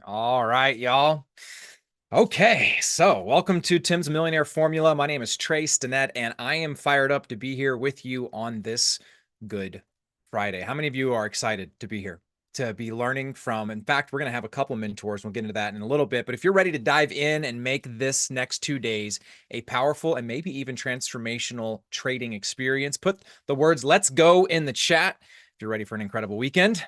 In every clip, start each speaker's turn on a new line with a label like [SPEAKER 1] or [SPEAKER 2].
[SPEAKER 1] All right, y'all. Okay, so welcome to Tim's Millionaire Formula. My name is Trey Stinnett, and I am fired up to be here with you on this Good Friday. How many of you are excited to be here, to be learning from? In fact, we're going to have a couple mentors. We'll get into that in a little bit. But if you're ready to dive in and make this next 2 days a powerful and maybe even transformational trading experience, put the words "let's go" in the chat. If you're ready for an incredible weekend.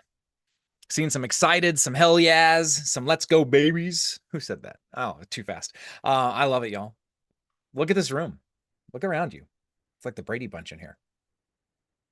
[SPEAKER 1] Seen some excited, some hell yeahs, some let's go babies. Who said that? Oh, too fast. I love it, y'all. Look at this room. Look around you. It's like the Brady Bunch in here.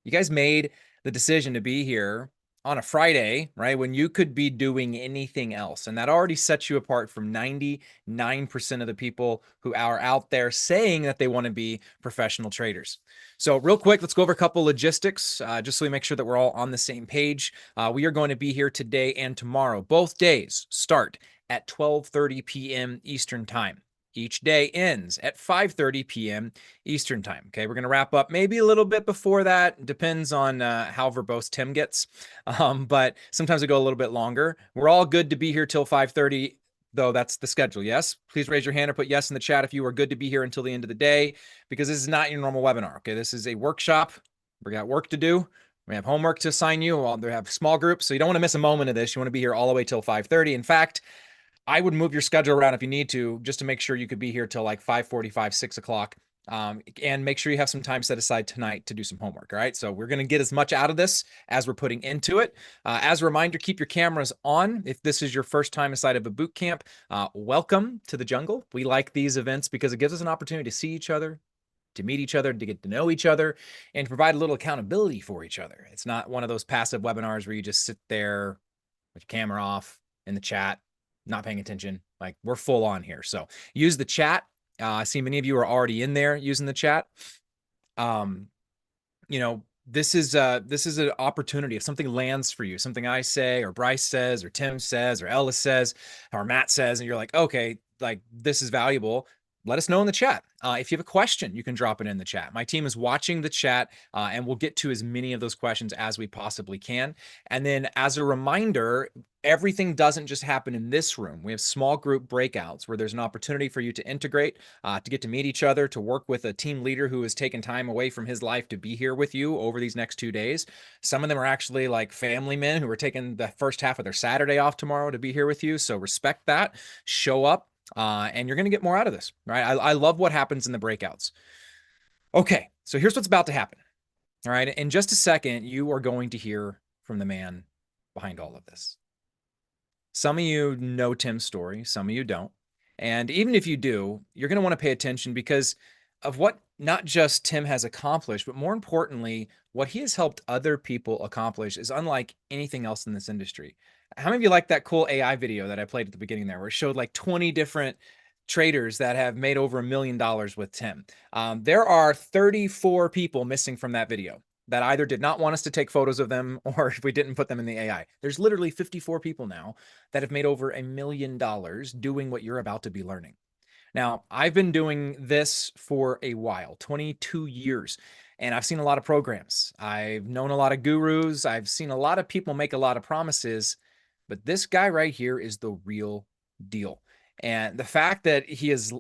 [SPEAKER 1] You guys made the decision to be here on a Friday, right? When you could be doing anything else. And that already sets you apart from 99% of the people who are out there saying that they want to be professional traders. So real quick, let's go over a couple logistics, just so we make sure that we're all on the same page. We are going to be here today and tomorrow. Both days start at 12:30 p.m. Eastern Time. Each day ends at 5:30 p.m. Eastern Time. Okay, we're going to wrap up maybe a little bit before that. Depends on how verbose Tim gets, but sometimes we go a little bit longer. We're all good to be here till 5:30, though. That's the schedule. Yes, please raise your hand or put yes in the chat if you are good to be here until the end of the day, because this is not your normal webinar. Okay, this is a workshop. We got work to do. We have homework to assign you. They have small groups, so you don't want to miss a moment of this. You want to be here all the way till 5:30. In fact, I would move your schedule around if you need to, just to make sure you could be here till like 5:45, 6 o'clock. And make sure you have some time set aside tonight to do some homework. All right. So we're going to get as much out of this as we're putting into it. As a reminder, keep your cameras on. If this is your first time inside of a boot camp, welcome to the jungle. We like these events because it gives us an opportunity to see each other, to meet each other, to get to know each other, and to provide a little accountability for each other. It's not one of those passive webinars where you just sit there with your camera off in the chat, not paying attention. Like, we're full on here. So use the chat. I see many of you are already in there using the chat. You know, this is an opportunity. If something lands for you, something I say or Bryce says or Tim says or Ellis says or Matt says, and you're like, okay, like this is valuable, let us know in the chat. If you have a question, you can drop it in the chat. My team is watching the chat, and we'll get to as many of those questions as we possibly can. And then as a reminder, everything doesn't just happen in this room. We have small group breakouts where there's an opportunity for you to integrate, to get to meet each other, to work with a team leader who has taken time away from his life to be here with you over these next 2 days. Some of them are actually like family men who are taking the first half of their Saturday off tomorrow to be here with you. So respect that, show up, and you're going to get more out of this, right? I love what happens in the breakouts. Okay, so here's what's about to happen. All right, in just a second, you are going to hear from the man behind all of this. Some of you know Tim's story, some of you don't. And even if you do, you're going to want to pay attention because of what not just Tim has accomplished, but more importantly, what he has helped other people accomplish is unlike anything else in this industry. How many of you like that cool AI video that I played at the beginning there, where it showed like 20 different traders that have made over $1 million with Tim? There are 34 people missing from that video that either did not want us to take photos of them or we didn't put them in the AI. There's literally 54 people now that have made over $1 million doing what you're about to be learning. Now, I've been doing this for a while, 22 years, and I've seen a lot of programs. I've known a lot of gurus. I've seen a lot of people make a lot of promises, but this guy right here is the real deal. And the fact that he is,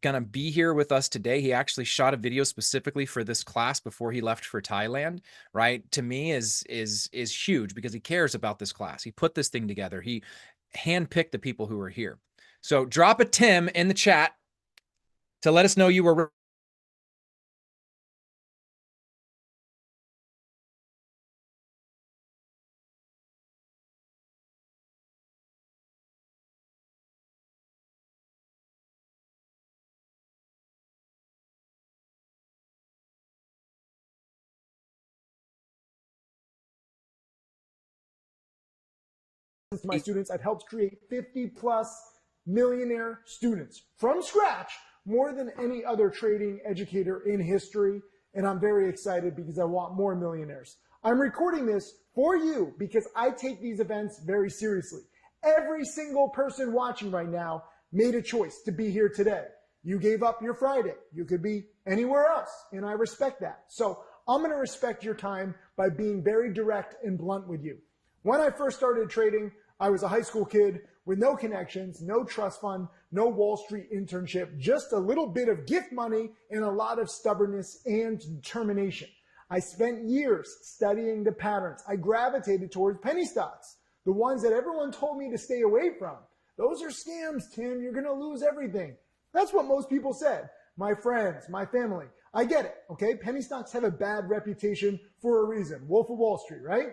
[SPEAKER 1] gonna be here with us today, he actually shot a video specifically for this class before he left for Thailand, right? To me is huge because he cares about this class. He put this thing together. He handpicked the people who are here. So drop a Tim in the chat to let us know you were.
[SPEAKER 2] To my students, I've helped create 50 plus millionaire students from scratch, more than any other trading educator in history. And I'm very excited because I want more millionaires. I'm recording this for you because I take these events very seriously. Every single person watching right now made a choice to be here today. You gave up your Friday. You could be anywhere else, and I respect that. So I'm going to respect your time by being very direct and blunt with you. When I first started trading, I was a high school kid with no connections, no trust fund, no Wall Street internship, just a little bit of gift money and a lot of stubbornness and determination. I spent years studying the patterns. I gravitated towards penny stocks, the ones that everyone told me to stay away from. Those are scams, Tim. You're going to lose everything. That's what most people said. My friends, my family. I get it, okay? Penny stocks have a bad reputation for a reason. Wolf of Wall Street, right?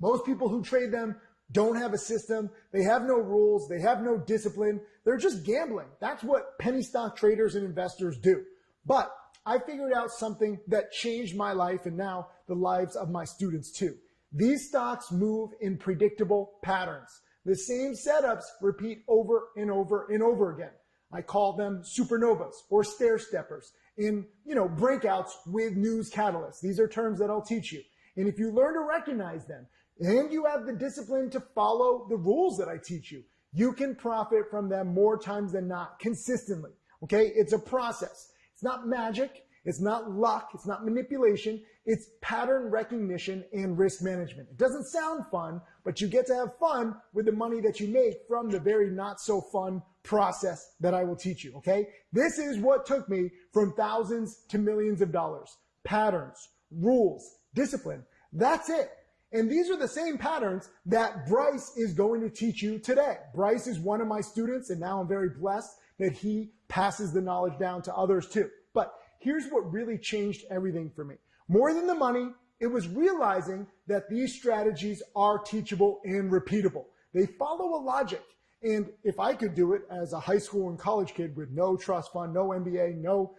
[SPEAKER 2] Most people who trade them don't have a system. They have no rules. They have no discipline. They're just gambling. That's what penny stock traders and investors do. But I figured out something that changed my life and now the lives of my students too. These stocks move in predictable patterns. The same setups repeat over and over and over again. I call them supernovas or stair steppers in, breakouts with news catalysts. These are terms that I'll teach you. And if you learn to recognize them and you have the discipline to follow the rules that I teach you, you can profit from them more times than not consistently. Okay? It's a process. It's not magic. It's not luck. It's not manipulation. It's pattern recognition and risk management. It doesn't sound fun, but you get to have fun with the money that you make from the very not so fun process that I will teach you. Okay? This is what took me from thousands to millions of dollars. Patterns, rules, discipline. That's it. And these are the same patterns that Bryce is going to teach you today. Bryce is one of my students, and now I'm very blessed that he passes the knowledge down to others too. But here's what really changed everything for me. More than the money, it was realizing that these strategies are teachable and repeatable. They follow a logic. And if I could do it as a high school and college kid with no trust fund, no MBA, no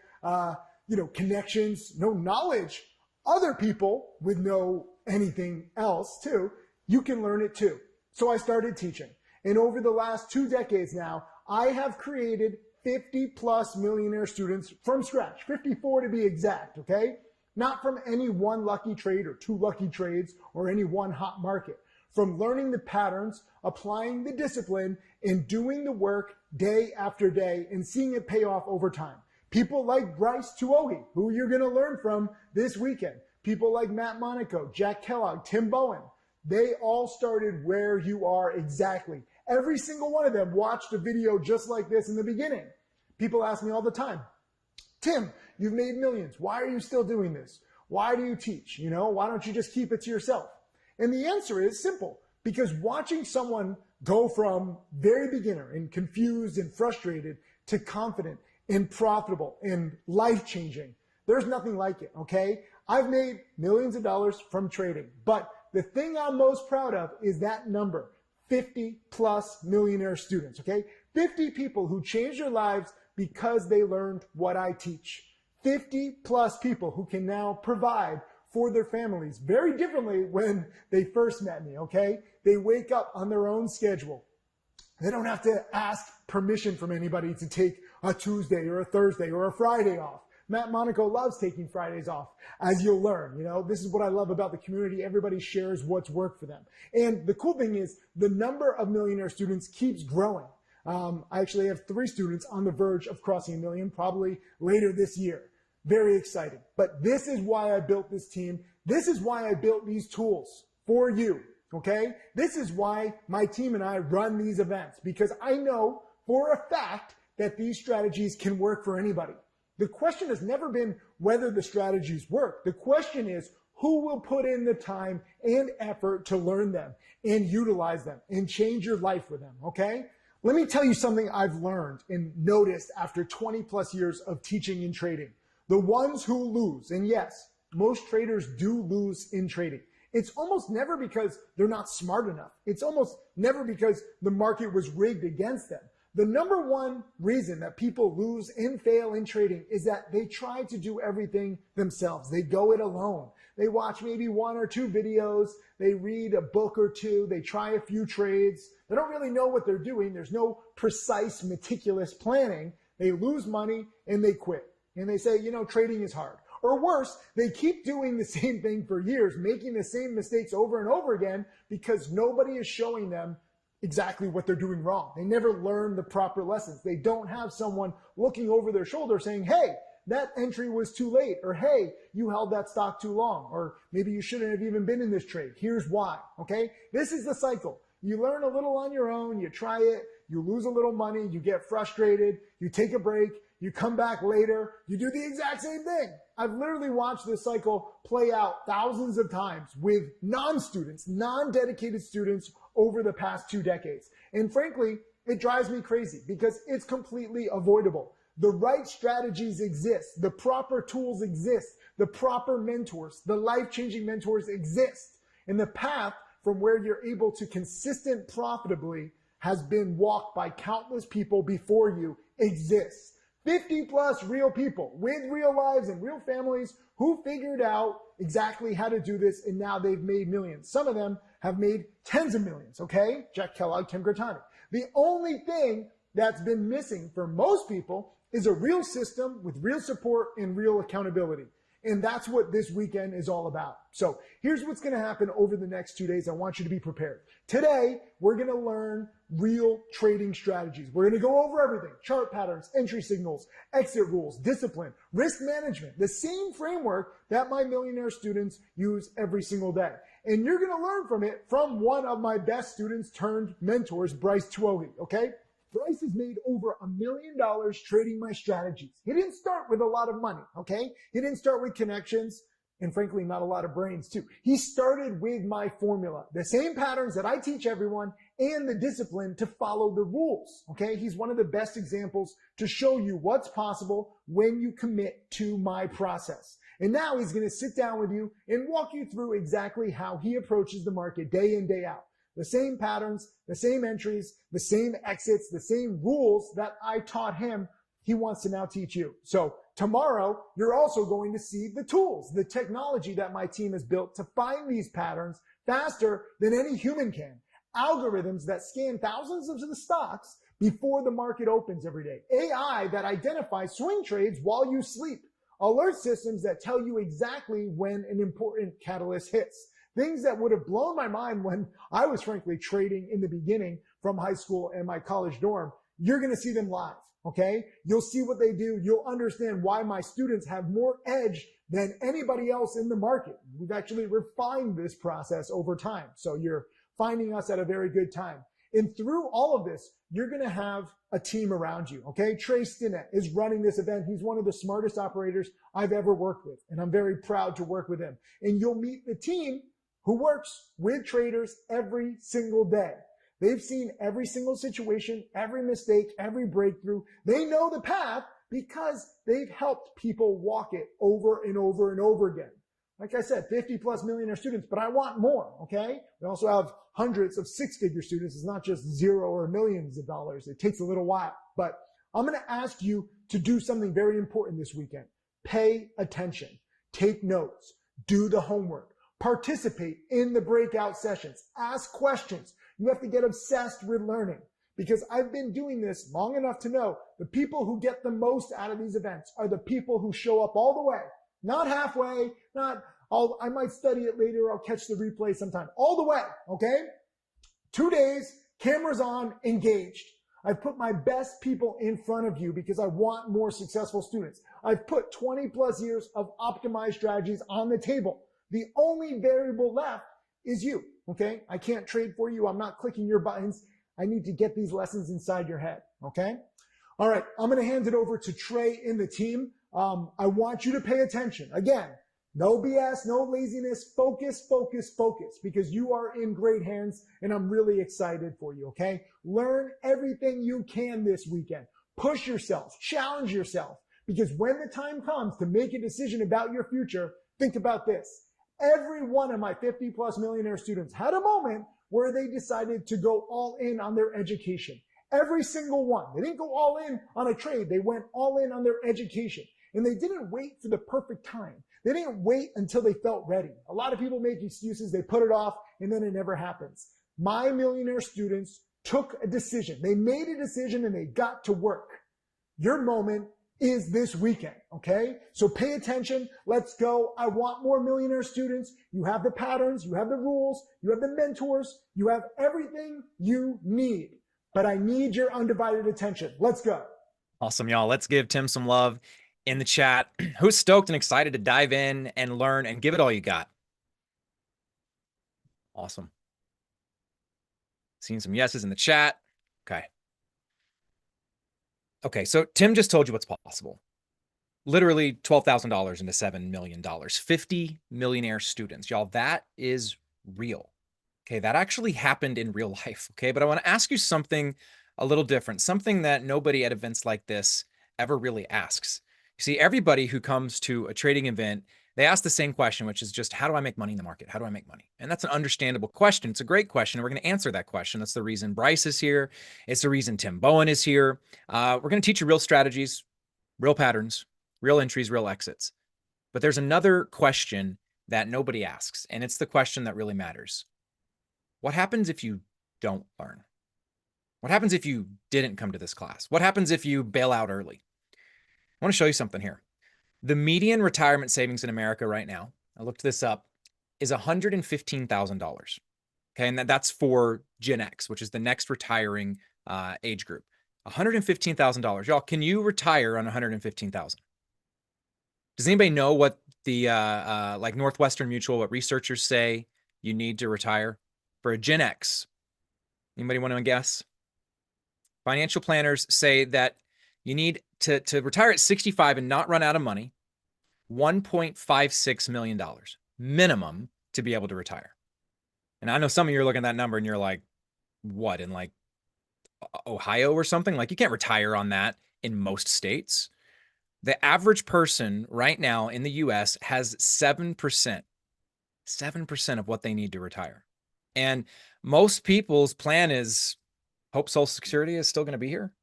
[SPEAKER 2] connections, no knowledge, other people with no anything else too, you can learn it too. So I started teaching. And over the last 2 decades now, I have created 50 plus millionaire students from scratch, 54 to be exact, okay? Not from any one lucky trade or 2 lucky trades or any one hot market. From learning the patterns, applying the discipline, and doing the work day after day and seeing it pay off over time. People like Bryce Tuohy, who you're going to learn from this weekend. People like Matt Monaco, Jack Kellogg, Tim Bowen. They all started where you are exactly. Every single one of them watched a video just like this in the beginning. People ask me all the time, Tim, you've made millions. Why are you still doing this? Why do you teach? Why don't you just keep it to yourself? And the answer is simple, because watching someone go from very beginner and confused and frustrated to confident and profitable and life-changing, there's nothing like it, okay? I've made millions of dollars from trading, but the thing I'm most proud of is that number, 50 plus millionaire students, okay? 50 people who changed their lives because they learned what I teach. 50 plus people who can now provide for their families very differently when they first met me, okay? They wake up on their own schedule. They don't have to ask permission from anybody to take a Tuesday or a Thursday or a Friday off. Matt Monaco loves taking Fridays off, as you'll learn. This is what I love about the community. Everybody shares what's worked for them. And the cool thing is the number of millionaire students keeps growing. I actually have 3 students on the verge of crossing 1 million, probably later this year. Very excited. But this is why I built this team. This is why I built these tools for you, okay? This is why my team and I run these events, because I know for a fact that these strategies can work for anybody. The question has never been whether the strategies work. The question is who will put in the time and effort to learn them and utilize them and change your life with them, okay? Let me tell you something I've learned and noticed after 20 plus years of teaching and trading. The ones who lose, and yes, most traders do lose in trading. It's almost never because they're not smart enough. It's almost never because the market was rigged against them. The number one reason that people lose and fail in trading is that they try to do everything themselves. They go it alone. They watch maybe 1 or 2 videos. They read a book or 2. They try a few trades. They don't really know what they're doing. There's no precise, meticulous planning. They lose money and they quit. And they say, trading is hard. Or worse, they keep doing the same thing for years, making the same mistakes over and over again because nobody is showing them exactly what they're doing wrong. They never learn the proper lessons. They don't have someone looking over their shoulder saying, hey, that entry was too late, or hey, you held that stock too long, or maybe you shouldn't have even been in this trade. Here's why, okay? This is the cycle. You learn a little on your own, you try it, you lose a little money, you get frustrated, you take a break, you come back later, you do the exact same thing. I've literally watched this cycle play out thousands of times with non-students, non-dedicated students over the past 2 decades. And frankly, it drives me crazy because it's completely avoidable. The right strategies exist. The proper tools exist. The proper mentors, the life-changing mentors exist. And the path from where you're able to consistent profitably has been walked by countless people before you exists. 50 plus real people with real lives and real families who figured out exactly how to do this, and now they've made millions. Some of them have made tens of millions, okay? Jack Kellogg, Kim Grattani. The only thing that's been missing for most people is a real system with real support and real accountability. And that's what this weekend is all about. So here's what's going to happen over the next 2 days. I want you to be prepared. Today, we're going to learn real trading strategies. We're going to go over everything: chart patterns, entry signals, exit rules, discipline, risk management, the same framework that my millionaire students use every single day. And you're going to learn from it from one of my best students turned mentors, Bryce Tuohy, okay? Bryce has made over $1 million trading my strategies. He didn't start with a lot of money, okay? He didn't start with connections and frankly, not a lot of brains too. He started with my formula, the same patterns that I teach everyone and the discipline to follow the rules, okay? He's one of the best examples to show you what's possible when you commit to my process. And now he's going to sit down with you and walk you through exactly how he approaches the market day in, day out. The same patterns, the same entries, the same exits, the same rules that I taught him, he wants to now teach you. So tomorrow, you're also going to see the tools, the technology that my team has built to find these patterns faster than any human can. Algorithms that scan thousands of the stocks before the market opens every day. AI that identifies swing trades while you sleep. Alert systems that tell you exactly when an important catalyst hits. Things that would have blown my mind when I was frankly trading in the beginning from high school and my college dorm. You're going to see them live, okay? You'll see what they do. You'll understand why my students have more edge than anybody else in the market. We've actually refined this process over time. So you're finding us at a very good time. And through all of this, you're going to have a team around you, okay? Trey Stinnett is running this event. He's one of the smartest operators I've ever worked with, and I'm very proud to work with him. And you'll meet the team who works with traders every single day. They've seen every single situation, every mistake, every breakthrough. They know the path because they've helped people walk it over and over and over again. Like I said, 50 plus millionaire students, but I want more, okay? We also have hundreds of six-figure students. It's not just zero or millions of dollars. It takes a little while. But I'm going to ask you to do something very important this weekend. Pay attention. Take notes. Do the homework. Participate in the breakout sessions. Ask questions. You have to get obsessed with learning because I've been doing this long enough to know the people who get the most out of these events are the people who show up all the way, not halfway, not, I might study it later, I'll catch the replay sometime, all the way, okay? 2 days, cameras on, engaged. I've put my best people in front of you because I want more successful students. I've put 20 plus years of optimized strategies on the table. The only variable left is you, okay? I can't trade for you. I'm not clicking your buttons. I need to get these lessons inside your head, okay? All right, I'm going to hand it over to Trey and the team. I want you to pay attention. Again, no BS, no laziness. Focus, focus, focus, because you are in great hands, and I'm really excited for you, okay? Learn everything you can this weekend. Push yourself, challenge yourself, because when the time comes to make a decision about your future, think about this. Every one of my 50 plus millionaire students had a moment where they decided to go all in on their education. Every single one. They didn't go all in on a trade. They went all in on their education. And they didn't wait for the perfect time. They didn't wait until they felt ready. A lot of people make excuses. They put it off and then it never happens. My millionaire students took a decision. They made a decision and they got to work. Your moment is this weekend, okay? So pay attention. Let's go. I want more millionaire students. You have the patterns, you have the rules, you have the mentors, you have everything you need. But I need your undivided attention. Let's go.
[SPEAKER 1] Awesome, y'all. Let's give Tim some love in the chat. Who's stoked and excited to dive in and learn and give it all you got? Awesome. Seeing some yeses in the chat. Okay. Okay, so Tim just told you what's possible. Literally $12,000 into $7 million. 50 millionaire students. Y'all, that is real. Okay, that actually happened in real life. Okay, but I want to ask you something a little different, something that nobody at events like this ever really asks. You see, everybody who comes to a trading event, they ask the same question, which is just, how do I make money in the market? How do I make money? And that's an understandable question. It's a great question. We're going to answer that question. That's the reason Bryce is here. It's the reason Tim Bowen is here. We're going to teach you real strategies, real patterns, real entries, real exits. But there's another question that nobody asks, and it's the question that really matters. What happens if you don't learn? What happens if you didn't come to this class? What happens if you bail out early? I want to show you something here. The median retirement savings in America right now, I looked this up, is $115,000. Okay, and that's for Gen X, which is the next retiring age group. $115,000. Y'all, can you retire on $115,000? Does anybody know what the like Northwestern Mutual, what researchers say you need to retire for a Gen X? Anybody want to guess? Financial planners say that you need to retire at 65 and not run out of money, $1.56 million minimum to be able to retire. And I know some of you are looking at that number and you're like, what, in like Ohio or something? Like, you can't retire on that in most states. The average person right now in the US has 7% of what they need to retire. And most people's plan is hope Social Security is still going to be here,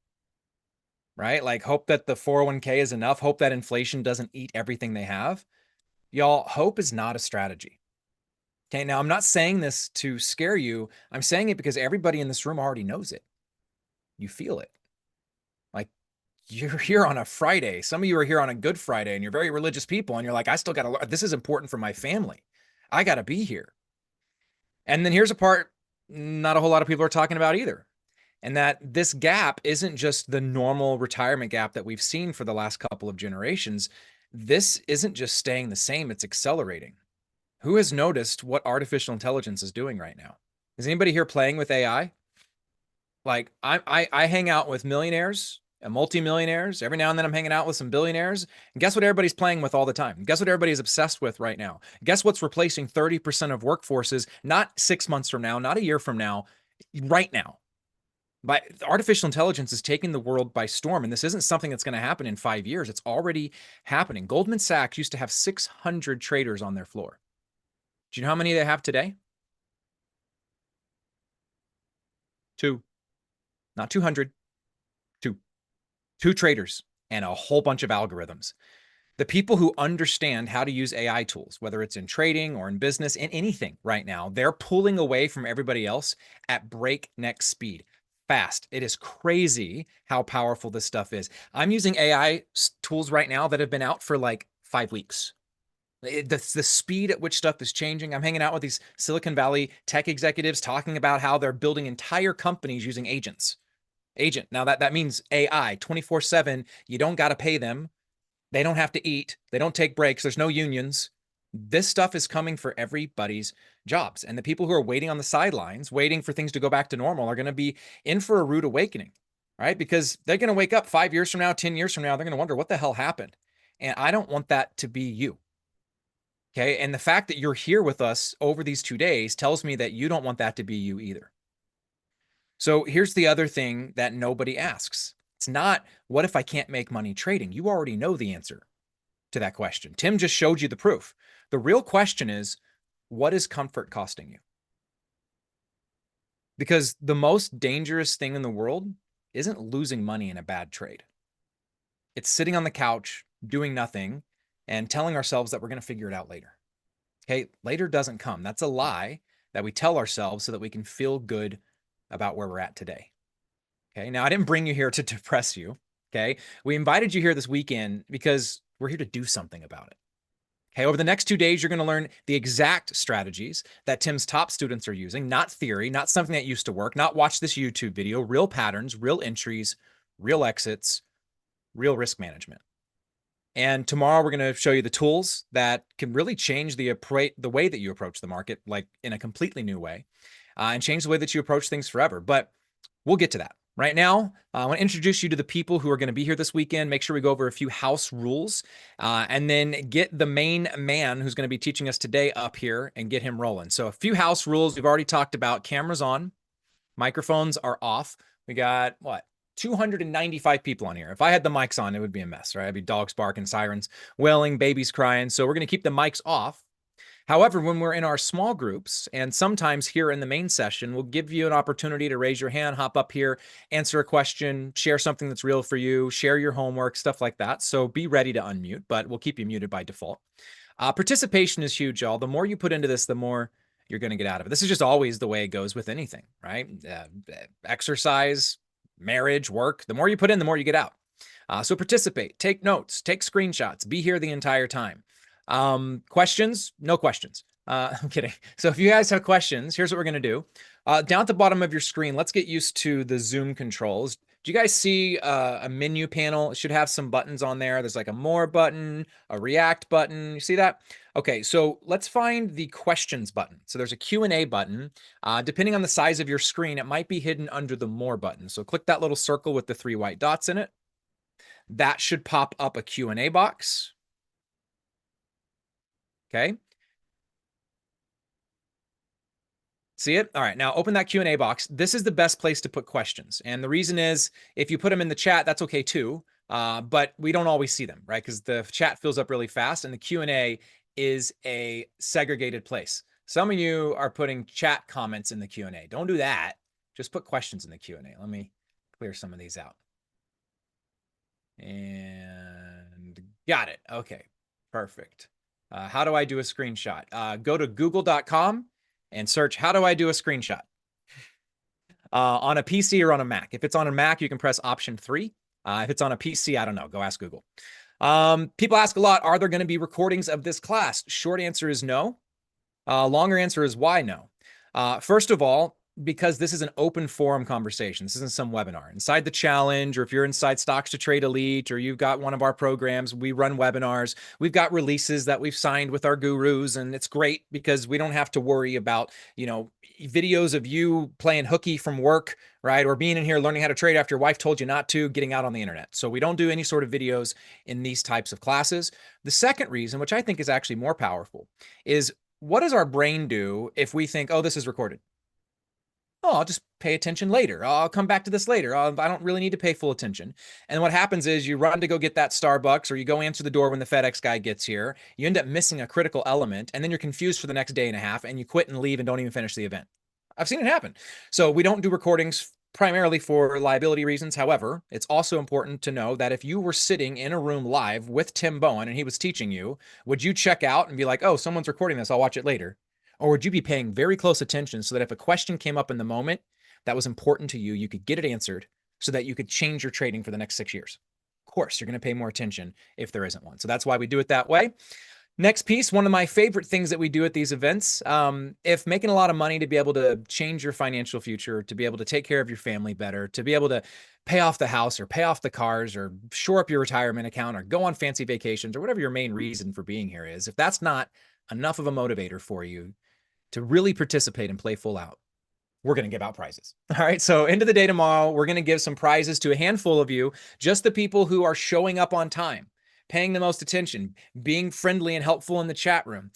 [SPEAKER 1] right? Like, hope that the 401k is enough, hope that inflation doesn't eat everything they have. Y'all, hope is not a strategy. Okay, now I'm not saying this to scare you. I'm saying it because everybody in this room already knows it. You feel it. Like, you're here on a Friday. Some of you are here on a Good Friday and you're very religious people and you're like, I still got to learn. This is important for my family. I got to be here. And then here's a part not a whole lot of people are talking about either. And that this gap isn't just the normal retirement gap that we've seen for the last couple of generations. This isn't just staying the same, it's accelerating. Who has noticed what artificial intelligence is doing right now? Is anybody here playing with AI? Like, I hang out with millionaires and multimillionaires. Every now and then I'm hanging out with some billionaires. And guess what everybody's playing with all the time? Guess what everybody's obsessed with right now? Guess what's replacing 30% of workforces, not 6 months from now, not a year from now, right now? But artificial intelligence is taking the world by storm, and this isn't something that's going to happen in 5 years. It's already happening. Goldman Sachs used to have 600 traders on their floor. Do you know how many they have today? 2. Not 200. 2. 2 traders and a whole bunch of algorithms. The people who understand how to use AI tools, whether it's in trading or in business, in anything right now, they're pulling away from everybody else at breakneck speed. Fast. It is crazy how powerful this stuff is. I'm using AI tools right now that have been out for like 5 weeks. The speed at which stuff is changing. I'm hanging out with these Silicon Valley tech executives talking about how they're building entire companies using agents. Agent. Now that means AI 24/7. You don't got to pay them. They don't have to eat. They don't take breaks. There's no unions. This stuff is coming for everybody's jobs. And the people who are waiting on the sidelines, waiting for things to go back to normal, are going to be in for a rude awakening, right? Because they're going to wake up 5 years from now, 10 years from now, they're going to wonder what the hell happened. And I don't want that to be you. Okay. And the fact that you're here with us over these 2 days tells me that you don't want that to be you either. So here's the other thing that nobody asks. It's not, what if I can't make money trading? You already know the answer to that question. Tim just showed you the proof. The real question is, what is comfort costing you? Because the most dangerous thing in the world isn't losing money in a bad trade. It's sitting on the couch, doing nothing, and telling ourselves that we're going to figure it out later. Okay, later doesn't come. That's a lie that we tell ourselves so that we can feel good about where we're at today. Okay, now I didn't bring you here to depress you. Okay, we invited you here this weekend because we're here to do something about it. Okay, over the next 2 days, you're going to learn the exact strategies that Tim's top students are using, not theory, not something that used to work, not watch this YouTube video, real patterns, real entries, real exits, real risk management. And tomorrow we're going to show you the tools that can really change the way that you approach the market, like in a completely new way. and change the way that you approach things forever. But we'll get to that. Right now, I want to introduce you to the people who are going to be here this weekend. Make sure we go over a few house rules, and then get the main man who's going to be teaching us today up here and get him rolling. So a few house rules we've already talked about. Cameras on, microphones are off. We got, what, 295 people on here. If I had the mics on, it would be a mess, right? It'd be dogs barking, sirens, wailing, babies crying. So we're going to keep the mics off. However, when we're in our small groups, and sometimes here in the main session, we'll give you an opportunity to raise your hand, hop up here, answer a question, share something that's real for you, share your homework, stuff like that. So be ready to unmute, but we'll keep you muted by default. Participation is huge, y'all. The more you put into this, the more you're going to get out of it. This is just always the way it goes with anything, right? Exercise, marriage, work. The more you put in, the more you get out. So participate, take notes, take screenshots, be here the entire time. Questions? No questions. I'm kidding. So if you guys have questions, here's what we're going to do. Down at the bottom of your screen, let's get used to the Zoom controls. Do you guys see a menu panel? It should have some buttons on there. There's like a more button, a react button. You see that? Okay, so let's find the questions button. So there's a Q&A button. Depending on the size of your screen, it might be hidden under the more button. So click that little circle with the 3 white dots in it. That should pop up a Q&A box. Okay. See it? All right, now open that Q&A box. This is the best place to put questions. And the reason is, if you put them in the chat, that's okay too, but we don't always see them, right? Because the chat fills up really fast, and the Q&A is a segregated place. Some of you are putting chat comments in the Q&A. Don't do that. Just put questions in the Q&A. Let me clear some of these out. And got it. Okay, perfect. How do I do a screenshot? Go to google.com and search, how do I do a screenshot? On a PC or on a Mac. If it's on a Mac, you can press option 3. If it's on a PC, I don't know. Go ask Google. People ask a lot, are there going to be recordings of this class? Short answer is no. Longer answer is why no. First of all, because this is an open forum conversation. This isn't some webinar. Inside the challenge, or if you're inside Stocks to Trade Elite, or you've got one of our programs, we run webinars. We've got releases that we've signed with our gurus, and it's great because we don't have to worry about, videos of you playing hooky from work, right? Or being in here learning how to trade after your wife told you not to, getting out on the internet. So we don't do any sort of videos in these types of classes. The second reason, which I think is actually more powerful, is what does our brain do if we think, oh, this is recorded? Oh, I'll just pay attention later. I'll come back to this later. I don't really need to pay full attention. And what happens is you run to go get that Starbucks, or you go answer the door when the FedEx guy gets here. You end up missing a critical element, and then you're confused for the next day and a half, and you quit and leave and don't even finish the event. I've seen it happen. So we don't do recordings primarily for liability reasons. However, it's also important to know that if you were sitting in a room live with Tim Bowen and he was teaching you, would you check out and be like, oh, someone's recording this, I'll watch it later? Or would you be paying very close attention so that if a question came up in the moment that was important to you, you could get it answered so that you could change your trading for the next 6 years? Of course, you're going to pay more attention if there isn't one. So that's why we do it that way. Next piece, one of my favorite things that we do at these events, if making a lot of money to be able to change your financial future, to be able to take care of your family better, to be able to pay off the house or pay off the cars or shore up your retirement account or go on fancy vacations or whatever your main reason for being here is, if that's not enough of a motivator for you to really participate and play full out, we're going to give out prizes. All right. So end of the day tomorrow, we're going to give some prizes to a handful of you, just the people who are showing up on time, paying the most attention, being friendly and helpful in the chat room,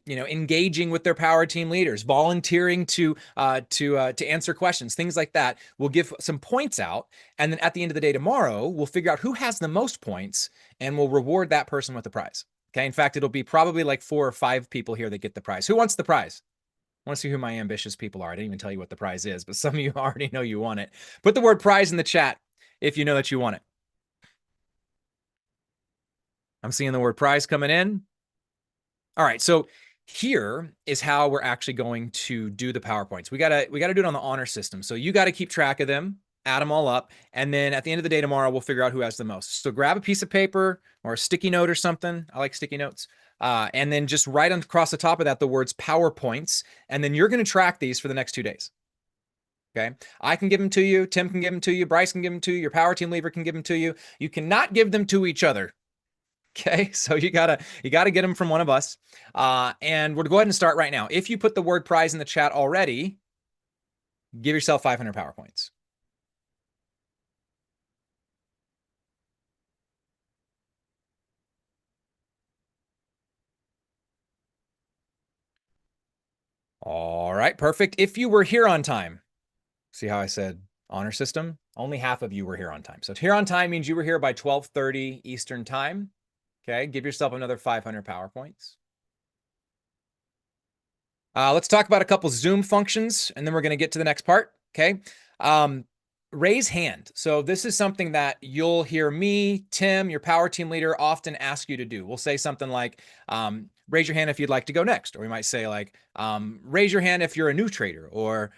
[SPEAKER 1] engaging with their power team leaders, volunteering to answer questions, things like that. We'll give some points out. And then at the end of the day tomorrow, we'll figure out who has the most points and we'll reward that person with the prize. Okay. In fact, it'll be probably like 4 or 5 people here that get the prize. Who wants the prize? I want to see who my ambitious people are. I didn't even tell you what the prize is, but some of you already know you want it. Put the word prize in the chat if you know that you want it. I'm seeing the word prize coming in. All right, so here is how we're actually going to do the PowerPoints. We gotta do it on the honor system. So you got to keep track of them, add them all up, and then at the end of the day tomorrow, we'll figure out who has the most. So grab a piece of paper or a sticky note or something. I like sticky notes. And then just write across the top of that the words PowerPoints, and then you're going to track these for the next 2 days. Okay, I can give them to you, Tim can give them to you, Bryce can give them to you, your power team leader can give them to you. You cannot give them to each other. Okay, so you gotta get them from one of us. And we're gonna go ahead and start right now. If you put the word prize in the chat already, Give yourself 500 power points. All right, perfect. If you were here on time, see how I said honor system? Only half of you were here on time. So here on time means you were here by 12:30 Eastern time. Okay, give yourself another 500 power points. Let's talk about a couple Zoom functions, and then we're going to get to the next part. Okay. Raise hand. So this is something that you'll hear me, Tim, your power team leader, often ask you to do. We'll say something like, raise your hand if you'd like to go next. Or we might say like, raise your hand if you're a new trader, or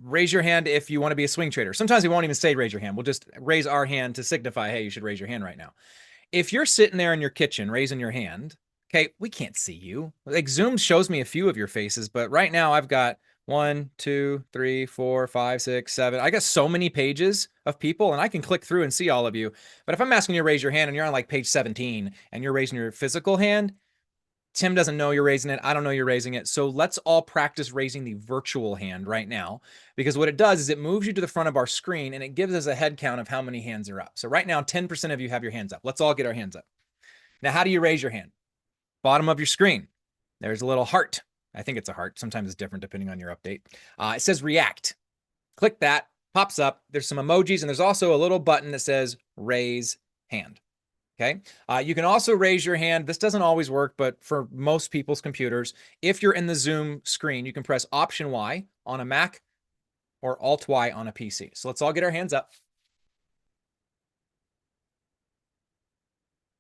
[SPEAKER 1] raise your hand if you want to be a swing trader. Sometimes we won't even say raise your hand. We'll just raise our hand to signify, hey, you should raise your hand right now. If you're sitting there in your kitchen raising your hand, okay, we can't see you. Like Zoom shows me a few of your faces, but right now I've got 1, 2, 3, 4, 5, 6, 7. I got so many pages of people, and I can click through and see all of you. But if I'm asking you to raise your hand and you're on like page 17 and you're raising your physical hand, Tim doesn't know you're raising it. I don't know you're raising it. So let's all practice raising the virtual hand right now, because what it does is it moves you to the front of our screen and it gives us a head count of how many hands are up. So right now, 10% of you have your hands up. Let's all get our hands up. Now, how do you raise your hand? Bottom of your screen, there's a little heart. I think it's a heart. Sometimes it's different depending on your update. It says react. Click that, pops up. There's some emojis, and there's also a little button that says raise hand. Okay. You can also raise your hand. This doesn't always work, but for most people's computers, if you're in the Zoom screen, you can press Option Y on a Mac or Alt Y on a PC. So let's all get our hands up.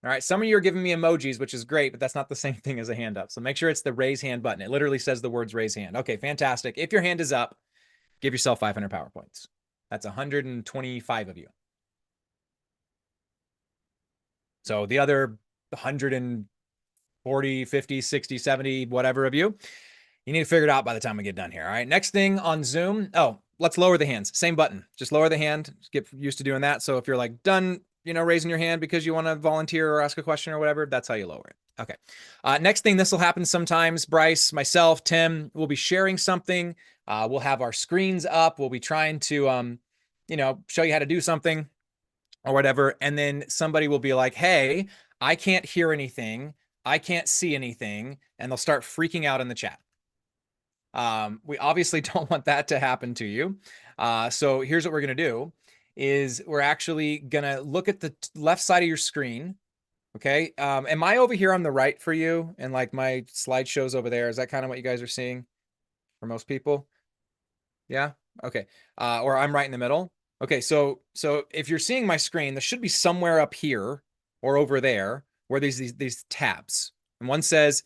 [SPEAKER 1] All right. Some of you are giving me emojis, which is great, but that's not the same thing as a hand up. So make sure it's the raise hand button. It literally says the words raise hand. Okay, fantastic. If your hand is up, give yourself 500 power points. That's 125 of you. So the other 140, 50, 60, 70, whatever of you, you need to figure it out by the time we get done here. All right. Next thing on Zoom. Oh, let's lower the hands. Same button. Just lower the hand. Just get used to doing that. So if you're like done, raising your hand because you want to volunteer or ask a question or whatever, that's how you lower it. Okay. Next thing, this will happen sometimes. Bryce, myself, Tim will be sharing something. We'll have our screens up. We'll be trying to, show you how to do something or whatever. And then somebody will be like, hey, I can't hear anything. I can't see anything. And they'll start freaking out in the chat. We obviously don't want that to happen to you. So here's what we're going to do is we're actually going to look at the left side of your screen. Okay. Am I over here on the right for you? And like my slideshows over there, is that kind of what you guys are seeing for most people? Yeah. Okay. Or I'm right in the middle. Okay. So if you're seeing my screen, there should be somewhere up here or over there where there's these tabs. And one says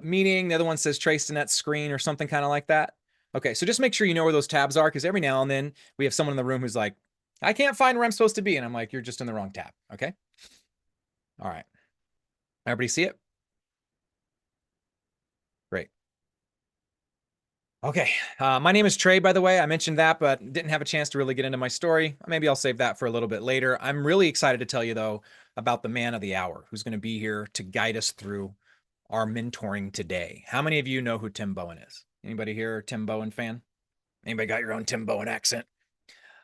[SPEAKER 1] meeting, the other one says trace to net screen or something kind of like that. Okay. So just make sure you know where those tabs are, because every now and then we have someone in the room who's like, I can't find where I'm supposed to be. And I'm like, you're just in the wrong tab. Okay. All right. Everybody see it? Great. Okay. My name is Trey, by the way. I mentioned that, but didn't have a chance to really get into my story. Maybe I'll save that for a little bit later. I'm really excited to tell you, though, about the man of the hour who's going to be here to guide us through our mentoring today. How many of you know who Tim Bowen is? Anybody here Tim Bowen fan? Anybody got your own Tim Bowen accent?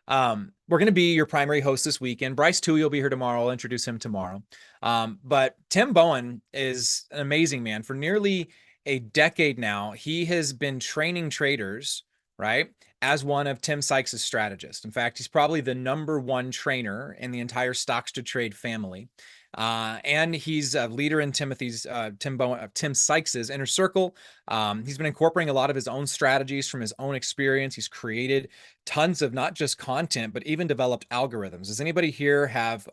[SPEAKER 1] We're going to be your primary host this weekend. Bryce Tui will be here tomorrow. I'll introduce him tomorrow. But Tim Bowen is an amazing man. For nearly a decade now, he has been training traders, right, as one of Tim Sykes' strategists. In fact, he's probably the #1 trainer in the entire Stocks to Trade family. And he's a leader in Tim Sykes' inner circle. He's been incorporating a lot of his own strategies from his own experience. He's created tons of not just content, but even developed algorithms. Does anybody here have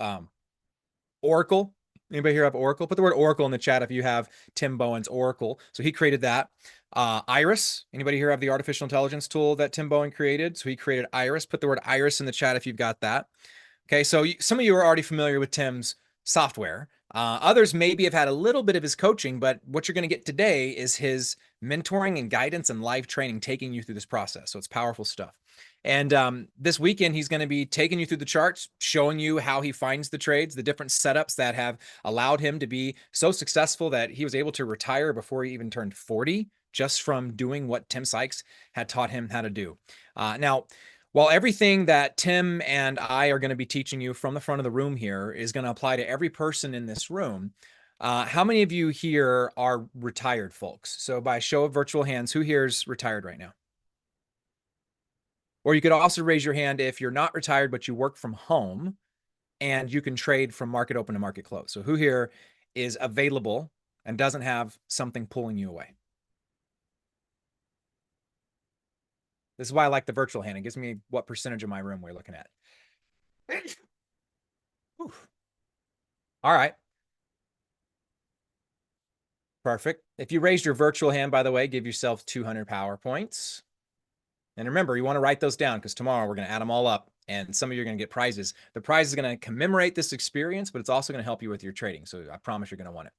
[SPEAKER 1] Oracle? Anybody here have Oracle? Put the word Oracle in the chat if you have Tim Bowen's Oracle. So he created that. Iris. Anybody here have the artificial intelligence tool that Tim Bowen created? So he created Iris. Put the word Iris in the chat if you've got that. Okay, so some of you are already familiar with Tim's software. Others maybe have had a little bit of his coaching, but what you're going to get today is his mentoring and guidance and live training, taking you through this process. So it's powerful stuff. And this weekend, he's going to be taking you through the charts, showing you how he finds the trades, the different setups that have allowed him to be so successful that he was able to retire before he even turned 40, just from doing what Tim Sykes had taught him how to do. Now, while everything that Tim and I are going to be teaching you from the front of the room here is going to apply to every person in this room, how many of you here are retired folks? So by show of virtual hands, who here is retired right now? Or you could also raise your hand if you're not retired, but you work from home and you can trade from market open to market close. So who here is available and doesn't have something pulling you away? This is why I like the virtual hand. It gives me what percentage of my room we're looking at. All right. Perfect. If you raised your virtual hand, by the way, give yourself 200 power points. And remember, you want to write those down because tomorrow we're going to add them all up and some of you are going to get prizes. The prize is going to commemorate this experience, but it's also going to help you with your trading. So I promise you're going to want it.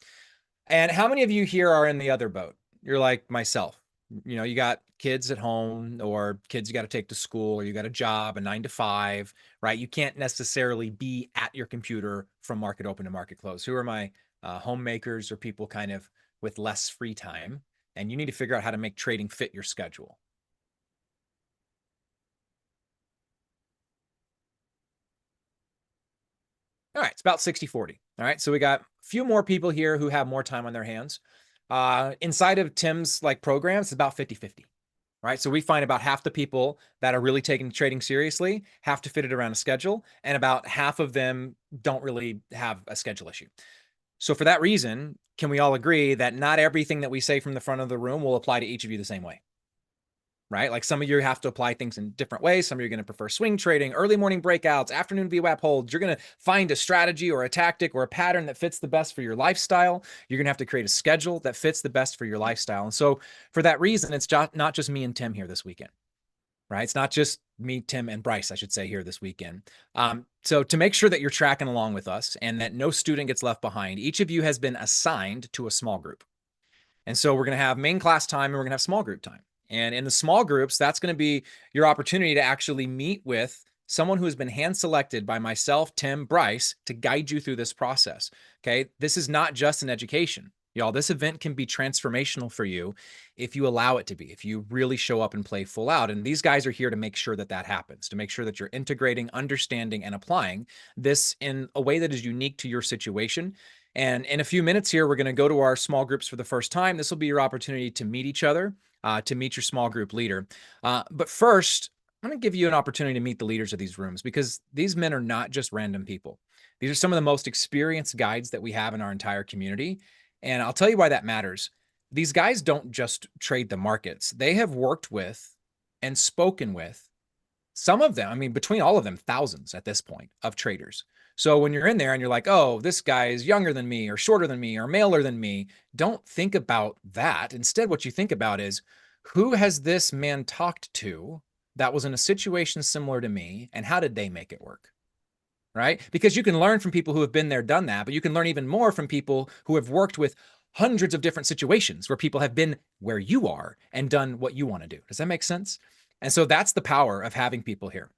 [SPEAKER 1] And how many of you here are in the other boat? You're like myself. You know, you got kids at home or kids you got to take to school or you got a job, a 9 to 5, right? You can't necessarily be at your computer from market open to market close. Who are my homemakers or people kind of with less free time? And you need to figure out how to make trading fit your schedule. All right, it's about 60-40. All right, so we got a few more people here who have more time on their hands. Inside of Tim's like programs, it's about 50-50. Right, so we find about half the people that are really taking trading seriously have to fit it around a schedule, and about half of them don't really have a schedule issue. So for that reason, can we all agree that not everything that we say from the front of the room will apply to each of you the same way? Right? Like some of you have to apply things in different ways. Some of you are going to prefer swing trading, early morning breakouts, afternoon VWAP holds. You're going to find a strategy or a tactic or a pattern that fits the best for your lifestyle. You're going to have to create a schedule that fits the best for your lifestyle. And so for that reason, it's not just me and Tim here this weekend, right? It's not just me, Tim, and Bryce, I should say, here this weekend. So to make sure that you're tracking along with us and that no student gets left behind, each of you has been assigned to a small group. And so we're going to have main class time and we're going to have small group time. And in the small groups, that's going to be your opportunity to actually meet with someone who has been hand selected by myself, Tim, Bryce, to guide you through this process. Okay. This is not just an education. Y'all, this event can be transformational for you if you allow it to be, if you really show up and play full out. And these guys are here to make sure that that happens, to make sure that you're integrating, understanding, and applying this in a way that is unique to your situation. And in a few minutes here, we're going to go to our small groups for the first time. This will be your opportunity to meet each other, to meet your small group leader. But first, I'm going to give you an opportunity to meet the leaders of these rooms because these men are not just random people. These are some of the most experienced guides that we have in our entire community. And I'll tell you why that matters. These guys don't just trade the markets. They have worked with and spoken with some of them, I mean, between all of them, thousands at this point of traders. So when you're in there and you're like, oh, this guy is younger than me or shorter than me or maler than me, don't think about that. Instead, what you think about is who has this man talked to that was in a situation similar to me and how did they make it work? Right? Because you can learn from people who have been there, done that, but you can learn even more from people who have worked with hundreds of different situations where people have been where you are and done what you want to do. Does that make sense? And so that's the power of having people here.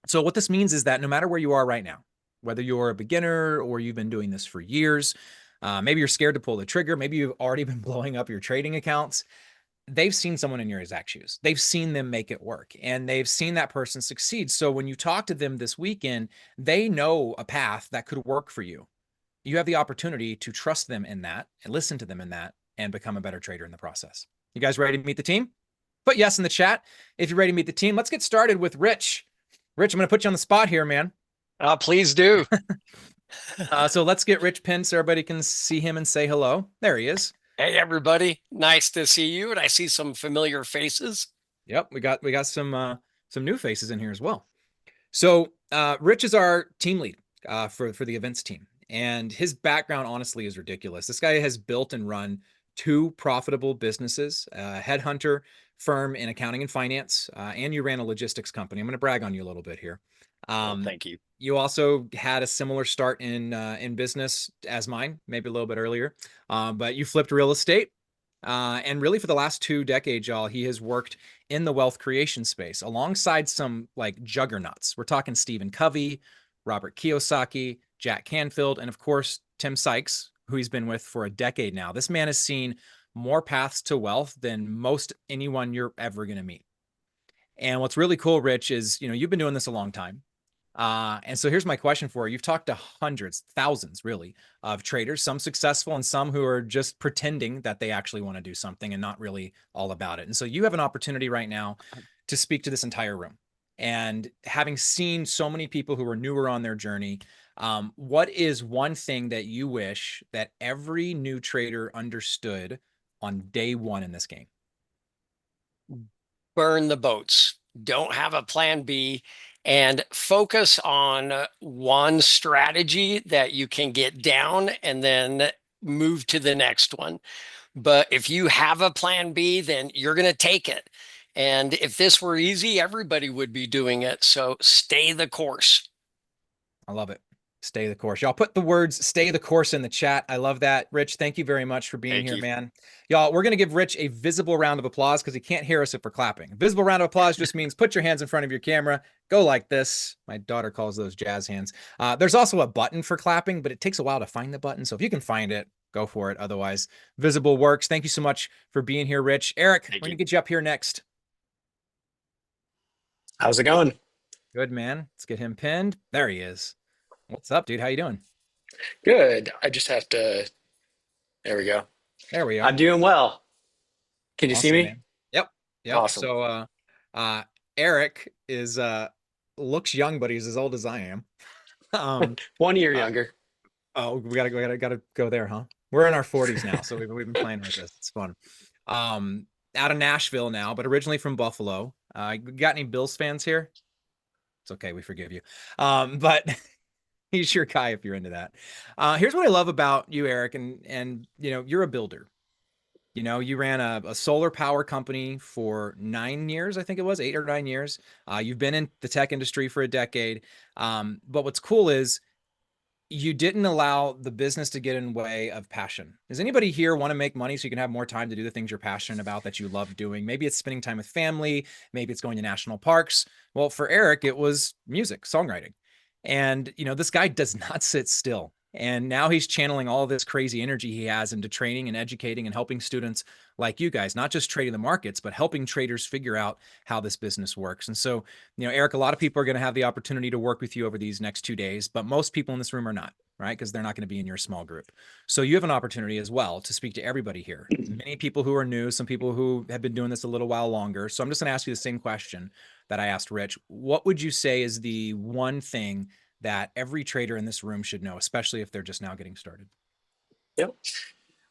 [SPEAKER 1] So what this means is that no matter where you are right now, whether you're a beginner or you've been doing this for years, maybe you're scared to pull the trigger, maybe you've already been blowing up your trading accounts, they've seen someone in your exact shoes. They've seen them make it work and they've seen that person succeed. So when you talk to them this weekend, they know a path that could work for you. You have the opportunity to trust them in that and listen to them in that and become a better trader in the process. You guys ready to meet the team? Put yes in the chat if you're ready to meet the team. Let's get started with Rich. Rich, I'm going to put you on the spot here, man.
[SPEAKER 3] Please do.
[SPEAKER 1] So let's get Rich pinned so everybody can see him and say hello. There he is.
[SPEAKER 3] Hey, everybody. Nice to see you. And I see some familiar faces.
[SPEAKER 1] Yep, we got some new faces in here as well. So Rich is our team lead for the events team. And his background, honestly, is ridiculous. This guy has built and run 2 profitable businesses, a headhunter firm in accounting and finance, and you ran a logistics company. I'm going to brag on you a little bit here.
[SPEAKER 3] Thank you.
[SPEAKER 1] You also had a similar start in business as mine, maybe a little bit earlier, but you flipped real estate. And really for the last 2 decades, y'all, he has worked in the wealth creation space alongside some like juggernauts. We're talking Stephen Covey, Robert Kiyosaki, Jack Canfield, and of course, Tim Sykes, who he's been with for a decade now. This man has seen more paths to wealth than most anyone you're ever going to meet. And what's really cool, Rich, is, you've been doing this a long time. And so here's my question for you. You've talked to hundreds, thousands really, of traders, some successful and some who are just pretending that they actually want to do something and not really all about it. And so you have an opportunity right now to speak to this entire room. And having seen so many people who are newer on their journey, what is one thing that you wish that every new trader understood on day one in this game?
[SPEAKER 3] Burn the boats. Don't have a plan B, and focus on one strategy that you can get down and then move to the next one. But if you have a plan B, then you're going to take it. And if this were easy, everybody would be doing it. So stay the course.
[SPEAKER 1] I love it. Stay the course. Y'all put the words stay the course in the chat. I love that. Rich, thank you very much for being
[SPEAKER 3] Thank
[SPEAKER 1] here,
[SPEAKER 3] you.
[SPEAKER 1] man. Y'all, we're going to give Rich a visible round of applause because he can't hear us if we're clapping. Visible round of applause just means put your hands in front of your camera, go like this. My daughter calls those jazz hands. There's also a button for clapping, but it takes a while to find the button. So if you can find it, go for it. Otherwise, visible works. Thank you so much for being here, Rich. Eric, we're going to get you up here next.
[SPEAKER 4] How's it going?
[SPEAKER 1] Good, man. Let's get him pinned. There he is. What's up, dude? How you doing?
[SPEAKER 4] Good. I just have to. There we go.
[SPEAKER 1] There we
[SPEAKER 4] I'm
[SPEAKER 1] are.
[SPEAKER 4] doing well. Can you see
[SPEAKER 1] Awesome,
[SPEAKER 4] me?
[SPEAKER 1] man. Yep. Yep.
[SPEAKER 4] Awesome.
[SPEAKER 1] So Eric is looks young, but he's as old as I am. Um
[SPEAKER 4] 1 year
[SPEAKER 1] uh,
[SPEAKER 4] younger.
[SPEAKER 1] oh, we gotta go there, huh? We're in our 40s now, so we've been playing with this. It's fun. Out of Nashville now, but originally from Buffalo. Got any Bills fans here? It's okay, we forgive you. But he's your guy if you're into that. Here's what I love about you, Eric, and you're a builder. You ran a solar power company for 9 years, I think it was 8 or 9 years. You've been in the tech industry for a decade. But what's cool is you didn't allow the business to get in the way of passion. Does anybody here want to make money so you can have more time to do the things you're passionate about that you love doing? Maybe it's spending time with family. Maybe it's going to national parks. Well, for Eric, it was music, songwriting. And, this guy does not sit still. And now he's channeling all this crazy energy he has into training and educating and helping students like you guys, not just trading the markets, but helping traders figure out how this business works. And so, Eric, a lot of people are going to have the opportunity to work with you over these next 2 days, but most people in this room are not, right? Because they're not going to be in your small group. So you have an opportunity as well to speak to everybody here. Many people who are new, some people who have been doing this a little while longer. So I'm just going to ask you the same question that I asked Rich. What would you say is the one thing that every trader in this room should know, especially if they're just now getting started?
[SPEAKER 4] Yep.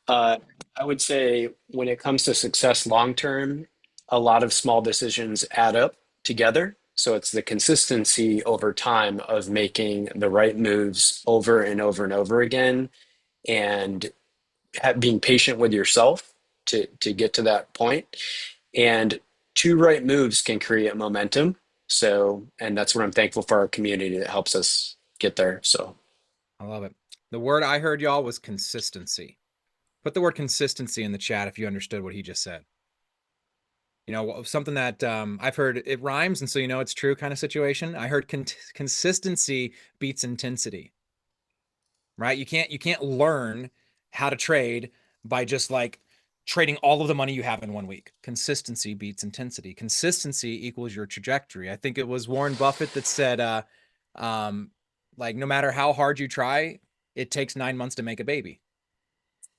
[SPEAKER 4] Uh, I would say when it comes to success long term, a lot of small decisions add up together. So it's the consistency over time of making the right moves over and over and over again, and being patient with yourself to get to that point. And two right moves can create momentum. So, and that's what I'm thankful for our community that helps us get there. So,
[SPEAKER 1] I love it. The word I heard, y'all, was consistency. Put the word consistency in the chat if you understood what he just said. Something that I've heard, it rhymes, and so it's true kind of situation. I heard consistency beats intensity, right? You can't learn how to trade by just like trading all of the money you have in 1 week. Consistency beats intensity. Consistency equals your trajectory. I think it was Warren Buffett that said, like, no matter how hard you try, it takes 9 months to make a baby,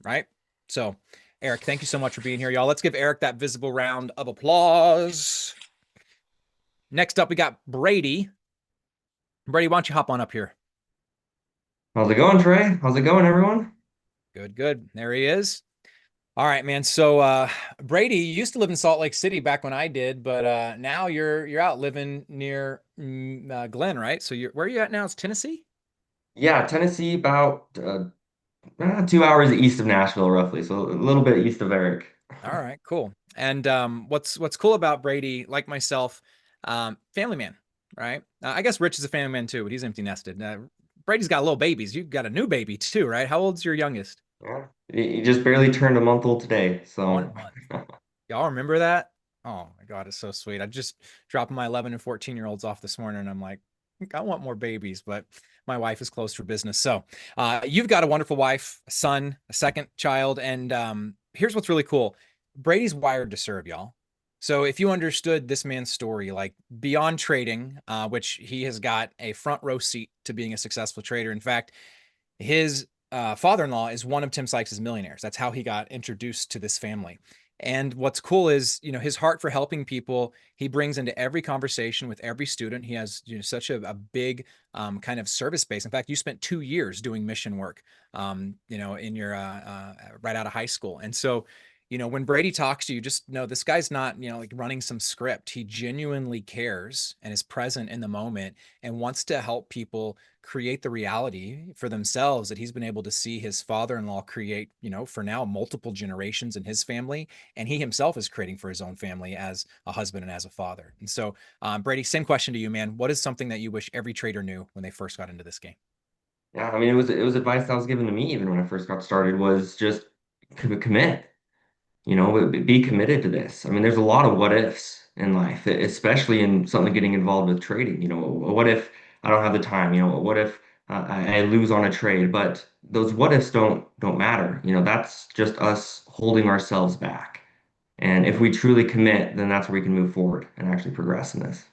[SPEAKER 1] right? So, Eric, thank you so much for being here, y'all. Let's give Eric that visible round of applause. Next up, we got Brady. Brady, why don't you hop on up here?
[SPEAKER 5] How's it going, Trey? How's it going, everyone?
[SPEAKER 1] Good, good. There he is. All right, man. So Brady, you used to live in Salt Lake City back when I did, but now you're out living near Glen, right? So where are you at now? It's Tennessee?
[SPEAKER 5] Yeah, Tennessee, about 2 hours east of Nashville, roughly, so a little bit east of Eric.
[SPEAKER 1] All right, cool. And what's cool about Brady, like myself, family man, right? I guess Rich is a family man too, but he's empty nested. Brady's got little babies. You got a new baby too, right? How old's your youngest?
[SPEAKER 5] Yeah, he just barely turned a month old today, so
[SPEAKER 1] 1 month. Y'all remember that? Oh my God, it's so sweet. I just dropped my 11 and 14-year-olds off this morning, and I'm like, I want more babies, but my wife is closed for business. So you've got a wonderful wife, a son, a second child, and here's what's really cool. Brady's wired to serve, y'all. So if you understood this man's story, like beyond trading, which he has got a front row seat to being a successful trader. In fact, his father-in-law is one of Tim Sykes' millionaires. That's how he got introduced to this family. And what's cool is, his heart for helping people, he brings into every conversation with every student. He has such a big kind of service base. In fact, you spent 2 years doing mission work, in your right out of high school. And so, when Brady talks to you, just know this guy's not, like running some script. He genuinely cares and is present in the moment and wants to help people create the reality for themselves that he's been able to see his father-in-law create, for now multiple generations in his family. And he himself is creating for his own family as a husband and as a father. And so, Brady, same question to you, man. What is something that you wish every trader knew when they first got into this game?
[SPEAKER 5] Yeah, I mean, it was advice that was given to me even when I first got started was just commit. Be committed to this. I mean, there's a lot of what ifs in life, especially in something getting involved with trading. What if I don't have the time? What if I lose on a trade? But those what ifs don't matter. That's just us holding ourselves back. And if we truly commit, then that's where we can move forward and actually progress in this.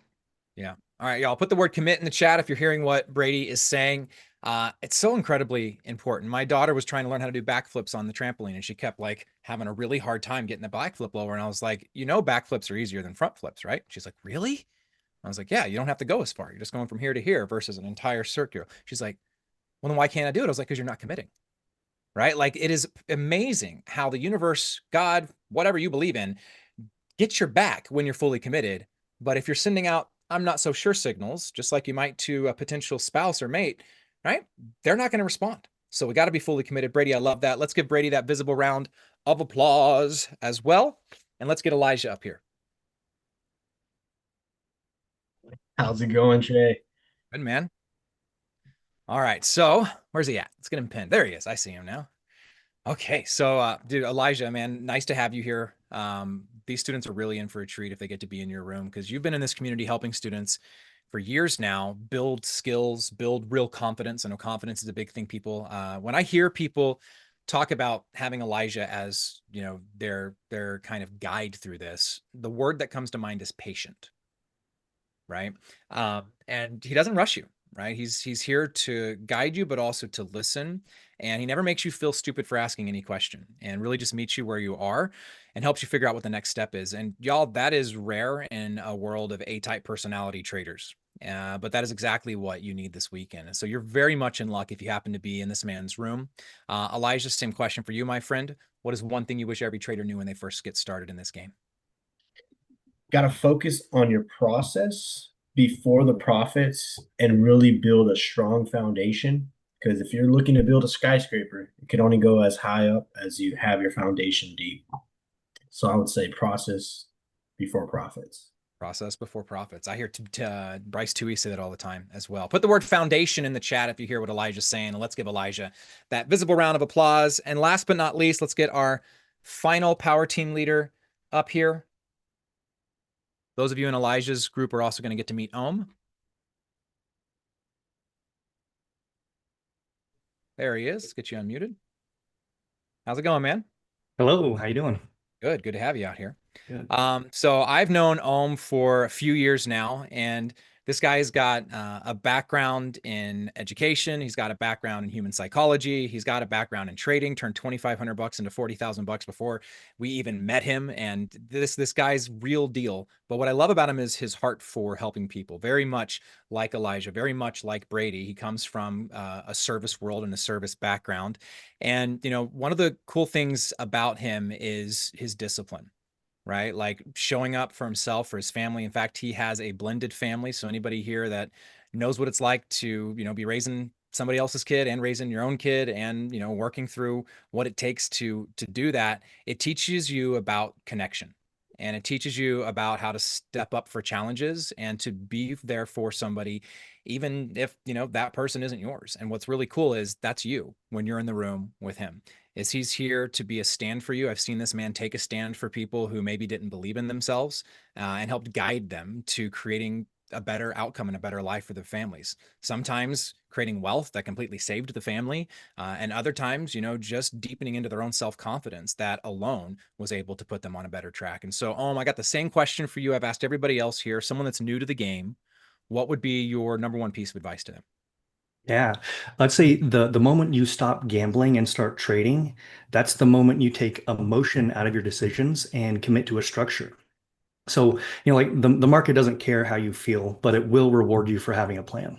[SPEAKER 1] Yeah. All right, y'all. Put the word commit in the chat if you're hearing what Brady is saying. It's so incredibly important. My daughter was trying to learn how to do backflips on the trampoline, and she kept like having a really hard time getting the backflip over. And I was like, backflips are easier than front flips, right? She's like, really? I was like, yeah, you don't have to go as far. You're just going from here to here versus an entire circle. She's like, well, then why can't I do it? I was like, because you're not committing, right? Like it is amazing how the universe, God, whatever you believe in, gets your back when you're fully committed. But if you're sending out, I'm not so sure signals, just like you might to a potential spouse or mate, right? They're not going to respond. So we got to be fully committed. Brady, I love that. Let's give Brady that visible round of applause as well. And let's get Elijah up here.
[SPEAKER 6] How's it going, Trey?
[SPEAKER 1] Good man. All right. So where's he at? Let's get him pinned. There he is. I see him now. Okay, so dude, Elijah, man, nice to have you here. These students are really in for a treat if they get to be in your room because you've been in this community helping students for years now build skills, build real confidence. I know confidence is a big thing. People, when I hear people talk about having Elijah as their kind of guide through this, the word that comes to mind is patient, right? And he doesn't rush you, right? He's here to guide you, but also to listen. And he never makes you feel stupid for asking any question and really just meets you where you are and helps you figure out what the next step is. And y'all, that is rare in a world of A-type personality traders. But that is exactly what you need this weekend. And so you're very much in luck if you happen to be in this man's room. Elijah, same question for you, my friend. What is one thing you wish every trader knew when they first get started in this game?
[SPEAKER 6] Got to focus on your process before the profits and really build a strong foundation. Because if you're looking to build a skyscraper, it can only go as high up as you have your foundation deep. So I would say process before profits.
[SPEAKER 1] Process before profits. I hear Bryce Tui say that all the time as well. Put the word foundation in the chat if you hear what Elijah's saying, and let's give Elijah that visible round of applause. And last but not least, let's get our final power team leader up here. Those of you in Elijah's group are also going to get to meet Ohm. There he is. Let's get you unmuted. How's it going, man?
[SPEAKER 7] Hello, how you doing?
[SPEAKER 1] Good. Good to have you out here.
[SPEAKER 7] Good.
[SPEAKER 1] So I've known Ohm for a few years now, and this guy's got a background in education. He's got a background in human psychology. He's got a background in trading. Turned $2,500 into $40,000 before we even met him. And this guy's real deal. But what I love about him is his heart for helping people. Very much like Elijah. Very much like Brady. He comes from a service world and a service background. And one of the cool things about him is his discipline, right? Like showing up for himself, for his family. In fact, he has a blended family. So anybody here that knows what it's like to, be raising somebody else's kid and raising your own kid and, working through what it takes to do that, it teaches you about connection. And it teaches you about how to step up for challenges and to be there for somebody, even if, that person isn't yours. And what's really cool is that's you when you're in the room with him. Is he's here to be a stand for you. I've seen this man take a stand for people who maybe didn't believe in themselves and helped guide them to creating a better outcome and a better life for their families. Sometimes creating wealth that completely saved the family, and other times, just deepening into their own self-confidence that alone was able to put them on a better track. And so, I got the same question for you I've asked everybody else here, someone that's new to the game. What would be your number one piece of advice to them?
[SPEAKER 7] Yeah. Let's say the moment you stop gambling and start trading, that's the moment you take emotion out of your decisions and commit to a structure. So, like the market doesn't care how you feel, but it will reward you for having a plan.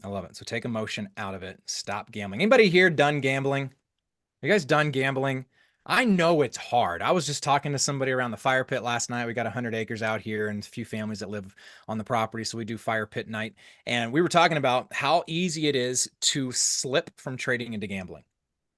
[SPEAKER 1] I love it. So take emotion out of it. Stop gambling. Anybody here done gambling? Are you guys done gambling? I know it's hard. I was just talking to somebody around the fire pit last night. We got 100 acres out here and a few families that live on the property. So we do fire pit night. And we were talking about how easy it is to slip from trading into gambling,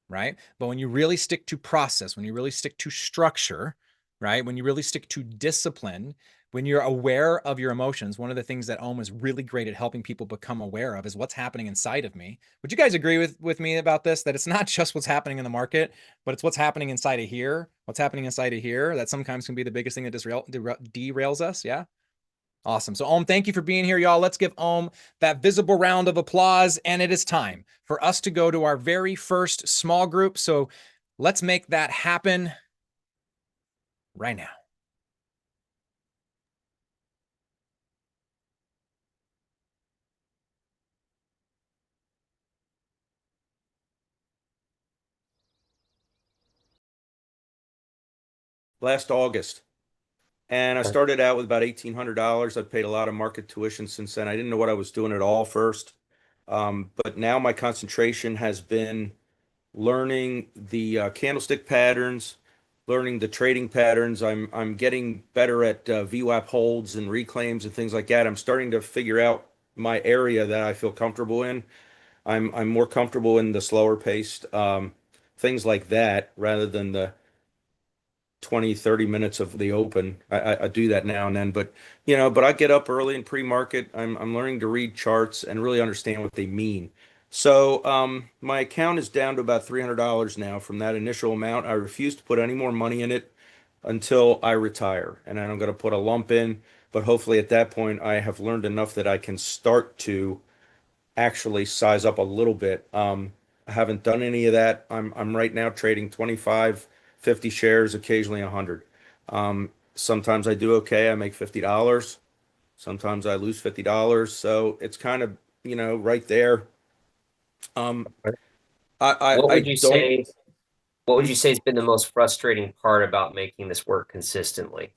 [SPEAKER 1] right? But when you really stick to process, when you really stick to structure, right? When you really stick to discipline, when you're aware of your emotions, one of the things that Om is really great at helping people become aware of is what's happening inside of me. Would you guys agree with me about this? That it's not just what's happening in the market, but it's what's happening inside of here. What's happening inside of here that sometimes can be the biggest thing that derails us. Yeah. Awesome. So Om, thank you for being here, y'all. Let's give Om that visible round of applause. And it is time for us to go to our very first small group. So let's make that happen right now.
[SPEAKER 8] Last August. And I started out with about $1,800. I've paid a lot of market tuition since then. I didn't know what I was doing at all first. But now my concentration has been learning the candlestick patterns, learning the trading patterns. I'm getting better at VWAP holds and reclaims and things like that. I'm starting to figure out my area that I feel comfortable in. I'm more comfortable in the slower paced things like that rather than the 20, 30 minutes of the open. I do that now and then, but but I get up early in pre-market. I'm learning to read charts and really understand what they mean. So my account is down to about $300 now from that initial amount. I refuse to put any more money in it until I retire. And then I'm going to put a lump in, but hopefully at that point I have learned enough that I can start to actually size up a little bit. I haven't done any of that. I'm right now trading 25, 50 shares, occasionally 100. Sometimes I do okay. I make $50. Sometimes I lose $50. So it's kind of, right there. Um,
[SPEAKER 9] What
[SPEAKER 8] I
[SPEAKER 9] would you
[SPEAKER 8] don't.
[SPEAKER 9] say, what would you say has been the most frustrating part about making this work consistently?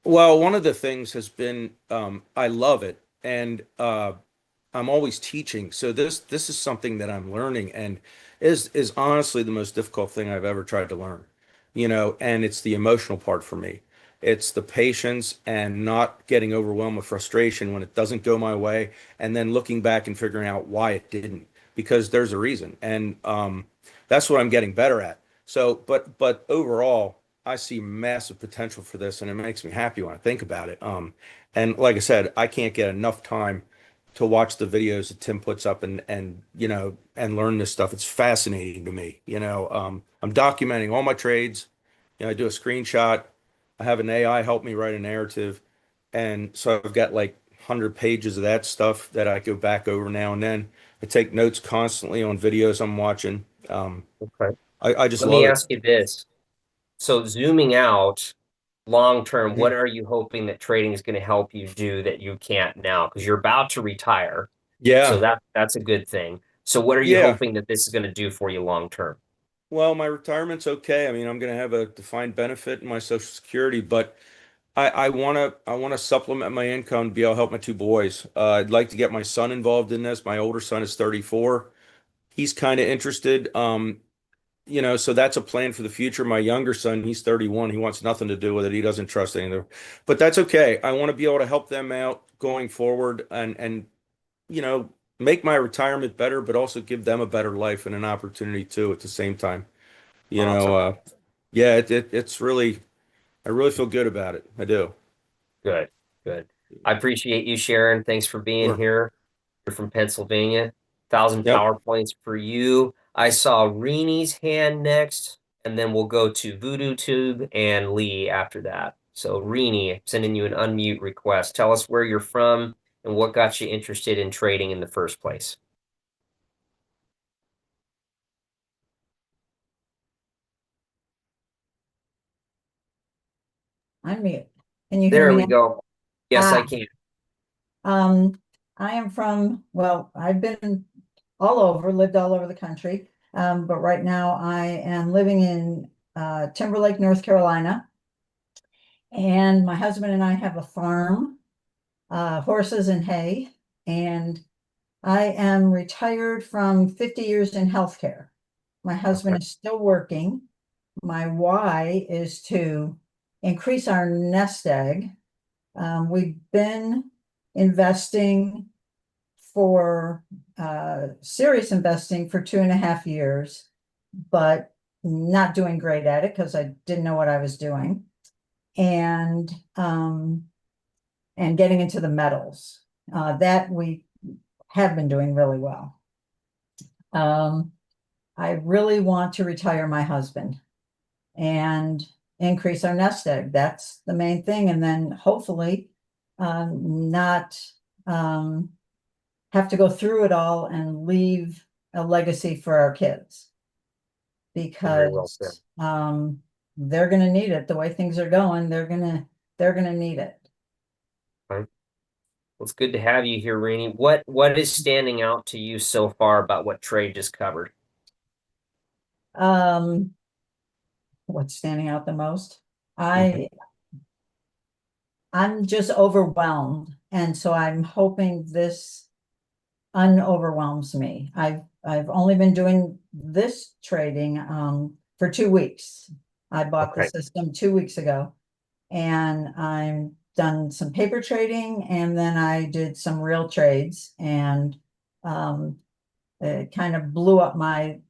[SPEAKER 8] Well, one of the things has been I love it, and I'm always teaching. So this is something that I'm learning, and is honestly the most difficult thing I've ever tried to learn. And it's the emotional part for me. It's the patience and not getting overwhelmed with frustration when it doesn't go my way, and then looking back and figuring out why it didn't, because there's a reason, and that's what I'm getting better at. So, but overall, I see massive potential for this, and it makes me happy when I think about it. And like I said, I can't get enough time to watch the videos that Tim puts up and learn this stuff. It's fascinating to me. I'm documenting all my trades. I do a screenshot. I have an AI help me write a narrative, and so I've got like 100 pages of that stuff that I go back over now and then. I take notes constantly on videos I'm watching.
[SPEAKER 9] Okay.
[SPEAKER 8] I just
[SPEAKER 9] Let me
[SPEAKER 8] love it.
[SPEAKER 9] ask you this. So zooming out long term, what
[SPEAKER 8] Mhm.
[SPEAKER 9] are you hoping that trading is going to help you do that you can't now? Because you're about to retire. So
[SPEAKER 8] Yeah,
[SPEAKER 9] that's a good thing. So what are you
[SPEAKER 8] yeah.
[SPEAKER 9] hoping that this is going to do for you long term?
[SPEAKER 8] Well, my retirement's okay. I mean, I'm going to have a defined benefit in my Social Security, but I want to supplement my income to be able to help my two boys. I'd like to get my son involved in this. My older son is 34. He's kind of interested. So that's a plan for the future. My younger son, he's 31. He wants nothing to do with it. He doesn't trust anything. But that's okay. I want to be able to help them out going forward and you know, make my retirement better, but also give them a better life and an opportunity too at the same time. You know,
[SPEAKER 9] Awesome.
[SPEAKER 8] yeah, it's really, I really feel good about it. I do.
[SPEAKER 9] Good. Good. I appreciate you, Sharon. Thanks for being
[SPEAKER 8] Sure.
[SPEAKER 9] here. You're from Pennsylvania. 1,000
[SPEAKER 8] Yep.
[SPEAKER 9] power points for you. I saw Reenie's hand next, and then we'll go to Voodoo Tube and Lee after that. So Rini, sending you an unmute request. Tell us where you're from and what got you interested in trading in the first place.
[SPEAKER 10] I'm mute. Can you hear
[SPEAKER 9] There
[SPEAKER 10] me
[SPEAKER 9] we
[SPEAKER 10] now?
[SPEAKER 9] go. Yes, I
[SPEAKER 10] Ah.
[SPEAKER 9] can.
[SPEAKER 10] I am from, well, I've been all over, lived all over the country. But right now I am living in Timberlake, North Carolina. And my husband and I have a farm, horses and hay. And I am retired from 50 years in healthcare. My husband
[SPEAKER 9] Okay.
[SPEAKER 10] is still working. My why is to increase our nest egg. We've been investing for serious investing for 2.5 years, but not doing great at it because I didn't know what I was doing. And getting into the metals. That we have been doing really well. I really want to retire my husband and increase our nest egg. That's the main thing. And then hopefully not have to go through it all and leave a legacy for our kids.
[SPEAKER 9] Very well said.
[SPEAKER 10] Because they're gonna need it. The way things are going, they're gonna need it.
[SPEAKER 9] Well, it's good to have you here, Rini. What is standing out to you so far about what Trey just covered?
[SPEAKER 10] What's standing out the most? I'm just overwhelmed, and so I'm hoping this unoverwhelms me. I've only been doing this trading for 2 weeks. I bought the
[SPEAKER 9] Okay.
[SPEAKER 10] system 2 weeks ago, and I'm done some paper trading, and then I did some real trades, and it kind of blew up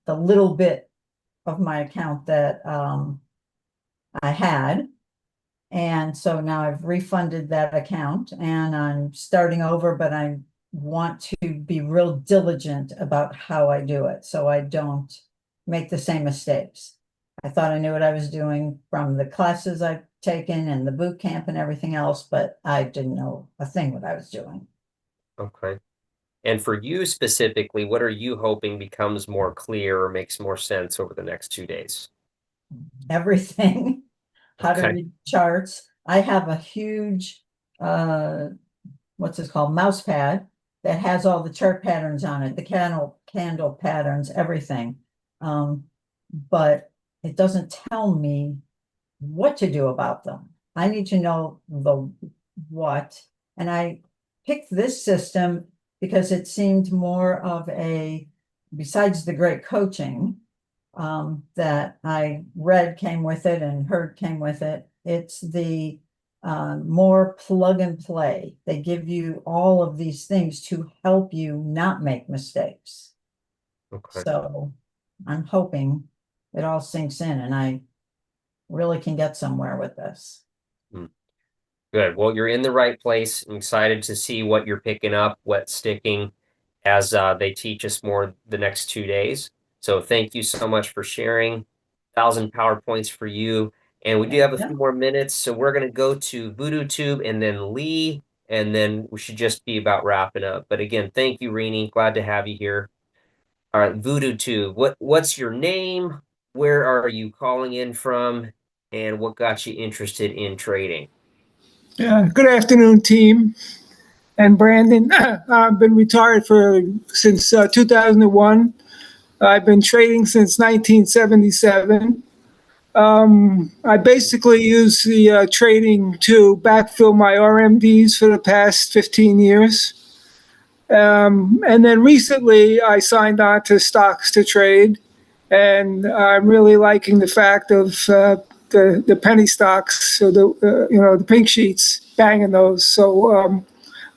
[SPEAKER 10] the little bit of my account that I had. And so now I've refunded that account and I'm starting over, but I want to be real diligent about how I do it so I don't make the same mistakes. I thought I knew what I was doing from the classes I've taken and the boot camp and everything else, but I didn't know a thing what I was doing.
[SPEAKER 9] Okay. And for you specifically, what are you hoping becomes more clear or makes more sense over the next 2 days?
[SPEAKER 10] Everything, how to
[SPEAKER 9] Okay.
[SPEAKER 10] read charts. I have a huge, what's it called, mouse pad that has all the chart patterns on it, the candle patterns, everything. But it doesn't tell me what to do about them. I need to know the what. And I picked this system because it seemed more of besides the great coaching that I read came with it and heard came with it. It's the more plug and play. They give you all of these things to help you not make mistakes.
[SPEAKER 9] Okay.
[SPEAKER 10] So I'm hoping it all sinks in and I really can get somewhere with this.
[SPEAKER 9] Good. Well, you're in the right place. I'm excited to see what you're picking up, what's sticking as they teach us more the next 2 days. So thank you so much for sharing. 1,000 PowerPoints for you. And we do have a few more minutes. So we're going to go to Voodoo Tube and then Lee, and then we should just be about wrapping up. But again, thank you, Rini. Glad to have you here. All right, Voodoo Tube. What's your name? Where are you calling in from? And what got you interested in trading?
[SPEAKER 11] Good afternoon, team. And Brandon, I've been retired since 2001. I've been trading since 1977. I basically use the trading to backfill my RMDs for the past 15 years. And then recently I signed on to Stocks to Trade, and I'm really liking the fact of the penny stocks, so the pink sheets, banging those. So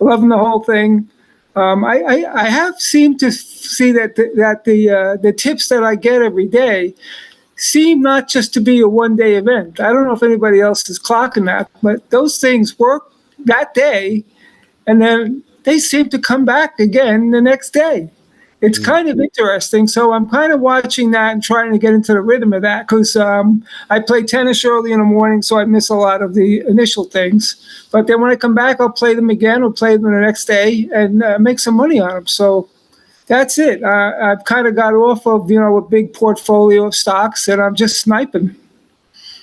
[SPEAKER 11] loving the whole thing. I have seemed to see that the tips that I get every day seem not just to be a one-day event. I don't know if anybody else is clocking that, but those things work that day, and then they seem to come back again the next day. It's kind of interesting. So I'm kind of watching that and trying to get into the rhythm of that because I play tennis early in the morning, so I miss a lot of the initial things. But then when I come back, I'll play them again or play them the next day and make some money on them. So that's it. I've kind of got off of, a big portfolio of stocks and I'm just sniping.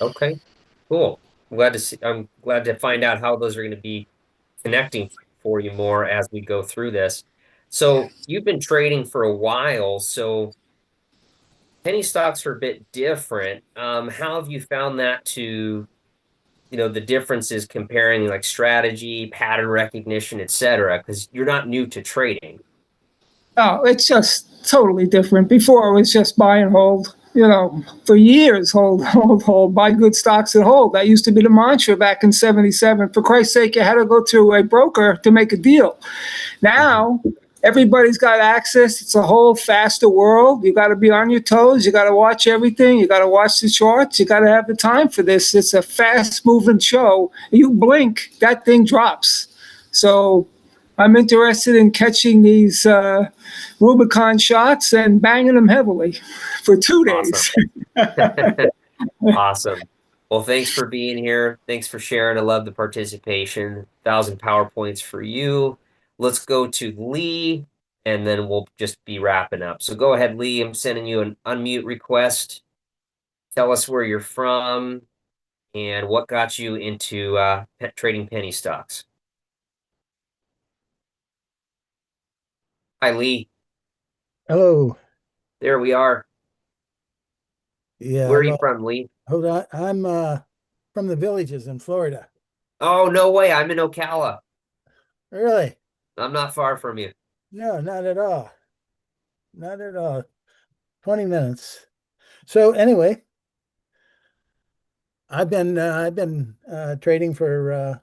[SPEAKER 9] Okay, cool. I'm glad to see. I'm glad to find out how those are going to be connecting for you more as we go through this. So you've been trading for a while, so penny stocks are a bit different. How have you found that to, the differences comparing like strategy, pattern recognition, et cetera? Because you're not new to trading.
[SPEAKER 11] Oh, it's just totally different. Before it was just buy and hold, for years, hold, hold, hold, buy good stocks and hold. That used to be the mantra back in 77. For Christ's sake, you had to go through a broker to make a deal. Now, everybody's got access. It's a whole faster world. You got to be on your toes. You got to watch everything. You got to watch the charts. You got to have the time for this. It's a fast moving show. You blink, that thing drops. So I'm interested in catching these Rubicon shots and banging them heavily for 2 days.
[SPEAKER 9] Awesome. Awesome. Well, thanks for being here. Thanks for sharing. I love the participation. 1,000 PowerPoints for you. Let's go to Lee, and then we'll just be wrapping up. So go ahead, Lee. I'm sending you an unmute request. Tell us where you're from and what got you into trading penny stocks. Hi, Lee.
[SPEAKER 12] Hello.
[SPEAKER 9] There we are.
[SPEAKER 12] Yeah,
[SPEAKER 9] Where are you from, Lee?
[SPEAKER 12] hold on. I'm from the Villages in Florida.
[SPEAKER 9] Oh, no way. I'm in Ocala.
[SPEAKER 12] Really?
[SPEAKER 9] I'm not far from you.
[SPEAKER 12] No, not at all. Not at all. 20 minutes. So anyway, I've been trading for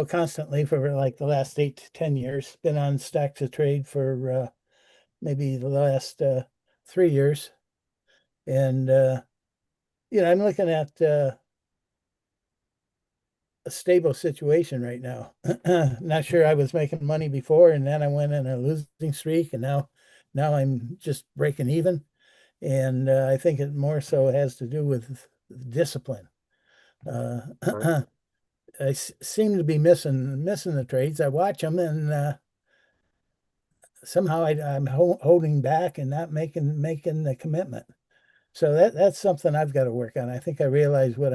[SPEAKER 12] constantly for like the last 8 to 10 years. Been on Stack to Trade for maybe the last 3 years. And I'm looking at a stable situation right now. Not sure I was making money before, and then I went in a losing streak, and now I'm just breaking even. And I think it more so has to do with discipline. I seem to be missing the trades. I watch them, and somehow I'm holding back and not making the commitment. So that's something I've got to work on. I think I realize what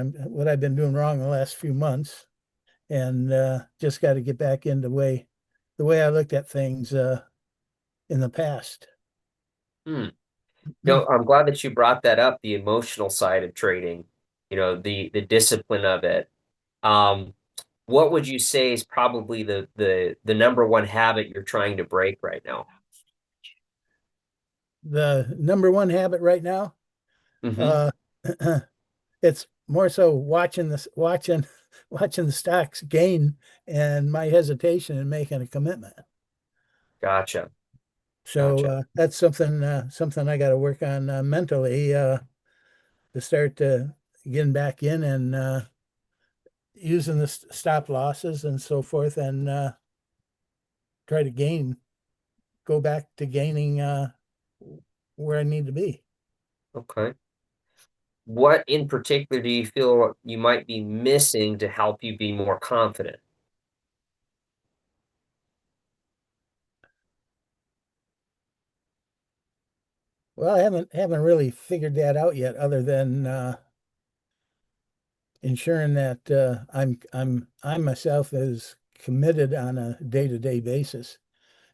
[SPEAKER 12] I've been doing wrong the last few months, and just got to get back in the way I looked at things in the past.
[SPEAKER 9] No, I'm glad that you brought that up, the emotional side of trading, the discipline of it. What would you say is probably the number one habit you're trying to break right now?
[SPEAKER 12] The number one habit right now,
[SPEAKER 9] Mm-hmm.
[SPEAKER 12] it's more so watching the stocks gain and my hesitation in making a commitment.
[SPEAKER 9] Gotcha.
[SPEAKER 12] So
[SPEAKER 9] Gotcha.
[SPEAKER 12] that's something I got to work on mentally to start getting back in and using the stop losses and so forth, and try to go back to gaining where I need to be.
[SPEAKER 9] Okay. What in particular do you feel you might be missing to help you be more confident?
[SPEAKER 12] Well, I haven't really figured that out yet, other than ensuring that I myself is committed on a day-to-day basis,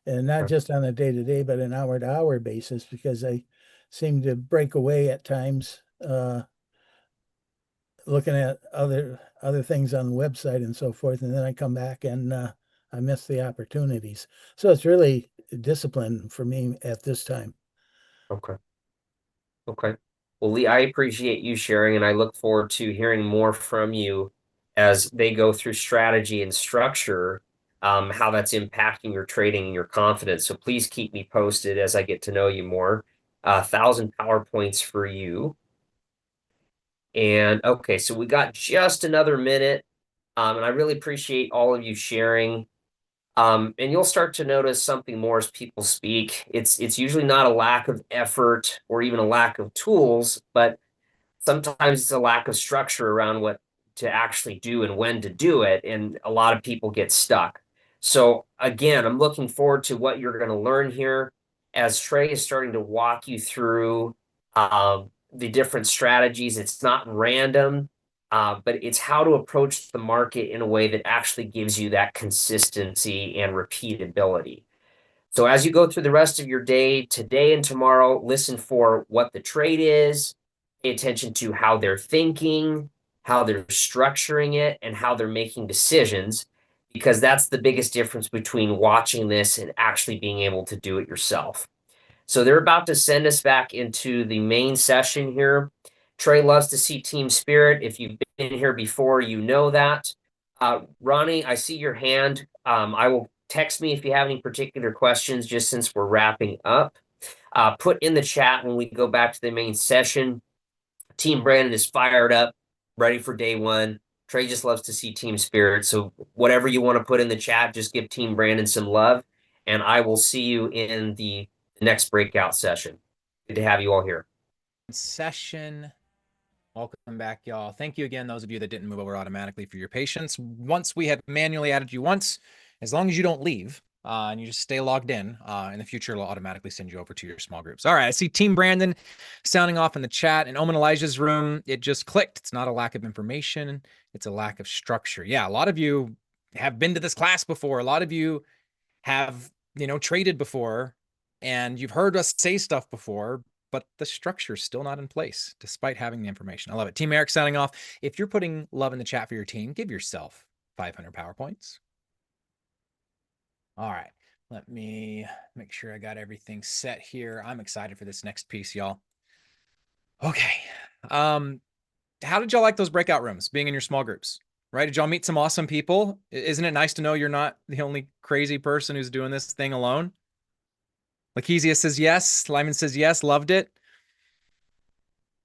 [SPEAKER 12] and not just on a day-to-day, but an hour-to-hour basis, because I seem to break away at times, looking at other things on the website and so forth, and then I come back and I miss the opportunities. So it's really discipline for me at this time.
[SPEAKER 9] Okay. Okay. Well, Lee, I appreciate you sharing, and I look forward to hearing more from you as they go through strategy and structure, how that's impacting your trading and your confidence. So please keep me posted as I get to know you more. 1,000 PowerPoints for you. And okay, so we got just another minute. And I really appreciate all of you sharing. And you'll start to notice something more as people speak. It's usually not a lack of effort or even a lack of tools, but sometimes it's a lack of structure around what to actually do and when to do it. And a lot of people get stuck. So again, I'm looking forward to what you're going to learn here as Trey is starting to walk you through the different strategies. It's not random, but it's how to approach the market in a way that actually gives you that consistency and repeatability. So as you go through the rest of your day, today and tomorrow, listen for what the trade is, pay attention to how they're thinking, how they're structuring it, and how they're making decisions, because that's the biggest difference between watching this and actually being able to do it yourself. So they're about to send us back into the main session here. Trey loves to see team spirit. If you've been here before, you know that. Ronnie, I see your hand. I will text me if you have any particular questions, just since we're wrapping up. Put in the chat when we go back to the main session. Team Brandon is fired up, ready for day one. Trey just loves to see team spirit. So whatever you want to put in the chat, just give Team Brandon some love. And I will see you in the next breakout session. Good to have you all here.
[SPEAKER 1] Session. Welcome back, y'all. Thank you again, those of you that didn't move over automatically, for your patience. Once we have manually added you once, as long as you don't leave and you just stay logged in the future, it'll automatically send you over to your small groups. All right, I see Team Brandon sounding off in the chat. In Omen Elijah's room, it just clicked. It's not a lack of information. It's a lack of structure. Yeah, a lot of you have been to this class before. A lot of you have, traded before, and you've heard us say stuff before, but the structure's still not in place, despite having the information. I love it. Team Eric signing off. If you're putting love in the chat for your team, give yourself 500 PowerPoints. All right. Let me make sure I got everything set here. I'm excited for this next piece, y'all. Okay. How did y'all like those breakout rooms, being in your small groups? Right? Did y'all meet some awesome people? Isn't it nice to know you're not the only crazy person who's doing this thing alone? Lakezia says yes. Lyman says yes. Loved it.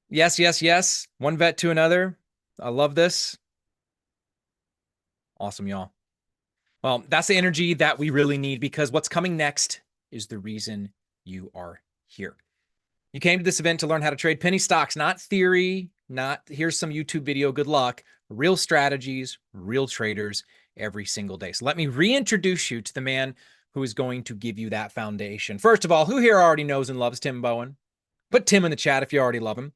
[SPEAKER 1] Yes, yes, yes. One vet to another. I love this. Awesome, y'all. Well, that's the energy that we really need, because what's coming next is the reason you are here. You came to this event to learn how to trade penny stocks, not theory, not here's some YouTube video, good luck. Real strategies, real traders every single day. So let me reintroduce you to the man who is going to give you that foundation. First of all, who here already knows and loves Tim Bowen? Put Tim in the chat if you already love him.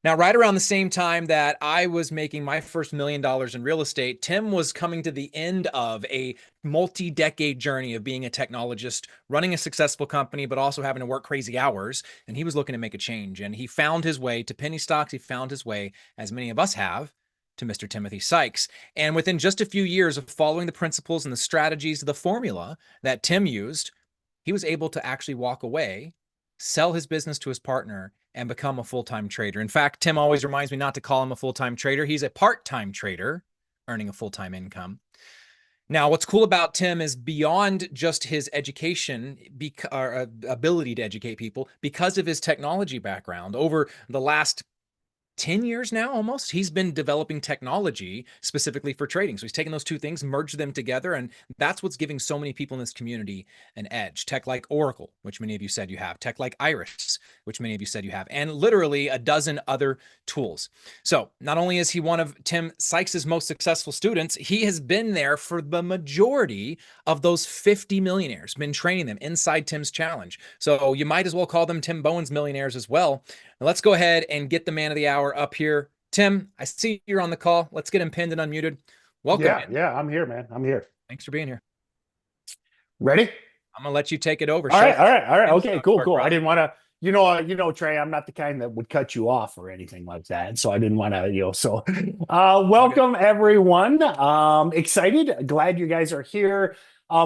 [SPEAKER 1] Now, right around the same time that I was making my first $1 million in real estate, Tim was coming to the end of a multi-decade journey of being a technologist, running a successful company, but also having to work crazy hours. And he was looking to make a change. And he found his way to penny stocks. He found his way, as many of us have, to Mr. Timothy Sykes. And within just a few years of following the principles and the strategies, the formula that Tim used, he was able to actually walk away, sell his business to his partner, and become a full-time trader. In fact, Tim always reminds me not to call him a full-time trader. He's a part-time trader earning a full-time income. Now, what's cool about Tim is beyond just his education, or ability to educate people, because of his technology background, over the last 10 years now, almost, he's been developing technology specifically for trading. So he's taken those two things, merged them together, and that's what's giving so many people in this community an edge. Tech like Oracle, which many of you said you have, tech like Iris, which many of you said you have, and literally a dozen other tools. So not only is he one of Tim Sykes' most successful students, he has been there for the majority of those 50 millionaires, been training them inside Tim's challenge. So you might as well call them Tim Bowen's millionaires as well. Now let's go ahead and get the man of the hour up here. Tim, I see you're on the call. Let's get him pinned and unmuted. Welcome.
[SPEAKER 13] Yeah, I'm here, man. I'm here.
[SPEAKER 1] Thanks for being here.
[SPEAKER 13] Ready?
[SPEAKER 1] I'm gonna let you take it over.
[SPEAKER 13] All right. Okay, cool.
[SPEAKER 1] Bro.
[SPEAKER 13] I didn't want to, Trey, I'm not the kind that would cut you off or anything like that. So I didn't want to, so welcome everyone. Excited. Glad you guys are here.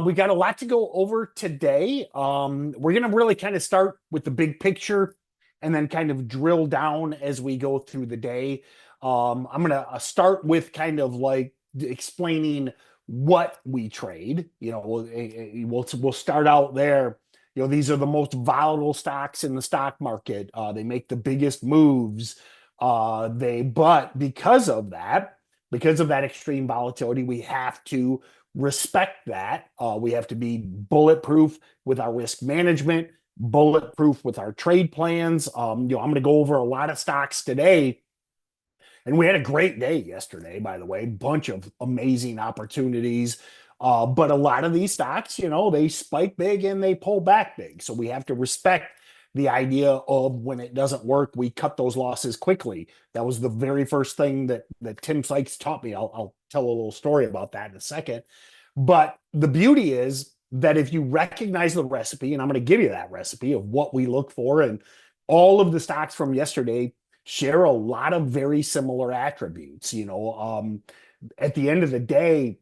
[SPEAKER 13] We got a lot to go over today. We're going to really kind of start with the big picture and then kind of drill down as we go through the day. I'm going to start with kind of like explaining what we trade. We'll start out there. These are the most volatile stocks in the stock market. They make the biggest moves. But because of that extreme volatility, we have to respect that. We have to be bulletproof with our risk management, bulletproof with our trade plans. I'm going to go over a lot of stocks today. And we had a great day yesterday, by the way, bunch of amazing opportunities. But a lot of these stocks, they spike big and they pull back big. So we have to respect the idea of when it doesn't work, we cut those losses quickly. That was the very first thing that Tim Sykes taught me. I'll tell a little story about that in a second. But the beauty is that if you recognize the recipe, and I'm going to give you that recipe of what we look for, and all of the stocks from yesterday share a lot of very similar attributes. At the end of the day,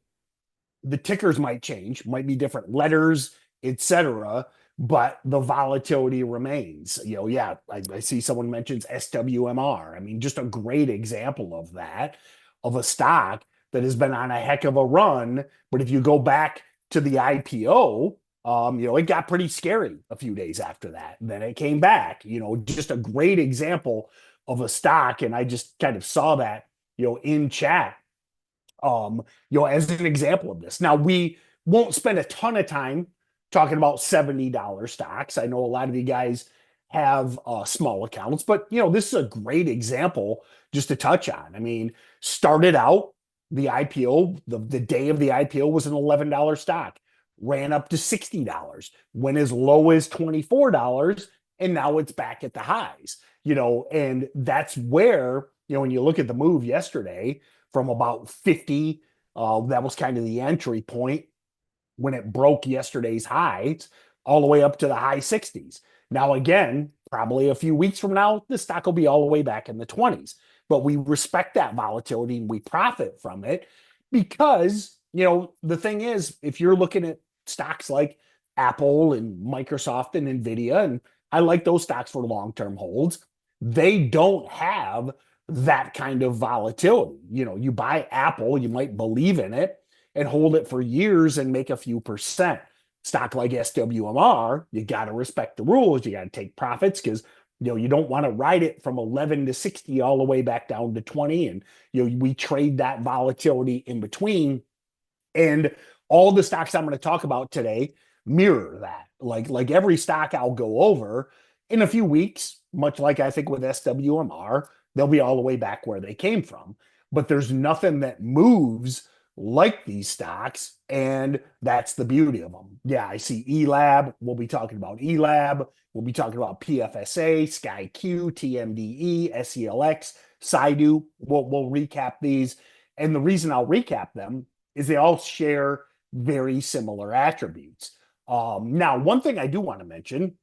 [SPEAKER 13] the tickers might change, might be different letters, etc., but the volatility remains. I see someone mentions SWMR. I mean, just a great example of that, of a stock that has been on a heck of a run. But if you go back to the IPO, it got pretty scary a few days after that. And then it came back, just a great example of a stock. And I just kind of saw that, in chat, as an example of this. Now, we won't spend a ton of time talking about $70 stocks. I know a lot of you guys have small accounts, but this is a great example just to touch on. I mean, started out the IPO, the day of the IPO was an $11 stock, ran up to $60, went as low as $24, and now it's back at the highs. And that's where, when you look at the move yesterday from about 50, that was kind of the entry point when it broke yesterday's highs, all the way up to the high 60s. Now, again, probably a few weeks from now, the stock will be all the way back in the 20s. But we respect that volatility and we profit from it because, the thing is, if you're looking at stocks like Apple and Microsoft and Nvidia, and I like those stocks for long-term holds, they don't have that kind of volatility. You buy Apple, you might believe in it and hold it for years and make a few percent. Stock like SWMR, you got to respect the rules. You got to take profits because you don't want to ride it from 11 to 60 all the way back down to 20. And we trade that volatility in between. And all the stocks I'm going to talk about today mirror that. Like every stock I'll go over in a few weeks, much like I think with SWMR, they'll be all the way back where they came from. But there's nothing that moves like these stocks, and that's the beauty of them. Yeah, I see ELAB. We'll be talking about ELAB. We'll be talking about PFSA, SkyQ, TMDE, SELX, SIDU. We'll recap these. And the reason I'll recap them is they all share very similar attributes. Now, one thing I do want to mention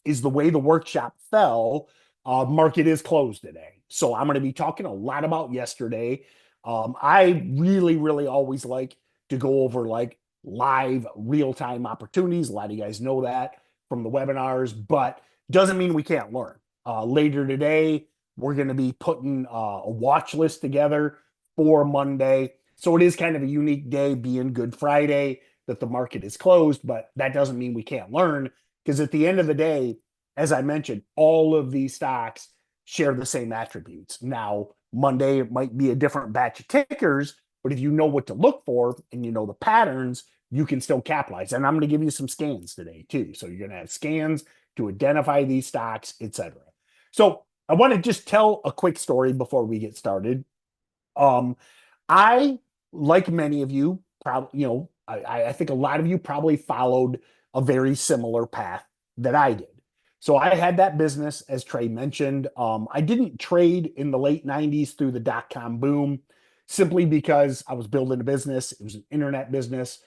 [SPEAKER 13] is the way the workshop fell. Market is closed today. So I'm going to be talking a lot about yesterday. I really always like to go over like live real-time opportunities. A lot of you guys know that from the webinars, but doesn't mean we can't learn. Later today, we're going to be putting a watch list together for Monday. So it is kind of a unique day, being Good Friday, that the market is closed, but that doesn't mean we can't learn, because at the end of the day, as I mentioned, all of these stocks share the same attributes. Now, Monday, it might be a different batch of tickers, but if you know what to look for and you know the patterns, you can still capitalize. And I'm going to give you some scans today too. So you're going to have scans to identify these stocks, etc. So I want to just tell a quick story before we get started. I, like many of you, probably, I think a lot of you probably followed a very similar path that I did. So I had that business, as Trey mentioned. I didn't trade in the late 90s through the dot-com boom, simply because I was building a business. It was an internet business.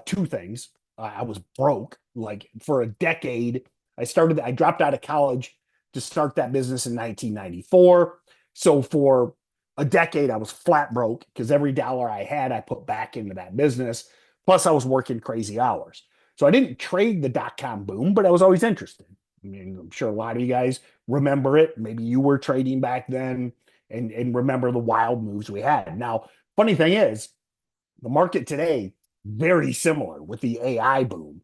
[SPEAKER 13] Two things. I was broke. Like for a decade, I dropped out of college to start that business in 1994. So for a decade, I was flat broke because every dollar I had, I put back into that business. Plus, I was working crazy hours. So I didn't trade the dot-com boom, but I was always interested. I mean, I'm sure a lot of you guys remember it. Maybe you were trading back then and remember the wild moves we had. Now, funny thing is, the market today, very similar with the AI boom.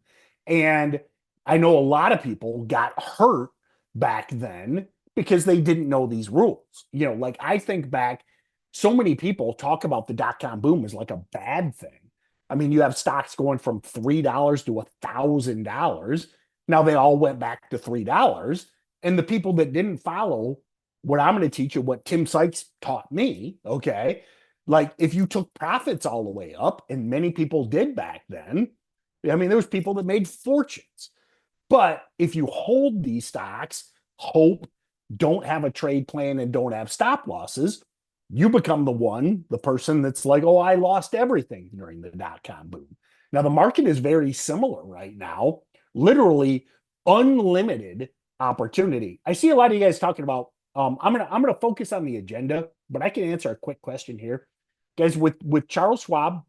[SPEAKER 13] And I know a lot of people got hurt back then because they didn't know these rules. Like I think back, so many people talk about the dot-com boom as like a bad thing. I mean, you have stocks going from $3 to $1,000. Now they all went back to $3. And the people that didn't follow what I'm going to teach you, what Tim Sykes taught me, okay, like if you took profits all the way up, and many people did back then, I mean, there was people that made fortunes. But if you hold these stocks, hope, don't have a trade plan, and don't have stop losses, you become the person that's like, oh, I lost everything during the dot-com boom. Now, the market is very similar right now, literally unlimited opportunity. I see a lot of you guys talking about, I'm gonna focus on the agenda, but I can answer a quick question here. Guys, with Charles Schwab,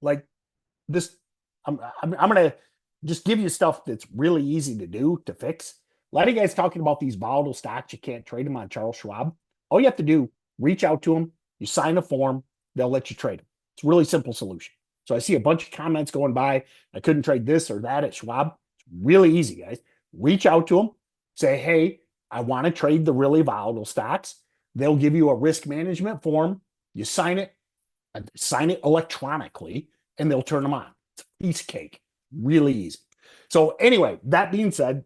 [SPEAKER 13] like this, I'm gonna just give you stuff that's really easy to do to fix. A lot of you guys talking about these volatile stocks, you can't trade them on Charles Schwab. All you have to do, reach out to them, you sign a form, they'll let you trade them. It's a really simple solution. So I see a bunch of comments going by, I couldn't trade this or that at Schwab. It's really easy, guys. Reach out to them, say, hey, I want to trade the really volatile stocks. They'll give you a risk management form. You sign it electronically, and they'll turn them on. It's a piece of cake, really easy. So anyway, that being said,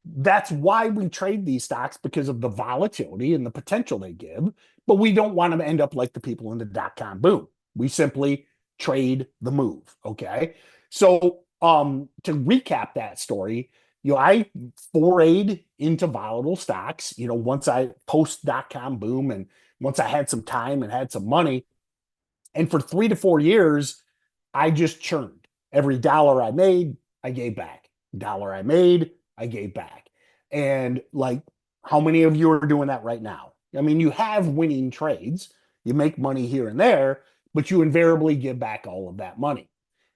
[SPEAKER 13] that's why we trade these stocks, because of the volatility and the potential they give, but we don't want them to end up like the people in the dot-com boom. We simply trade the move, okay? So to recap that story, I forayed into volatile stocks, once I post dot-com boom, and once I had some time and had some money. And for 3 to 4 years, I just churned. Every dollar I made, I gave back. Dollar I made, I gave back. And like, how many of you are doing that right now? I mean, you have winning trades, you make money here and there, but you invariably give back all of that money.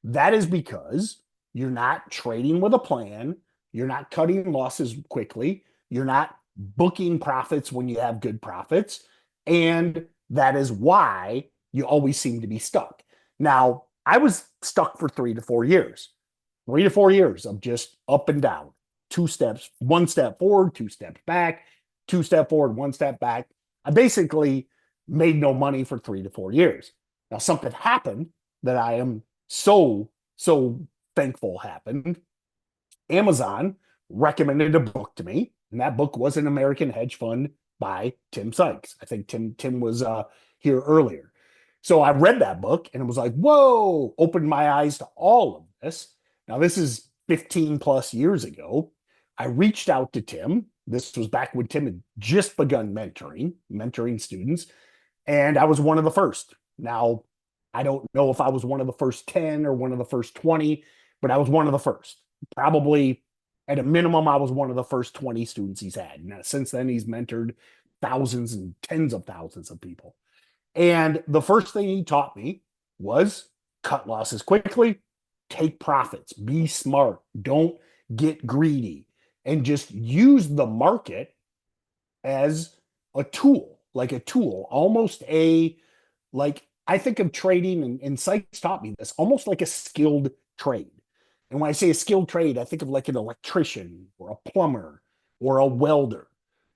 [SPEAKER 13] That is because you're not trading with a plan, you're not cutting losses quickly, you're not booking profits when you have good profits, and that is why you always seem to be stuck. Now, I was stuck for 3 to 4 years. 3 to 4 years of just up and down. 2 steps, 1 step forward, 2 steps back, 2 step forward, 1 step back. I basically made no money for 3 to 4 years. Now, something happened that I am so thankful happened. Amazon recommended a book to me, and that book was An American Hedge Fund by Tim Sykes. I think Tim was here earlier. So I read that book and it was like, whoa, opened my eyes to all of this. Now, this is 15 plus years ago. I reached out to Tim. This was back when Tim had just begun mentoring students, and I was one of the first. Now, I don't know if I was one of the first 10 or one of the first 20, but I was one of the first. Probably at a minimum, I was one of the first 20 students he's had. Now, since then, he's mentored thousands and tens of thousands of people. And the first thing he taught me was cut losses quickly, take profits, be smart, don't get greedy, and just use the market as a tool, almost like I think of trading, and Sykes taught me this, almost like a skilled trade. And when I say a skilled trade, I think of like an electrician or a plumber or a welder,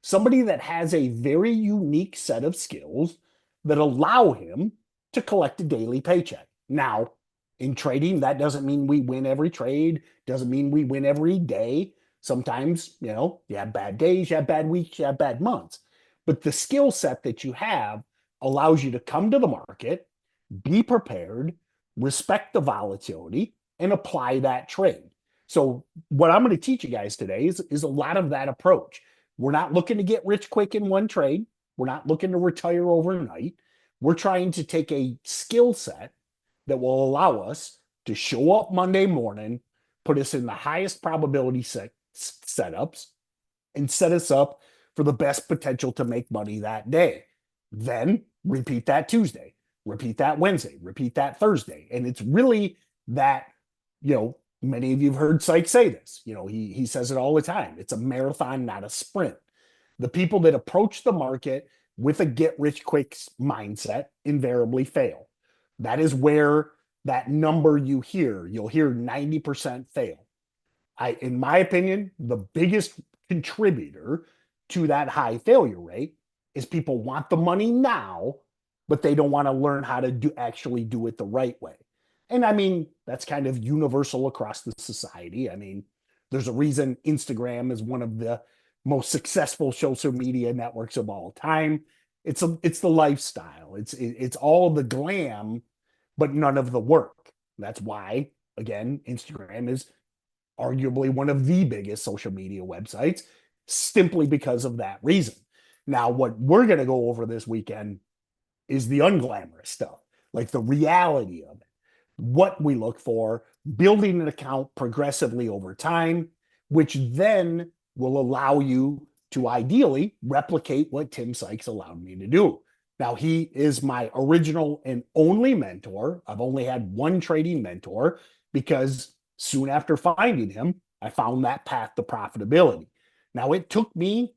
[SPEAKER 13] somebody that has a very unique set of skills that allow him to collect a daily paycheck. Now, in trading, that doesn't mean we win every trade, doesn't mean we win every day. Sometimes, you have bad days, you have bad weeks, you have bad months. But the skill set that you have allows you to come to the market, be prepared, respect the volatility, and apply that trade. So what I'm going to teach you guys today is a lot of that approach. We're not looking to get rich quick in one trade. We're not looking to retire overnight. We're trying to take a skill set that will allow us to show up Monday morning, put us in the highest probability setups, and set us up for the best potential to make money that day. Then repeat that Tuesday, repeat that Wednesday, repeat that Thursday. And it's really that, many of you have heard Sykes say this. He says it all the time. It's a marathon, not a sprint. The people that approach the market with a get rich quick mindset invariably fail. That is where that number you'll hear 90% fail. In my opinion, the biggest contributor to that high failure rate is people want the money now, but they don't want to learn how to actually do it the right way. And I mean, that's kind of universal across the society. I mean, there's a reason Instagram is one of the most successful social media networks of all time. It's the lifestyle. It's all the glam, but none of the work. That's why, again, Instagram is arguably one of the biggest social media websites, simply because of that reason. Now, what we're going to go over this weekend is the unglamorous stuff, like the reality of it, what we look for, building an account progressively over time, which then will allow you to ideally replicate what Tim Sykes allowed me to do. Now, he is my original and only mentor. I've only had one trading mentor because soon after finding him, I found that path to profitability. Now, it took me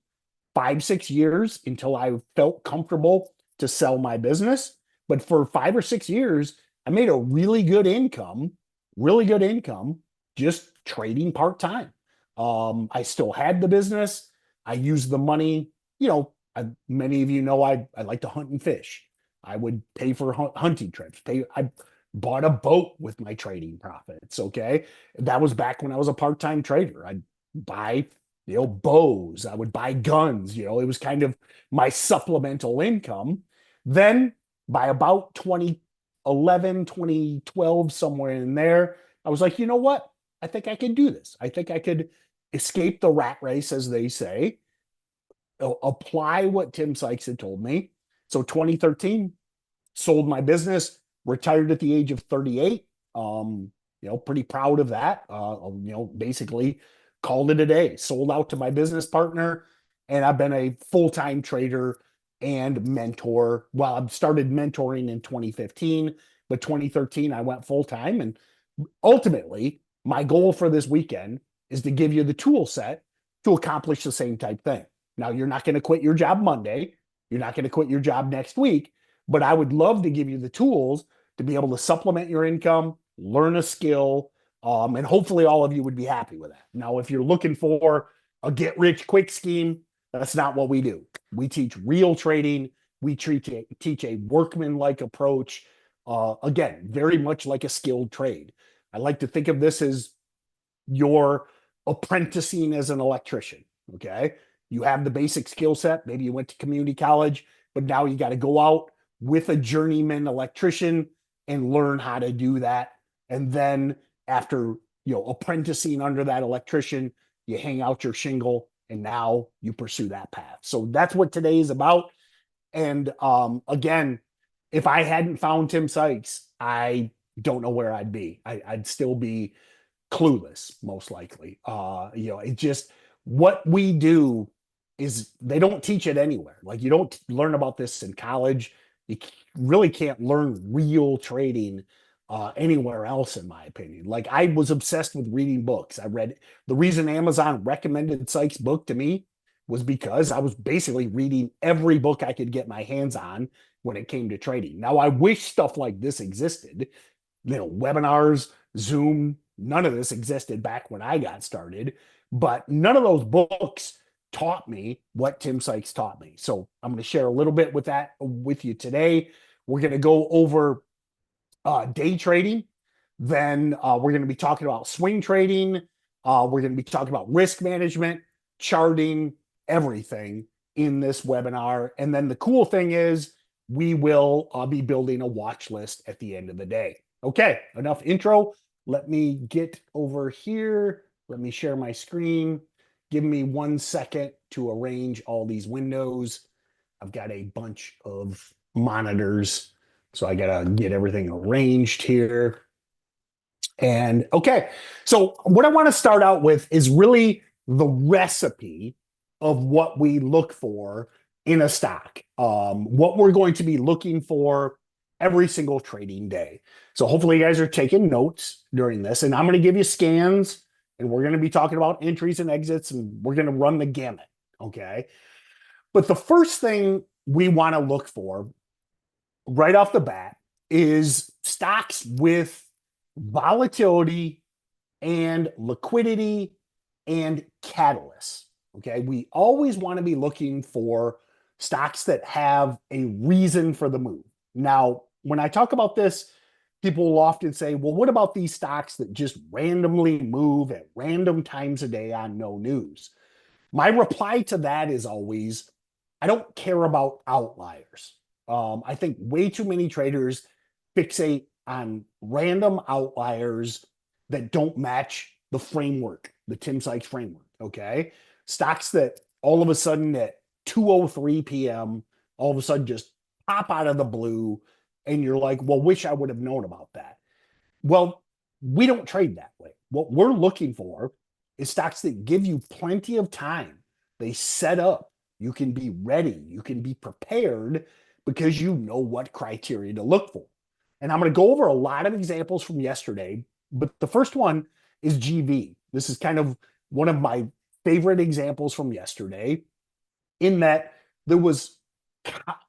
[SPEAKER 13] 5-6 years until I felt comfortable to sell my business. But for 5 or 6 years, I made a really good income just trading part time. I still had the business. I used the money. Many of you know I like to hunt and fish. I would pay for hunting trips. I bought a boat with my trading profits. Okay, that was back when I was a part-time trader. I'd buy bows. I would buy guns. It was kind of my supplemental income. Then by about 2011, 2012, somewhere in there, I was like, you know what? I think I could do this. I think I could escape the rat race, as they say, apply what Tim Sykes had told me. So 2013, sold my business, retired at the age of 38. Pretty proud of that. Basically called it a day, sold out to my business partner, and I've been a full-time trader and mentor. Well, I started mentoring in 2015, but 2013 I went full-time. And ultimately, my goal for this weekend is to give you the tool set to accomplish the same type thing. Now, you're not going to quit your job Monday. You're not going to quit your job next week, but I would love to give you the tools to be able to supplement your income, learn a skill, and hopefully all of you would be happy with that. Now, if you're looking for a get-rich-quick scheme, that's not what we do. We teach real trading. We teach a workman-like approach. Again, very much like a skilled trade. I like to think of this as your apprenticing as an electrician. Okay, you have the basic skill set. Maybe you went to community college, but now you got to go out with a journeyman electrician and learn how to do that. And then after apprenticing under that electrician, you hang out your shingle, and now you pursue that path. So that's what today is about. And again, if I hadn't found Tim Sykes, I don't know where I'd be. I'd still be clueless, most likely. It just, what we do is, they don't teach it anywhere. Like, you don't learn about this in college. You really can't learn real trading anywhere else, in my opinion. Like, I was obsessed with reading books. The reason Amazon recommended Sykes' book to me was because I was basically reading every book I could get my hands on when it came to trading. Now, I wish stuff like this existed. Webinars, Zoom, none of this existed back when I got started, but none of those books taught me what Tim Sykes taught me. So I'm going to share a little bit with you today. We're going to go over day trading. Then we're going to be talking about swing trading. We're going to be talking about risk management, charting, everything in this webinar. And then the cool thing is, we will be building a watch list at the end of the day. Okay, enough intro. Let me get over here. Let me share my screen. Give me 1 second to arrange all these windows. I've got a bunch of monitors, so I gotta get everything arranged here. And okay, so what I want to start out with is really the recipe of what we look for in a stock, what we're going to be looking for every single trading day. So hopefully you guys are taking notes during this, and I'm going to give you scans, and we're going to be talking about entries and exits, and we're going to run the gamut. Okay. But the first thing we want to look for right off the bat is stocks with volatility and liquidity and catalysts. Okay. We always want to be looking for stocks that have a reason for the move. Now, when I talk about this, people will often say, well, what about these stocks that just randomly move at random times a day on no news? My reply to that is always, I don't care about outliers. I think way too many traders fixate on random outliers that don't match the framework, the Tim Sykes framework. Okay. Stocks that all of a sudden at 2:03 p.m., all of a sudden just pop out of the blue. And you're like, well, wish I would have known about that. Well, we don't trade that way. What we're looking for is stocks that give you plenty of time. They set up. You can be ready. You can be prepared because you know what criteria to look for. And I'm going to go over a lot of examples from yesterday, but the first one is GV. This is kind of one of my favorite examples from yesterday in that there was,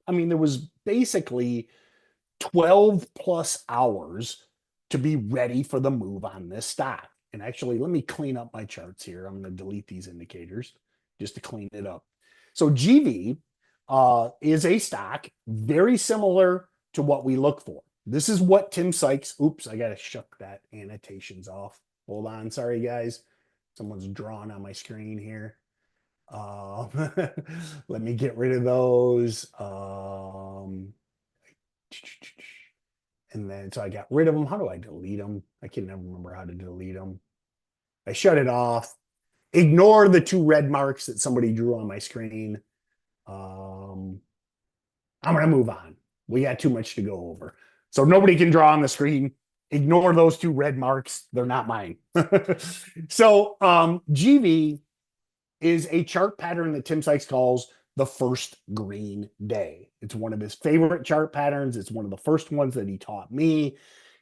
[SPEAKER 13] there was basically 12 plus hours to be ready for the move on this stock. And actually, let me clean up my charts here. I'm going to delete these indicators just to clean it up. So GV is a stock very similar to what we look for. This is what Tim Sykes, oops, I got to shuck that annotations off. Hold on. Sorry, guys. Someone's drawn on my screen here. Let me get rid of those. And then, so I got rid of them. How do I delete them? I can never remember how to delete them. I shut it off. Ignore the 2 red marks that somebody drew on my screen. I'm going to move on. We got too much to go over. So nobody can draw on the screen. Ignore those 2 red marks. They're not mine. So GV is a chart pattern that Tim Sykes calls the first green day. It's one of his favorite chart patterns. It's one of the first ones that he taught me.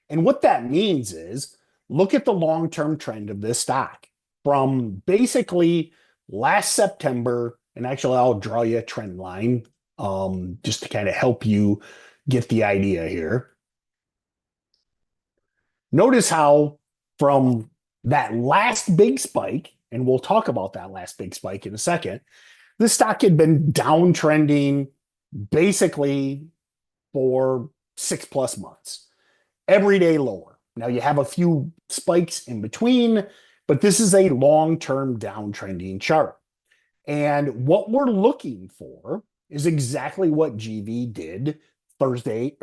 [SPEAKER 13] And what that means is look at the long-term trend of this stock from basically last September. And actually, I'll draw you a trend line just to kind of help you get the idea here. Notice how from that last big spike, and we'll talk about that last big spike in a second, this stock had been downtrending basically for 6+ months, every day lower. Now you have a few spikes in between, but this is a long-term downtrending chart. And what we're looking for is exactly what GV did Wednesday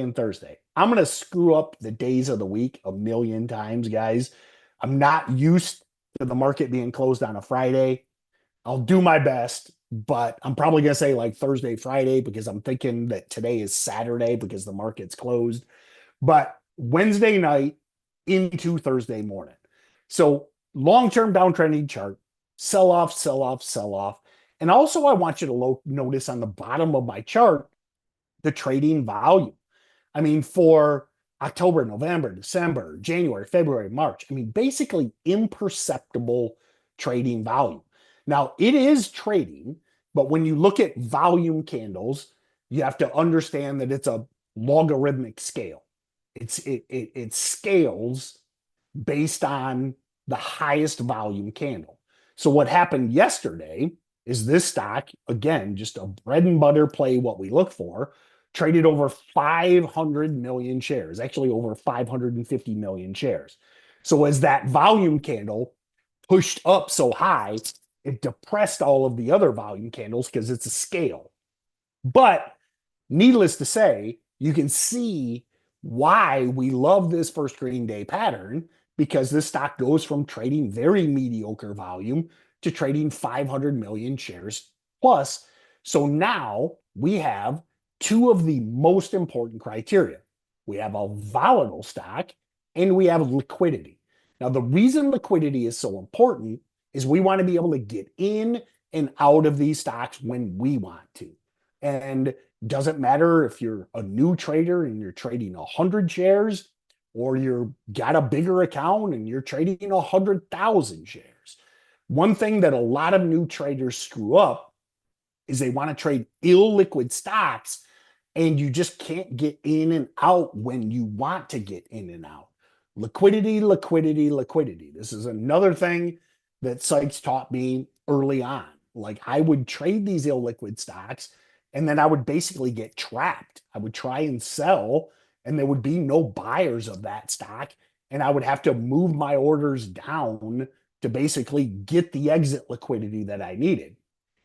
[SPEAKER 13] and Thursday. I'm going to screw up the days of the week a million times, guys. I'm not used to the market being closed on a Friday. I'll do my best, but I'm probably going to say like Thursday, Friday, because I'm thinking that today is Saturday because the market's closed. But Wednesday night into Thursday morning. So long-term downtrending chart, sell off, sell off, sell off. And also I want you to notice on the bottom of my chart, the trading volume. I mean, for October, November, December, January, February, March, I mean, basically imperceptible trading volume. Now, it is trading, but when you look at volume candles, you have to understand that it's a logarithmic scale. It scales based on the highest volume candle. So what happened yesterday is this stock, again, just a bread and butter play, what we look for, traded over 500 million shares, actually over 550 million shares. So as that volume candle pushed up so high, it depressed all of the other volume candles because it's a scale. But needless to say, you can see why we love this first green day pattern, because this stock goes from trading very mediocre volume to trading 500 million shares plus. So now we have 2 of the most important criteria. We have a volatile stock and we have liquidity. Now, the reason liquidity is so important is we want to be able to get in and out of these stocks when we want to. And doesn't matter if you're a new trader and you're trading 100 shares or you're got a bigger account and you're trading 100,000 shares. One thing that a lot of new traders screw up is they want to trade illiquid stocks and you just can't get in and out when you want to get in and out. Liquidity, liquidity, liquidity. This is another thing that Sykes taught me early on. Like I would trade these illiquid stocks And then I would basically get trapped. I would try and sell, and there would be no buyers of that stock. And I would have to move my orders down to basically get the exit liquidity that I needed.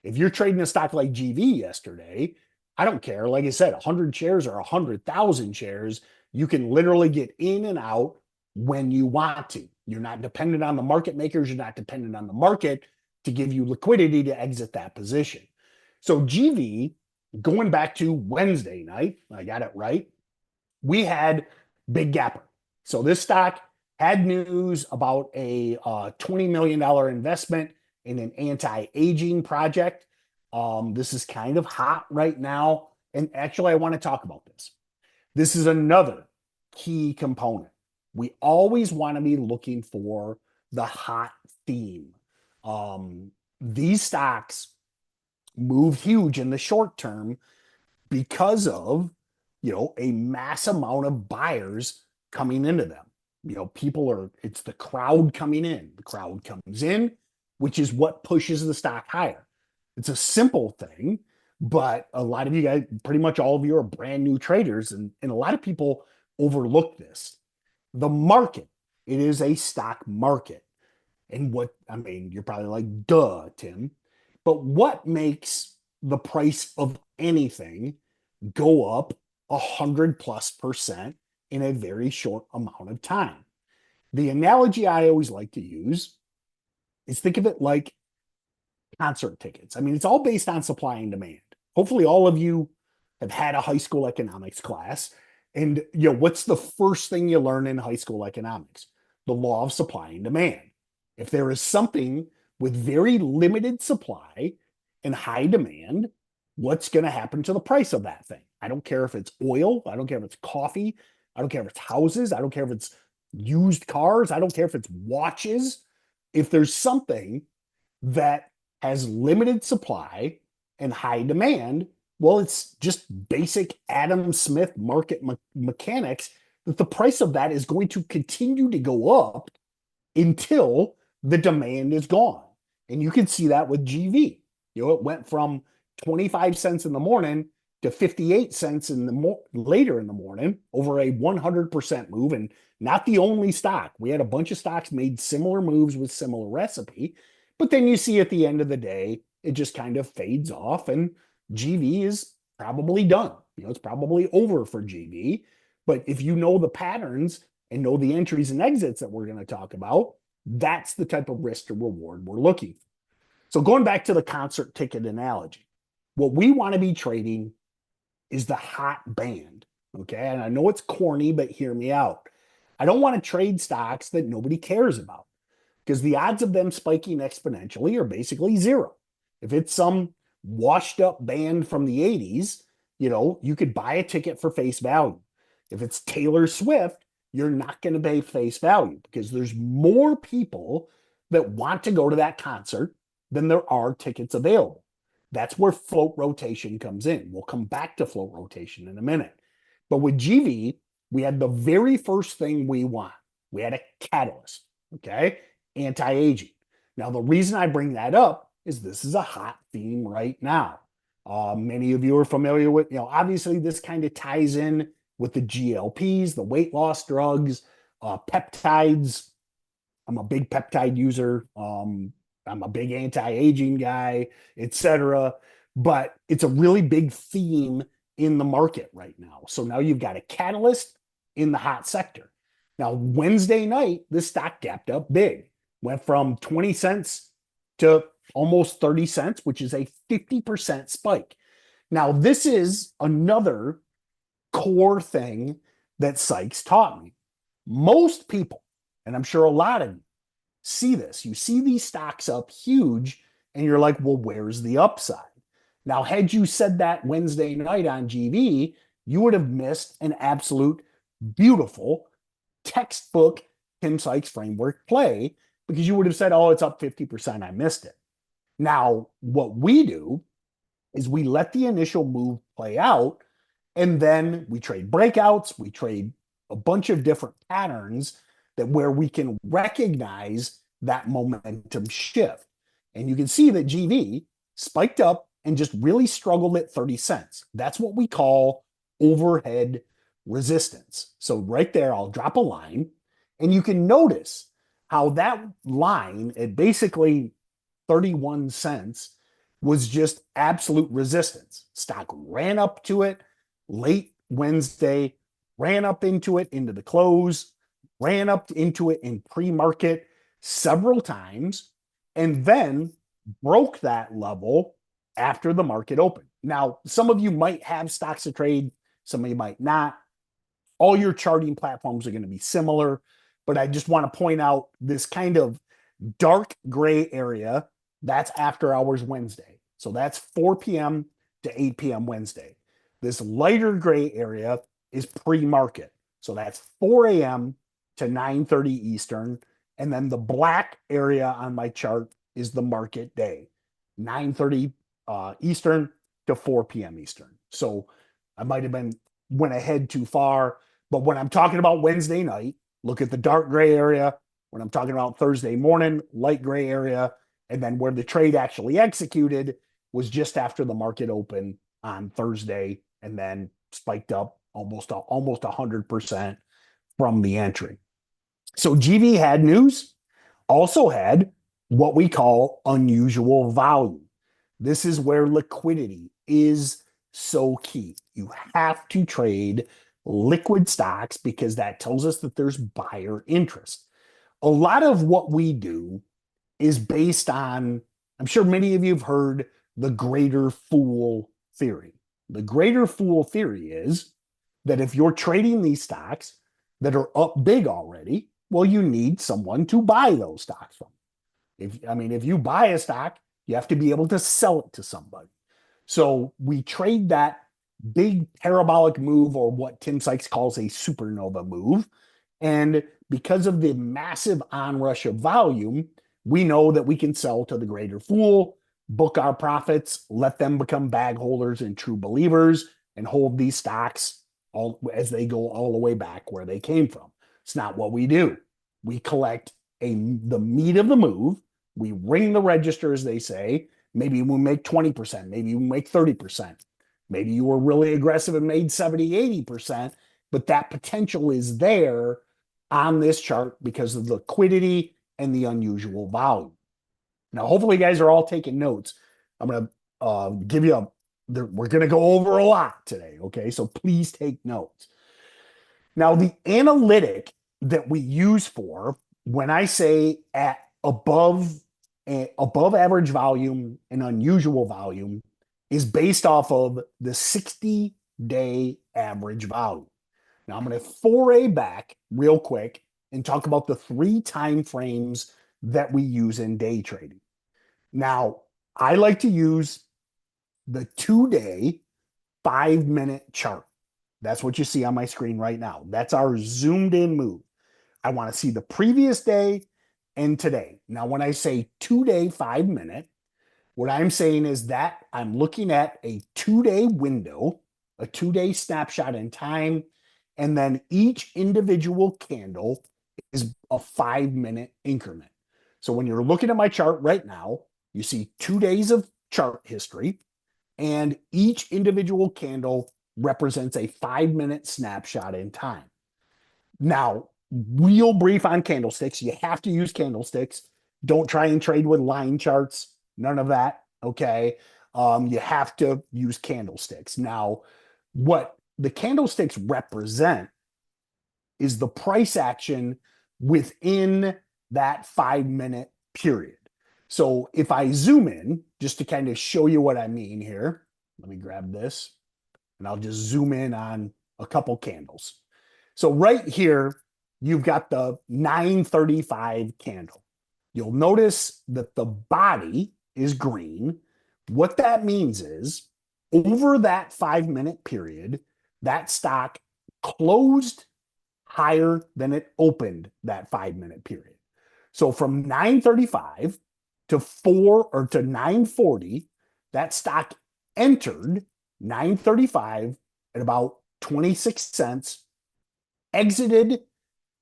[SPEAKER 13] If you're trading a stock like GV yesterday, I don't care. Like I said, 100 shares or 100,000 shares, you can literally get in and out when you want to. You're not dependent on the market makers. You're not dependent on the market to give you liquidity to exit that position. So GV, going back to Wednesday night, I got it right, we had Big Gapper. So this stock had news about a $20 million investment in an anti-aging project. This is kind of hot right now. And actually, I want to talk about this. This is another key component. We always want to be looking for the hot theme. These stocks move huge in the short term because of, a mass amount of buyers coming into them. It's the crowd coming in. The crowd comes in, which is what pushes the stock higher. It's a simple thing, but a lot of you guys, pretty much all of you are brand new traders, and a lot of people overlook this. The market, it is a stock market. And you're probably like, duh, Tim. But what makes the price of anything go up 100+% in a very short amount of time? The analogy I always like to use is, think of it like concert tickets. It's all based on supply and demand. Hopefully all of you have had a high school economics class. And what's the first thing you learn in high school economics? The law of supply and demand. If there is something with very limited supply and high demand, what's going to happen to the price of that thing? I don't care if it's oil. I don't care if it's coffee. I don't care if it's houses. I don't care if it's used cars. I don't care if it's watches. If there's something that has limited supply and high demand, well, it's just basic Adam Smith market mechanics that the price of that is going to continue to go up until the demand is gone. And you can see that with GV. It went from 25 cents in the morning to 58 cents later in the morning, over a 100% move, and not the only stock. We had a bunch of stocks made similar moves with similar recipe, but then you see at the end of the day, it just kind of fades off, and GV is probably done. It's probably over for GV. But if you know the patterns and know the entries and exits that we're going to talk about, that's the type of risk to reward we're looking for. So going back to the concert ticket analogy, what we want to be trading is the hot band. Okay. And I know it's corny, but hear me out. I don't want to trade stocks that nobody cares about, because the odds of them spiking exponentially are basically zero. If it's some washed up band from the 80s, you could buy a ticket for face value. If it's Taylor Swift, you're not going to pay face value, because there's more people that want to go to that concert than there are tickets available. That's where float rotation comes in. We'll come back to float rotation in a minute. But with GV, we had the very first thing we want. We had a catalyst, okay? Anti-aging. Now, the reason I bring that up is this is a hot theme right now. Many of you are familiar with, obviously this kind of ties in with the GLPs, the weight loss drugs, peptides. I'm a big peptide user. I'm a big anti-aging guy, etc. But it's a really big theme in the market right now. So now you've got a catalyst in the hot sector. Now, Wednesday night, this stock gapped up big. Went from 20 cents to almost 30 cents, which is a 50% spike. Now, this is another core thing that Sykes taught me. Most people, and I'm sure a lot of you, see this. You see these stocks up huge, and you're like, well, where's the upside? Now, had you said that Wednesday night on GV, you would have missed an absolute beautiful textbook Tim Sykes framework play, because you would have said, oh, it's up 50%. I missed it. Now, what we do is we let the initial move play out, and then we trade breakouts. We trade a bunch of different patterns where we can recognize that momentum shift. And you can see that GV spiked up and just really struggled at 30 cents. That's what we call overhead resistance. So right there, I'll drop a line, and you can notice how that line at basically 31 cents was just absolute resistance. Stock ran up to it late Wednesday, ran up into it into the close, ran up into it in pre-market several times, and then broke that level after the market opened. Now, some of you might have stocks to trade, some of you might not. All your charting platforms are going to be similar, but I just want to point out this kind of dark gray area. That's after hours Wednesday. So that's 4 p.m. to 8 p.m. Wednesday. This lighter gray area is pre-market. So that's 4 a.m. to 9:30 Eastern. And then the black area on my chart is the market day, 9:30 Eastern to 4 p.m. Eastern. So I might have went ahead too far. But when I'm talking about Wednesday night, look at the dark gray area. When I'm talking about Thursday morning, light gray area. And then where the trade actually executed was just after the market opened on Thursday, and then spiked up almost 100% from the entry. So GV had news, also had what we call unusual value. This is where liquidity is so key. You have to trade liquid stocks because that tells us that there's buyer interest. A lot of what we do is based on, I'm sure many of you have heard the greater fool theory. The greater fool theory is that if you're trading these stocks that are up big already, well, you need someone to buy those stocks from. If you buy a stock, you have to be able to sell it to somebody. So we trade that big parabolic move, or what Tim Sykes calls a supernova move. And because of the massive onrush of volume, we know that we can sell to the greater fool, book our profits, let them become bag holders and true believers, and hold these stocks all as they go all the way back where they came from. It's not what we do. We collect the meat of the move. We ring the register, as they say. Maybe we make 20%. Maybe we make 30%. Maybe you were really aggressive and made 70, 80%, but that potential is there on this chart because of the liquidity and the unusual value. Now, hopefully you guys are all taking notes. I'm going to give you we're going to go over a lot today. Okay. So please take notes. Now, the analytic that we use for when I say at above average volume and unusual volume is based off of the 60-day average value. Now, I'm going to foray back real quick and talk about the 3 time frames that we use in day trading. Now, I like to use the 2-day 5-minute chart. That's what you see on my screen right now. That's our zoomed in move. I want to see the previous day and today. Now, when I say 2-day 5-minute, what I'm saying is that I'm looking at a 2-day window, a 2-day snapshot in time, and then each individual candle is a 5-minute increment. So when you're looking at my chart right now, you see 2 days of chart history, and each individual candle represents a 5-minute snapshot in time. Now, real brief on candlesticks. You have to use candlesticks. Don't try and trade with line charts. None of that. Okay. You have to use candlesticks. Now, what the candlesticks represent is the price action within that 5-minute period. So if I zoom in, just to kind of show you what I mean here, let me grab this and I'll just zoom in on a couple candles. So right here, you've got the 935 candle. You'll notice that the body is green. What that means is over that 5-minute period, that stock closed higher than it opened that 5-minute period. So from 935 to 940, that stock entered 935 at about 26 cents, exited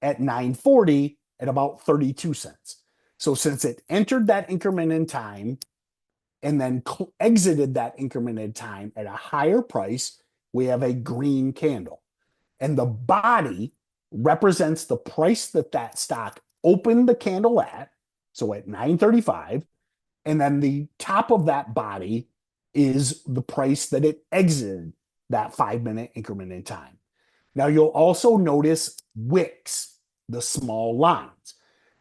[SPEAKER 13] at 940 at about 32 cents. So since it entered that increment in time and then exited that incremented time at a higher price, we have a green candle. And the body represents the price that that stock opened the candle at, so at 935, and then the top of that body is the price that it exited that 5-minute increment in time. Now you'll also notice wicks, the small lines.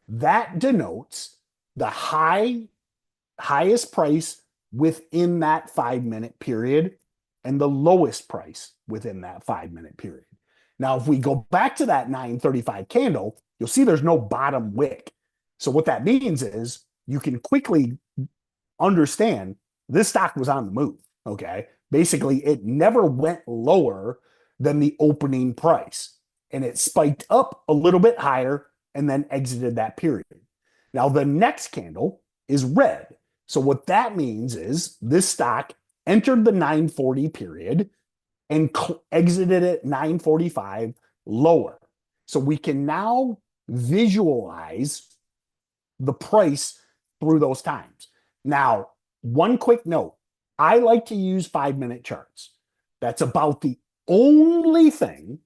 [SPEAKER 13] That denotes the highest price within that 5-minute period and the lowest price within that 5-minute period. Now, if we go back to that 935 candle, you'll see there's no bottom wick. So what that means is you can quickly understand this stock was on the move. Okay. Basically, it never went lower than the opening price, and it spiked up a little bit higher and then exited that period. Now, the next candle is red. So what that means is this stock entered the 940 period and exited at 945 lower. So we can now visualize the price through those times. Now, one quick note, I like to use 5-minute charts. That's about the only thing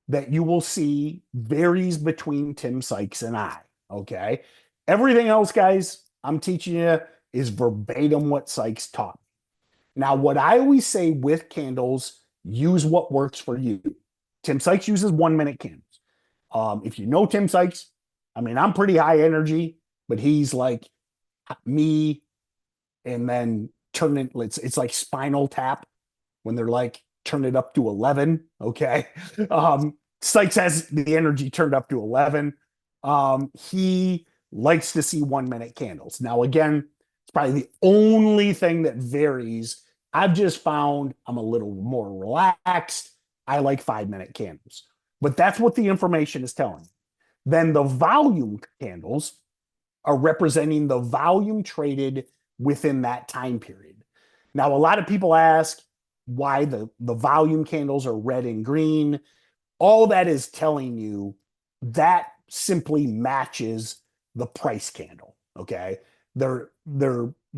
[SPEAKER 13] that you will see varies between Tim Sykes and I. Okay. Everything else, guys, I'm teaching you is verbatim what Sykes taught me. Now, what I always say with candles, use what works for you. Tim Sykes uses 1-minute candles. If you know Tim Sykes, I mean, I'm pretty high energy, but he's like me, and then turn it, it's like Spinal Tap when they're like, turn it up to 11. Okay. Sykes has the energy turned up to 11. He likes to see 1-minute candles. Now, again, it's probably the only thing that varies. I've just found I'm a little more relaxed. I like 5-minute candles, but that's what the information is telling me. Then the volume candles are representing the volume traded within that time period. Now, a lot of people ask why the volume candles are red and green. All that is telling you that simply matches the price candle. Okay. They're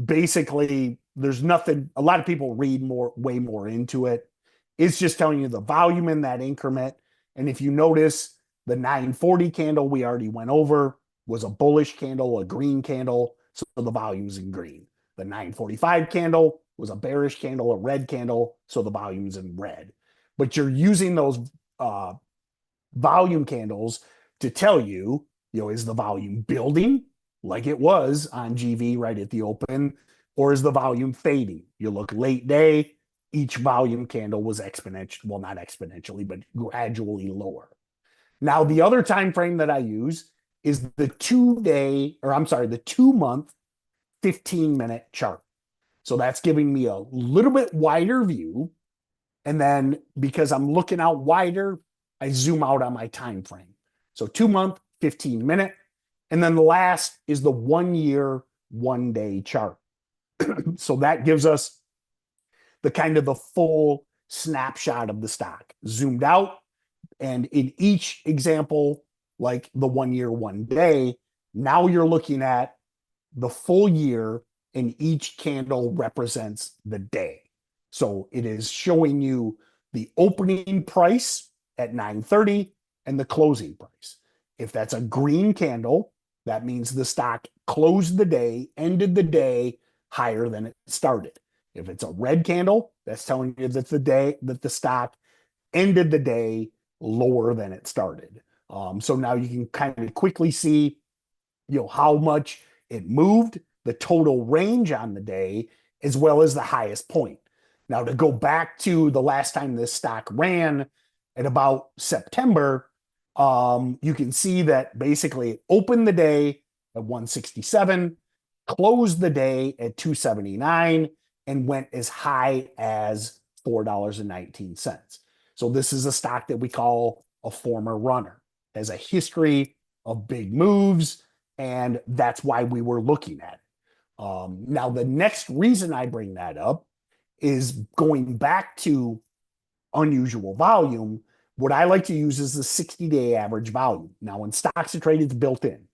[SPEAKER 13] basically, there's nothing, a lot of people read way more into it. It's just telling you the volume in that increment. And if you notice, the 940 candle we already went over was a bullish candle, a green candle. So the volume's in green. The 945 candle was a bearish candle, a red candle. So the volume's in red. But you're using those volume candles to tell you, is the volume building like it was on GV right at the open, or is the volume fading? You look late day, each volume candle was exponential, well, not exponentially, but gradually lower. Now, the other time frame that I use is the 2-month, 15-minute chart. So that's giving me a little bit wider view. And then because I'm looking out wider, I zoom out on my time frame. So 2-month, 15-minute. And then the last is the 1-year, 1-day chart. So that gives us the kind of the full snapshot of the stock zoomed out. And in each example, like the 1-year, 1-day, now you're looking at the full year, and each candle represents the day. So it is showing you the opening price at 930 and the closing price. If that's a green candle, that means the stock closed the day, ended the day higher than it started. If it's a red candle, that's telling you that the stock ended the day lower than it started. So now you can kind of quickly see, how much it moved, the total range on the day, as well as the highest point. Now, to go back to the last time this stock ran at about September, you can see that basically it opened the day at 167, closed the day at 279, and went as high as $4.19. So this is a stock that we call a former runner. It has a history of big moves, and that's why we were looking at it. Now, the next reason I bring that up is going back to unusual volume. What I like to use is the 60-day average volume. Now, in stocks to trade, it's built in.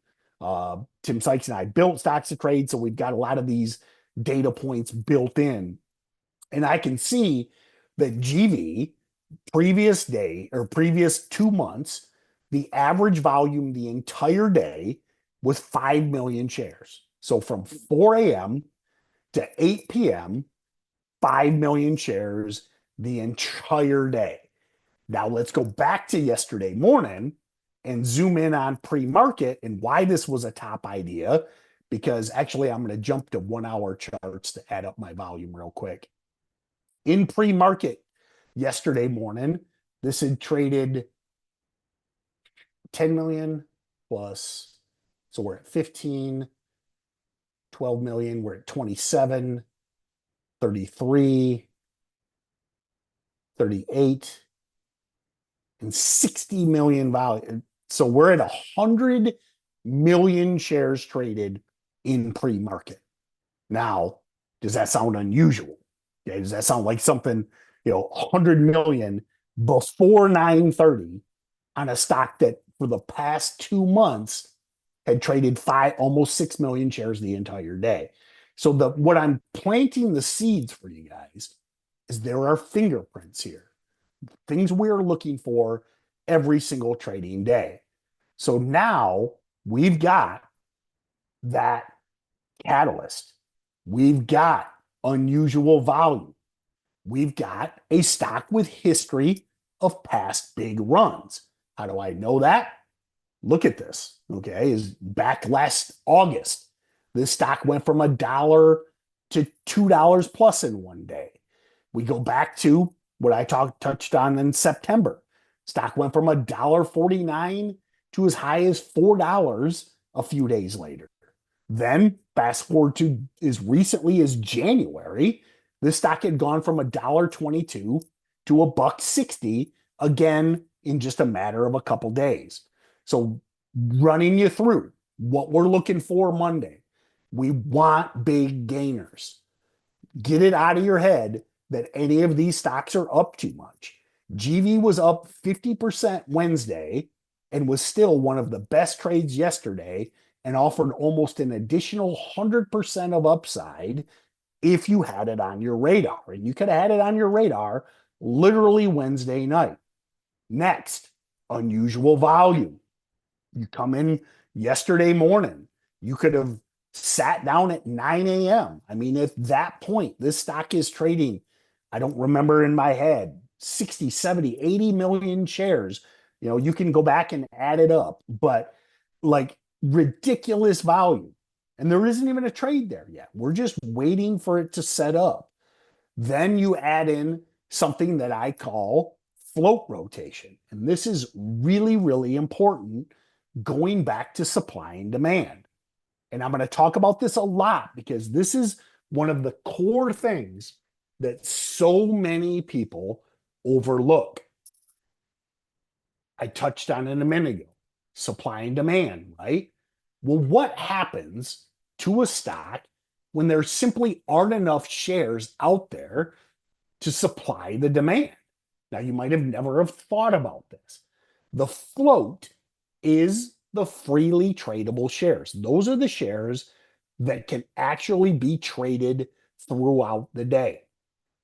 [SPEAKER 13] Tim Sykes and I built stocks to trade, so we've got a lot of these data points built in. And I can see that GV previous day or previous 2 months, the average volume the entire day was 5 million shares. So from 4 a.m. to 8 p.m., 5 million shares the entire day. Now let's go back to yesterday morning and zoom in on pre-market and why this was a top idea, because actually I'm going to jump to 1 hour charts to add up my volume real quick. In pre-market yesterday morning, this had traded 10 million plus. So we're at 15, 12 million. We're at 27, 33, 38, and 60 million value. So we're at 100 million shares traded in pre-market. Now, does that sound unusual? Yeah, does that sound like something, 100 million before 9:30 on a stock that for the past 2 months had traded almost 6 million shares the entire day? So what I'm planting the seeds for you guys is there are fingerprints here, things we're looking for every single trading day. So now we've got that catalyst. We've got unusual value. We've got a stock with history of past big runs. How do I know that? Look at this. Okay, is back last August. This stock went from $1 to $2 plus in one day. We go back to what I touched on in September. Stock went from $1.49 to as high as $4 a few days later. Then fast forward to as recently as January, this stock had gone from $1.22 to $1.60 again in just a matter of a couple days. So running you through what we're looking for Monday, we want big gainers. Get it out of your head that any of these stocks are up too much. GV was up 50% Wednesday and was still one of the best trades yesterday and offered almost an additional 100% of upside if you had it on your radar. And you could have had it on your radar literally Wednesday night. Next, unusual volume. You come in yesterday morning, you could have sat down at 9 a.m. I mean, at that point, this stock is trading, I don't remember in my head, 60, 70, 80 million shares. You can go back and add it up, but like ridiculous value. And there isn't even a trade there yet. We're just waiting for it to set up. Then you add in something that I call float rotation. And this is really, really important going back to supply and demand. And I'm going to talk about this a lot because this is one of the core things that so many people overlook. I touched on it a minute ago. Supply and demand, right? Well, what happens to a stock when there simply aren't enough shares out there to supply the demand? Now, you might have never have thought about this. The float is the freely tradable shares. Those are the shares that can actually be traded throughout the day.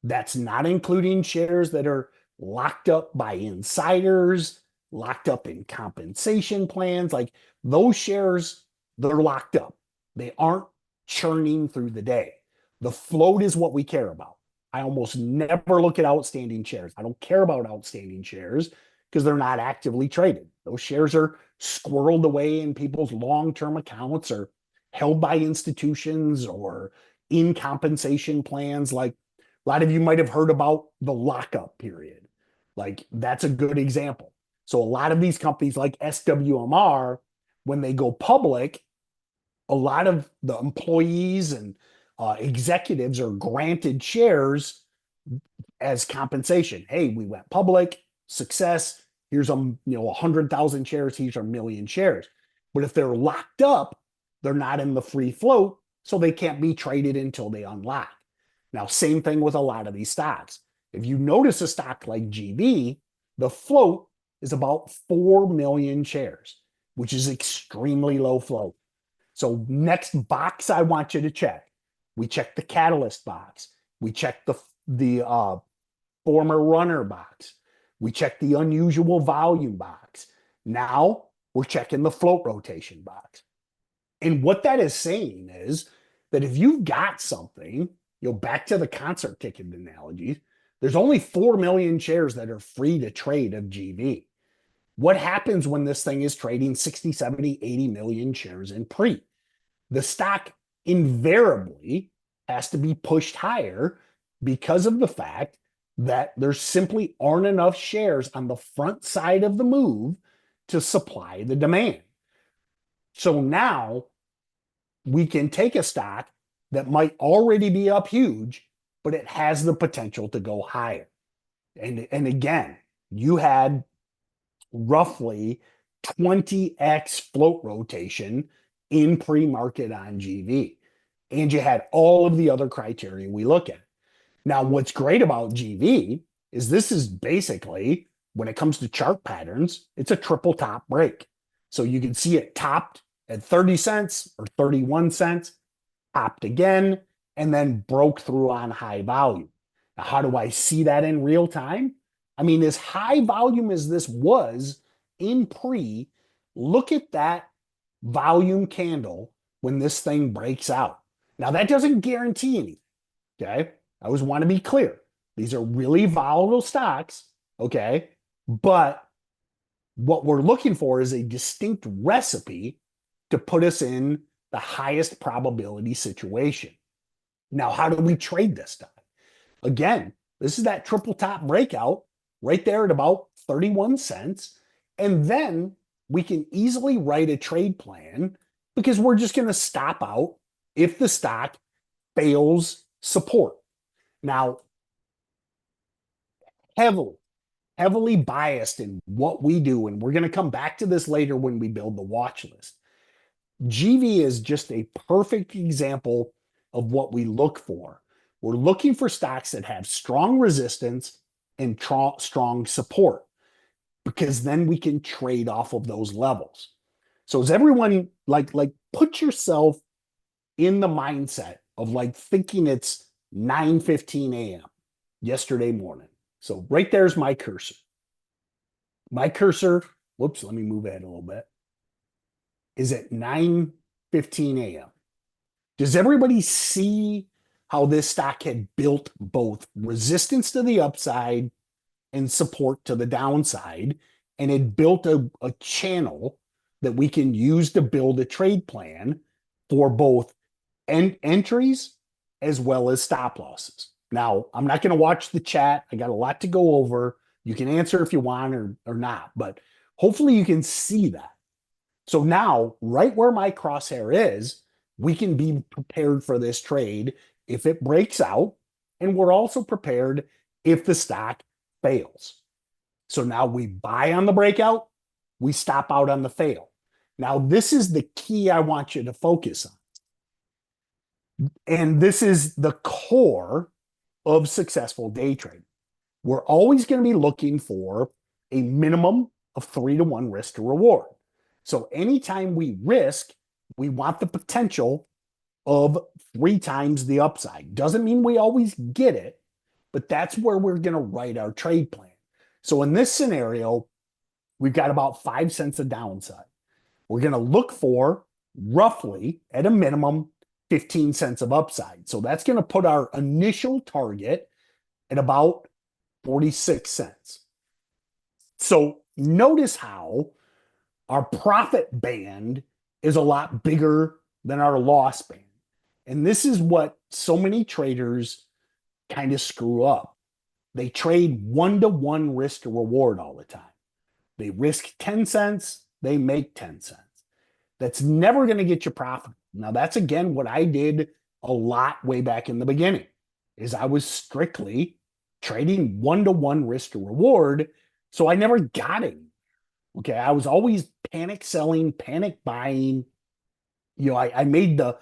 [SPEAKER 13] That's not including shares that are locked up by insiders, locked up in compensation plans. Like those shares, they're locked up. They aren't churning through the day. The float is what we care about. I almost never look at outstanding shares. I don't care about outstanding shares because they're not actively traded. Those shares are squirreled away in people's long-term accounts or held by institutions or in compensation plans. Like a lot of you might have heard about the lockup period. Like that's a good example. So a lot of these companies like SWMR, when they go public, a lot of the employees and executives are granted shares as compensation. Hey, we went public, success. Here's 100,000 shares. Here's a million shares. But if they're locked up, they're not in the free float, so they can't be traded until they unlock. Now, same thing with a lot of these stocks. If you notice a stock like GV, the float is about 4 million shares, which is extremely low float. So next box I want you to check. We check the catalyst box. We check the former runner box. We check the unusual volume box. Now we're checking the float rotation box. And what that is saying is that if you've got something, back to the concert ticket analogy, there's only 4 million shares that are free to trade of GV. What happens when this thing is trading 60, 70, 80 million shares in pre? The stock invariably has to be pushed higher because of the fact that there simply aren't enough shares on the front side of the move to supply the demand. So now we can take a stock that might already be up huge, but it has the potential to go higher. And again, you had roughly 20x float rotation in pre-market on GV. And you had all of the other criteria we look at. Now, what's great about GV is this is basically, when it comes to chart patterns, it's a triple top break. So you can see it topped at 30 cents or 31 cents, topped again, and then broke through on high volume. Now, how do I see that in real time? I mean, as high volume as this was in pre, look at that volume candle when this thing breaks out. Now, that doesn't guarantee anything, okay? I always want to be clear. These are really volatile stocks, okay? But what we're looking for is a distinct recipe to put us in the highest probability situation. Now, how do we trade this stock? Again, this is that triple top breakout right there at about 31 cents. And then we can easily write a trade plan because we're just going to stop out if the stock fails support. Now, heavily biased in what we do, and we're going to come back to this later when we build the watch list. GV is just a perfect example of what we look for. We're looking for stocks that have strong resistance and strong support, because then we can trade off of those levels. So as everyone, like put yourself in the mindset of like thinking it's 9:15 a.m. yesterday morning. So right there's my cursor. My cursor, whoops, let me move ahead a little bit, is at 9:15 a.m. Does everybody see how this stock had built both resistance to the upside and support to the downside, and it built a channel that we can use to build a trade plan for both entries as well as stop losses? Now, I'm not going to watch the chat. I got a lot to go over. You can answer if you want or not, but hopefully you can see that. So now, right where my crosshair is, we can be prepared for this trade if it breaks out, and we're also prepared if the stock fails. So now we buy on the breakout, we stop out on the fail. Now, this is the key I want you to focus on. And this is the core of successful day trading. We're always going to be looking for a minimum of 3-to-1 risk to reward. So anytime we risk, we want the potential of 3 times the upside. Doesn't mean we always get it, but that's where we're going to write our trade plan. So in this scenario, we've got about 5 cents of downside. We're going to look for roughly, at a minimum, 15 cents of upside. So that's going to put our initial target at about 46 cents. So notice how our profit band is a lot bigger than our loss band. And this is what so many traders kind of screw up. They trade 1-to-1 risk to reward all the time. They risk 10 cents, they make 10 cents. That's never going to get you profitable. Now, that's again what I did a lot way back in the beginning, is I was strictly trading 1-to-1 risk to reward. So I never got it. Okay. I was always panic selling, panic buying. I made the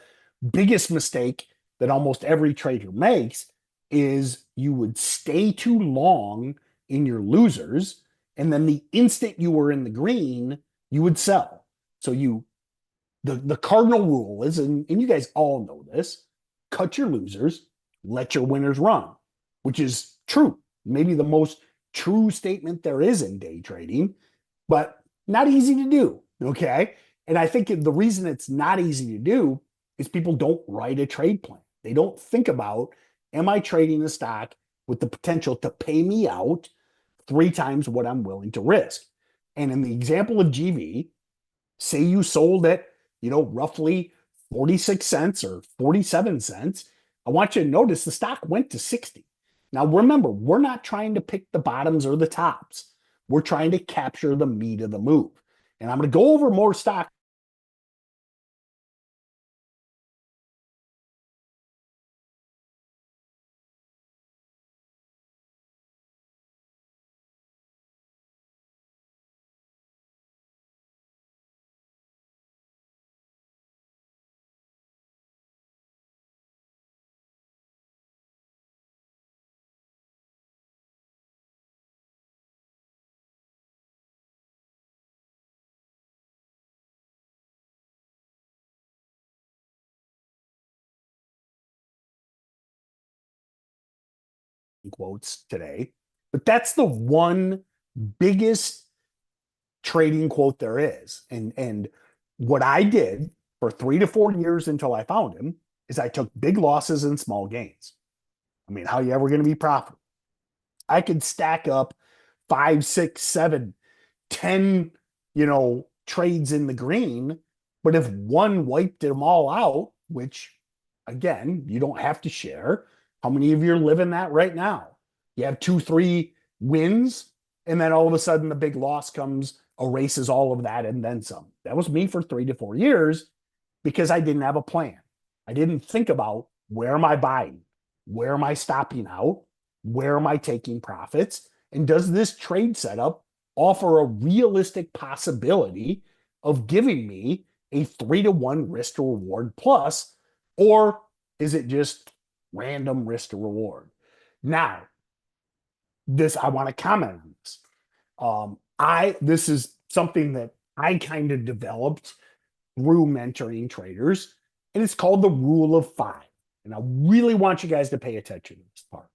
[SPEAKER 13] biggest mistake that almost every trader makes, is you would stay too long in your losers, and then the instant you were in the green, you would sell. So the cardinal rule is, and you guys all know this, cut your losers, let your winners run, which is true. Maybe the most true statement there is in day trading, but not easy to do. Okay. And I think the reason it's not easy to do is people don't write a trade plan. They don't think about, am I trading a stock with the potential to pay me out 3 times what I'm willing to risk? And in the example of GV, say you sold at, roughly 46 cents or 47 cents. I want you to notice the stock went to 60. Now, remember, we're not trying to pick the bottoms or the tops. We're trying to capture the meat of the move. And I'm going to go over more stock quotes today, but that's the one biggest trading quote there is. And what I did for 3 to 4 years until I found him is I took big losses and small gains. I mean, how are you ever going to be profitable? I could stack up 5, 6, 7, 10, trades in the green, but if one wiped them all out, which again, you don't have to share, how many of you are living that right now? You have 2, 3 wins, and then all of a sudden the big loss comes, erases all of that, and then some. That was me for 3 to 4 years because I didn't have a plan. I didn't think about, where am I buying? Where am I stopping out? Where am I taking profits? And does this trade setup offer a realistic possibility of giving me a 3-to-1 risk to reward plus, or is it just random risk to reward? Now, I want to comment on this. This is something that I kind of developed through mentoring traders, and it's called the rule of 5. And I really want you guys to pay attention to this part.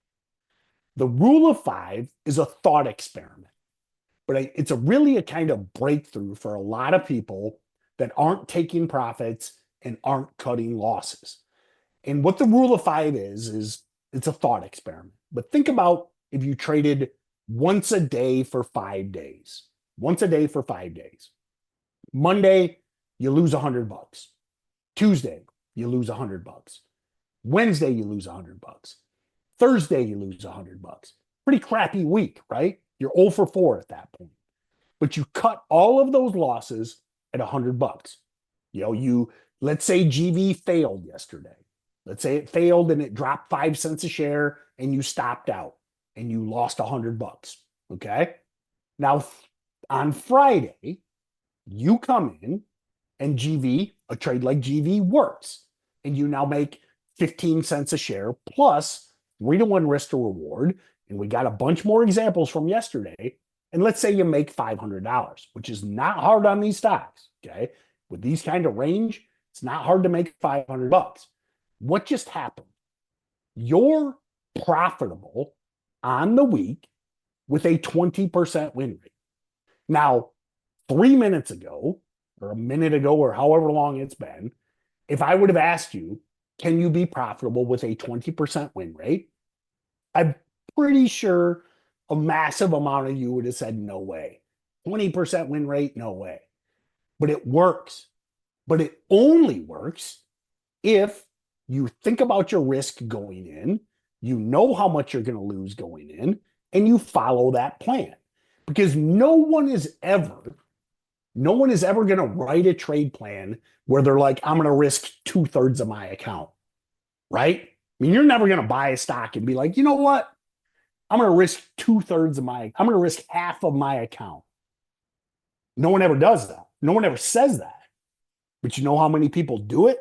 [SPEAKER 13] The rule of 5 is a thought experiment, but it's really a kind of breakthrough for a lot of people that aren't taking profits and aren't cutting losses. And what the rule of 5 is it's a thought experiment. But think about if you traded once a day for 5 days. Once a day for 5 days. Monday, you lose $100. Tuesday, you lose $100. Wednesday, you lose $100. Thursday, you lose $100. Pretty crappy week, right? You're 0 for 4 at that point. But you cut all of those losses at $100. Let's say GV failed yesterday. Let's say it failed and it dropped 5 cents a share and you stopped out and you lost $100. Okay. Now on Friday, you come in and a trade like GV works, and you now make 15 cents a share plus 3-to-1 risk to reward. And we got a bunch more examples from yesterday. And let's say you make $500, which is not hard on these stocks. Okay. With these kind of range, it's not hard to make $500. What just happened? You're profitable on the week with a 20% win rate. Now, 3 minutes ago, or a minute ago, or however long it's been, if I would have asked you, can you be profitable with a 20% win rate? I'm pretty sure a massive amount of you would have said, no way. 20% win rate, no way. But it works. But it only works if you think about your risk going in, you know how much you're going to lose going in, and you follow that plan. Because no one is ever going to write a trade plan where they're like, I'm going to risk 2/3 of my account, right? I mean, you're never going to buy a stock and be like, you know what? I'm going to risk I'm going to risk half of my account. No one ever does that. No one ever says that. But you know how many people do it?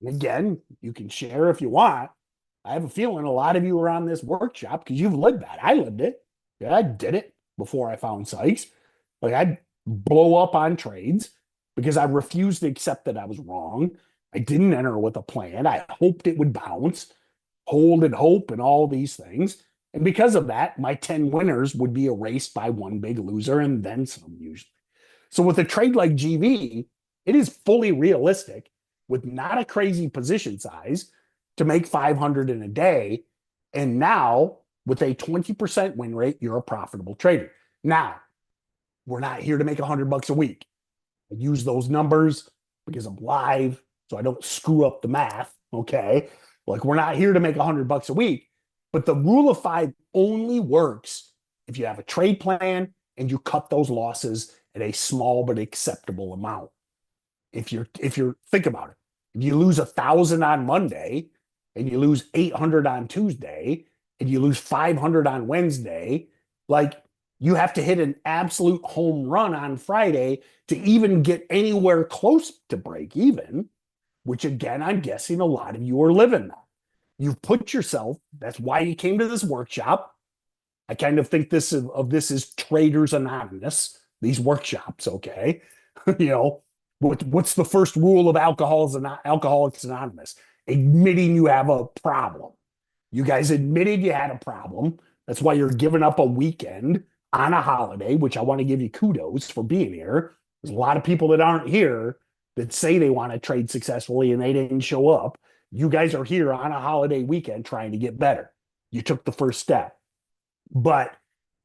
[SPEAKER 13] And again, you can share if you want. I have a feeling a lot of you are on this workshop because you've lived that. I lived it. Yeah, I did it before I found Sykes. Like, I'd blow up on trades because I refused to accept that I was wrong. I didn't enter with a plan. I hoped it would bounce, hold and hope, and all these things. And because of that, my 10 winners would be erased by one big loser and then some usually. So with a trade like GV, it is fully realistic with not a crazy position size to make 500 in a day. And now with a 20% win rate, you're a profitable trader. Now, we're not here to make $100 a week. I use those numbers because I'm live, so I don't screw up the math. Okay. Like, we're not here to make $100 a week, but the rule of five only works if you have a trade plan and you cut those losses at a small but acceptable amount. If you're think about it, if you lose 1,000 on Monday and you lose 800 on Tuesday and you lose 500 on Wednesday, like, you have to hit an absolute home run on Friday to even get anywhere close to break even, which again, I'm guessing a lot of you are living that. You've put yourself, that's why you came to this workshop. I kind of think this of this is Traders Anonymous, these workshops, okay? You know, what's the first rule of Alcoholics Anonymous? Admitting you have a problem. You guys admitted you had a problem. That's why you're giving up a weekend on a holiday, which I want to give you kudos for being here. There's a lot of people that aren't here that say they want to trade successfully and they didn't show up. You guys are here on a holiday weekend trying to get better. You took the first step. But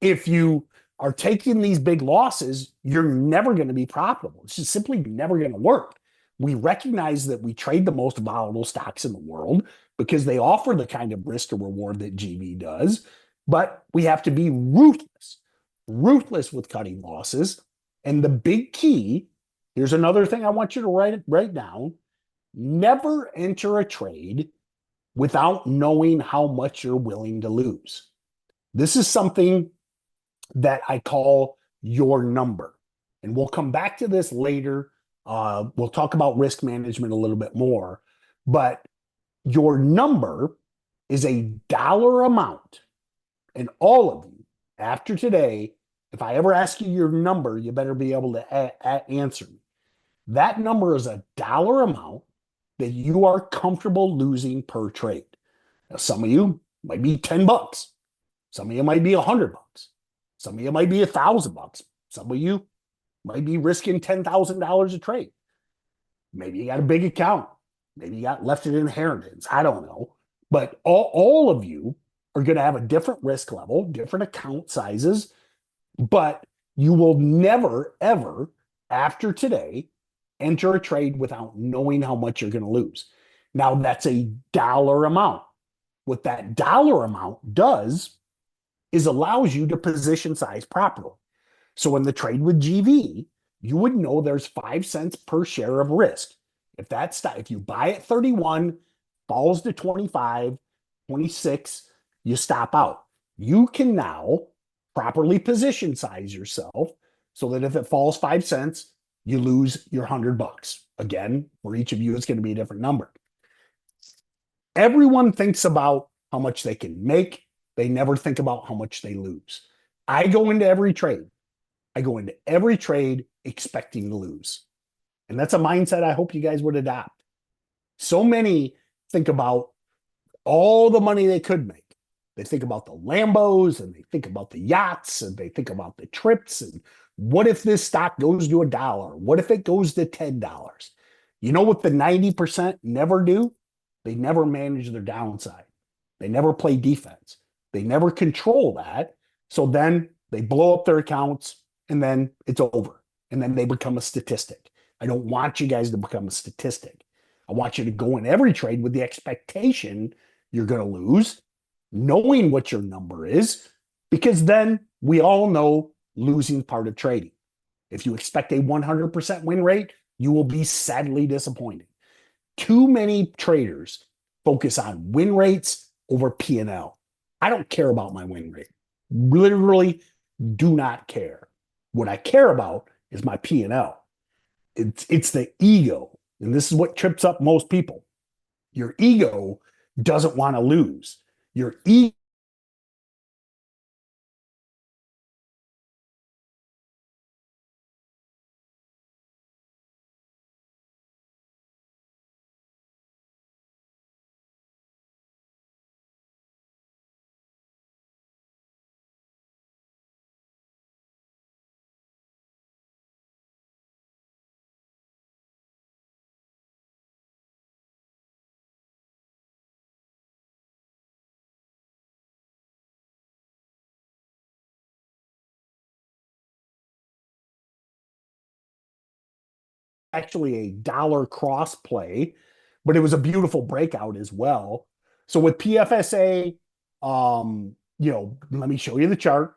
[SPEAKER 13] if you are taking these big losses, you're never going to be profitable. It's just simply never going to work. We recognize that we trade the most volatile stocks in the world because they offer the kind of risk to reward that GV does. But we have to be ruthless with cutting losses. And the big key, here's another thing I want you to write down. Never enter a trade without knowing how much you're willing to lose. This is something that I call your number. And we'll come back to this later. We'll talk about risk management a little bit more. But your number is a dollar amount. And all of you, after today, if I ever ask you your number, you better be able to answer me. That number is a dollar amount that you are comfortable losing per trade. Now, some of you might be $10. Some of you might be $100. Some of you might be $1,000. Some of you might be risking $10,000 a trade. Maybe you got a big account. Maybe you got left in inheritance. I don't know. But all of you are going to have a different risk level, different account sizes, but you will never, ever, after today, enter a trade without knowing how much you're going to lose. Now, that's a dollar amount. What that dollar amount does is allows you to position size properly. So in the trade with GV, you would know there's 5 cents per share of risk. If you buy at 31, falls to 25, 26, you stop out. You can now properly position size yourself so that if it falls 5 cents, you lose your $100. Again, for each of you, it's going to be a different number. Everyone thinks about how much they can make. They never think about how much they lose. I go into every trade. Expecting to lose. And that's a mindset I hope you guys would adopt. So many think about all the money they could make. They think about the Lambos and they think about the yachts and they think about the trips and what if this stock goes to $1? What if it goes to $10? You know what the 90% never do? They never manage their downside. They never play defense. They never control that. So then they blow up their accounts and then it's over. And then they become a statistic. I don't want you guys to become a statistic. I want you to go in every trade with the expectation you're going to lose, knowing what your number is, because then we all know losing part of trading. If you expect a 100% win rate, you will be sadly disappointed. Too many traders focus on win rates over P&L. I don't care about my win rate. Literally do not care. What I care about is my P&L. It's the ego. And this is what trips up most people. Your ego doesn't want to lose. Your ego actually a dollar cross play, but it was a beautiful breakout as well. So with PFSA, let me show you the chart.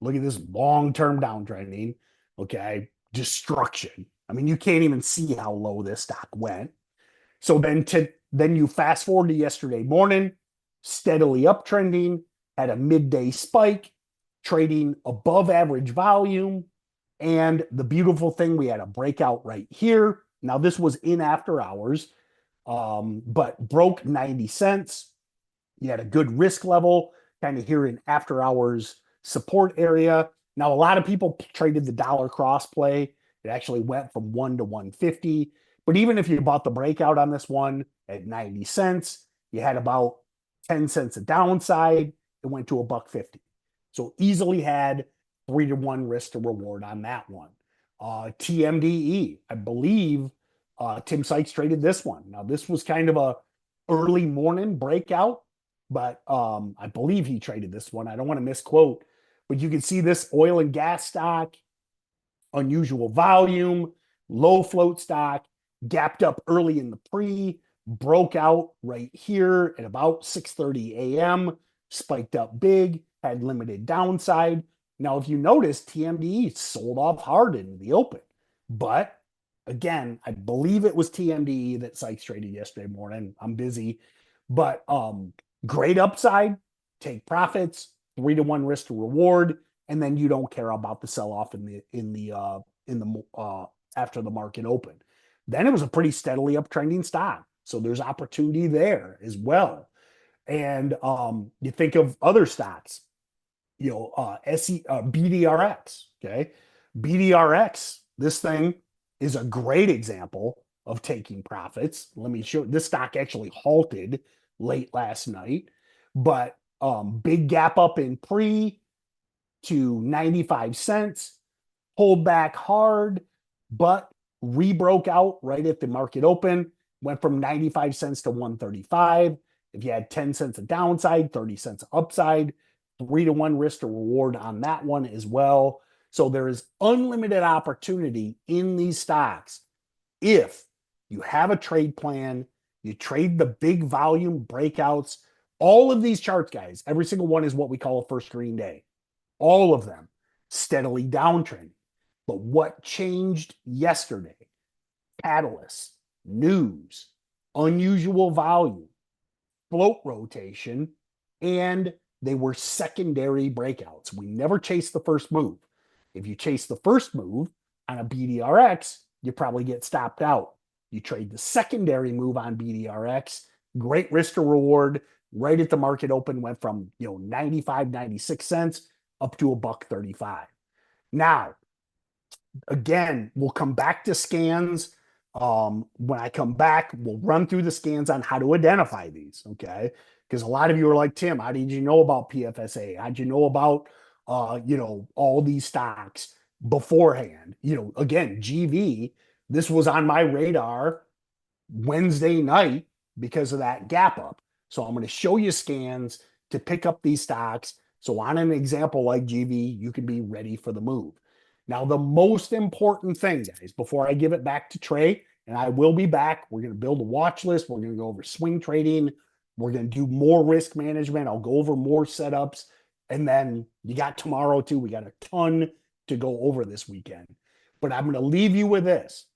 [SPEAKER 13] Look at this long-term downtrending. Okay, destruction. I mean, you can't even see how low this stock went. So then you fast forward to yesterday morning, steadily uptrending, had a midday spike, trading above average volume. And the beautiful thing, we had a breakout right here. Now, this was in after hours, but broke 90 cents. You had a good risk level kind of here in after hours support area. Now, a lot of people traded the dollar cross play. It actually went from 1 to 150. But even if you bought the breakout on this one at 90 cents, you had about 10 cents of downside. It went to $1.50. So easily had 3-to-1 risk to reward on that one. TMDE, I believe Tim Sykes traded this one. Now, this was kind of a early morning breakout, but I believe he traded this one. I don't want to misquote, but you can see this oil and gas stock, unusual volume, low float stock, gapped up early in the pre, broke out right here at about 6:30 a.m., spiked up big, had limited downside. Now, if you notice, TMDE sold off hard in the open. But again, I believe it was TMDE that Sykes traded yesterday morning. I'm busy. But great upside, take profits, 3-to-1 risk to reward, and then you don't care about the sell-off in the after the market opened. Then it was a pretty steadily uptrending stock. So there's opportunity there as well. And you think of other stocks, BDRX. Okay. BDRX, this thing is a great example of taking profits. Let me show this stock actually halted late last night, but big gap up in pre to 95 cents, pulled back hard, but rebroke out right at the market open, went from 95 cents to 135. If you had 10 cents of downside, 30 cents upside, 3-to-1 risk to reward on that one as well. So there is unlimited opportunity in these stocks if you have a trade plan, you trade the big volume breakouts. All of these charts, guys, every single one is what we call a first green day. All of them steadily downtrending. But what changed yesterday? Catalysts, news, unusual volume, float rotation, and they were secondary breakouts. We never chase the first move. If you chase the first move on a BDRX, you probably get stopped out. You trade the secondary move on BDRX, great risk to reward, right at the market open, went from 95, 96 cents up to $1.35. Now, again, we'll come back to scans. When I come back, we'll run through the scans on how to identify these, okay? Because a lot of you are like, Tim, how did you know about PFSA? How'd you know about, all these stocks beforehand? Again, GV, this was on my radar Wednesday night because of that gap up. So I'm going to show you scans to pick up these stocks. So on an example like GV, you can be ready for the move. Now, the most important thing, guys, before I give it back to Trey, and I will be back, we're going to build a watch list. We're going to go over swing trading. We're going to do more risk management. I'll go over more setups. And then you got tomorrow too. We got a ton to go over this weekend. But I'm going to leave you with this.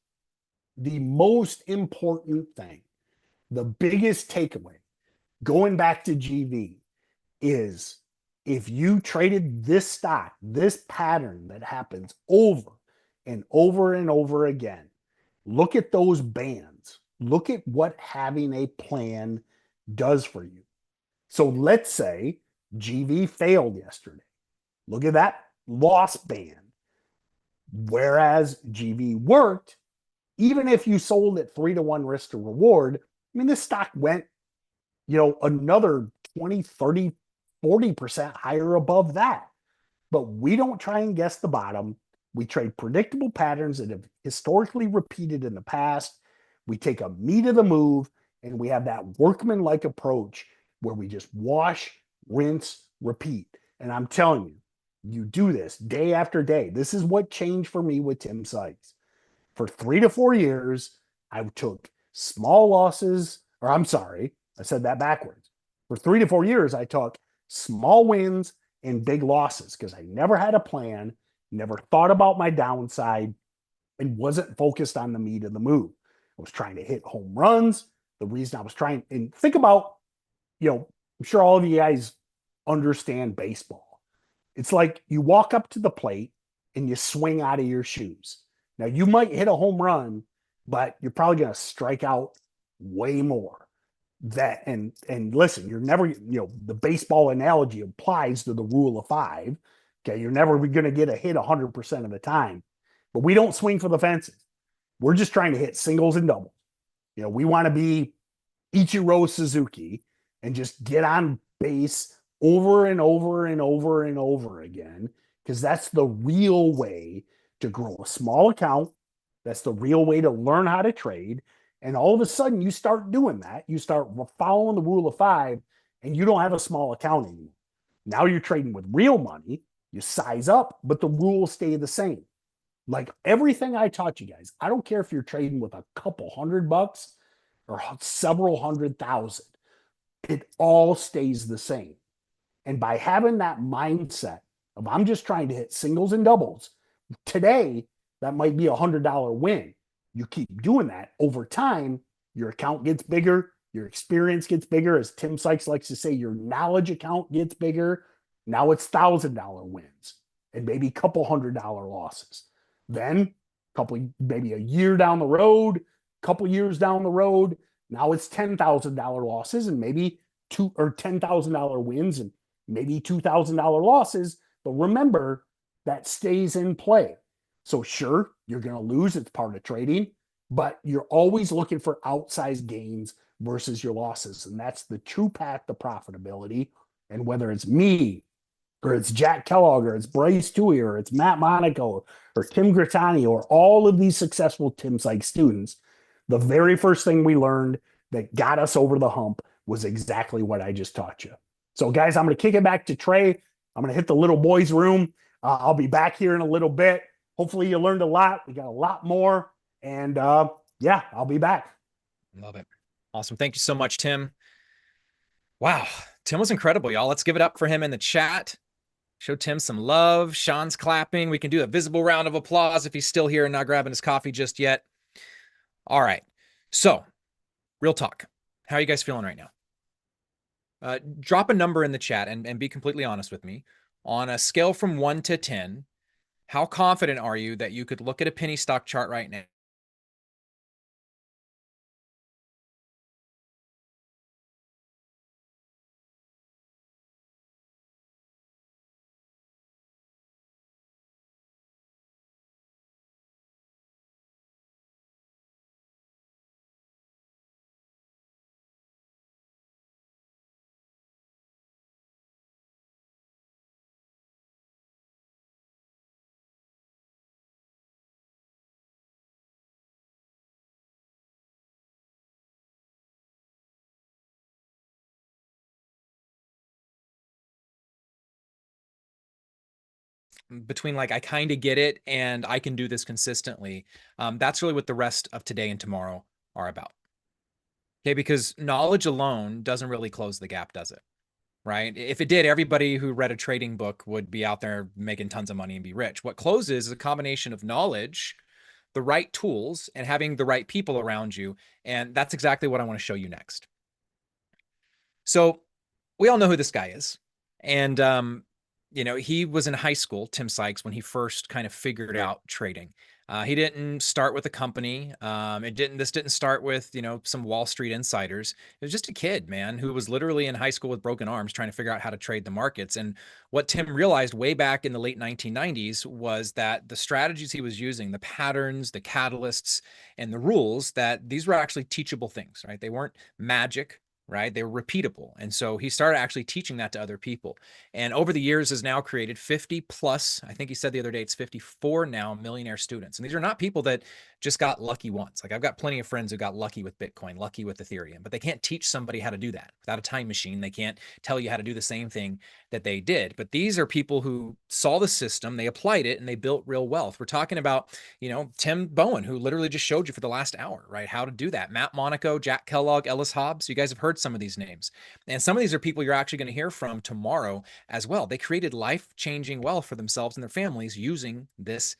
[SPEAKER 13] The most important thing, the biggest takeaway, going back to GV, is if you traded this stock, this pattern that happens over and over and over again, look at those bands. Look at what having a plan does for you. So let's say GV failed yesterday. Look at that loss band. Whereas GV worked, even if you sold at 3-to-1 risk to reward, I mean, this stock went, another 20, 30, 40% higher above that. But we don't try and guess the bottom. We trade predictable patterns that have historically repeated in the past. We take a meat of the move, and we have that workman-like approach where we just wash, rinse, repeat. And I'm telling you, you do this day after day. This is what changed for me with Tim Sykes. For 3 to 4 years, I took small losses, or I'm sorry, I said that backwards. For 3 to 4 years, I took small wins and big losses because I never had a plan, never thought about my downside, and wasn't focused on the meat of the move. I was trying to hit home runs. The reason I was trying, and think about, I'm sure all of you guys understand baseball. It's like you walk up to the plate and you swing out of your shoes. Now you might hit a home run, but you're probably going to strike out way more. That and listen, you're never, the baseball analogy applies to the rule of 5. Okay, you're never going to get a hit 100% of the time, but we don't swing for the fences. We're just trying to hit singles and doubles. We want to be Ichiro Suzuki and just get on base over and over and over and over again, because that's the real way to grow a small account. That's the real way to learn how to trade. And all of a sudden, you start doing that. You start following the rule of 5, and you don't have a small account anymore. Now you're trading with real money. You size up, but the rules stay the same. Like everything I taught you guys, I don't care if you're trading with a couple $100 or several 100,000. It all stays the same. And by having that mindset of I'm just trying to hit singles and doubles, today, that might be $100 win. You keep doing that over time, your account gets bigger, your experience gets bigger. As Tim Sykes likes to say, your knowledge account gets bigger. Now it's $1,000 wins and maybe a couple $100 losses. Then maybe a year down the road, couple years down the road, now it's $10,000 losses and maybe $10,000 wins and maybe $2,000 losses. But remember, that stays in play. So sure, you're going to lose. It's part of trading, but you're always looking for outsized gains versus your losses. And that's the true path to profitability. And whether it's me or it's Jack Kellogg or it's Bryce Tui or it's Matt Monaco or Tim Grittani or all of these successful Tim Sykes students, the very first thing we learned that got us over the hump was exactly what I just taught you. So guys, I'm going to kick it back to Trey. I'm going to hit the little boys room. I'll be back here in a little bit. Hopefully you learned a lot. We got a lot more. And yeah, I'll be back.
[SPEAKER 1] Love it. Awesome. Thank you so much, Tim. Wow. Tim was incredible, y'all. Let's give it up for him in the chat. Show Tim some love. Sean's clapping. We can do a visible round of applause if he's still here and not grabbing his coffee just yet. All right. So, real talk. How are you guys feeling right now? Drop a number in the chat and be completely honest with me. On a scale from 1 to 10, how confident are you that you could look at a penny stock chart right now between like, I kind of get it and I can do this consistently? That's really what the rest of today and tomorrow are about. Okay, because knowledge alone doesn't really close the gap, does it? Right? If it did, everybody who read a trading book would be out there making tons of money and be rich. What closes is a combination of knowledge, the right tools, and having the right people around you. And that's exactly what I want to show you next. So we all know who this guy is. And, he was in high school, Tim Sykes, when he first kind of figured out trading. He didn't start with a company. This didn't start with, some Wall Street insiders. It was just a kid, man, who was literally in high school with broken arms trying to figure out how to trade the markets. And what Tim realized way back in the late 1990s was that the strategies he was using, the patterns, the catalysts, and the rules, that these were actually teachable things, right? They weren't magic, right? They were repeatable. And so he started actually teaching that to other people. And over the years has now created 50 plus, I think he said the other day, it's 54 now millionaire students. And these are not people that just got lucky once. Like I've got plenty of friends who got lucky with Bitcoin, lucky with Ethereum, but they can't teach somebody how to do that without a time machine. They can't tell you how to do the same thing that they did. But these are people who saw the system, they applied it, and they built real wealth. We're talking about, Tim Bowen, who literally just showed you for the last hour, right, how to do that. Matt Monaco, Jack Kellogg, Ellis Hobbs. You guys have heard some of these names. And some of these are people you're actually going to hear from tomorrow as well. They created life-changing wealth for themselves and their families using this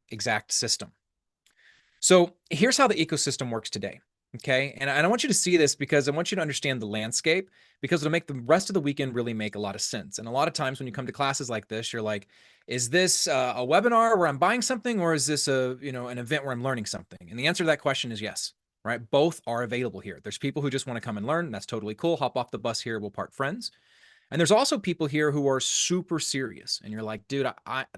[SPEAKER 1] exact system. So here's how the ecosystem works today. Okay. And I want you to see this because I want you to understand the landscape, because it'll make the rest of the weekend really make a lot of sense. And a lot of times when you come to classes like this, you're like, is this a webinar where I'm buying something, or is this an event where I'm learning something? And the answer to that question is yes, right? Both are available here. There's people who just want to come and learn. That's totally cool. Hop off the bus here. We'll part friends. And there's also people here who are super serious. And you're like, dude,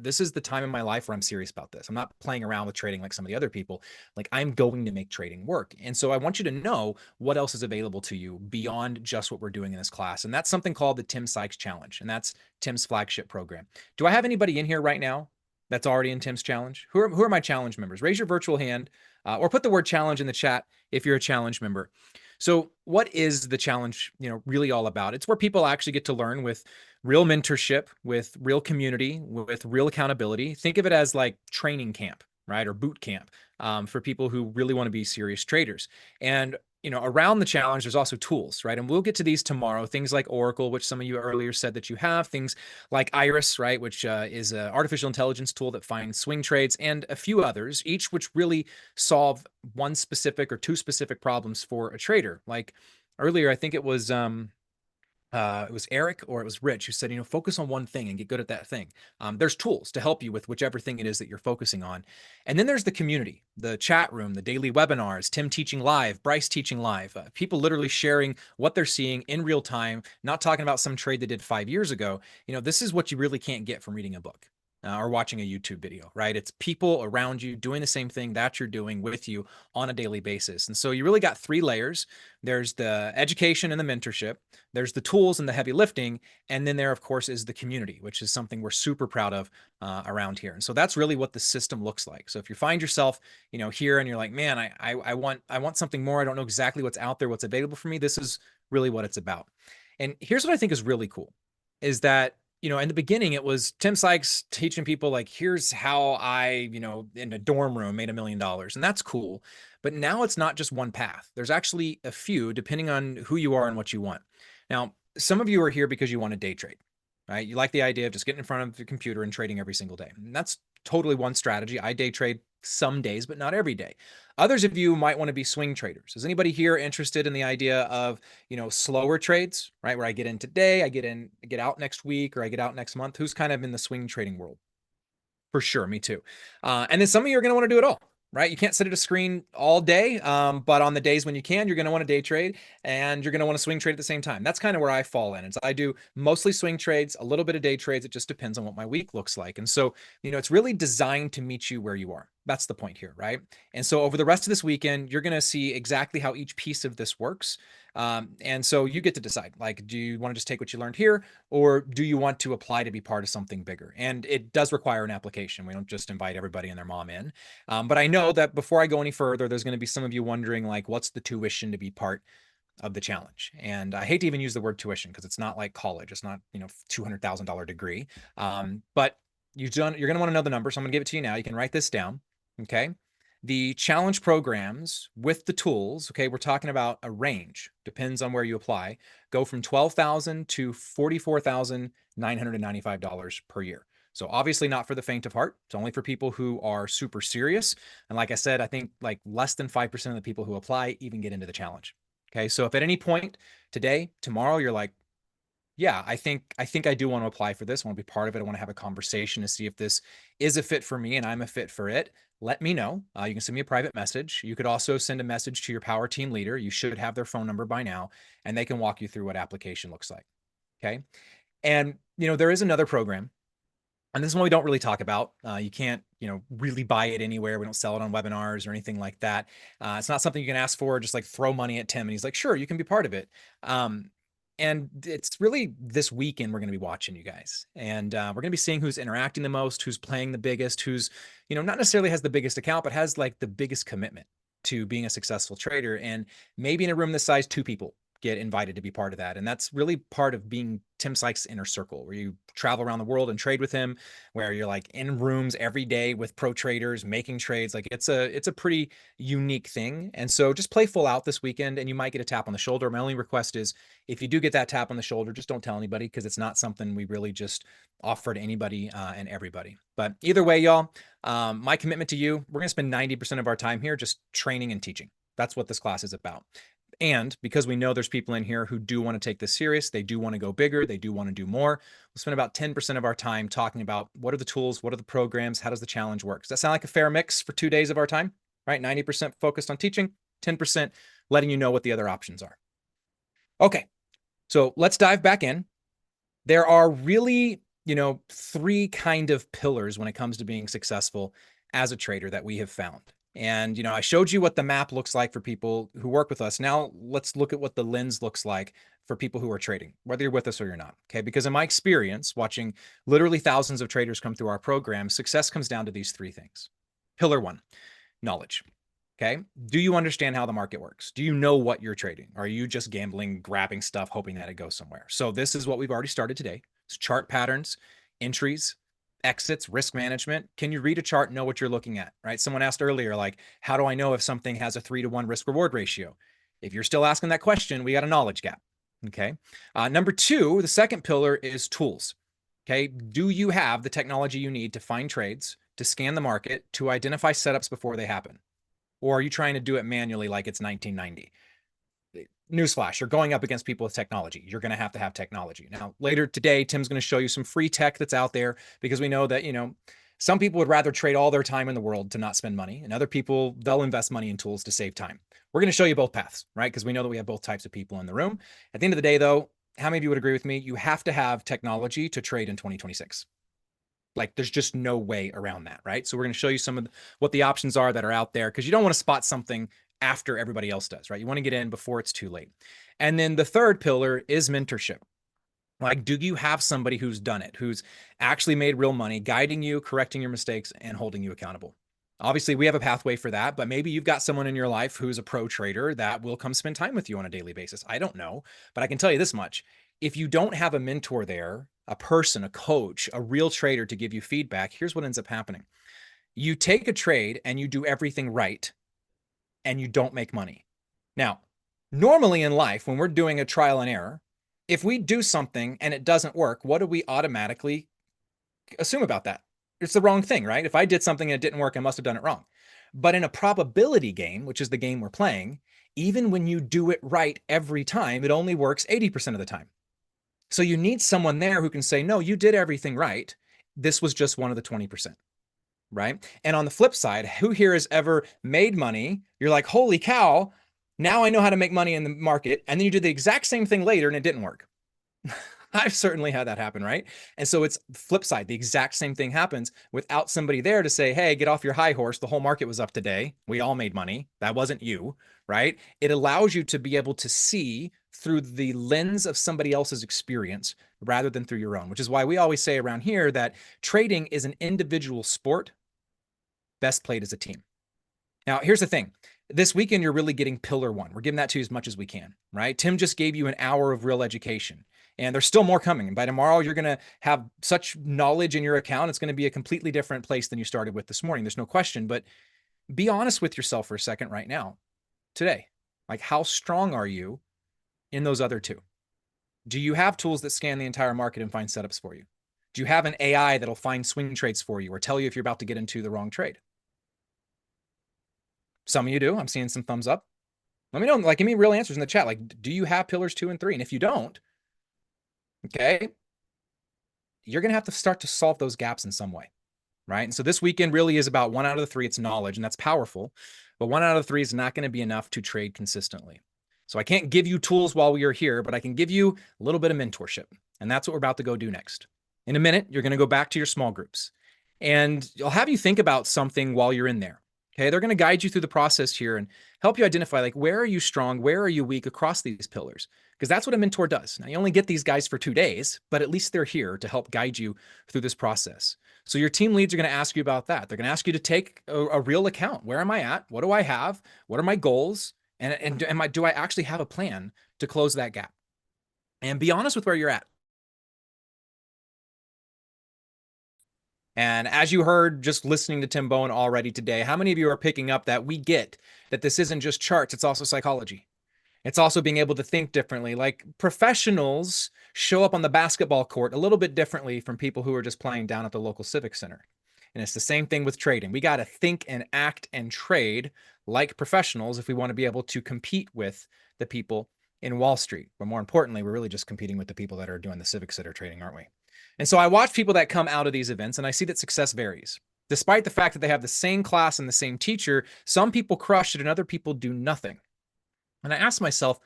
[SPEAKER 1] this is the time in my life where I'm serious about this. I'm not playing around with trading like some of the other people. Like, I'm going to make trading work. And so I want you to know what else is available to you beyond just what we're doing in this class. And that's something called the Tim Sykes Challenge. And that's Tim's flagship program. Do I have anybody in here right now that's already in Tim's challenge? Who are my challenge members? Raise your virtual hand or put the word challenge in the chat if you're a challenge member. So what is the challenge, really all about? It's where people actually get to learn with real mentorship, with real community, with real accountability. Think of it as like training camp, right? Or boot camp for people who really want to be serious traders. And around the challenge, there's also tools, right? And we'll get to these tomorrow. Things like Oracle, which some of you earlier said that you have. Things like Iris, right? Which is an artificial intelligence tool that finds swing trades, and a few others, each which really solve one specific or two specific problems for a trader. Like earlier, I think it was Eric or it was Rich who said, focus on one thing and get good at that thing. There's tools to help you with whichever thing it is that you're focusing on. And then there's the community, the chat room, the daily webinars, Tim teaching live, Bryce teaching live, people literally sharing what they're seeing in real time, not talking about some trade they did 5 years ago. This is what you really can't get from reading a book. Or watching a YouTube video, right? It's people around you doing the same thing that you're doing with you on a daily basis. And so you really got 3 layers. There's the education and the mentorship. There's the tools and the heavy lifting. And then there, of course, is the community, which is something we're super proud of around here. And so that's really what the system looks like. So if you find yourself, here and you're like, man, I want something more. I don't know exactly what's out there, what's available for me. This is really what it's about. And here's what I think is really cool is that in the beginning, it was Tim Sykes teaching people like, here's how I, in a dorm room made $1 million. And that's cool. But now it's not just one path. There's actually a few, depending on who you are and what you want. Now, some of you are here because you want to day trade, right? You like the idea of just getting in front of the computer and trading every single day. And that's totally one strategy. I day trade some days, but not every day. Others of you might want to be swing traders. Is anybody here interested in the idea of, slower trades, right? Where I get in today, I get out next week, or I get out next month. Who's kind of in the swing trading world? For sure. Me too. And then some of you are going to want to do it all, right? You can't sit at a screen all day. But on the days when you can, you're going to want to day trade and you're going to want to swing trade at the same time. That's kind of where I fall in. I do mostly swing trades, a little bit of day trades. It just depends on what my week looks like. And so, it's really designed to meet you where you are. That's the point here, right? And so over the rest of this weekend, you're going to see exactly how each piece of this works. And so you get to decide, like, do you want to just take what you learned here, or do you want to apply to be part of something bigger? And it does require an application. We don't just invite everybody and their mom in. But I know that before I go any further, there's going to be some of you wondering, like, what's the tuition to be part of the challenge? And I hate to even use the word tuition because it's not like college. It's not, $200,000 degree. But you're going to want to know the number. So I'm going to give it to you now. You can write this down. Okay. The challenge programs with the tools, okay, we're talking about a range, depends on where you apply, go from $12,000 to $44,995 per year. So obviously not for the faint of heart. It's only for people who are super serious. And like I said, I think like less than 5% of the people who apply even get into the challenge. Okay. So if at any point today, tomorrow, you're like, yeah, I think I do want to apply for this. I want to be part of it. I want to have a conversation to see if this is a fit for me and I'm a fit for it. Let me know. You can send me a private message. You could also send a message to your power team leader. You should have their phone number by now, and they can walk you through what application looks like. Okay. And, there is another program, and this is one we don't really talk about. You can't, really buy it anywhere. We don't sell it on webinars or anything like that. It's not something you can ask for, just like throw money at Tim and he's like, sure, you can be part of it. And it's really this weekend we're going to be watching you guys. And we're going to be seeing who's interacting the most, who's playing the biggest, who's, not necessarily has the biggest account, but has like the biggest commitment to being a successful trader. And maybe in a room this size, 2 people get invited to be part of that. And that's really part of being Tim Sykes' inner circle, where you travel around the world and trade with him, where you're like in rooms every day with pro traders making trades. Like it's a pretty unique thing. And so just play full out this weekend and you might get a tap on the shoulder. My only request is if you do get that tap on the shoulder, just don't tell anybody, because it's not something we really just offer to anybody and everybody. But either way, y'all, my commitment to you, we're going to spend 90% of our time here just training and teaching. That's what this class is about. And because we know there's people in here who do want to take this serious, they do want to go bigger, they do want to do more, we'll spend about 10% of our time talking about what are the tools, what are the programs, how does the challenge work? Does that sound like a fair mix for 2 days of our time? Right? 90% focused on teaching, 10% letting you know what the other options are. Okay, so let's dive back in. There are really, 3 kind of pillars when it comes to being successful as a trader that we have found. And, I showed you what the map looks like for people who work with us. Now let's look at what the lens looks like for people who are trading, whether you're with us or you're not. Okay. Because in my experience, watching literally thousands of traders come through our program, success comes down to these 3 things. Pillar 1, knowledge. Okay. Do you understand how the market works? Do you know what you're trading? Are you just gambling, grabbing stuff, hoping that it goes somewhere? So this is what we've already started today. It's chart patterns, entries, exits, risk management. Can you read a chart and know what you're looking at, right? Someone asked earlier, like, how do I know if something has a 3-to-1 risk reward ratio? If you're still asking that question, we got a knowledge gap. Okay. Number 2, the second pillar is tools. Okay. Do you have the technology you need to find trades, to scan the market, to identify setups before they happen? Or are you trying to do it manually like it's 1990? Newsflash, you're going up against people with technology. You're going to have technology. Now, later today, Tim's going to show you some free tech that's out there, because we know that, some people would rather trade all their time in the world to not spend money, and other people, they'll invest money in tools to save time. We're going to show you both paths, right? Because we know that we have both types of people in the room. At the end of the day, though, how many of you would agree with me? You have to have technology to trade in 2026. Like there's just no way around that, right? So we're going to show you some of what the options are that are out there, because you don't want to spot something after everybody else does, right? You want to get in before it's too late. And then the third pillar is mentorship. Like, do you have somebody who's done it, who's actually made real money, guiding you, correcting your mistakes, and holding you accountable? Obviously, we have a pathway for that, but maybe you've got someone in your life who's a pro trader that will come spend time with you on a daily basis. I don't know, but I can tell you this much. If you don't have a mentor there, a person, a coach, a real trader to give you feedback, here's what ends up happening. You take a trade and you do everything right, and you don't make money. Now, normally in life, when we're doing a trial and error, if we do something and it doesn't work, what do we automatically assume about that? It's the wrong thing, right? If I did something and it didn't work, I must have done it wrong. But in a probability game, which is the game we're playing, even when you do it right every time, it only works 80% of the time. So you need someone there who can say, no, you did everything right. This was just one of the 20%, right? And on the flip side, who here has ever made money? You're like, holy cow, now I know how to make money in the market. And then you do the exact same thing later and it didn't work. I've certainly had that happen, right? And so it's flip side. The exact same thing happens without somebody there to say, hey, get off your high horse. The whole market was up today. We all made money. That wasn't you, right? It allows you to be able to see through the lens of somebody else's experience rather than through your own, which is why we always say around here that trading is an individual sport, best played as a team. Now, here's the thing. This weekend, you're really getting pillar 1. We're giving that to you as much as we can, right? Tim just gave you an hour of real education. And there's still more coming. And by tomorrow, you're going to have such knowledge in your account. It's going to be a completely different place than you started with this morning. There's no question. But be honest with yourself for a second right now, today. Like, how strong are you in those other 2? Do you have tools that scan the entire market and find setups for you? Do you have an AI that'll find swing trades for you or tell you if you're about to get into the wrong trade? Some of you do. I'm seeing some thumbs up. Let me know. Like, give me real answers in the chat. Like, do you have pillars 2 and 3? And if you don't, okay, you're going to have to start to solve those gaps in some way, right? And so this weekend really is about 1 out of the 3. It's knowledge, and that's powerful. But 1 out of the 3 is not going to be enough to trade consistently. So I can't give you tools while we are here, but I can give you a little bit of mentorship. And that's what we're about to go do next. In a minute, you're going to go back to your small groups. And I'll have you think about something while you're in there. Okay, they're going to guide you through the process here and help you identify, like, where are you strong? Where are you weak across these pillars? because that's what a mentor does. Now, you only get these guys for 2 days, but at least they're here to help guide you through this process. So your team leads are going to ask you about that. They're going to ask you to take a real account. Where am I at? What do I have? What are my goals? And do I actually have a plan to close that gap? And be honest with where you're at. And as you heard just listening to Tim Bowen already today, how many of you are picking up that we get that this isn't just charts, it's also psychology? It's also being able to think differently. Like professionals show up on the basketball court a little bit differently from people who are just playing down at the local civic center. And it's the same thing with trading. We got to think and act and trade like professionals if we want to be able to compete with the people in Wall Street. But more importantly, we're really just competing with the people that are doing the civic center trading, aren't we? And so I watch people that come out of these events and I see that success varies. Despite the fact that they have the same class and the same teacher, some people crush it and other people do nothing. And I ask myself,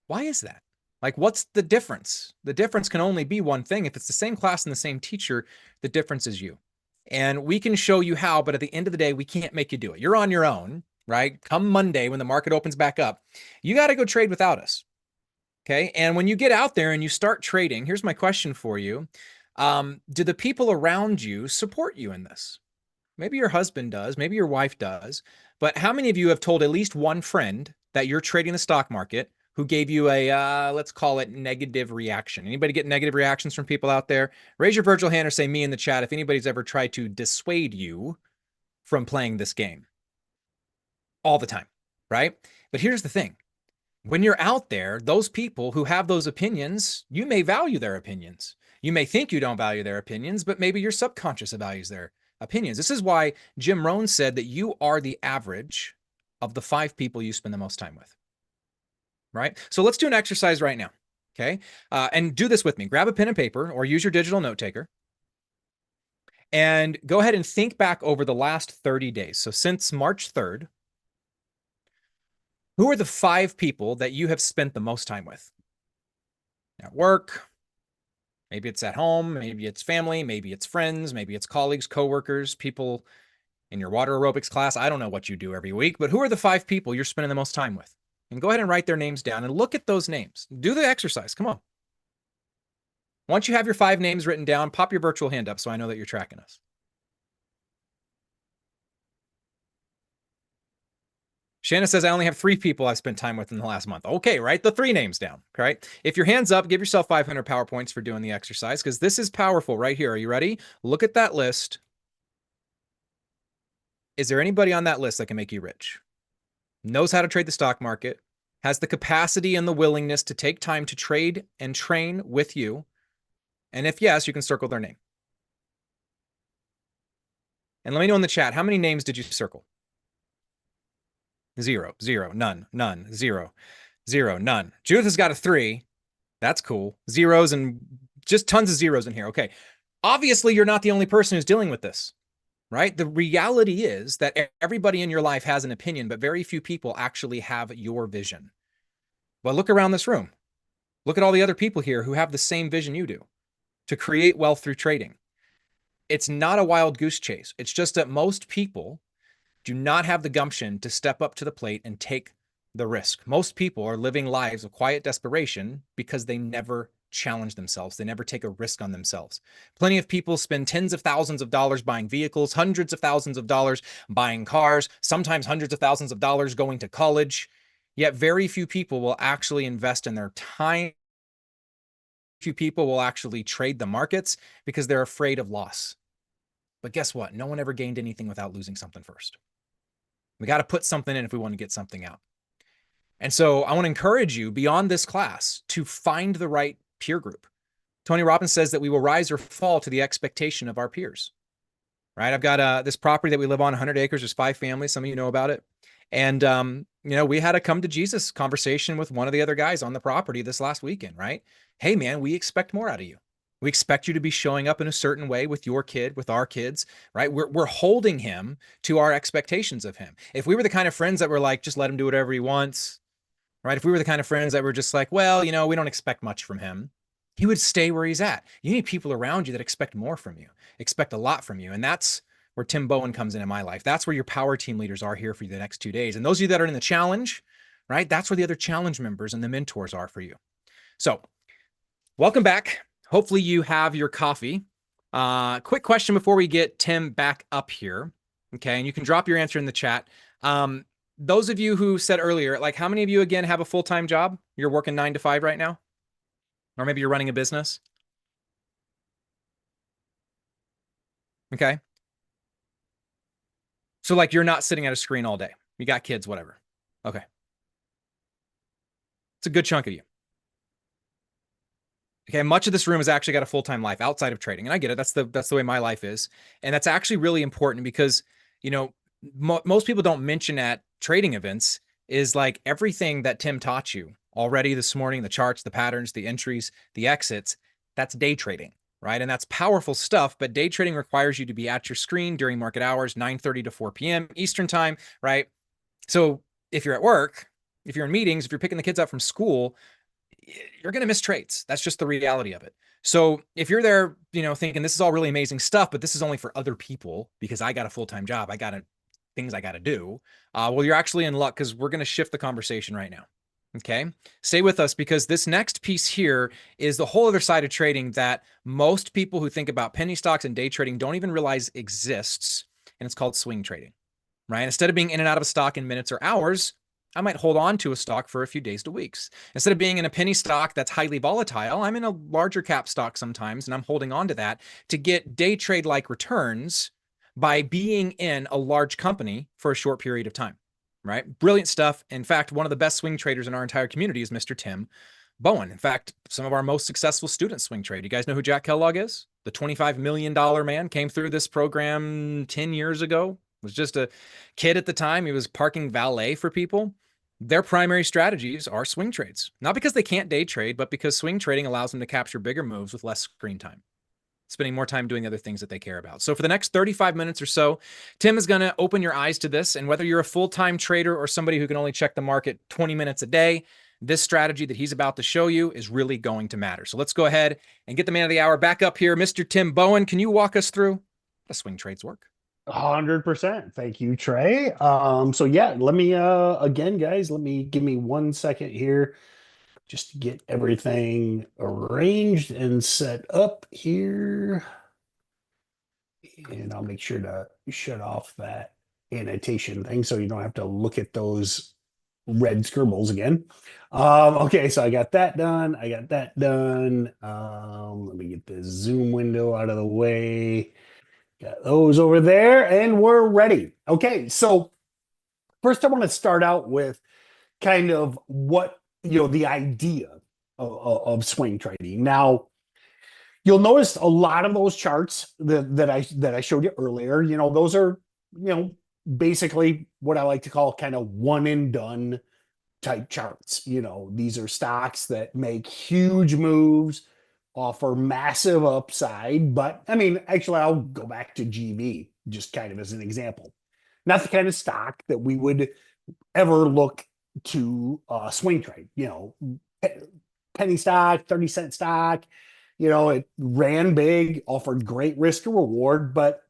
[SPEAKER 1] why is that? Like, what's the difference? The difference can only be one thing. If it's the same class and the same teacher, the difference is you. And we can show you how, but at the end of the day, we can't make you do it. You're on your own, right? Come Monday when the market opens back up, you got to go trade without us. Okay. And when you get out there and you start trading, here's my question for you. Do the people around you support you in this? Maybe your husband does, maybe your wife does, but how many of you have told at least one friend that you're trading the stock market who gave you a, let's call it negative reaction? Anybody get negative reactions from people out there? Raise your virtual hand or say me in the chat if anybody's ever tried to dissuade you from playing this game. All the time, right? But here's the thing. When you're out there, those people who have those opinions, you may value their opinions. You may think you don't value their opinions, but maybe your subconscious values their opinions. This is why Jim Rohn said that you are the average of the 5 people you spend the most time with, right? So let's do an exercise right now, okay? And do this with me. Grab a pen and paper or use your digital note taker and go ahead and think back over the last 30 days. So since March 3rd, who are the 5 people that you have spent the most time with? At work, maybe it's at home, maybe it's family, maybe it's friends, maybe it's colleagues, coworkers, people in your water aerobics class. I don't know what you do every week, but who are the 5 people you're spending the most time with? And go ahead and write their names down and look at those names. Do the exercise. Come on. Once you have your 5 names written down, pop your virtual hand up so I know that you're tracking us. Shanna says, I only have 3 people I've spent time with in the last month. Okay, write the 3 names down, right? If your hand's up, give yourself 500 PowerPoints for doing the exercise because this is powerful right here. Are you ready? Look at that list. Is there anybody on that list that can make you rich? Knows how to trade the stock market, has the capacity and the willingness to take time to trade and train with you? And if yes, you can circle their name. And let me know in the chat, how many names did you circle? 0, 0, none, none, 0, 0, none. Judith has got a 3. That's cool. Zeros and just tons of zeros in here. Okay. Obviously, you're not the only person who's dealing with this, right? The reality is that everybody in your life has an opinion, but very few people actually have your vision. But look around this room. Look at all the other people here who have the same vision you do to create wealth through trading. It's not a wild goose chase. It's just that most people do not have the gumption to step up to the plate and take the risk. Most people are living lives of quiet desperation because they never challenge themselves. They never take a risk on themselves. Plenty of people spend tens of thousands of dollars buying vehicles, hundreds of thousands of dollars buying cars, sometimes hundreds of thousands of dollars going to college. Yet very few people will actually invest in their time. Few people will actually trade the markets because they're afraid of loss. But guess what? No one ever gained anything without losing something first. We got to put something in if we want to get something out. And so I want to encourage you beyond this class to find the right peer group. Tony Robbins says that we will rise or fall to the expectation of our peers, right? I've got this property that we live on, 100 acres. There's 5 families. Some of you know about it. And, we had a come to Jesus conversation with one of the other guys on the property this last weekend, right? Hey, man, we expect more out of you. We expect you to be showing up in a certain way with your kid, with our kids, right? We're holding him to our expectations of him. If we were the kind of friends that were like, just let him do whatever he wants, right? If we were the kind of friends that were just like, well, we don't expect much from him, he would stay where he's at. You need people around you that expect more from you, expect a lot from you. And that's where Tim Bowen comes in my life. That's where your power team leaders are here for you the next 2 days. And those of you that are in the challenge, right? That's where the other challenge members and the mentors are for you. So welcome back. Hopefully you have your coffee. Quick question before we get Tim back up here. Okay, and you can drop your answer in the chat. Those of you who said earlier, like how many of you again have a full-time job? You're working 9 to 5 right now? Or maybe you're running a business? Okay. So like you're not sitting at a screen all day. You got kids, whatever. Okay. It's a good chunk of you. Okay, much of this room has actually got a full-time life outside of trading, and I get it. That's the way my life is, and that's actually really important because most people don't mention at trading events is like everything that Tim taught you already this morning: the charts, the patterns, the entries, the exits. That's day trading, right? And that's powerful stuff. But day trading requires you to be at your screen during market hours, 9:30 to 4 p.m. Eastern time, right? So if you're at work, if you're in meetings, if you're picking the kids up from school, you're going to miss trades. That's just the reality of it. So if you're there, thinking this is all really amazing stuff, but this is only for other people because I got a full-time job, I got things I got to do. Well, you're actually in luck because we're going to shift the conversation right now. Okay. Stay with us because this next piece here is the whole other side of trading that most people who think about penny stocks and day trading don't even realize exists. And it's called swing trading, right? Instead of being in and out of a stock in minutes or hours, I might hold on to a stock for a few days to weeks. Instead of being in a penny stock that's highly volatile, I'm in a larger cap stock sometimes, and I'm holding on to that to get day trade like returns by being in a large company for a short period of time, right? Brilliant stuff. In fact, one of the best swing traders in our entire community is Mr. Tim Bowen. In fact, some of our most successful students swing trade. You guys know who Jack Kellogg is? The $25 million man came through this program 10 years ago. Was just a kid at the time. He was parking valet for people. Their primary strategies are swing trades, not because they can't day trade, but because swing trading allows them to capture bigger moves with less screen time, spending more time doing other things that they care about. So for the next 35 minutes or so, Tim is going to open your eyes to this. And whether you're a full-time trader or somebody who can only check the market 20 minutes a day, this strategy that he's about to show you is really going to matter. So let's go ahead and get the man of the hour back up here. Mr. Tim Bowen, can you walk us through how the swing trades work?
[SPEAKER 13] 100%. Thank you, Trey. So yeah, let me again, guys, give me 1 second here just to get everything arranged and set up here. And I'll make sure to shut off that annotation thing so you don't have to look at those red scribbles again. Okay, so I got that done. Let me get the Zoom window out of the way. Got those over there, and we're ready. Okay, so first I want to start out with kind of what, the idea of swing trading. Now, you'll notice a lot of those charts that I showed you earlier, those are, basically what I like to call kind of one and done type charts. These are stocks that make huge moves, offer massive upside. But I mean, actually, I'll go back to GB just kind of as an example. Not the kind of stock that we would ever look to swing trade. Penny stock, 30-cent stock. It ran big, offered great risk to reward, but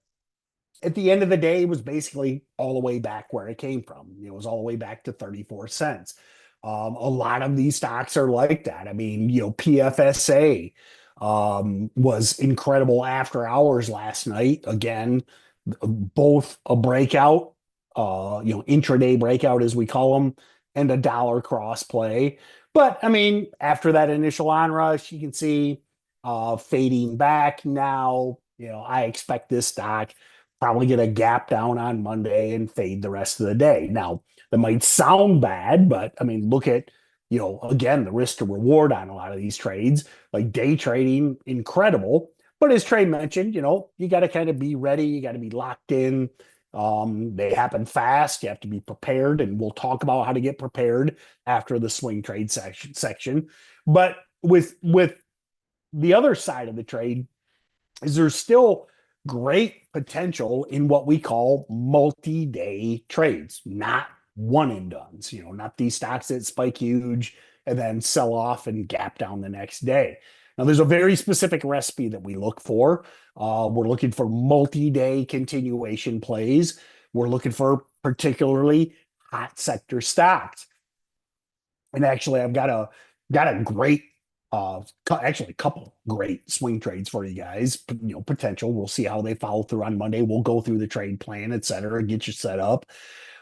[SPEAKER 13] at the end of the day, it was basically all the way back where it came from. It was all the way back to 34 cents. A lot of these stocks are like that. I mean, PFSA was incredible after hours last night. Again, both a breakout, intraday breakout as we call them, and a dollar cross play. But I mean, after that initial onrush, you can see fading back now. I expect this stock probably get a gap down on Monday and fade the rest of the day. Now, that might sound bad, but I mean, look at, again, the risk to reward on a lot of these trades, like day trading, incredible. But as Trey mentioned, you got to kind of be ready. You got to be locked in. They happen fast. You have to be prepared, and we'll talk about how to get prepared after the swing trade section. But with the other side of the trade is there's still great potential in what we call multi-day trades, not one and dones, not these stocks that spike huge and then sell off and gap down the next day. Now, there's a very specific recipe that we look for. We're looking for multi-day continuation plays. We're looking for particularly hot sector stocks. And actually, I've got a great actually a couple great swing trades for you guys, potential. We'll see how they follow through on Monday. We'll go through the trade plan, et cetera, get you set up.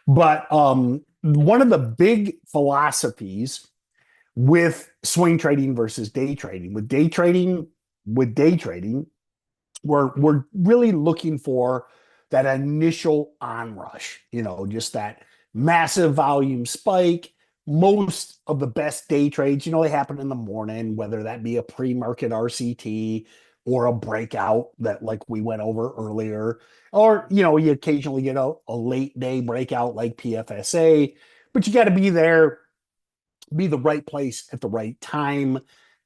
[SPEAKER 13] But one of the big philosophies with swing trading versus day trading, with day trading, we're really looking for that initial onrush, just that massive volume spike. Most of the best day trades, they happen in the morning, whether that be a pre-market RCT or a breakout that like we went over earlier, or, you occasionally get a late day breakout like PFSA, but you got to be there, be the right place at the right time.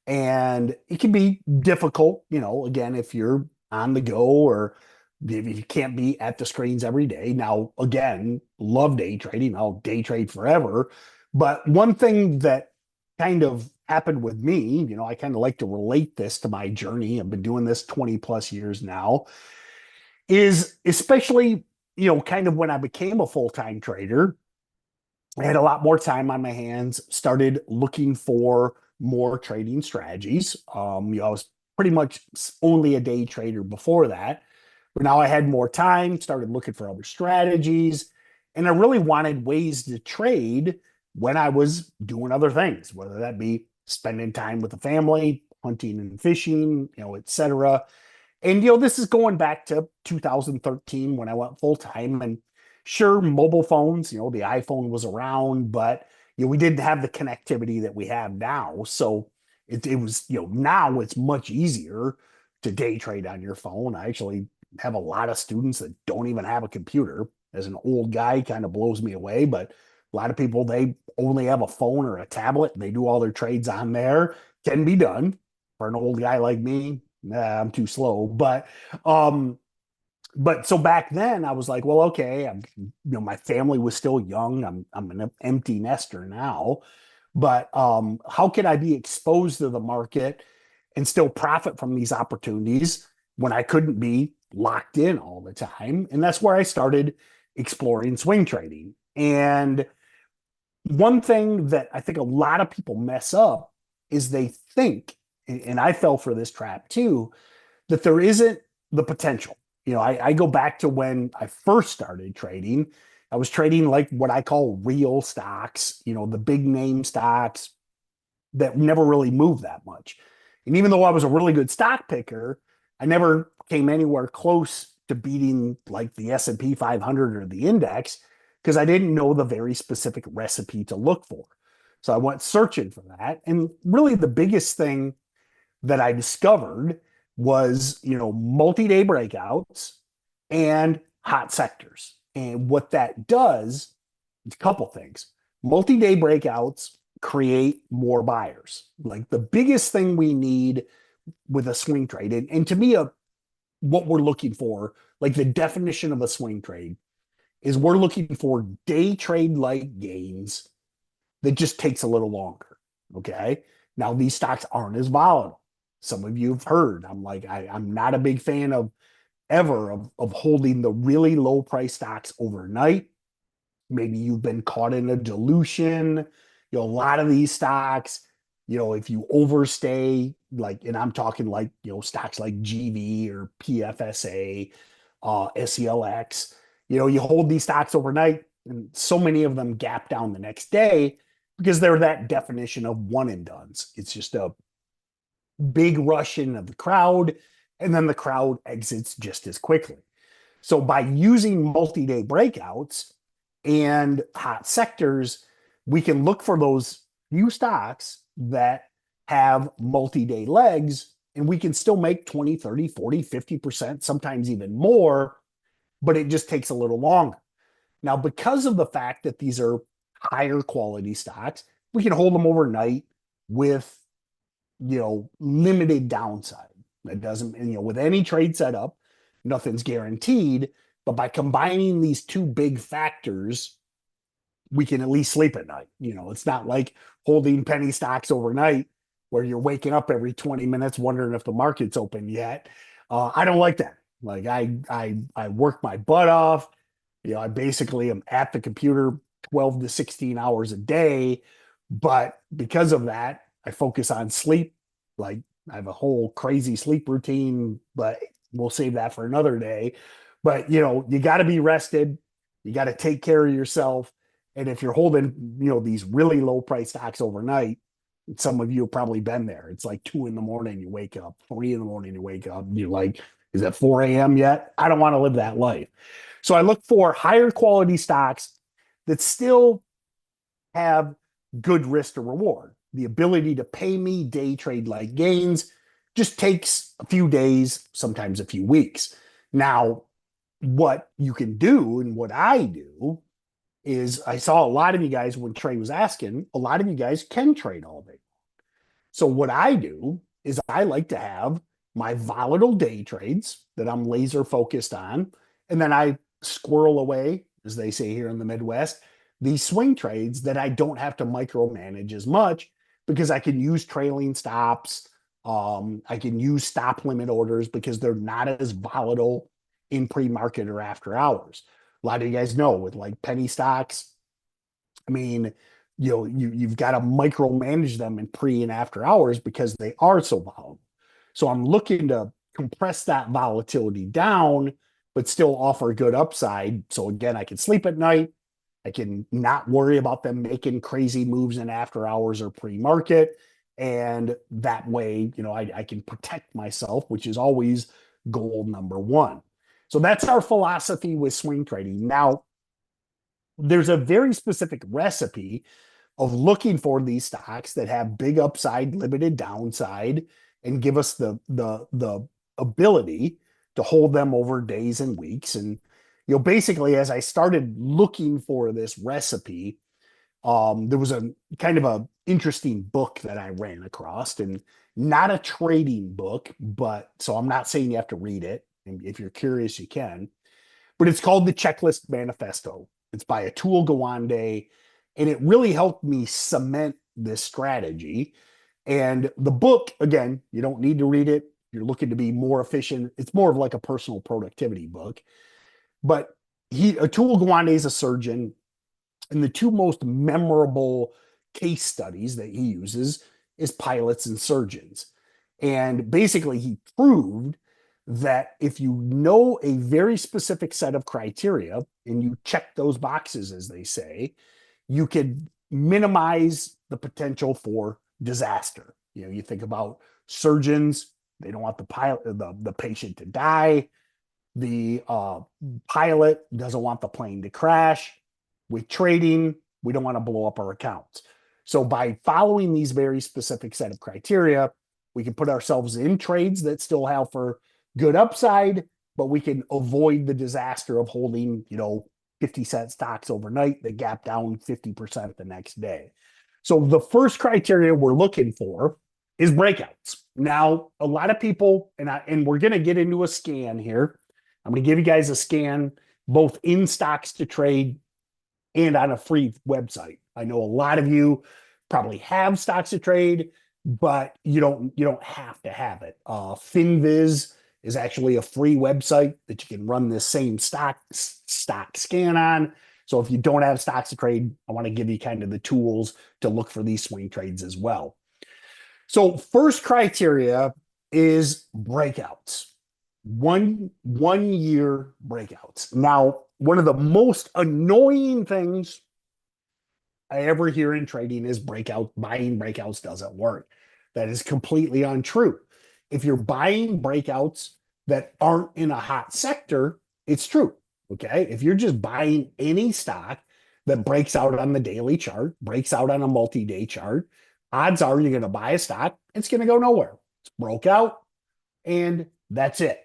[SPEAKER 13] And it can be difficult, again, if you're on the go or if you can't be at the screens every day. Now, again, love day trading. I'll day trade forever. But one thing that kind of happened with me, I kind of like to relate this to my journey. I've been doing this 20 plus years now, is especially, kind of when I became a full-time trader, I had a lot more time on my hands, started looking for more trading strategies. I was pretty much only a day trader before that, but now I had more time, started looking for other strategies, and I really wanted ways to trade when I was doing other things, whether that be spending time with the family, hunting and fishing, et cetera. And this is going back to 2013 when I went full time. And sure, mobile phones, the iPhone was around, but we didn't have the connectivity that we have now. So it was, now it's much easier to day trade on your phone. I actually have a lot of students that don't even have a computer. As an old guy, kind of blows me away, but a lot of people, they only have a phone or a tablet. They do all their trades on there. Can be done. For an old guy like me, nah, I'm too slow. But so back then I was like, well, okay, my family was still young. I'm an empty nester now, but how can I be exposed to the market and still profit from these opportunities when I couldn't be locked in all the time? And that's where I started exploring swing trading. And one thing that I think a lot of people mess up is they think, and I fell for this trap too, that there isn't the potential. I go back to when I first started trading. I was trading like what I call real stocks, the big name stocks that never really moved that much. And even though I was a really good stock picker, I never came anywhere close to beating like the S&P 500 or the index because I didn't know the very specific recipe to look for. So I went searching for that. And really the biggest thing that I discovered was, multi-day breakouts and hot sectors. And what that does, it's a couple things. Multi-day breakouts create more buyers. Like the biggest thing we need with a swing trade, and to me, what we're looking for, like the definition of a swing trade, is we're looking for day trade like gains that just takes a little longer. Okay. Now these stocks aren't as volatile. Some of you have heard. I'm not a big fan of holding the really low price stocks overnight. Maybe you've been caught in a dilution. A lot of these stocks, if you overstay, like, and I'm talking like, stocks like GV or PFSA, SELX, you hold these stocks overnight and so many of them gap down the next day because they're that definition of one and dones. It's just a big rush in of the crowd, and then the crowd exits just as quickly. So by using multi-day breakouts and hot sectors, we can look for those few stocks that have multi-day legs, and we can still make 20, 30, 40, 50%, sometimes even more, but it just takes a little longer. Now, because of the fact that these are higher quality stocks, we can hold them overnight with limited downside. It doesn't, with any trade setup, nothing's guaranteed. But by combining these two big factors, we can at least sleep at night. It's not like holding penny stocks overnight where you're waking up every 20 minutes wondering if the market's open yet. I don't like that. Like I work my butt off. I basically am at the computer 12 to 16 hours a day. But because of that, I focus on sleep Like I have a whole crazy sleep routine, but we'll save that for another day. But you got to be rested. You got to take care of yourself. And if you're holding, these really low price stocks overnight, some of you have probably been there. It's like 2 in the morning, you wake up, 3 in the morning, you wake up, you're like, is it 4 a.m. yet? I don't want to live that life. So I look for higher quality stocks that still have good risk to reward. The ability to pay me day trade like gains just takes a few days, sometimes a few weeks. Now, what you can do and what I do is I saw a lot of you guys when Trey was asking, a lot of you guys can trade all day. So what I do is I like to have my volatile day trades that I'm laser focused on, and then I squirrel away, as they say here in the Midwest, these swing trades that I don't have to micromanage as much because I can use trailing stops. I can use stop limit orders because they're not as volatile in pre-market or after hours. A lot of you guys know with like penny stocks, I mean, you've got to micromanage them in pre and after hours because they are so volatile. So I'm looking to compress that volatility down, but still offer good upside. So again, I can sleep at night. I can not worry about them making crazy moves in after hours or pre-market. And that way, I can protect myself, which is always goal number one. So that's our philosophy with swing trading. Now, there's a very specific recipe of looking for these stocks that have big upside, limited downside, and give us the ability to hold them over days and weeks. And basically, as I started looking for this recipe, there was a kind of a interesting book that I ran across, and not a trading book, but so I'm not saying you have to read it. And if you're curious, you can. But it's called the Checklist Manifesto. It's by Atul Gawande, and it really helped me cement this strategy. And the book, again, you don't need to read it. You're looking to be more efficient. It's more of like a personal productivity book. But Atul Gawande is a surgeon, and the two most memorable case studies that he uses is pilots and surgeons. And basically, he proved that if you know a very specific set of criteria and you check those boxes, as they say, you could minimize the potential for disaster. You think about surgeons, they don't want the patient to die. The pilot doesn't want the plane to crash. With trading, we don't want to blow up our accounts. So by following these very specific set of criteria, we can put ourselves in trades that still have for good upside, but we can avoid the disaster of holding, 50-cent stocks overnight that gap down 50% the next day. So the first criteria we're looking for is breakouts. Now, a lot of people, and we're going to get into a scan here. I'm going to give you guys a scan both in stocks to trade and on a free website. I know a lot of you probably have stocks to trade, but you don't have to have it. FinViz is actually a free website that you can run this same stock scan on. So if you don't have stocks to trade, I want to give you kind of the tools to look for these swing trades as well. So first criteria is breakouts. One year breakouts. Now, one of the most annoying things I ever hear in trading is buying breakouts doesn't work. That is completely untrue. If you're buying breakouts that aren't in a hot sector, it's true. Okay. If you're just buying any stock that breaks out on the daily chart, breaks out on a multi-day chart, odds are you're going to buy a stock, it's going to go nowhere. It's broke out, and that's it.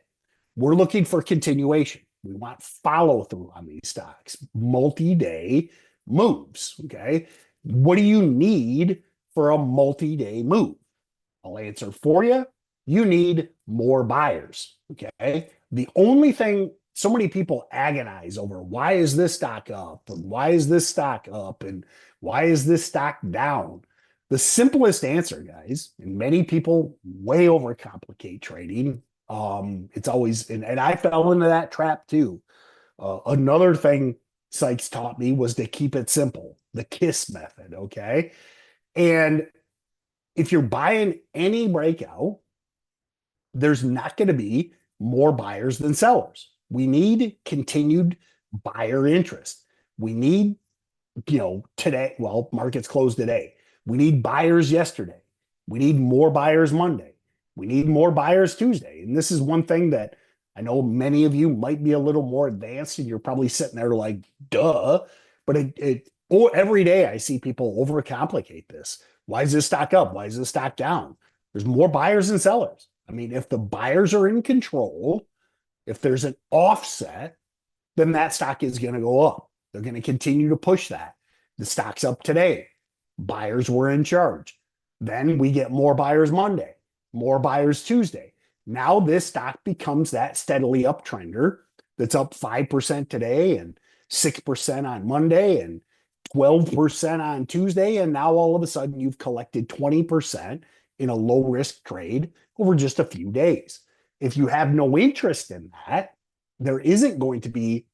[SPEAKER 13] We're looking for continuation. We want follow through on these stocks, multi-day moves. Okay. What do you need for a multi-day move? I'll answer for you. You need more buyers. Okay. The only thing so many people agonize over, why is this stock up? And why is this stock up? And why is this stock down? The simplest answer, guys, and many people way overcomplicate trading. It's always, and I fell into that trap too. Another thing Sykes taught me was to keep it simple, the KISS method. Okay. And if you're buying any breakout, there's not going to be more buyers than sellers. We need continued buyer interest. We need, today, well, markets closed today. We need buyers yesterday. We need more buyers Monday. We need more buyers Tuesday. And this is one thing that I know many of you might be a little more advanced and you're probably sitting there like, duh. But every day I see people overcomplicate this. Why is this stock up? Why is this stock down? There's more buyers than sellers. I mean, if the buyers are in control, if there's an offset, then that stock is going to go up. They're going to continue to push that. The stock's up today. Buyers were in charge. Then we get more buyers Monday, more buyers Tuesday. Now this stock becomes that steadily uptrender that's up 5% today and 6% on Monday and 12% on Tuesday. And now all of a sudden you've collected 20% in a low risk trade over just a few days. If you have no interest in that, there isn't going to be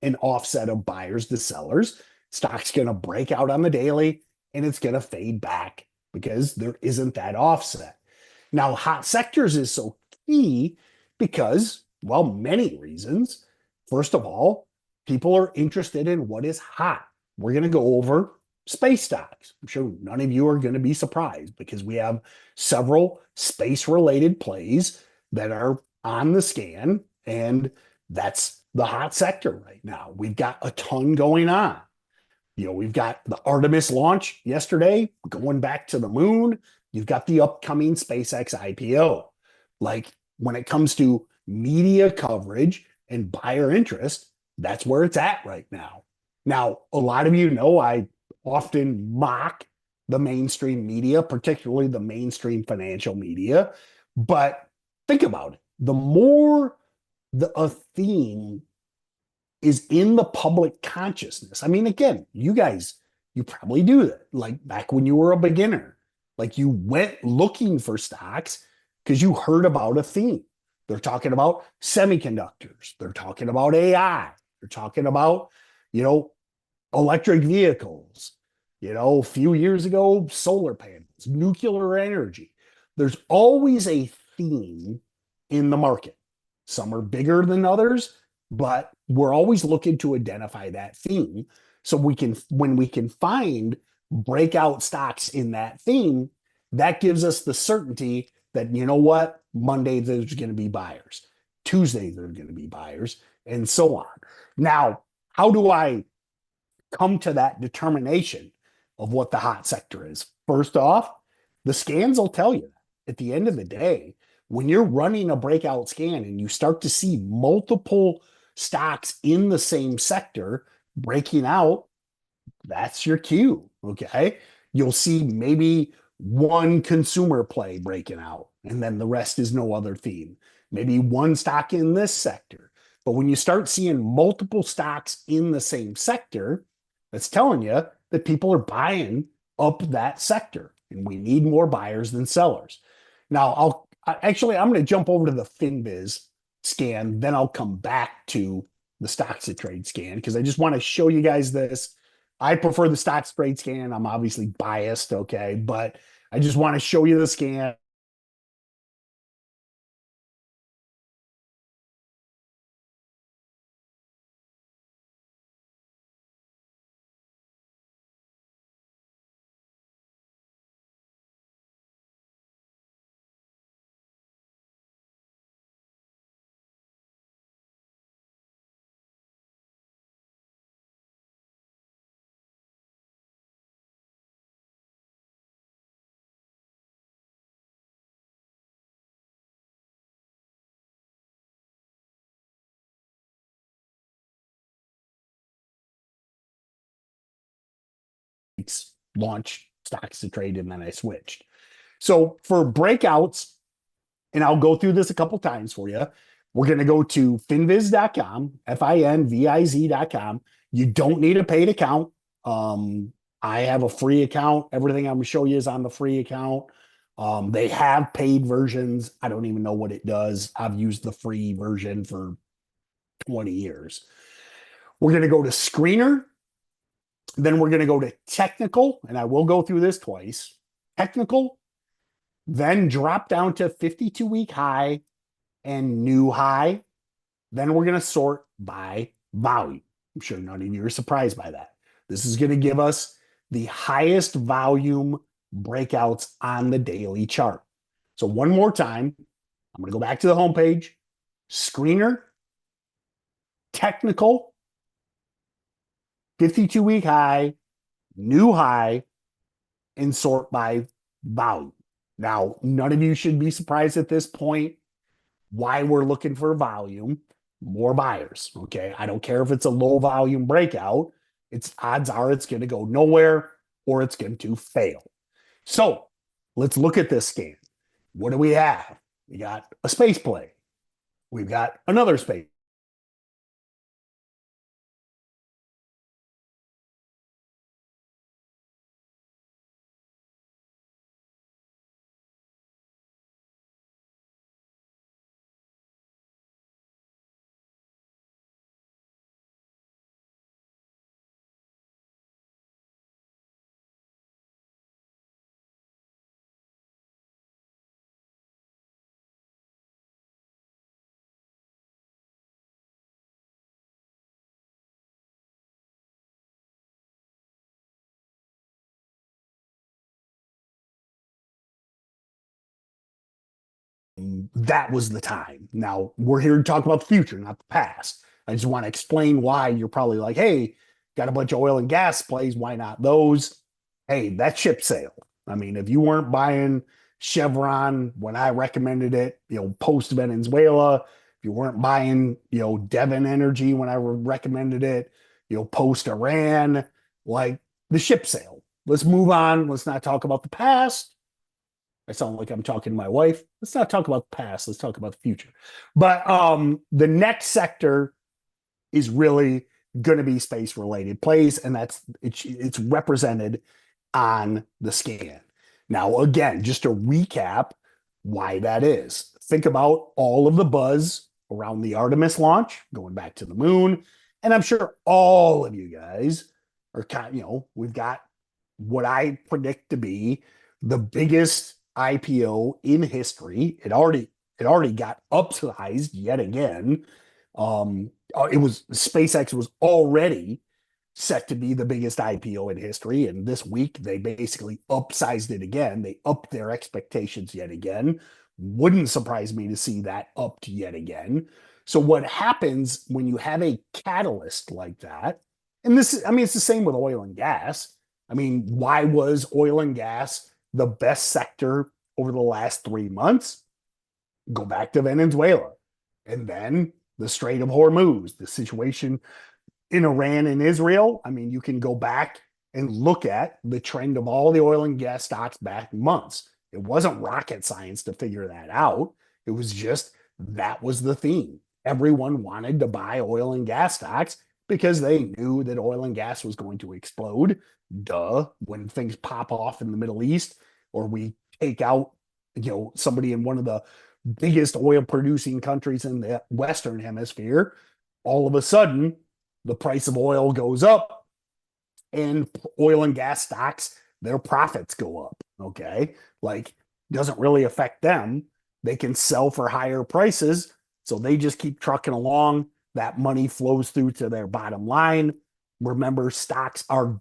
[SPEAKER 13] an offset of buyers to sellers. Stock's going to break out on the daily and it's going to fade back because there isn't that offset. Now, hot sectors is so key because, well, many reasons. First of all, people are interested in what is hot. We're going to go over space stocks. I'm sure none of you are going to be surprised because we have several space related plays that are on the scan, and that's the hot sector right now. We've got a ton going on. We've got the Artemis launch yesterday, going back to the moon. You've got the upcoming SpaceX IPO. Like when it comes to media coverage and buyer interest, that's where it's at right now. Now, a lot of you know I often mock the mainstream media, particularly the mainstream financial media. But think about it. The more a theme is in the public consciousness. I mean, again, you guys, you probably do that. Like back when you were a beginner, like you went looking for stocks because you heard about a theme. They're talking about semiconductors. They're talking about AI. They're talking about, electric vehicles. A few years ago, solar panels, nuclear energy. There's always a theme in the market. Some are bigger than others, but we're always looking to identify that theme. So when we can find breakout stocks in that theme, that gives us the certainty that, what, Monday there's going to be buyers, Tuesday there's going to be buyers, and so on. Now, how do I come to that determination of what the hot sector is? First off, the scans will tell you that. At the end of the day, when you're running a breakout scan and you start to see multiple stocks in the same sector breaking out, that's your cue. Okay. You'll see maybe one consumer play breaking out, and then the rest is no other theme. Maybe one stock in this sector. But when you start seeing multiple stocks in the same sector, that's telling you that people are buying up that sector, and we need more buyers than sellers. Now, I'm going to jump over to the FinViz scan, then I'll come back to the stocks to trade scan because I just want to show you guys this. I prefer the stocks trade scan. I'm obviously biased, okay, but I just want to show you the scan. Launch stocks to trade, and then I switched. So for breakouts, and I'll go through this a couple times for you. We're going to go to finviz.com, finviz.com. You don't need a paid account. I have a free account. Everything I'm going to show you is on the free account. They have paid versions. I don't even know what it does. I've used the free version for 20 years. We're going to go to screener. Then we're going to go to technical, and I will go through this twice. Technical, then drop down to 52-week high and new high. Then we're going to sort by volume. I'm sure none of you are surprised by that. This is going to give us the highest volume breakouts on the daily chart. So one more time, I'm going to go back to the homepage, screener, technical, 52-week high, new high, and sort by volume. Now, none of you should be surprised at this point why we're looking for volume, more buyers. Okay. I don't care if it's a low volume breakout, it's odds are it's going to go nowhere or it's going to fail. So let's look at this scan. What do we have? We got a space play. We've got another space. That was the time. Now we're here to talk about the future, not the past. I just want to explain why you're probably like, hey, got a bunch of oil and gas plays. Why not those? Hey, that ship sailed. I mean, if you weren't buying Chevron when I recommended it, post Venezuela, if you weren't buying, Devon Energy when I recommended it, post Iran, like the ship sailed. Let's move on. Let's not talk about the past. I sound like I'm talking to my wife. Let's not talk about the past. Let's talk about the future. But the next sector is really going to be space related plays, and it's represented on the scan. Now, again, just to recap why that is. Think about all of the buzz around the Artemis launch, going back to the moon, and I'm sure all of you guys are we've got what I predict to be the biggest IPO in history. It already got upsized yet again. SpaceX was already set to be the biggest IPO in history, and this week they basically upsized it again. They upped their expectations yet again. Wouldn't surprise me to see that upped yet again. So what happens when you have a catalyst like that? And it's the same with oil and gas. I mean, why was oil and gas the best sector over the last 3 months? Go back to Venezuela. And then the Strait of Hormuz, the situation in Iran and Israel. I mean, you can go back and look at the trend of all the oil and gas stocks back months. It wasn't rocket science to figure that out. It was just that was the theme. Everyone wanted to buy oil and gas stocks because they knew that oil and gas was going to explode. Duh, when things pop off in the Middle East or we take out, somebody in one of the biggest oil producing countries in the Western hemisphere, all of a sudden the price of oil goes up and oil and gas stocks, their profits go up. Okay. Like, doesn't really affect them. They can sell for higher prices. So they just keep trucking along. That money flows through to their bottom line. Remember, stocks are,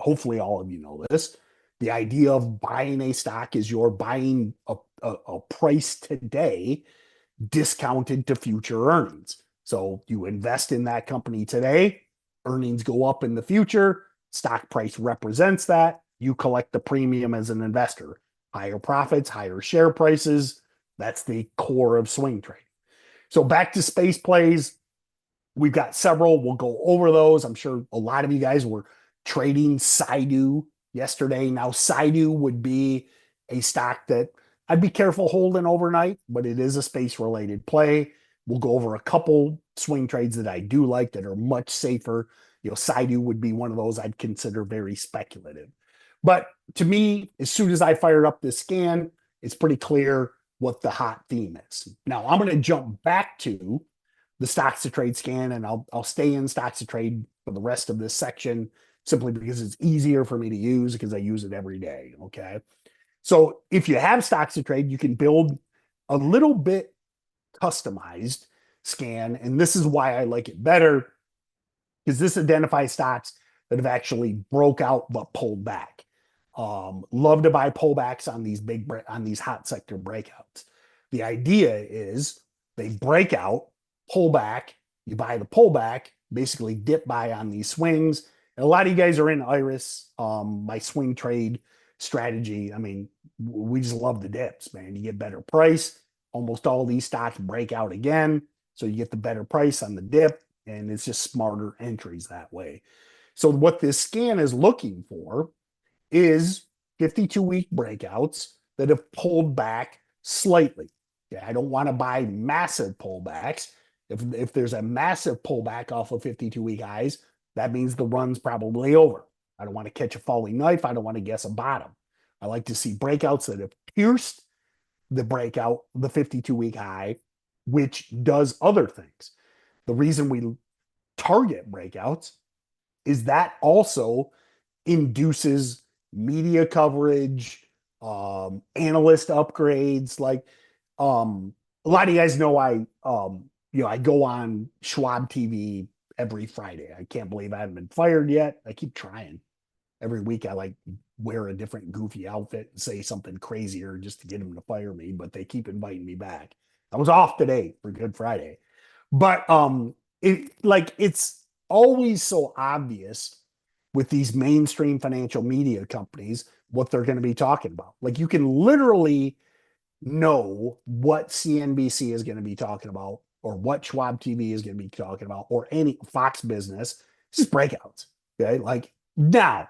[SPEAKER 13] hopefully all of you know this. The idea of buying a stock is you're buying a price today discounted to future earnings. So you invest in that company today, earnings go up in the future, stock price represents that. You collect the premium as an investor. Higher profits, higher share prices. That's the core of swing trading. So back to space plays. We've got several. We'll go over those. I'm sure a lot of you guys were trading Saidu yesterday. Now, Saidu would be a stock that I'd be careful holding overnight, but it is a space related play. We'll go over a couple swing trades that I do like that are much safer. Saidu would be one of those I'd consider very speculative. But to me, as soon as I fired up this scan, it's pretty clear what the hot theme is. Now, I'm going to jump back to the stocks to trade scan, and I'll stay in stocks to trade for the rest of this section simply because it's easier for me to use because I use it every day. Okay. So if you have stocks to trade, you can build a little bit customized scan. And this is why I like it better, because this identifies stocks that have actually broke out but pulled back. Love to buy pullbacks on these hot sector breakouts. The idea is they break out, pull back, you buy the pullback, basically dip buy on these swings. And a lot of you guys are in Iris, my swing trade strategy. I mean, we just love the dips, man. You get better price. Almost all these stocks break out again. So you get the better price on the dip, and it's just smarter entries that way. So what this scan is looking for is 52-week breakouts that have pulled back slightly. Okay, I don't want to buy massive pullbacks. If there's a massive pullback off of 52-week highs, that means the run's probably over. I don't want to catch a falling knife. I don't want to guess a bottom. I like to see breakouts that have pierced the breakout, the 52-week high, which does other things. The reason we target breakouts is that also induces media coverage, analyst upgrades. Like a lot of you guys know I go on Schwab TV every Friday. I can't believe I haven't been fired yet. I keep trying. Every week I like wear a different goofy outfit and say something crazier just to get them to fire me, but they keep inviting me back. I was off today for Good Friday. But it's always so obvious with these mainstream financial media companies what they're going to be talking about. Like you can literally know what CNBC is going to be talking about, or what Schwab TV is going to be talking about, or any Fox Business. It's just breakouts. Okay. Like now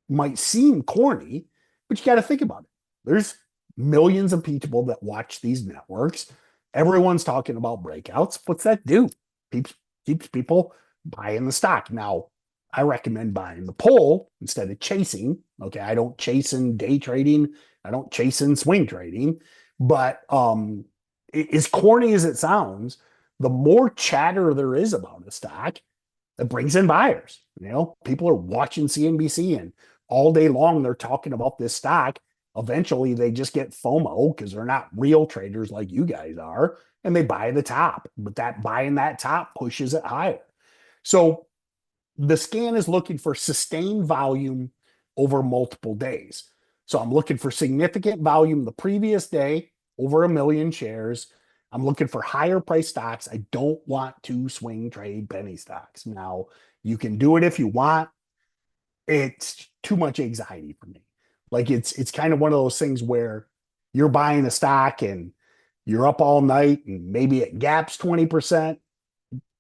[SPEAKER 13] might seem corny, but you got to think about it. There's millions of people that watch these networks. Everyone's talking about breakouts. What's that do? Keeps people buying the stock. Now, I recommend buying the pull instead of chasing. Okay, I don't chase in day trading. I don't chase in swing trading. But as corny as it sounds, the more chatter there is about a stock, that brings in buyers. You know, people are watching CNBC and all day long they're talking about this stock. Eventually, they just get FOMO because they're not real traders like you guys are, and they buy the top. But that buying that top pushes it higher. So the scan is looking for sustained volume over multiple days. So I'm looking for significant volume the previous day, over 1 million shares. I'm looking for higher price stocks. I don't want to swing trade penny stocks. Now, you can do it if you want. It's too much anxiety for me. Like it's kind of one of those things where you're buying a stock and you're up all night and maybe it gaps 20%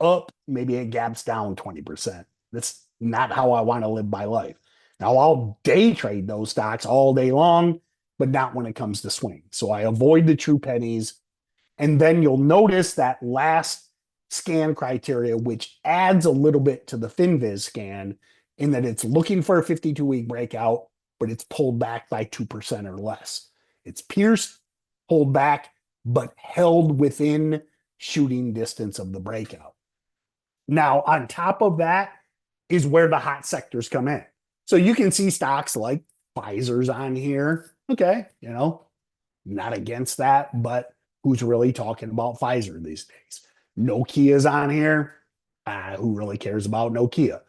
[SPEAKER 13] up, maybe it gaps down 20%. That's not how I want to live my life. Now I'll day trade those stocks all day long, but not when it comes to swing. So I avoid the true pennies. And then you'll notice that last scan criteria, which adds a little bit to the FinViz scan, in that it's looking for a 52-week breakout, but it's pulled back by 2% or less. It's pierced, pulled back, but held within shooting distance of the breakout. Now, on top of that is where the hot sectors come in. So you can see stocks like Pfizer's on here. Okay, not against that, but who's really talking about Pfizer these days? Nokia's on here. Who really cares about Nokia?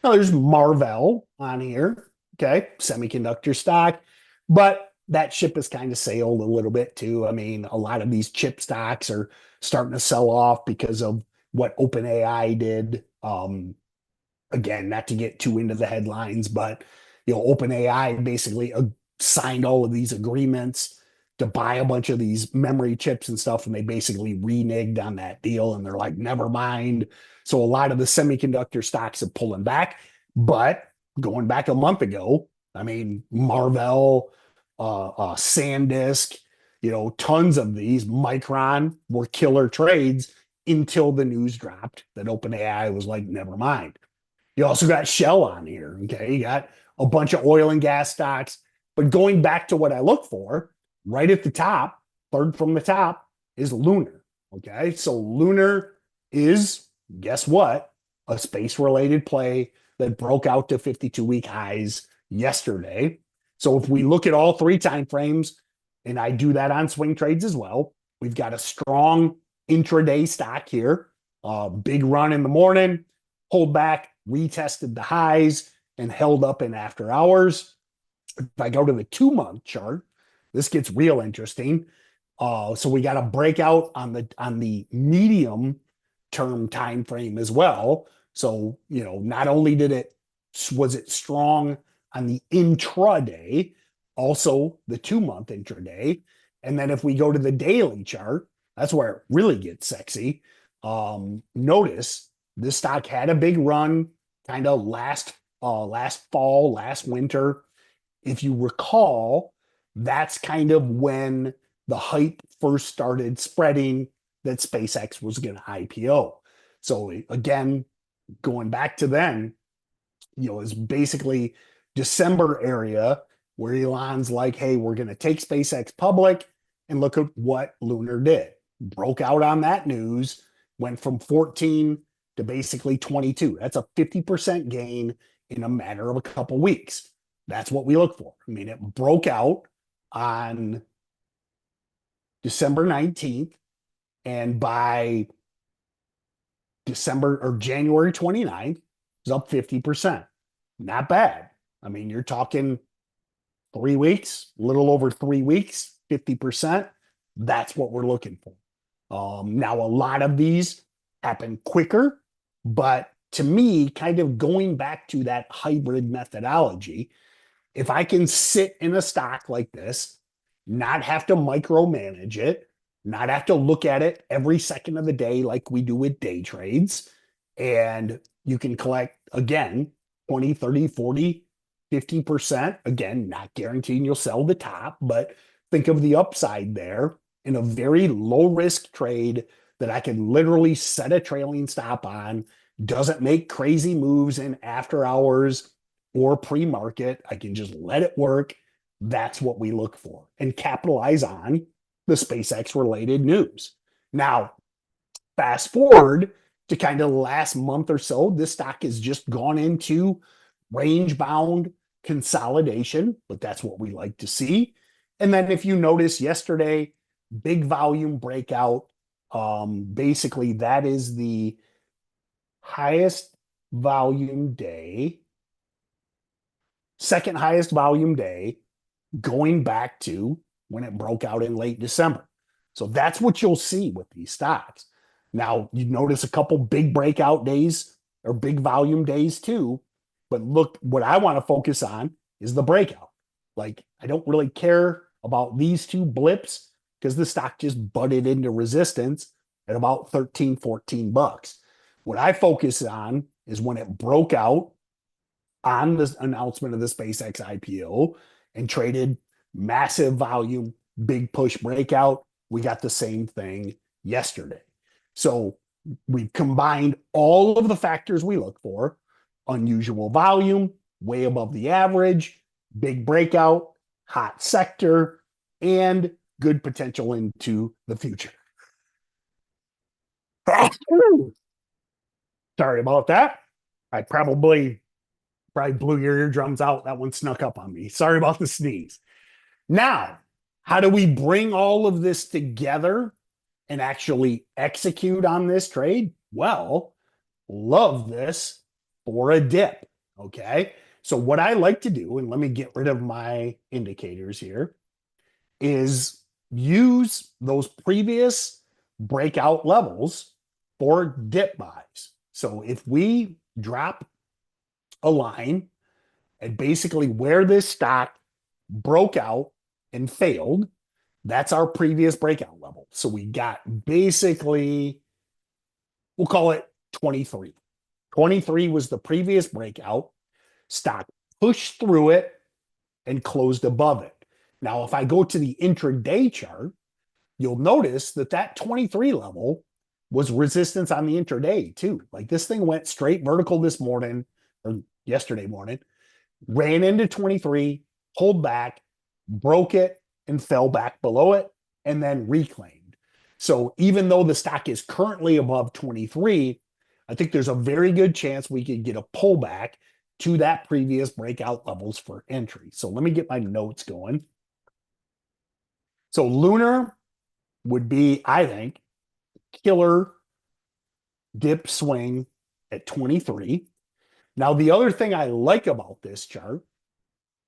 [SPEAKER 13] Now, there's Marvell on here. Okay, semiconductor stock, but that ship has kind of sailed a little bit too. I mean, a lot of these chip stocks are starting to sell off because of what OpenAI did. Again, not to get too into the headlines, but OpenAI basically signed all of these agreements to buy a bunch of these memory chips and stuff, and they basically reneged on that deal, and they're like, never mind. So a lot of the semiconductor stocks are pulling back, but going back a month ago, I mean, Marvell, SanDisk, tons of these, Micron were killer trades until the news dropped that OpenAI was like, never mind. You also got Shell on here. Okay. You got a bunch of oil and gas stocks. But going back to what I look for, right at the top, third from the top, is Lunar. Okay. So Lunar is, guess what? A space related play that broke out to 52-week highs yesterday. So if we look at all three time frames, and I do that on swing trades as well, we've got a strong intraday stock here. Big run in the morning, pulled back, retested the highs, and held up in after hours. If I go to the 2-month chart, this gets real interesting. So we got a breakout on the medium term time frame as well. So, not only was it strong on the intraday, also the 2-month intraday. And then if we go to the daily chart, that's where it really gets sexy. Notice this stock had a big run kind of last fall, last winter. If you recall, that's kind of when the hype first started spreading that SpaceX was going to IPO. So again, going back to then, it's basically December area where Elon's like, hey, we're going to take SpaceX public, and look at what Lunar did. Broke out on that news, went from 14 to basically 22. That's a 50% gain in a matter of a couple weeks. That's what we look for. I mean, it broke out on December 19th, and by December or January 29th, it was up 50%. Not bad. I mean, you're talking 3 weeks, a little over 3 weeks, 50%. That's what we're looking for. Now, a lot of these happen quicker, but to me, kind of going back to that hybrid methodology, if I can sit in a stock like this, not have to micromanage it, not have to look at it every second of the day like we do with day trades, and you can collect, again, 20, 30, 40, 50%. Again, not guaranteeing you'll sell the top, but think of the upside there in a very low risk trade that I can literally set a trailing stop on, doesn't make crazy moves in after hours or pre-market. I can just let it work. That's what we look for and capitalize on the SpaceX related news. Now, fast forward to kind of the last month or so, this stock has just gone into range bound consolidation, but that's what we like to see. And then if you notice yesterday, big volume breakout. Basically, that is the highest volume day, second highest volume day, going back to when it broke out in late December. So that's what you'll see with these stocks. Now, you notice a couple big breakout days or big volume days too. But look, what I want to focus on is the breakout. Like, I don't really care about these two blips because the stock just butted into resistance at about 13, 14 bucks. What I focus on is when it broke out on the announcement of the SpaceX IPO and traded massive volume, big push breakout. We got the same thing yesterday. So we've combined all of the factors we look for: unusual volume, way above the average, big breakout, hot sector, and good potential into the future. Sorry about that. I probably blew your eardrums out. That one snuck up on me. Sorry about the sneeze. Now, how do we bring all of this together and actually execute on this trade? Well, love this for a dip. Okay. So what I like to do, and let me get rid of my indicators here, is use those previous breakout levels for dip buys. So if we drop a line and basically where this stock broke out and failed, that's our previous breakout level. So we got basically, we'll call it 23. 23 was the previous breakout. Stock pushed through it and closed above it. Now, if I go to the intraday chart, you'll notice that that 23 level was resistance on the intraday too. Like, this thing went straight vertical this morning or yesterday morning, ran into 23, pulled back, broke it, and fell back below it, and then reclaimed. So even though the stock is currently above 23, I think there's a very good chance we could get a pullback to that previous breakout levels for entry. So let me get my notes going. So Lunar would be, I think, killer dip swing at 23. Now, the other thing I like about this chart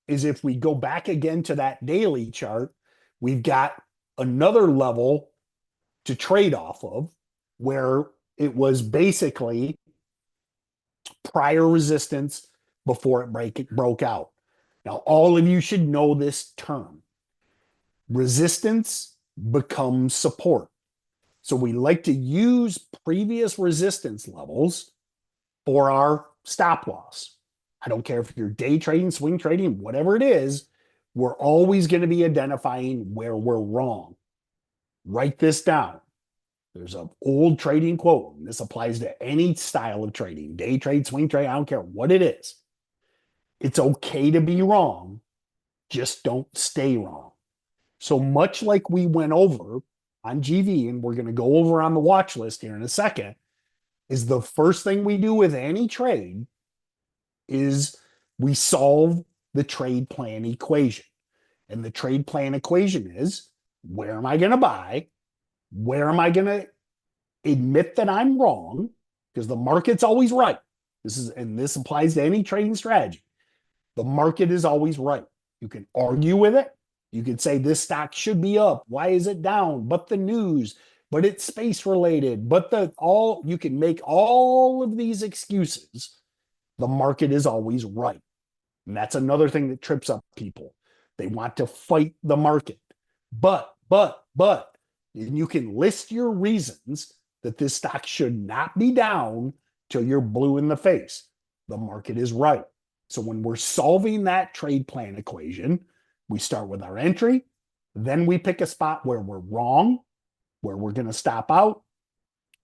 [SPEAKER 13] is if we go back again to that daily chart, we've got another level to trade off of where it was basically prior resistance before it broke out. Now, all of you should know this term. Resistance becomes support. So we like to use previous resistance levels for our stop loss. I don't care if you're day trading, swing trading, whatever it is, we're always going to be identifying where we're wrong. Write this down. There's an old trading quote, and this applies to any style of trading, day trade, swing trade, I don't care what it is. It's okay to be wrong, just don't stay wrong. So much like we went over on GV, and we're going to go over on the watch list here in a second, is the first thing we do with any trade is we solve the trade plan equation. And the trade plan equation is, where am I going to buy? Where am I going to admit that I'm wrong? Because the market's always right. This applies to any trading strategy. The market is always right. You can argue with it. You could say this stock should be up. Why is it down? But the news, but it's space related, but you can make all of these excuses. The market is always right. And that's another thing that trips up people. They want to fight the market. But, and you can list your reasons that this stock should not be down till you're blue in the face. The market is right. So when we're solving that trade plan equation, we start with our entry, then we pick a spot where we're wrong, where we're going to stop out.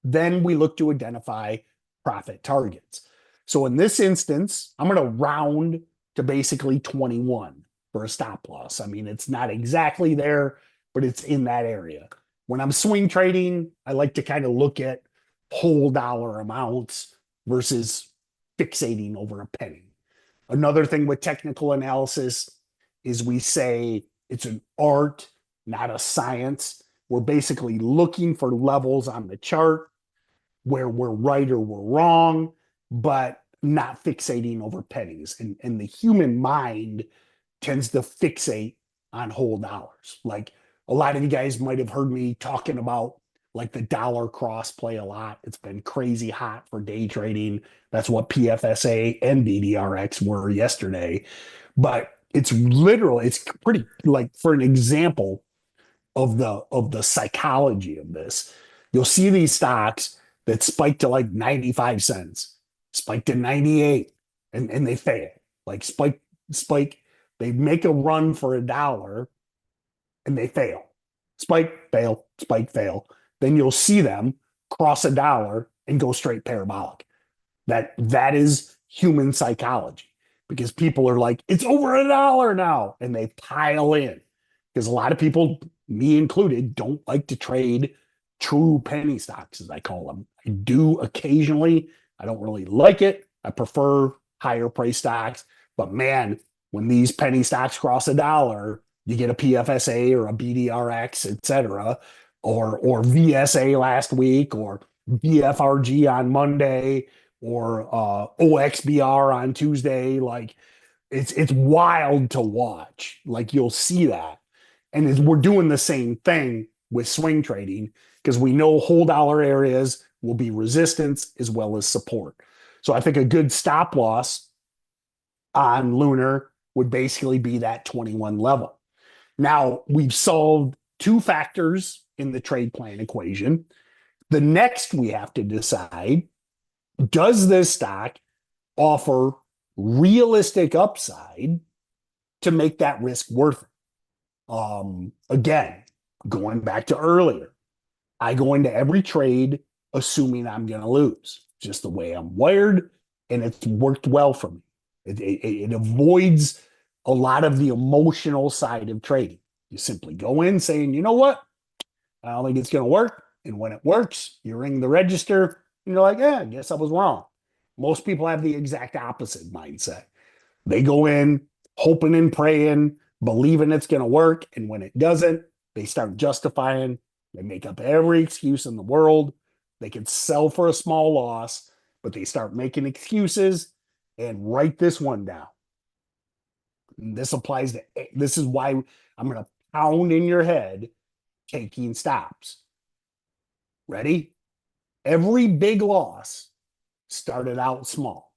[SPEAKER 13] Then we look to identify profit targets. So in this instance, I'm going to round to basically 21 for a stop loss. I mean, it's not exactly there, but it's in that area. When I'm swing trading, I like to kind of look at whole dollar amounts versus fixating over a penny. Another thing with technical analysis is we say it's an art, not a science. We're basically looking for levels on the chart where we're right or we're wrong, but not fixating over pennies. And the human mind tends to fixate on whole dollars. Like a lot of you guys might have heard me talking about like the dollar cross play a lot. It's been crazy hot for day trading. That's what PFSA and BDRX were yesterday. But it's pretty, like, for an example of the psychology of this, you'll see these stocks that spike to like 95 cents, spike to 98, and they fail. Like spike, they make a run for $1 and they fail. Spike, fail, spike, fail. Then you'll see them cross $1 and go straight parabolic. That is human psychology, because people are like, it's over $1 now, and they pile in. Because a lot of people, me included, don't like to trade true penny stocks, as I call them. I do occasionally. I don't really like it. I prefer higher price stocks. But man, when these penny stocks cross $1, you get a PFSA or a BDRX, etc., or VSA last week, or VFRG on Monday, or OXBR on Tuesday. Like it's wild to watch. Like you'll see that. And we're doing the same thing with swing trading, because we know whole dollar areas will be resistance as well as support. So I think a good stop loss on Lunar would basically be that 21 level. Now we've solved two factors in the trade plan equation. The next we have to decide, does this stock offer realistic upside to make that risk worth it? Again, going back to earlier, I go into every trade assuming I'm going to lose. Just the way I'm wired, and it's worked well for me. It avoids a lot of the emotional side of trading. You simply go in saying, you know what? I don't think it's going to work. And when it works, you ring the register and you're like, yeah, I guess I was wrong. Most people have the exact opposite mindset. They go in hoping and praying, believing it's going to work. And when it doesn't, they start justifying. They make up every excuse in the world. They can sell for a small loss, but they start making excuses. And write this one down. And this applies to, this is why I'm going to pound in your head taking stops. Ready? Every big loss started out small.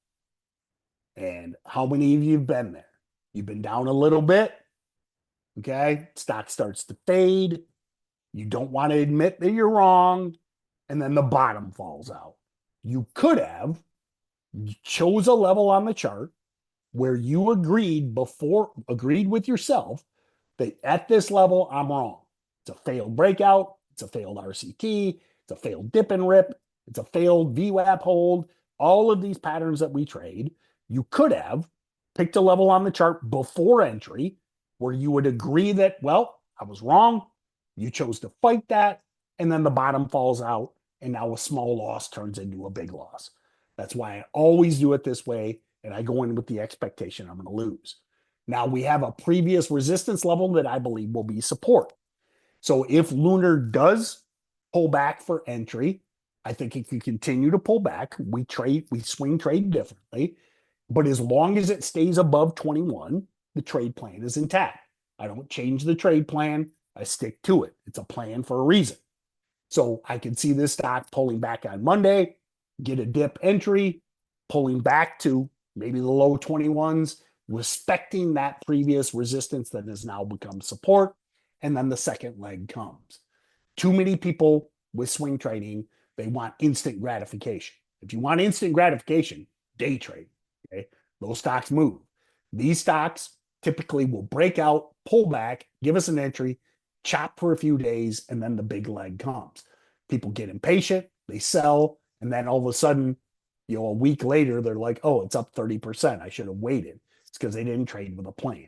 [SPEAKER 13] And how many of you have been there? You've been down a little bit. Okay. Stock starts to fade. You don't want to admit that you're wrong. And then the bottom falls out. You could have chose a level on the chart where you agreed with yourself that at this level, I'm wrong. It's a failed breakout. It's a failed RCT. It's a failed dip and rip. It's a failed VWAP hold. All of these patterns that we trade, you could have picked a level on the chart before entry where you would agree that, well, I was wrong. You chose to fight that. And then the bottom falls out. And now a small loss turns into a big loss. That's why I always do it this way. And I go in with the expectation I'm going to lose. Now we have a previous resistance level that I believe will be support. So if Lunar does pull back for entry, I think it can continue to pull back. We swing trade differently. But as long as it stays above 21, the trade plan is intact. I don't change the trade plan. I stick to it. It's a plan for a reason. So I can see this stock pulling back on Monday, get a dip entry, pulling back to maybe the low 21s, respecting that previous resistance that has now become support. And then the second leg comes. Too many people with swing trading, they want instant gratification. If you want instant gratification, day trade. Okay, those stocks move. These stocks typically will break out, pull back, give us an entry, chop for a few days, and then the big leg comes. People get impatient, they sell, and then all of a sudden, a week later, they're like, oh, it's up 30%. I should have waited. It's because they didn't trade with a plan.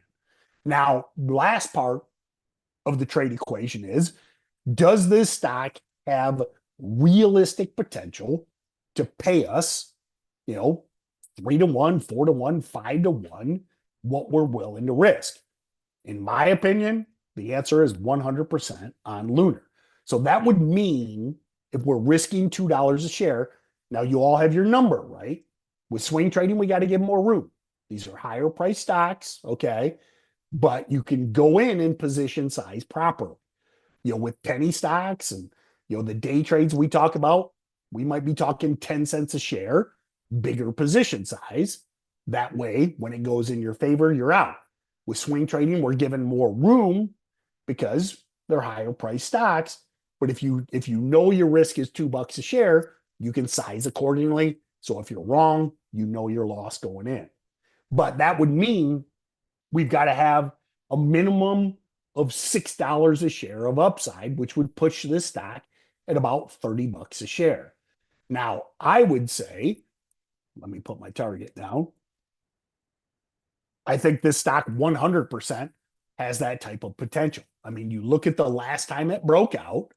[SPEAKER 13] Now, last part of the trade equation is, does this stock have realistic potential to pay us, 3-1, 4-1, 5-1, what we're willing to risk? In my opinion, the answer is 100% on Lunar. So that would mean if we're risking $2 a share, now you all have your number, right? With swing trading, we got to give more room. These are higher price stocks, okay? But you can go in and position size properly. With penny stocks and, the day trades we talk about, we might be talking 10 cents a share, bigger position size. That way, when it goes in your favor, you're out. With swing trading, we're given more room because they're higher price stocks. But if you know your risk is $2 a share, you can size accordingly. So if you're wrong, you know your loss going in. But that would mean we've got to have a minimum of $6 a share of upside, which would push this stock at about $30 a share. Now, I would say, let me put my target down. I think this stock 100% has that type of potential. I mean, you look at the last time it broke out,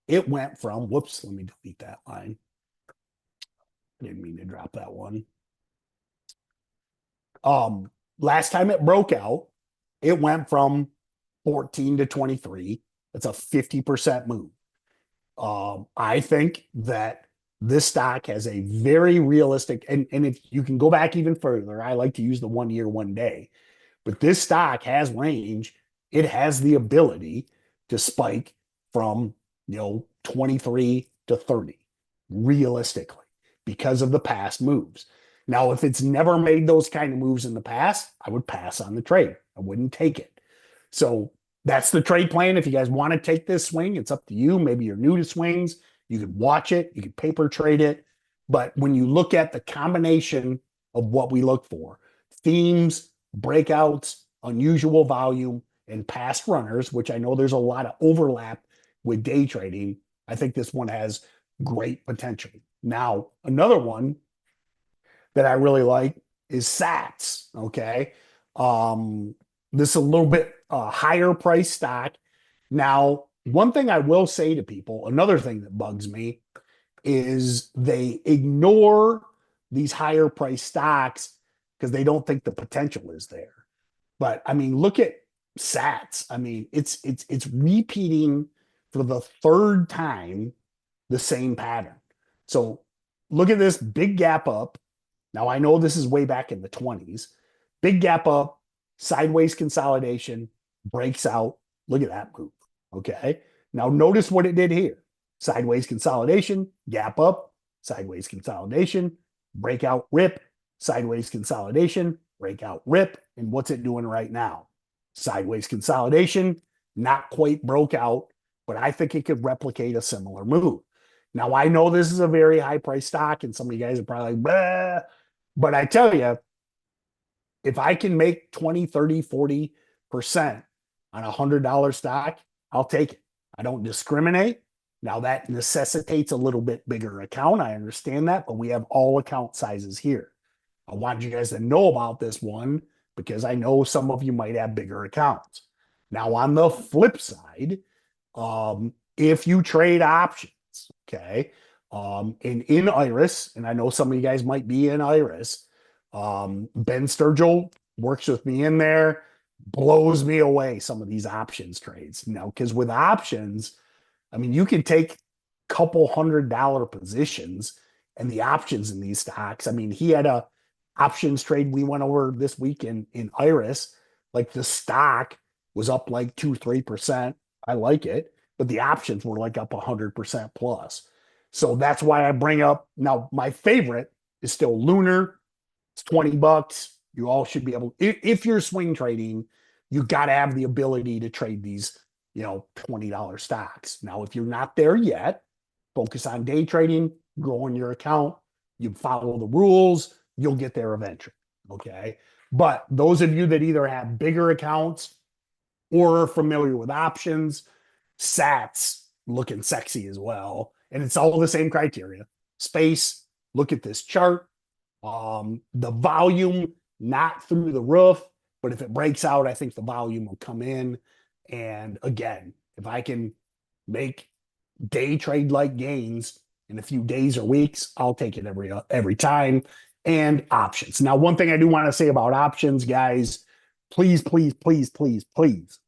[SPEAKER 13] it went from, whoops, let me delete that line. I didn't mean to drop that one. Last time it broke out, it went from 14 to 23. That's a 50% move. I think that this stock has a very realistic, and if you can go back even further, I like to use the 1 year, 1 day, but this stock has range. It has the ability to spike from, 23 to 30 realistically because of the past moves. Now, if it's never made those kind of moves in the past, I would pass on the trade. I wouldn't take it. So that's the trade plan. If you guys want to take this swing, it's up to you. Maybe you're new to swings. You could watch it. You could paper trade it. But when you look at the combination of what we look for, themes, breakouts, unusual volume, and past runners, which I know there's a lot of overlap with day trading, I think this one has great potential. Now, another one that I really like is SATs. Okay. This is a little bit higher price stock. Now, one thing I will say to people, another thing that bugs me is they ignore these higher price stocks because they don't think the potential is there. But I mean, look at Sats. I mean, it's repeating for the third time the same pattern. So look at this big gap up. Now I know this is way back in the 20s. Big gap up, sideways consolidation, breaks out. Look at that move. Okay. Now notice what it did here. Sideways consolidation, gap up, sideways consolidation, breakout, rip, sideways consolidation, breakout, rip. And what's it doing right now? Sideways consolidation, not quite broke out, but I think it could replicate a similar move. Now, I know this is a very high price stock, and some of you guys are probably like, bah, but I tell you, if I can make 20, 30, 40% on $100 stock, I'll take it. I don't discriminate. Now, that necessitates a little bit bigger account. I understand that, but we have all account sizes here. I want you guys to know about this one because I know some of you might have bigger accounts. Now, on the flip side, if you trade options, okay, in Iris, and I know some of you guys might be in Iris, Ben Sturgill works with me in there, blows me away some of these options trades. Now, because with options, I mean, you can take a couple $100 positions and the options in these stocks. I mean, he had a options trade we went over this week in Iris. Like the stock was up like 2-3%. I like it, but the options were like up 100% plus. So that's why I bring up now. My favorite is still Lunar. It's $20. You all should be able, if you're swing trading, you got to have the ability to trade these, $20 stocks. Now, if you're not there yet, focus on day trading, growing your account. You follow the rules, you'll get there eventually. Okay. But those of you that either have bigger accounts or are familiar with options, Sats looking sexy as well. And it's all the same criteria. Space, look at this chart. The volume, not through the roof, but if it breaks out, I think the volume will come in. And again, if I can make day trade like gains in a few days or weeks, I'll take it every time. And options. Now, one thing I do want to say about options, guys, please, please, please, please, please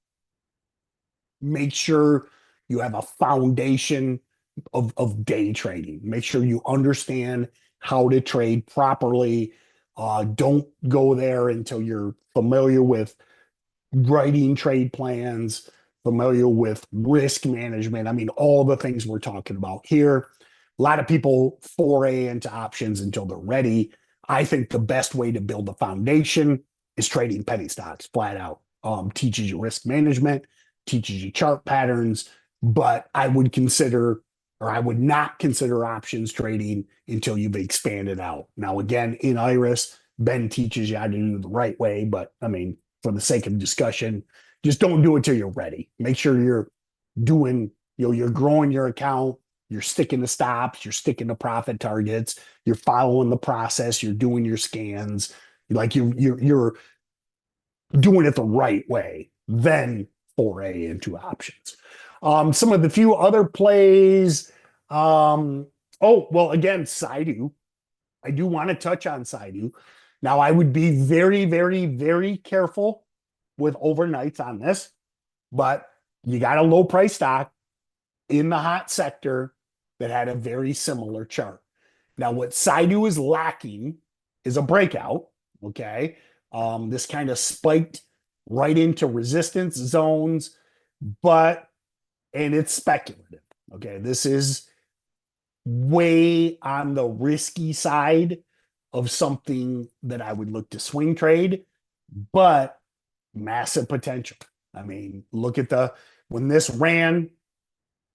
[SPEAKER 13] make sure you have a foundation of day trading. Make sure you understand how to trade properly. Don't go there until you're familiar with writing trade plans, familiar with risk management. I mean, all the things we're talking about here. A lot of people foray into options until they're ready. I think the best way to build a foundation is trading penny stocks flat out. Teaches you risk management, teaches you chart patterns, but I would consider, or I would not consider options trading until you've expanded out. Now, again, in Iris, Ben teaches you how to do it the right way, but I mean, for the sake of discussion, just don't do it till you're ready. Make sure you're doing, you're growing your account, you're sticking to stops, you're sticking to profit targets, you're following the process, you're doing your scans, like you're doing it the right way, then foray into options. Some of the few other plays. Again, Saidu. I do want to touch on Saidu. Now, I would be very, very, very careful with overnights on this, but you got a low price stock in the hot sector that had a very similar chart. Now, what Saidu is lacking is a breakout. Okay. This kind of spiked right into resistance zones, and it's speculative. Okay. This is way on the risky side of something that I would look to swing trade, but massive potential. I mean, look at when this ran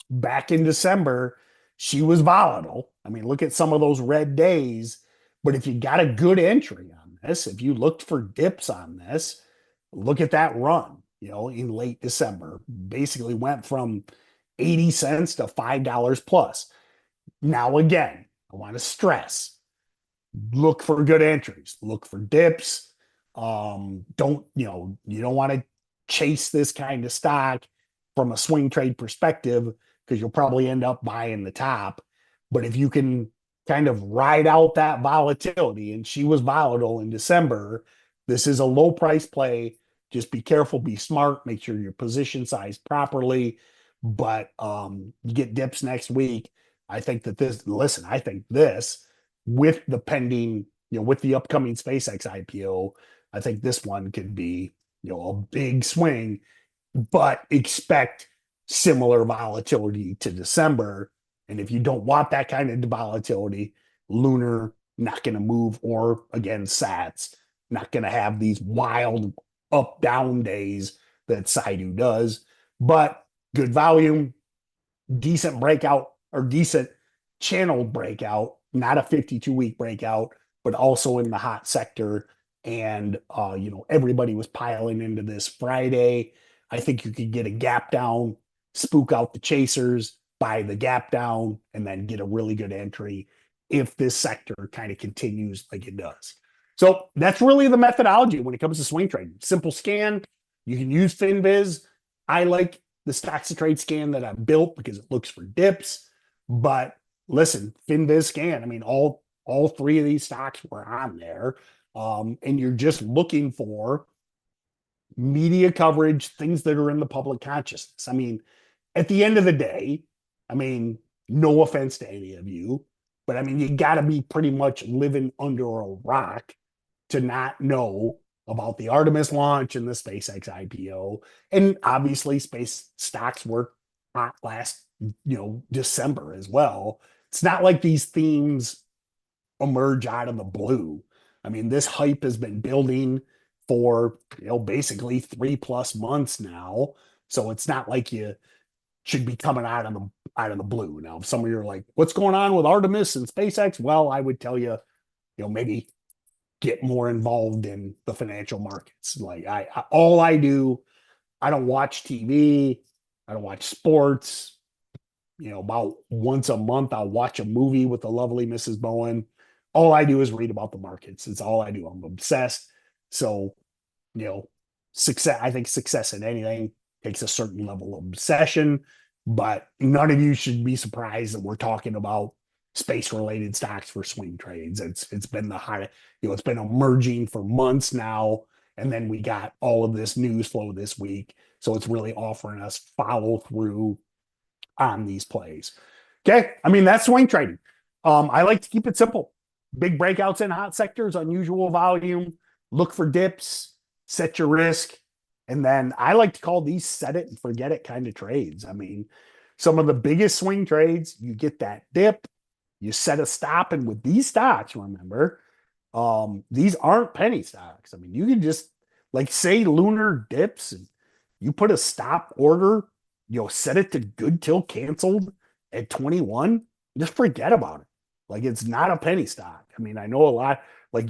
[SPEAKER 13] back in December, she was volatile. I mean, look at some of those red days. But if you got a good entry on this, if you looked for dips on this, look at that run, in late December. Basically went from 80 cents to $5 plus. Now, again, I want to stress, look for good entries, look for dips. You don't want to chase this kind of stock from a swing trade perspective because you'll probably end up buying the top. But if you can kind of ride out that volatility. And she was volatile in December. This is a low price play. Just be careful, be smart, make sure your position sized properly. But you get dips next week. I think that I think this with the pending, with the upcoming SpaceX IPO, I think this one could be, a big swing, but expect similar volatility to December. And if you don't want that kind of volatility, Lunar not going to move, or again, Sats not going to have these wild up down days that Saidu does, but good volume, decent breakout or decent channel breakout, not a 52-week breakout, but also in the hot sector. And, everybody was piling into this Friday. I think you could get a gap down, spook out the chasers, buy the gap down, and then get a really good entry if this sector kind of continues like it does. So that's really the methodology when it comes to swing trading. Simple scan. You can use FinViz. I like the stocks to trade scan that I've built because it looks for dips. But listen, FinViz scan, I mean, all three of these stocks were on there. And you're just looking for media coverage, things that are in the public consciousness. I mean, at the end of the day, I mean, no offense to any of you, but I mean, you got to be pretty much living under a rock to not know about the Artemis launch and the SpaceX IPO. And obviously, space stocks were hot last, December as well. It's not like these themes emerge out of the blue. I mean, this hype has been building for, basically 3+ months now. So it's not like you should be coming out of the blue. Now, if some of you are like, what's going on with Artemis and SpaceX? Well, I would tell you, maybe get more involved in the financial markets. Like all I do, I don't watch TV, I don't watch sports. About once a month, I'll watch a movie with the lovely Mrs. Bowen. All I do is read about the markets. It's all I do. I'm obsessed. So, success. I think success in anything takes a certain level of obsession. But none of you should be surprised that we're talking about space-related stocks for swing trades. It's been the high, it's been emerging for months now, and then we got all of this news flow this week, so it's really offering us follow through on these plays. Okay, I mean that's swing trading. I like to keep it simple. Big breakouts in hot sectors, unusual volume. Look for dips, set your risk, and then I like to call these set it and forget it kind of trades. I mean, some of the biggest swing trades, you get that dip, you set a stop, and with these stocks, remember, these aren't penny stocks. I mean, you can just like say Lunar dips and you put a stop order, set it to good till canceled at 21, just forget about it. Like it's not a penny stock. I mean, I know a lot, like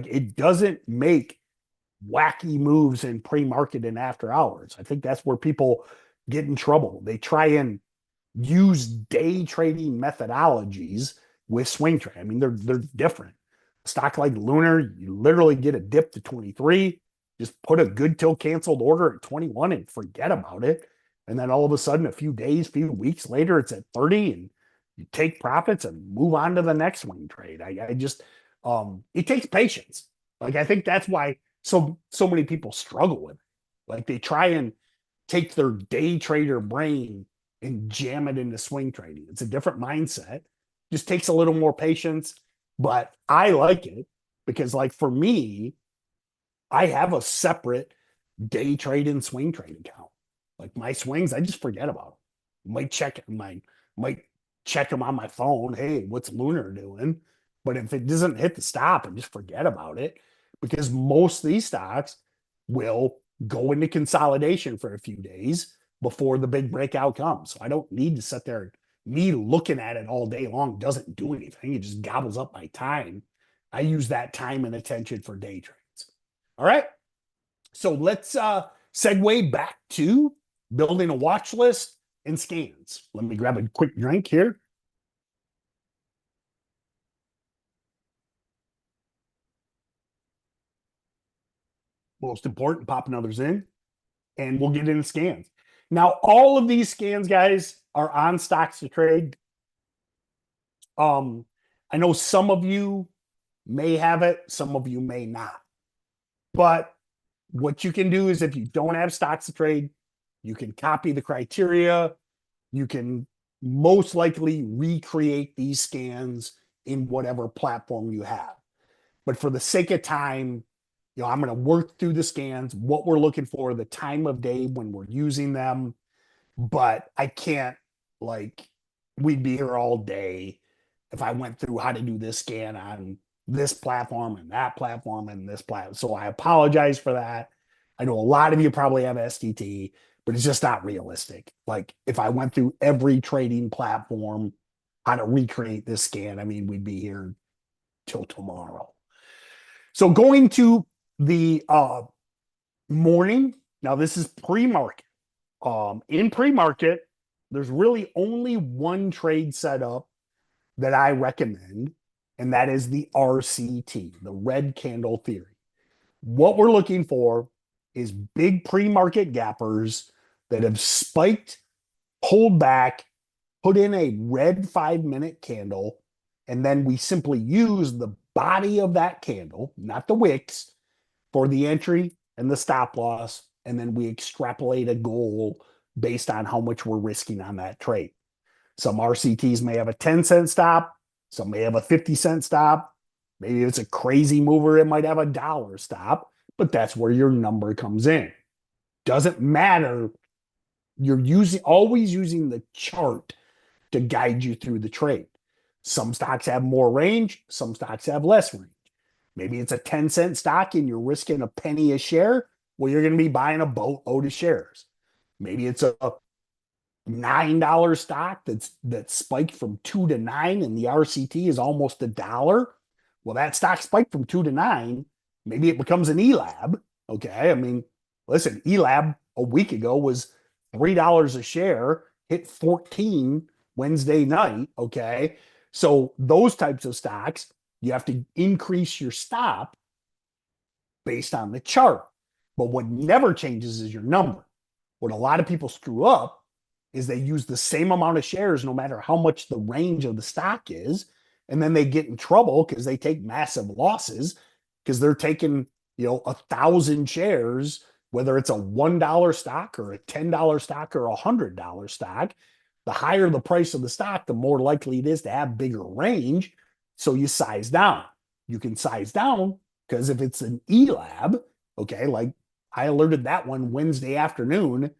[SPEAKER 13] it doesn't make wacky moves in pre-market and after hours. I think that's where people get in trouble. They try and use day trading methodologies with swing trade. I mean, they're different. A stock like Lunar, you literally get a dip to 23, just put a good till canceled order at 21 and forget about it. And then all of a sudden, a few few weeks later, it's at 30 and you take profits and move on to the next swing trade. I just, it takes patience. Like, I think that's why so many people struggle with it. Like they try and take their day trader brain and jam it into swing trading. It's a different mindset. Just takes a little more patience, but I like it because, like, for me, I have a separate day trade and swing trade account. Like my swings, I just forget about them. Might check them on my phone. Hey, what's Lunar doing? But if it doesn't hit the stop, and just forget about it, because most of these stocks will go into consolidation for a few days before the big breakout comes. So I don't need to sit there. Me looking at it all day long doesn't do anything. It just gobbles up my time. I use that time and attention for day trades. All right. So let's segue back to building a watch list and scans. Let me grab a quick drink here. Most important, popping others in, and we'll get into scans. Now, all of these scans, guys, are on stocks to trade. I know some of you may have it, some of you may not. But what you can do is if you don't have stocks to trade, you can copy the criteria. You can most likely recreate these scans in whatever platform you have. But for the sake of time, I'm going to work through the scans, what we're looking for, the time of day when we're using them. But I can't, we'd be here all day if I went through how to do this scan on this platform and that platform and this platform. So I apologize for that. I know a lot of you probably have STT, but it's just not realistic. Like if I went through every trading platform, how to recreate this scan, I mean, we'd be here till tomorrow. So going to the morning, now this is pre-market. In pre-market, there's really only one trade setup that I recommend, and that is the RCT, the red candle theory. What we're looking for is big pre-market gappers that have spiked, pulled back, put in a red 5-minute candle, and then we simply use the body of that candle, not the wicks, for the entry and the stop loss, and then we extrapolate a goal based on how much we're risking on that trade. Some RCTs may have a 10-cent stop, some may have a 50-cent stop. Maybe it's a crazy mover, it might have a $1 stop, but that's where your number comes in. Doesn't matter. You're always using the chart to guide you through the trade. Some stocks have more range, some stocks have less range. Maybe it's a 10-cent stock and you're risking a penny a share. Well, you're going to be buying a boatload of shares. Maybe it's a $9 stock that's spiked from 2 to 9 and the RCT is almost $1. Well, that stock spiked from 2 to 9. Maybe it becomes an ELAB. Okay. I mean, listen, ELAB a week ago was $3 a share, hit 14 Wednesday night. Okay. So those types of stocks, you have to increase your stop based on the chart. But what never changes is your number. What a lot of people screw up is they use the same amount of shares no matter how much the range of the stock is. And then they get in trouble because they take massive losses because they're taking, 1,000 shares, whether it's a $1 stock or a $10 stock or a $100 stock. The higher the price of the stock, the more likely it is to have bigger range. So you size down. You can size down because if it's an ELAB, okay, like I alerted that one Wednesday afternoon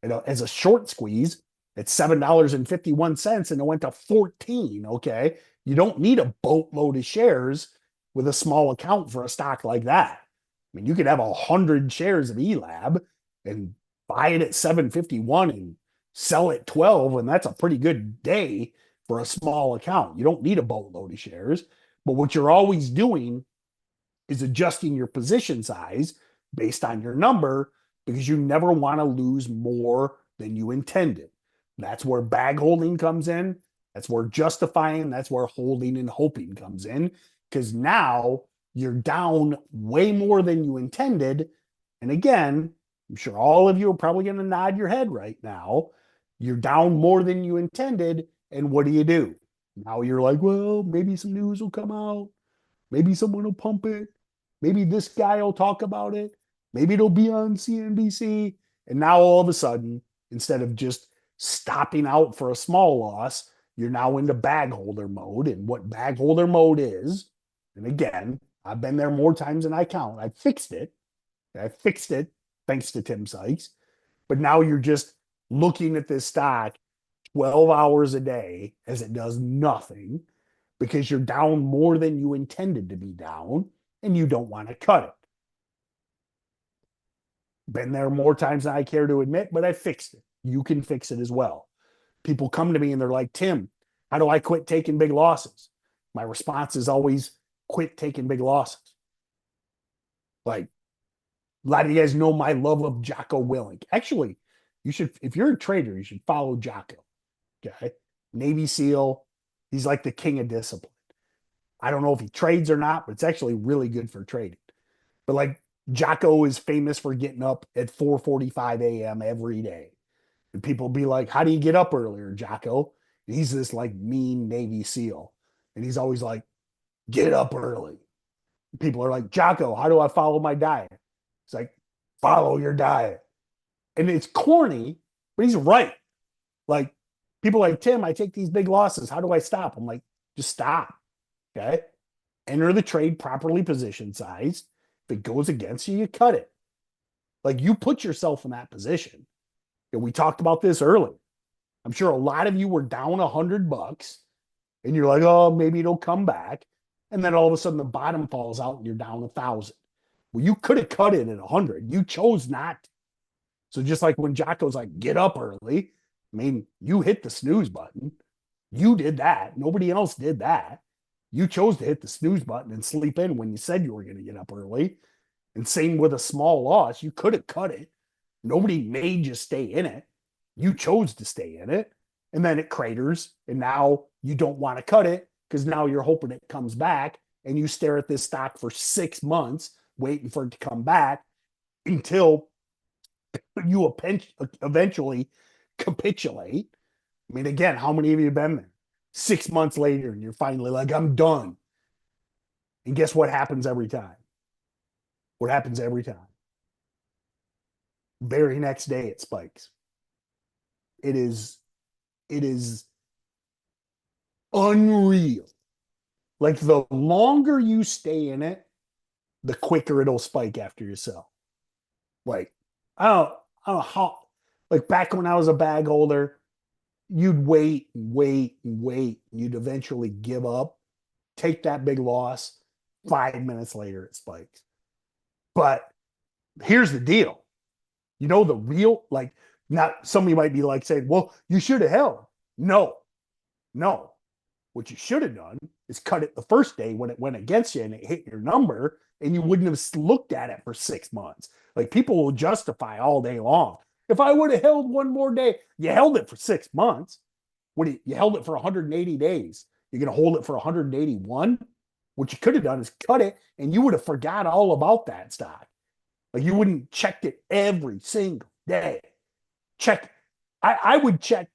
[SPEAKER 13] as a short squeeze at $7.51 and it went to 14. Okay. You don't need a boatload of shares with a small account for a stock like that. I mean, you could have 100 shares of ELAB and buy it at 751 and sell at 12, and that's a pretty good day for a small account. You don't need a boatload of shares, but what you're always doing is adjusting your position size based on your number because you never want to lose more than you intended. That's where bag holding comes in. That's where justifying, that's where holding and hoping comes in because now you're down way more than you intended. And again, I'm sure all of you are probably going to nod your head right now. You're down more than you intended. And what do? Now you're like, well, maybe some news will come out. Maybe someone will pump it. Maybe this guy will talk about it. Maybe it'll be on CNBC. And now all of a sudden, instead of just stopping out for a small loss, you're now into bag holder mode. And what bag holder mode is, and again, I've been there more times than I count. I fixed it. Thanks to Tim Sykes. But now you're just looking at this stock 12 hours a day as it does nothing because you're down more than you intended to be down and you don't want to cut it. Been there more times than I care to admit, but I fixed it. You can fix it as well. People come to me and they're like, Tim, how do I quit taking big losses? My response is always quit taking big losses. Like, a lot of you guys know my love of Jocko Willink. Actually, you should, if you're a trader, you should follow Jocko. Okay. Navy SEAL. He's like the king of discipline. I don't know if he trades or not, but it's actually really good for trading. But like Jocko is famous for getting up at 4:45 a.m. every day. And people be like, how do you get up earlier, Jocko? And he's this like mean Navy SEAL. And he's always like, get up early. People are like, Jocko, how do I follow my diet? It's like, follow your diet. And it's corny, but he's right. Like, people are like, Tim, I take these big losses. How do I stop? I'm like, just stop. Okay. Enter the trade properly position size. If it goes against you, you cut it. Like, you put yourself in that position. And we talked about this earlier. I'm sure a lot of you were down $100 and you're like, oh, maybe it'll come back. And then all of a sudden the bottom falls out and you're down 1,000. Well, you could have cut it at 100. You chose not to. So just like when Jocko's like, get up early, I mean, you hit the snooze button. You did that. Nobody else did that. You chose to hit the snooze button and sleep in when you said you were going to get up early. And same with a small loss. You could have cut it. Nobody made you stay in it. You chose to stay in it. And then it craters. And now you don't want to cut it because now you're hoping it comes back. And you stare at this stock for 6 months waiting for it to come back until you eventually capitulate. I mean, again, how many of you have been there? 6 months later, and you're finally like, I'm done. And guess what happens every time? What happens every time? Very next day, it spikes. It is unreal. Like, the longer you stay in it, the quicker it'll spike after you sell. Like, I don't know how, like, back when I was a bag holder, you'd wait and wait and wait. You'd eventually give up, take that big loss. 5 minutes later, it spikes. But here's the deal. You know, the real, like, not somebody might be like saying, well, you should have held. No. What you should have done is cut it the first day when it went against you and it hit your number, and you wouldn't have looked at it for 6 months. Like, people will justify all day long. If I would have held one more day, you held it for 6 months. You held it for 180 days. You're going to hold it for 181? What you could have done is cut it, and you would have forgot all about that stock. Like, you wouldn't check it every single day. Check. I would check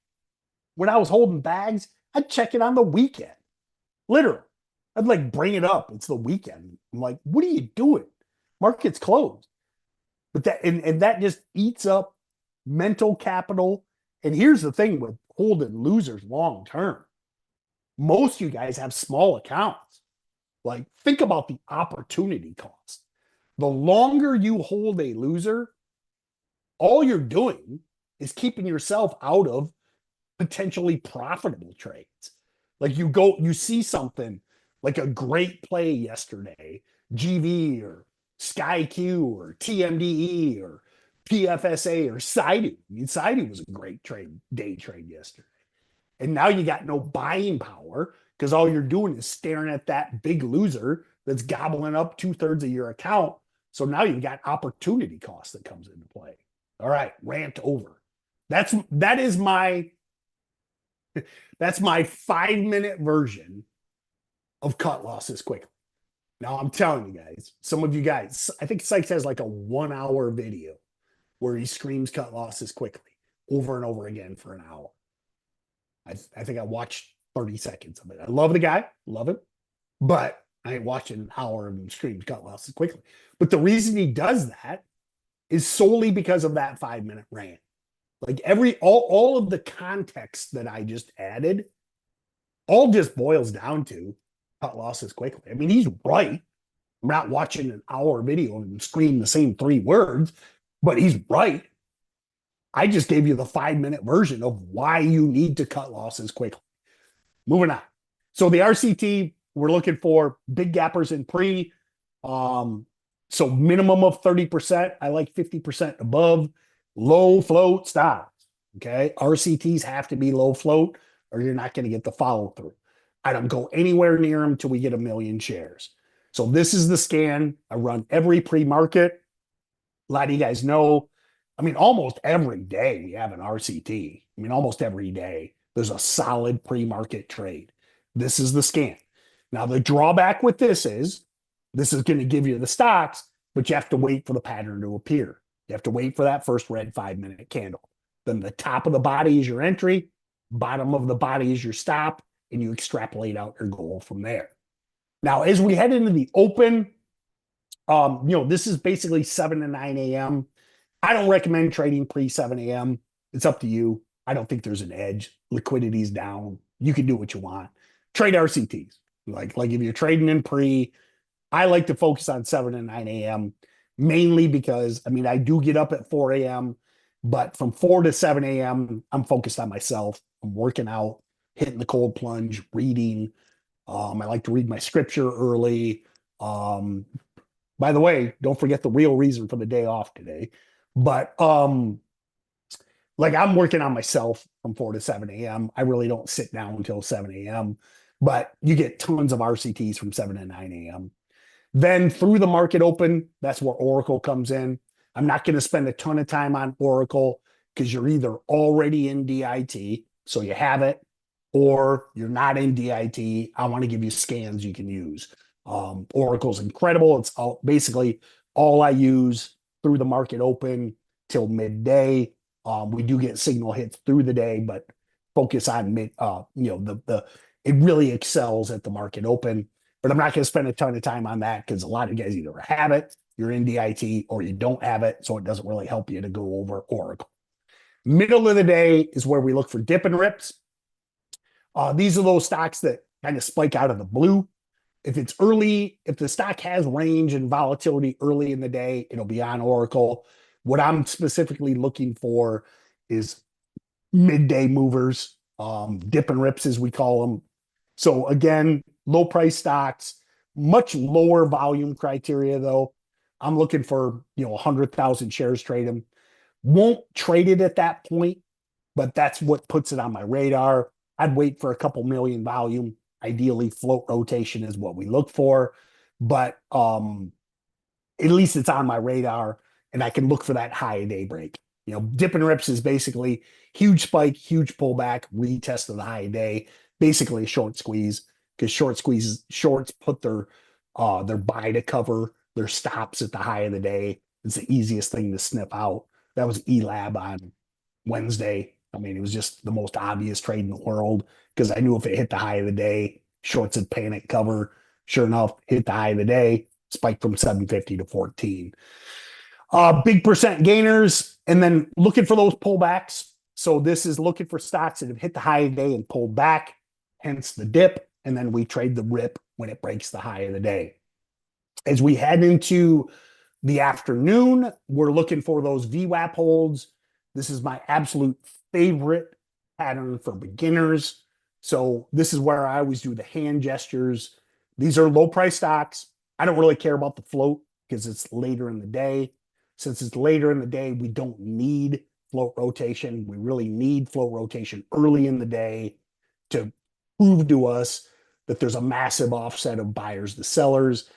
[SPEAKER 13] when I was holding bags. I'd check it on the weekend. Literally. I'd like bring it up. It's the weekend. I'm like, what are you doing? Market's closed. But that just eats up mental capital. And here's the thing with holding losers long term. Most of you guys have small accounts. Like, think about the opportunity cost. The longer you hold a loser, all you're doing is keeping yourself out of potentially profitable trades. Like, you see something like a great play yesterday, GV or SkyQ or TMDE or PFSA or SIDU. I mean, SIDU was a great day trade yesterday. And now you got no buying power because all you're doing is staring at that big loser that's gobbling up 2/3 of your account. So now you've got opportunity cost that comes into play. All right, rant over. That's my 5-minute version of cut losses quickly. Now, I'm telling you guys, some of you guys, I think Sykes has like a 1-hour video where he screams cut losses quickly over and over again for an hour. I think I watched 30 seconds of it. I love the guy, love him, but I ain't watching an hour of him scream cut losses quickly. But the reason he does that is solely because of that 5-minute rant. Like, all of the context that I just added all just boils down to cut losses quickly. I mean, he's right. I'm not watching an hour video and scream the same 3 words, but he's right. I just gave you the 5-minute version of why you need to cut losses quickly. Moving on. So the RCT, we're looking for big gappers in pre. So minimum of 30%. I like 50% above. Low float stocks. Okay. RCTs have to be low float or you're not going to get the follow through. I don't go anywhere near them till we get 1 million shares. So this is the scan. I run every pre-market. A lot of you guys know, I mean, almost every day we have an RCT. I mean, almost every day there's a solid pre-market trade. This is the scan. Now, the drawback with this is going to give you the stocks, but you have to wait for the pattern to appear. You have to wait for that first red 5-minute candle. Then the top of the body is your entry, bottom of the body is your stop, and you extrapolate out your goal from there. Now, as we head into the open, this is basically 7 to 9 a.m. I don't recommend trading pre 7 a.m. It's up to you. I don't think there's an edge. Liquidity's down. You can do what you want. Trade RCTs. Like if you're trading in pre, I like to focus on 7 to 9 a.m. mainly because, I do get up at 4 a.m., but from 4 to 7 a.m., I'm focused on myself. I'm working out, hitting the cold plunge, reading. I like to read my scripture early. By the way, don't forget the real reason for the day off today. But I'm working on myself from 4 to 7 a.m. I really don't sit down until 7 a.m. But you get tons of RCTs from 7 to 9 a.m. Then through the market open, that's where Oracle comes in. I'm not going to spend a ton of time on Oracle because you're either already in DIT, so you have it, or you're not in DIT. I want to give you scans you can use. Oracle's incredible. It's basically all I use through the market open till midday. We do get signal hits through the day, but focus on it really excels at the market open. But I'm not going to spend a ton of time on that because a lot of guys either have it, you're in DIT, or you don't have it, so it doesn't really help you to go over Oracle. Middle of the day is where we look for dip and rips. These are those stocks that kind of spike out of the blue. If it's early, if the stock has range and volatility early in the day, it'll be on Oracle. What I'm specifically looking for is midday movers, dip and rips as we call them. So again, low price stocks, much lower volume criteria though. I'm looking for 100,000 shares trade them. Won't trade it at that point, but that's what puts it on my radar. I'd wait for a couple million volume. Ideally, float rotation is what we look for, but at least it's on my radar, and I can look for that high day break. Dip and rips is basically huge spike, huge pullback, retest of the high day, basically a short squeeze because shorts put their buy to cover their stops at the high of the day. It's the easiest thing to sniff out. That was ELAB on Wednesday. It was just the most obvious trade in the world because I knew if it hit the high of the day, shorts would panic cover. Sure enough, hit the high of the day, spiked from 750 to 14. Big percent gainers, and then looking for those pullbacks. So this is looking for stocks that have hit the high of the day and pulled back, hence the dip, and then we trade the rip when it breaks the high of the day. As we head into the afternoon, we're looking for those VWAP holds. This is my absolute favorite pattern for beginners. So this is where I always do the hand gestures. These are low price stocks. I don't really care about the float because it's later in the day. Since it's later in the day, we don't need float rotation. We really need float rotation early in the day to prove to us that there's a massive offset of buyers to sellers.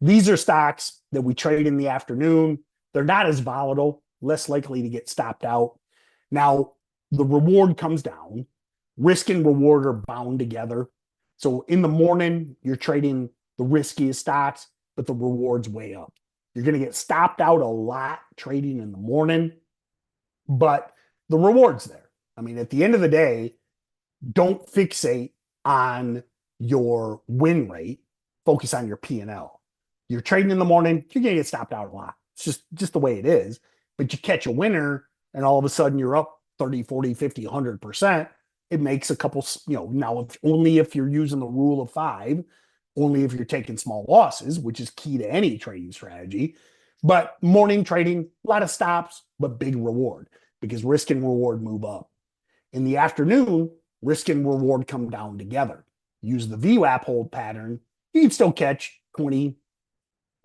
[SPEAKER 13] These are stocks that we trade in the afternoon. They're not as volatile, less likely to get stopped out. Now, the reward comes down. Risk and reward are bound together. So in the morning, you're trading the riskiest stocks, but the reward's way up. You're going to get stopped out a lot trading in the morning, but the reward's there. At the end of the day, don't fixate on your win rate. Focus on your P&L. You're trading in the morning, you're going to get stopped out a lot. It's just the way it is. But you catch a winner, and all of a sudden you're up 30, 40, 50, 100%. It makes a couple, now only if you're using the rule of 5, only if you're taking small losses, which is key to any trading strategy. But morning trading, a lot of stops, but big reward because risk and reward move up. In the afternoon, risk and reward come down together. Use the VWAP hold pattern. You can still catch 20,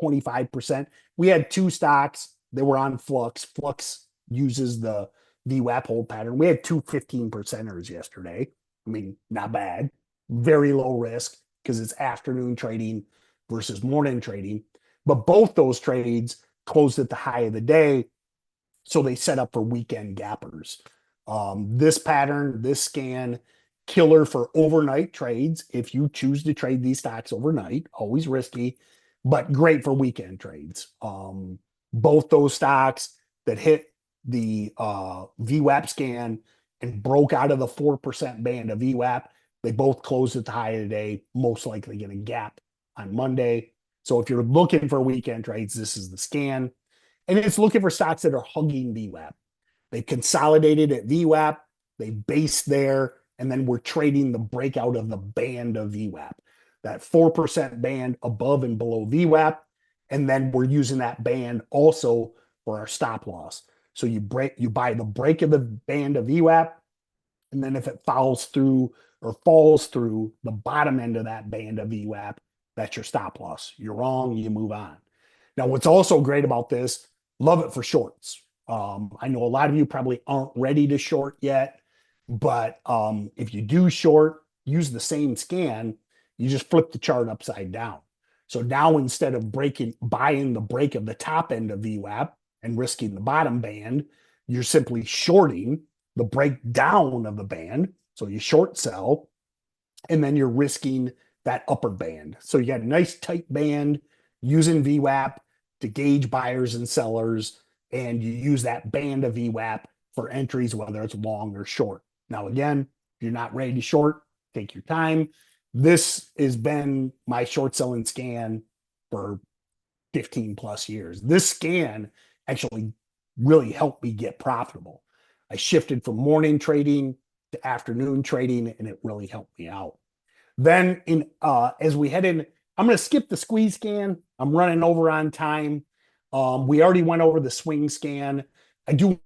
[SPEAKER 13] 25%. We had 2 stocks that were on Flux. Flux uses the VWAP hold pattern. We had 2 15%ers yesterday. Not bad. Very low risk because it's afternoon trading versus morning trading. But both those trades closed at the high of the day, so they set up for weekend gappers. This pattern, this scan, killer for overnight trades. If you choose to trade these stocks overnight, always risky, but great for weekend trades. Both those stocks that hit the VWAP scan and broke out of the 4% band of VWAP They both closed at the high of the day, most likely get a gap on Monday. So if you're looking for weekend trades, this is the scan. And it's looking for stocks that are hugging VWAP. They consolidated at VWAP, they based there, and then we're trading the breakout of the band of VWAP, that 4% band above and below VWAP. And then we're using that band also for our stop loss. So you buy the break of the band of VWAP, and then if it falls through the bottom end of that band of VWAP, that's your stop loss. You're wrong, you move on. Now, what's also great about this, love it for shorts. I know a lot of you probably aren't ready to short yet, but if you do short, use the same scan, you just flip the chart upside down. So now instead of buying the break of the top end of VWAP and risking the bottom band, you're simply shorting the breakdown of the band. So you short sell, and then you're risking that upper band. So you got a nice tight band using VWAP to gauge buyers and sellers, and you use that band of VWAP for entries, whether it's long or short. Now, again, if you're not ready to short, take your time. This has been my short selling scan for 15 plus years. This scan actually really helped me get profitable. I shifted from morning trading to afternoon trading, and it really helped me out. Then as we head in, I'm going to skip the squeeze scan. I'm running over on time. We already went over the swing scan. I do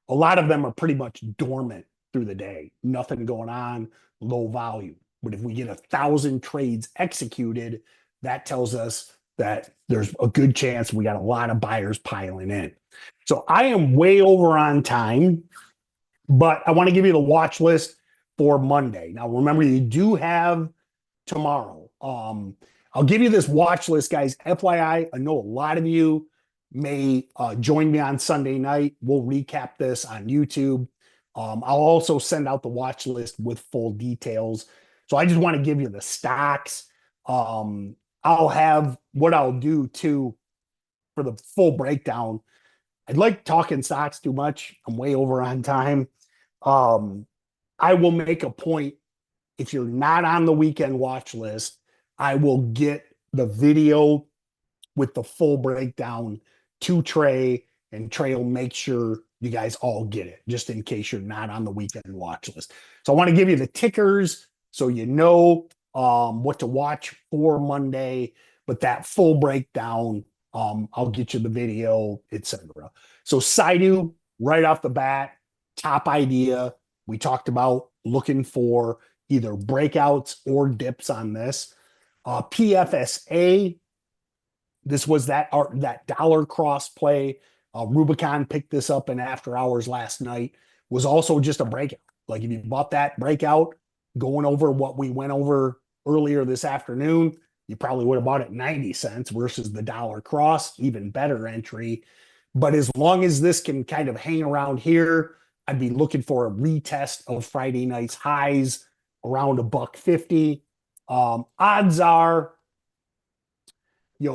[SPEAKER 13] a lot of them are pretty much dormant through the day. Nothing going on, low volume. But if we get 1,000 trades executed, that tells us that there's a good chance we got a lot of buyers piling in. So I am way over on time, but I want to give you the watch list for Monday. Now, remember, you do have tomorrow. I'll give you this watch list, guys. FYI, I know a lot of you may join me on Sunday night. We'll recap this on YouTube. I'll also send out the watch list with full details. So I just want to give you the stocks. I'll have what I'll do too for the full breakdown. I'd like talking stocks too much. I'm way over on time. I will make a point. If you're not on the weekend watch list, I will get the video with the full breakdown to Trey, and Trey will make sure you guys all get it, just in case you're not on the weekend watch list. So I want to give you the tickers so you know what to watch for Monday, but that full breakdown, I'll get you the video, etc. So Saidu, right off the bat, top idea. We talked about looking for either breakouts or dips on this. PFSA, this was that dollar cross play. Rubicon picked this up in after hours last night. Was also just a breakout. Like if you bought that breakout, going over what we went over earlier this afternoon, you probably would have bought it 90 cents versus the dollar cross, even better entry. But as long as this can kind of hang around here, I'd be looking for a retest of Friday night's highs around $1.50. Odds are,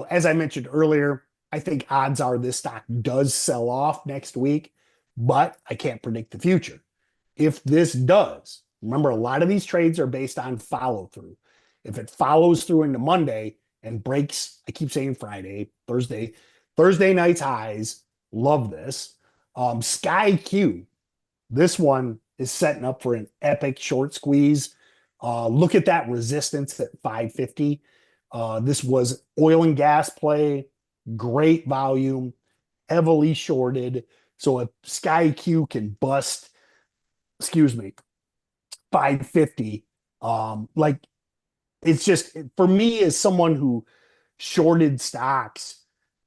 [SPEAKER 13] as I mentioned earlier, I think odds are this stock does sell off next week, but I can't predict the future. If this does, remember, a lot of these trades are based on follow through. If it follows through into Monday and breaks, I keep saying Friday, Thursday night's highs, love this. Sky Q, this one is setting up for an epic short squeeze. Look at that resistance at 550. This was oil and gas play, great volume, heavily shorted. So if Sky Q can bust, 550, like it's just, for me as someone who shorted stocks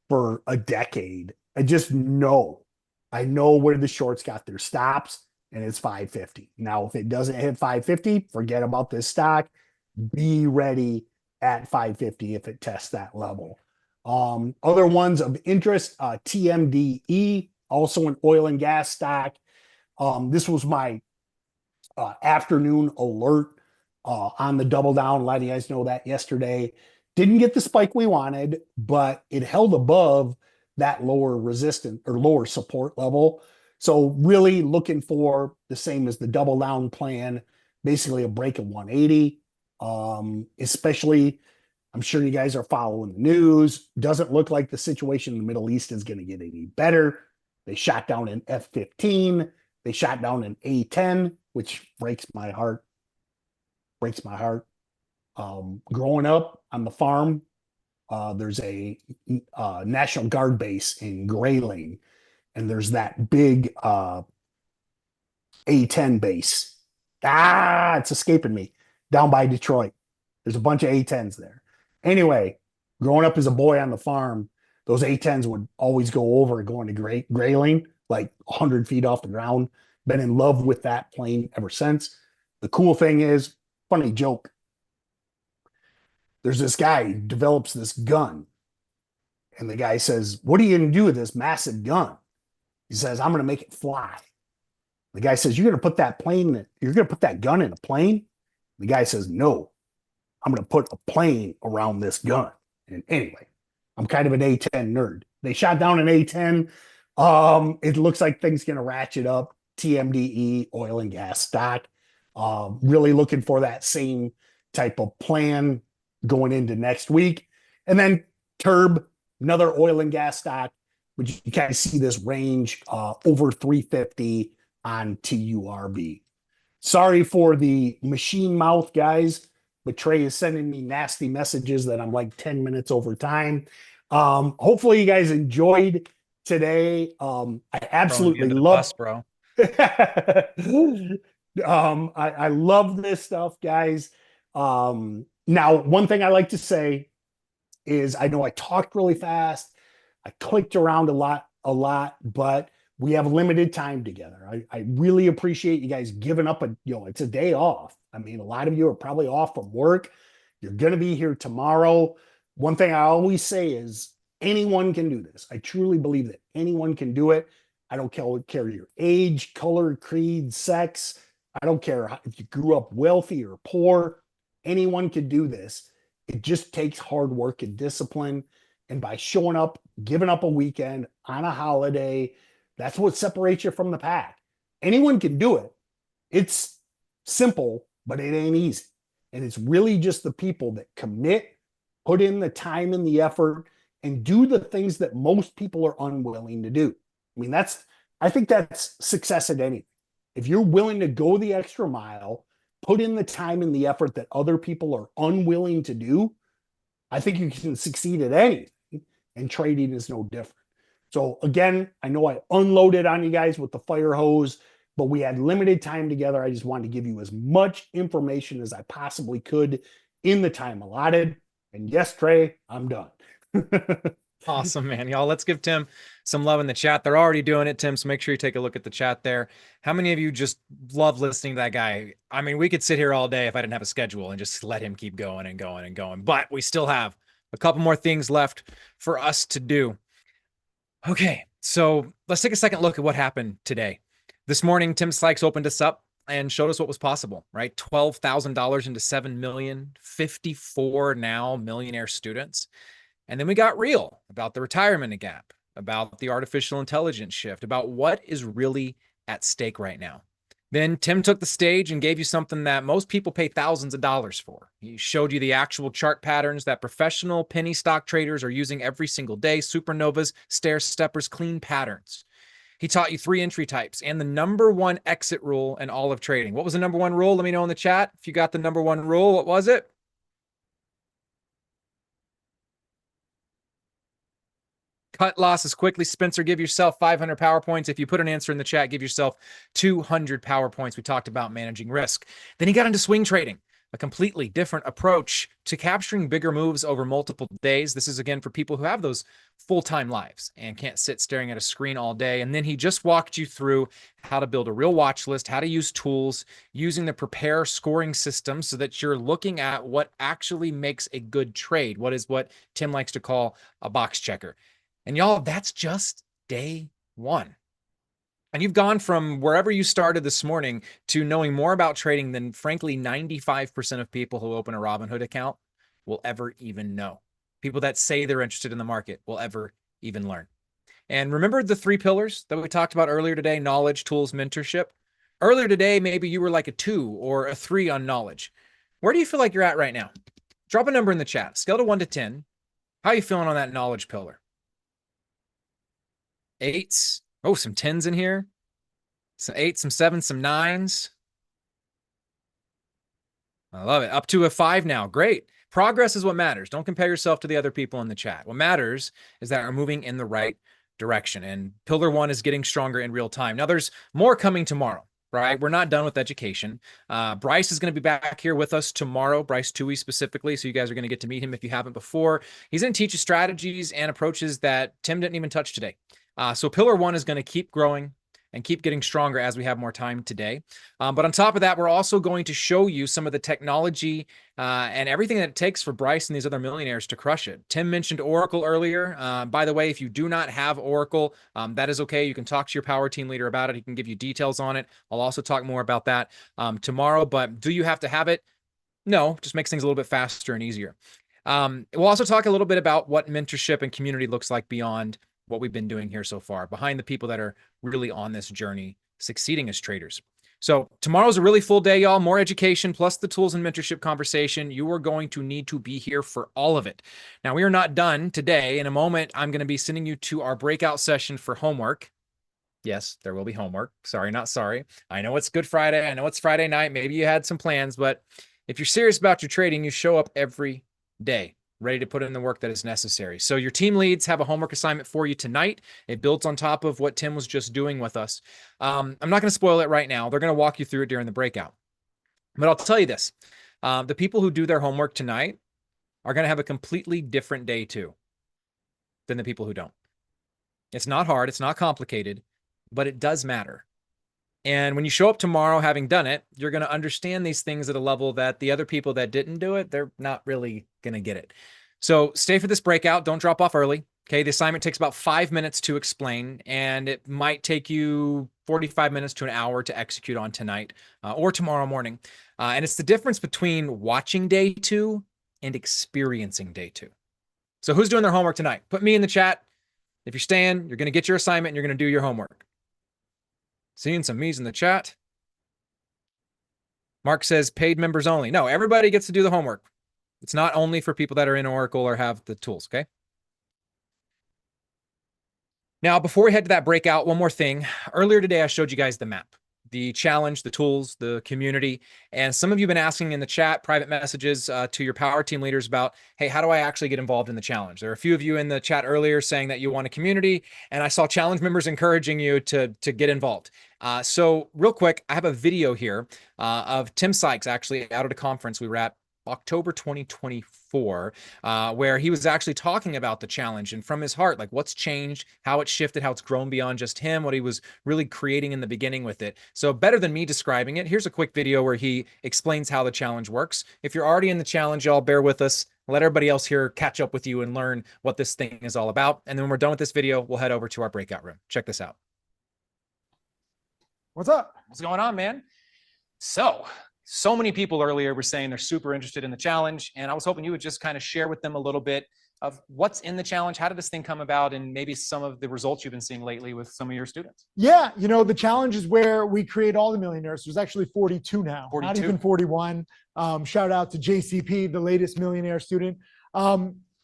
[SPEAKER 13] for a decade, I know where the shorts got their stops, and it's 550. Now, if it doesn't hit 550, forget about this stock. Be ready at 550 if it tests that level. Other ones of interest, TMDE, also an oil and gas stock. This was my afternoon alert on the double down, letting you guys know that yesterday. Didn't get the spike we wanted, but it held above that lower resistance or lower support level. So really looking for the same as the double down plan, basically a break of 180. Especially, I'm sure you guys are following the news. Doesn't look like the situation in the Middle East is going to get any better. They shot down an F-15. They shot down an A-10, which breaks my heart. Breaks my heart. Growing up on the farm, there's a National Guard base in Grayling, and there's that big A-10 base. It's escaping me. Down by Detroit. There's a bunch of A-10s there. Anyway, growing up as a boy on the farm, those A-10s would always go over going to Grayling, like 100 feet off the ground. Been in love with that plane ever since. The cool thing is, funny joke, there's this guy who develops this gun. And the guy says, what are you going to do with this massive gun? He says, I'm going to make it fly. The guy says, you're going to put that gun in a plane? The guy says, no, I'm going to put a plane around this gun. And anyway, I'm kind of an A-10 nerd. They shot down an A-10. It looks like things going to ratchet up. TMDE, oil and gas stock. Really looking for that same type of plan going into next week. And then Turb, another oil and gas stock, which you kind of see this range over 350 on TURB. Sorry for the machine mouth, guys, but Trey is sending me nasty messages that I'm like 10 minutes over time. Hopefully you guys enjoyed today. I absolutely love,
[SPEAKER 1] bro.
[SPEAKER 13] I love this stuff, guys. Now, one thing I like to say is I know I talked really fast. I clicked around a lot, but we have limited time together. I really appreciate you guys giving up it's a day off. I mean, a lot of you are probably off from work. You're going to be here tomorrow. One thing I always say is anyone can do this. I truly believe that anyone can do it. I don't care your age, color, creed, sex. I don't care if you grew up wealthy or poor. Anyone can do this. It just takes hard work and discipline. And by showing up, giving up a weekend on a holiday, that's what separates you from the pack. Anyone can do it. It's simple, but it ain't easy. And it's really just the people that commit, put in the time and the effort, and do the things that most people are unwilling to do. I mean, I think that's success at anything. If you're willing to go the extra mile, put in the time and the effort that other people are unwilling to do, I think you can succeed at anything. And trading is no different. So again, I know I unloaded on you guys with the fire hose, but we had limited time together. I just wanted to give you as much information as I possibly could in the time allotted. And yes, Trey, I'm done.
[SPEAKER 1] Awesome, man. Y'all, let's give Tim some love in the chat. They're already doing it, Tim, so make sure you take a look at the chat there. How many of you just love listening to that guy? I mean, we could sit here all day if I didn't have a schedule and just let him keep going and going and going, but we still have a couple more things left for us to do. Okay, so let's take a second look at what happened today. This morning, Tim Sykes opened us up and showed us what was possible, right? $12,000 into 7 million, 54 now millionaire students. And then we got real about the retirement gap, about the artificial intelligence shift, about what is really at stake right now. Then Tim took the stage and gave you something that most people pay thousands of dollars for. He showed you the actual chart patterns that professional penny stock traders are using every single day: supernovas, stair steppers, clean patterns. He taught you 3 entry types and the number 1 exit rule in all of trading. What was the number 1 rule? Let me know in the chat if you got the number 1 rule. What was it? Cut losses quickly. Spencer, give yourself 500 PowerPoints. If you put an answer in the chat, give yourself 200 PowerPoints. We talked about managing risk. Then he got into swing trading. a completely different approach to capturing bigger moves over multiple days. This is again for people who have those full-time lives and can't sit staring at a screen all day. And then he just walked you through how to build a real watch list, how to use tools, using the prepare scoring system so that you're looking at what actually makes a good trade. What Tim likes to call a box checker. And y'all, that's just day one. And you've gone from wherever you started this morning to knowing more about trading than, frankly, 95% of people who open a Robinhood account will ever even know. People that say they're interested in the market will ever even learn. And remember the 3 pillars that we talked about earlier today: knowledge, tools, mentorship. Earlier today, maybe you were like a 2 or a 3 on knowledge. Where do you feel like you're at right now? Drop a number in the chat. Scale to 1 to 10. How are you feeling on that knowledge pillar? 8s. Oh, some 10s in here. Some 8s, some 7s, some 9s. I love it. Up to a 5 now. Great. Progress is what matters. Don't compare yourself to the other people in the chat. What matters is that we're moving in the right direction. And pillar 1 is getting stronger in real time. Now, there's more coming tomorrow, right? We're not done with education. Bryce is going to be back here with us tomorrow, Bryce Toohey specifically. So you guys are going to get to meet him if you haven't before. He's going to teach you strategies and approaches that Tim didn't even touch today. So pillar 1 is going to keep growing and keep getting stronger as we have more time today. But on top of that, we're also going to show you some of the technology and everything that it takes for Bryce and these other millionaires to crush it. Tim mentioned Oracle earlier. By the way, if you do not have Oracle, that is okay. You can talk to your power team leader about it. He can give you details on it. I'll also talk more about that tomorrow. But do you have to have it? No, just makes things a little bit faster and easier. We'll also talk a little bit about what mentorship and community looks like beyond what we've been doing here so far, behind the people that are really on this journey, succeeding as traders. So tomorrow's a really full day, y'all. More education plus the tools and mentorship conversation. You are going to need to be here for all of it. Now, we are not done today. In a moment, I'm going to be sending you to our breakout session for homework. Yes, there will be homework. Sorry, not sorry. I know it's Good Friday. I know it's Friday night. Maybe you had some plans, but if you're serious about your trading, you show up every day, ready to put in the work that is necessary. So your team leads have a homework assignment for you tonight. It builds on top of what Tim was just doing with us. I'm not going to spoil it right now. They're going to walk you through it during the breakout. But I'll tell you this. The people who do their homework tonight are going to have a completely different day too than the people who don't. It's not hard. It's not complicated, but it does matter. And when you show up tomorrow having done it, you're going to understand these things at a level that the other people that didn't do it, they're not really going to get it. So stay for this breakout. Don't drop off early. Okay. The assignment takes about 5 minutes to explain, and it might take you 45 minutes to an hour to execute on tonight or tomorrow morning. And it's the difference between watching day 2 and experiencing day 2. So who's doing their homework tonight? Put me in the chat. If you're staying, you're going to get your assignment and you're going to do your homework. Seeing some me's in the chat. Mark says paid members only. No, everybody gets to do the homework. It's not only for people that are in Oracle or have the tools, okay? Now, before we head to that breakout, one more thing. Earlier today, I showed you guys the map, the challenge, the tools, the community. And some of you have been asking in the chat, private messages to your power team leaders about, hey, how do I actually get involved in the challenge? There are a few of you in the chat earlier saying that you want a community, and I saw challenge members encouraging you to get involved. So real quick, I have a video here of Tim Sykes actually out at a conference we were at October 2024, where he was actually talking about the challenge and from his heart, like what's changed, how it's shifted, how it's grown beyond just him, what he was really creating in the beginning with it. So better than me describing it, here's a quick video where he explains how the challenge works. If you're already in the challenge, y'all bear with us. Let everybody else here catch up with you and learn what this thing is all about. And then when we're done with this video, we'll head over to our breakout room. Check this out.
[SPEAKER 2] What's up?
[SPEAKER 1] What's going on, man? So many people earlier were saying they're super interested in the challenge, and I was hoping you would just kind of share with them a little bit of what's in the challenge, how did this thing come about, and maybe some of the results you've been seeing lately with some of your students.
[SPEAKER 2] Yeah, the challenge is where we create all the millionaires. There's actually 42 now,
[SPEAKER 1] 42?
[SPEAKER 2] Not even 41. Shout out to JCP, the latest millionaire student.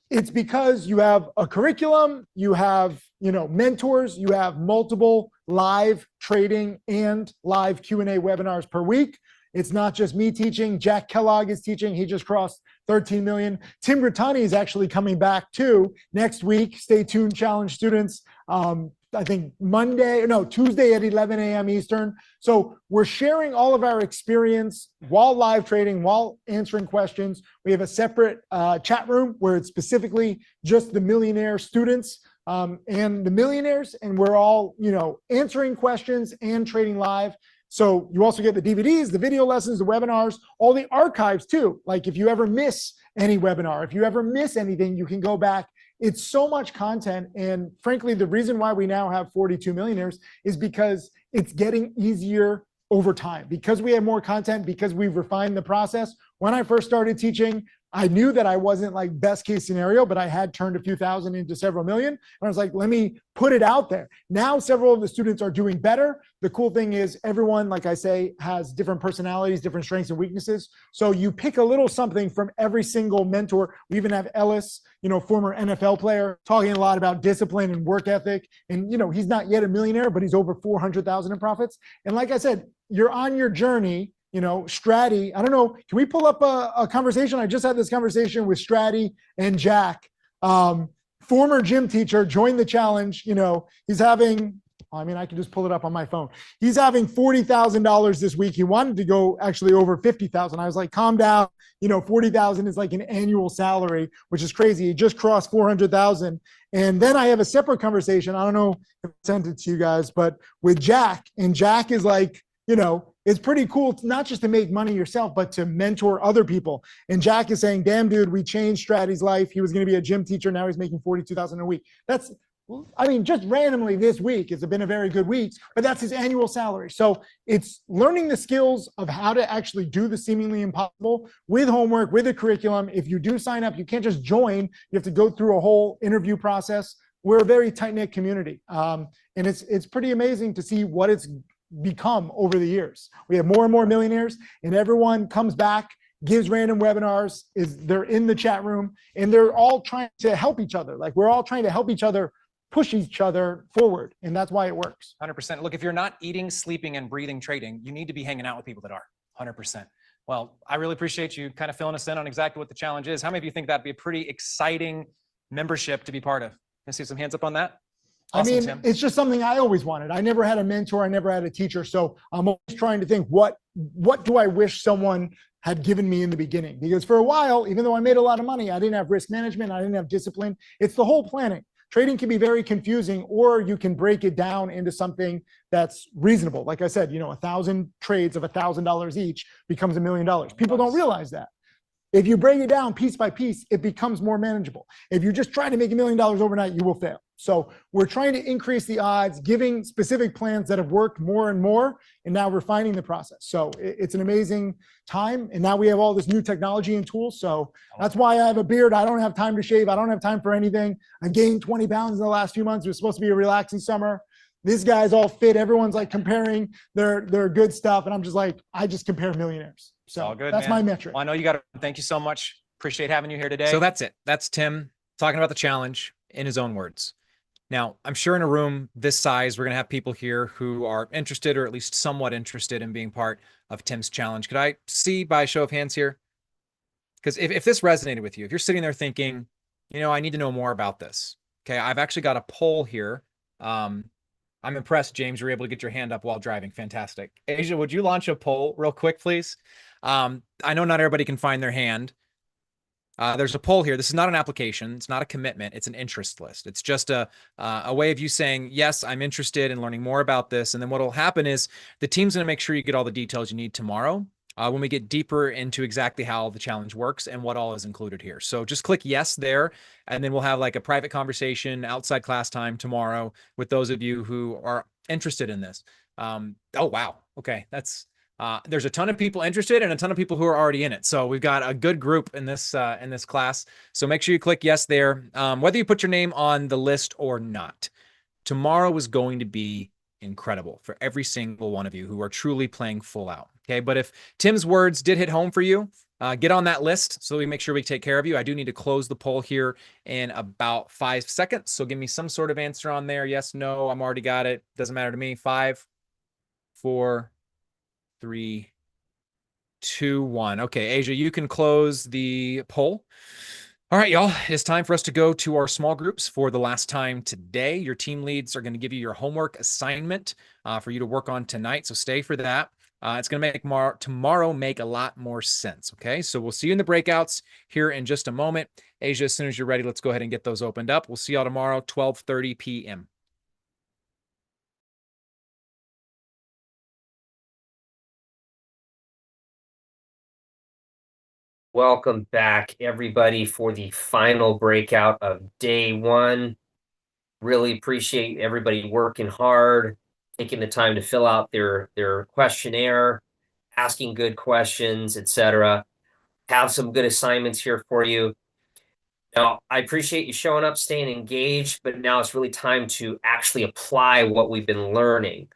[SPEAKER 2] It's because you have a curriculum, you have, mentors, you have multiple live trading and live Q&A webinars per week. It's not just me teaching. Jack Kellogg is teaching. He just crossed 13 million. Tim Grittani is actually coming back too next week. Stay tuned, challenge students. I think Tuesday at 11 a.m. Eastern. So we're sharing all of our experience while live trading, while answering questions. We have a separate chat room where it's specifically just the millionaire students and the millionaires, and we're all, answering questions and trading live. So you also get the DVDs, the video lessons, the webinars, all the archives too. Like if you ever miss any webinar, if you ever miss anything, you can go back. It's so much content. And frankly, the reason why we now have 42 millionaires is because it's getting easier over time, because we have more content, because we've refined the process. When I first started teaching, I knew that I wasn't like best case scenario, but I had turned a few thousand into several million. And I was like, let me put it out there. Now, several of the students are doing better. The cool thing is everyone, like I say, has different personalities, different strengths and weaknesses. So you pick a little something from every single mentor. We even have Ellis, former NFL player, talking a lot about discipline and work ethic. And, he's not yet a millionaire, but he's over 400,000 in profits. And like I said, you're on your journey. Stratty, I don't know, can we pull up a conversation? I just had this conversation with Stratty and Jack, former gym teacher, joined the challenge. He's having, I can just pull it up on my phone. He's having $40,000 this week. He wanted to go actually over 50,000. I was like, calm down. 40,000 is like an annual salary, which is crazy. He just crossed 400,000. And then I have a separate conversation. I don't know if I sent it to you guys, but with Jack, and Jack is like, it's pretty cool, not just to make money yourself, but to mentor other people. And Jack is saying, damn, dude, we changed Stratty's life. He was going to be a gym teacher. Now he's making 42,000 a week. That's, just randomly this week, it's been a very good week, but that's his annual salary. So it's learning the skills of how to actually do the seemingly impossible with homework, with a curriculum. If you do sign up, you can't just join. You have to go through a whole interview process. We're a very tight-knit community. And it's pretty amazing to see what it's become over the years. We have more and more millionaires, and everyone comes back, gives random webinars, they're in the chat room, and they're all trying to help each other. Like we're all trying to help each other push each other forward, and that's why it works.
[SPEAKER 1] 100%. Look, if you're not eating, sleeping, and breathing trading, you need to be hanging out with people that are 100%. Well, I really appreciate you kind of filling us in on exactly what the challenge is. How many of you think that'd be a pretty exciting membership to be part of? Can I see some hands up on that? Awesome, Tim.
[SPEAKER 2] It's just something I always wanted. I never had a mentor. I never had a teacher. So I'm always trying to think, what do I wish someone had given me in the beginning? Because for a while, even though I made a lot of money, I didn't have risk management. I didn't have discipline. It's the whole planning. Trading can be very confusing, or you can break it down into something that's reasonable. Like I said, 1,000 trades of $1,000 each becomes $1 million. People don't realize that. If you break it down piece by piece, it becomes more manageable. If you just try to make $1 million overnight, you will fail. So we're trying to increase the odds, giving specific plans that have worked more and more, and now refining the process. So it's an amazing time. And now we have all this new technology and tools. So that's why I have a beard. I don't have time to shave. I don't have time for anything. I gained 20 pounds in the last few months. It was supposed to be a relaxing summer. This guy's all fit. Everyone's like comparing their good stuff. And I'm just like, I just compare millionaires. So
[SPEAKER 1] all good,
[SPEAKER 2] that's
[SPEAKER 1] man.
[SPEAKER 2] my metric.
[SPEAKER 1] Well, I know you got it. Thank you so much. Appreciate having you here today. So that's it. That's Tim talking about the challenge in his own words. Now, I'm sure in a room this size, we're going to have people here who are interested, or at least somewhat interested in being part of Tim's challenge. Could I see by a show of hands here? Because if this resonated with you, if you're sitting there thinking, I need to know more about this. Okay, I've actually got a poll here. I'm impressed, James, you were able to get your hand up while driving. Fantastic. Asia, would you launch a poll real quick, please? I know not everybody can find their hand. There's a poll here. This is not an application. It's not a commitment. It's an interest list. It's just a way of you saying, yes, I'm interested in learning more about this. And then what will happen is the team's going to make sure you get all the details you need tomorrow when we get deeper into exactly how the challenge works and what all is included here. So just click yes there, and then we'll have like a private conversation outside class time tomorrow with those of you who are interested in this. Oh, wow. Okay. There's a ton of people interested and a ton of people who are already in it. So we've got a good group in this class. So make sure you click yes there, whether you put your name on the list or not. Tomorrow is going to be incredible for every single one of you who are truly playing full out. Okay. But if Tim's words did hit home for you, get on that list so we make sure we take care of you. I do need to close the poll here in about 5 seconds. So give me some sort of answer on there. Yes, no, I'm already got it. Doesn't matter to me. 5, 4, 3, 2-1. Okay, Asia, you can close the poll. All right, y'all, it's time for us to go to our small groups for the last time today. Your team leads are going to give you your homework assignment for you to work on tonight, so stay for that. It's going to make tomorrow make a lot more sense, okay? So we'll see you in the breakouts here in just a moment. Asia, as soon as you're ready, let's go ahead and get those opened up. We'll see y'all tomorrow, 12:30 p.m.
[SPEAKER 9] Welcome back, everybody, for the final breakout of day one. Really appreciate everybody working hard, taking the time to fill out their questionnaire, asking good questions, etc. Have some good assignments here for you. Now, I appreciate you showing up, staying engaged, but now it's really time to actually apply what we've been learning.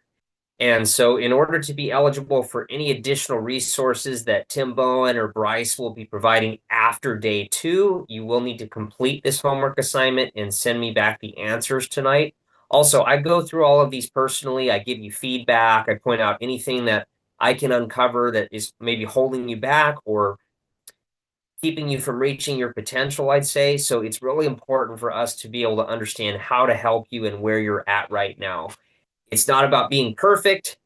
[SPEAKER 9] And so in order to be eligible for any additional resources that Tim Bowen or Bryce will be providing after day two, you will need to complete this homework assignment and send me back the answers tonight. Also, I go through all of these personally. I give you feedback. I point out anything that I can uncover that is maybe holding you back or keeping you from reaching your potential, I'd say. So it's really important for us to be able to understand how to help you and where you're at right now. It's not about being perfect.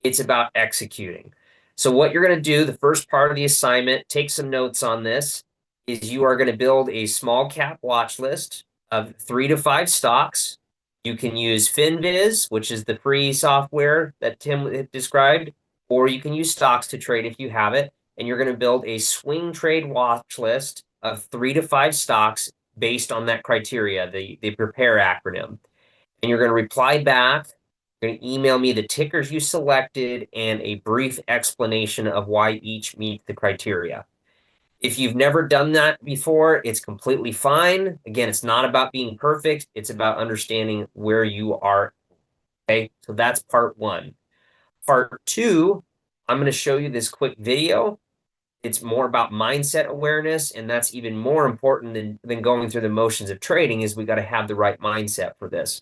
[SPEAKER 9] It's about executing. So what you're going to do, the first part of the assignment, take some notes on this, is you are going to build a small cap watch list of 3 to 5 stocks. You can use FinViz, which is the free software that Tim described, or you can use Stocks to Trade if you have it. And you're going to build a swing trade watch list of 3 to 5 stocks based on that criteria, the PREPARE acronym. And you're going to reply back. You're going to email me the tickers you selected and a brief explanation of why each meet the criteria. If you've never done that before, it's completely fine. Again, it's not about being perfect. It's about understanding where you are. Okay, so that's part one. Part two, I'm going to show you this quick video. It's more about mindset awareness, and that's even more important than going through the motions of trading, is we got to have the right mindset for this.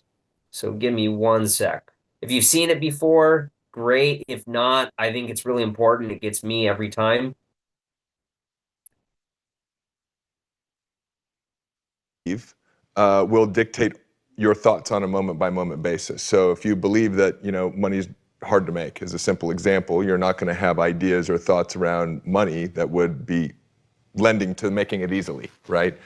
[SPEAKER 9] So give me 1 sec. If you've seen it before, great. If not, I think it's really important. It gets me every time.
[SPEAKER 14] Will dictate your thoughts on a moment-by-moment basis. So if you believe that, money's hard to make, as a simple example, you're not going to have ideas or thoughts around money that would be lending to making it easily, right?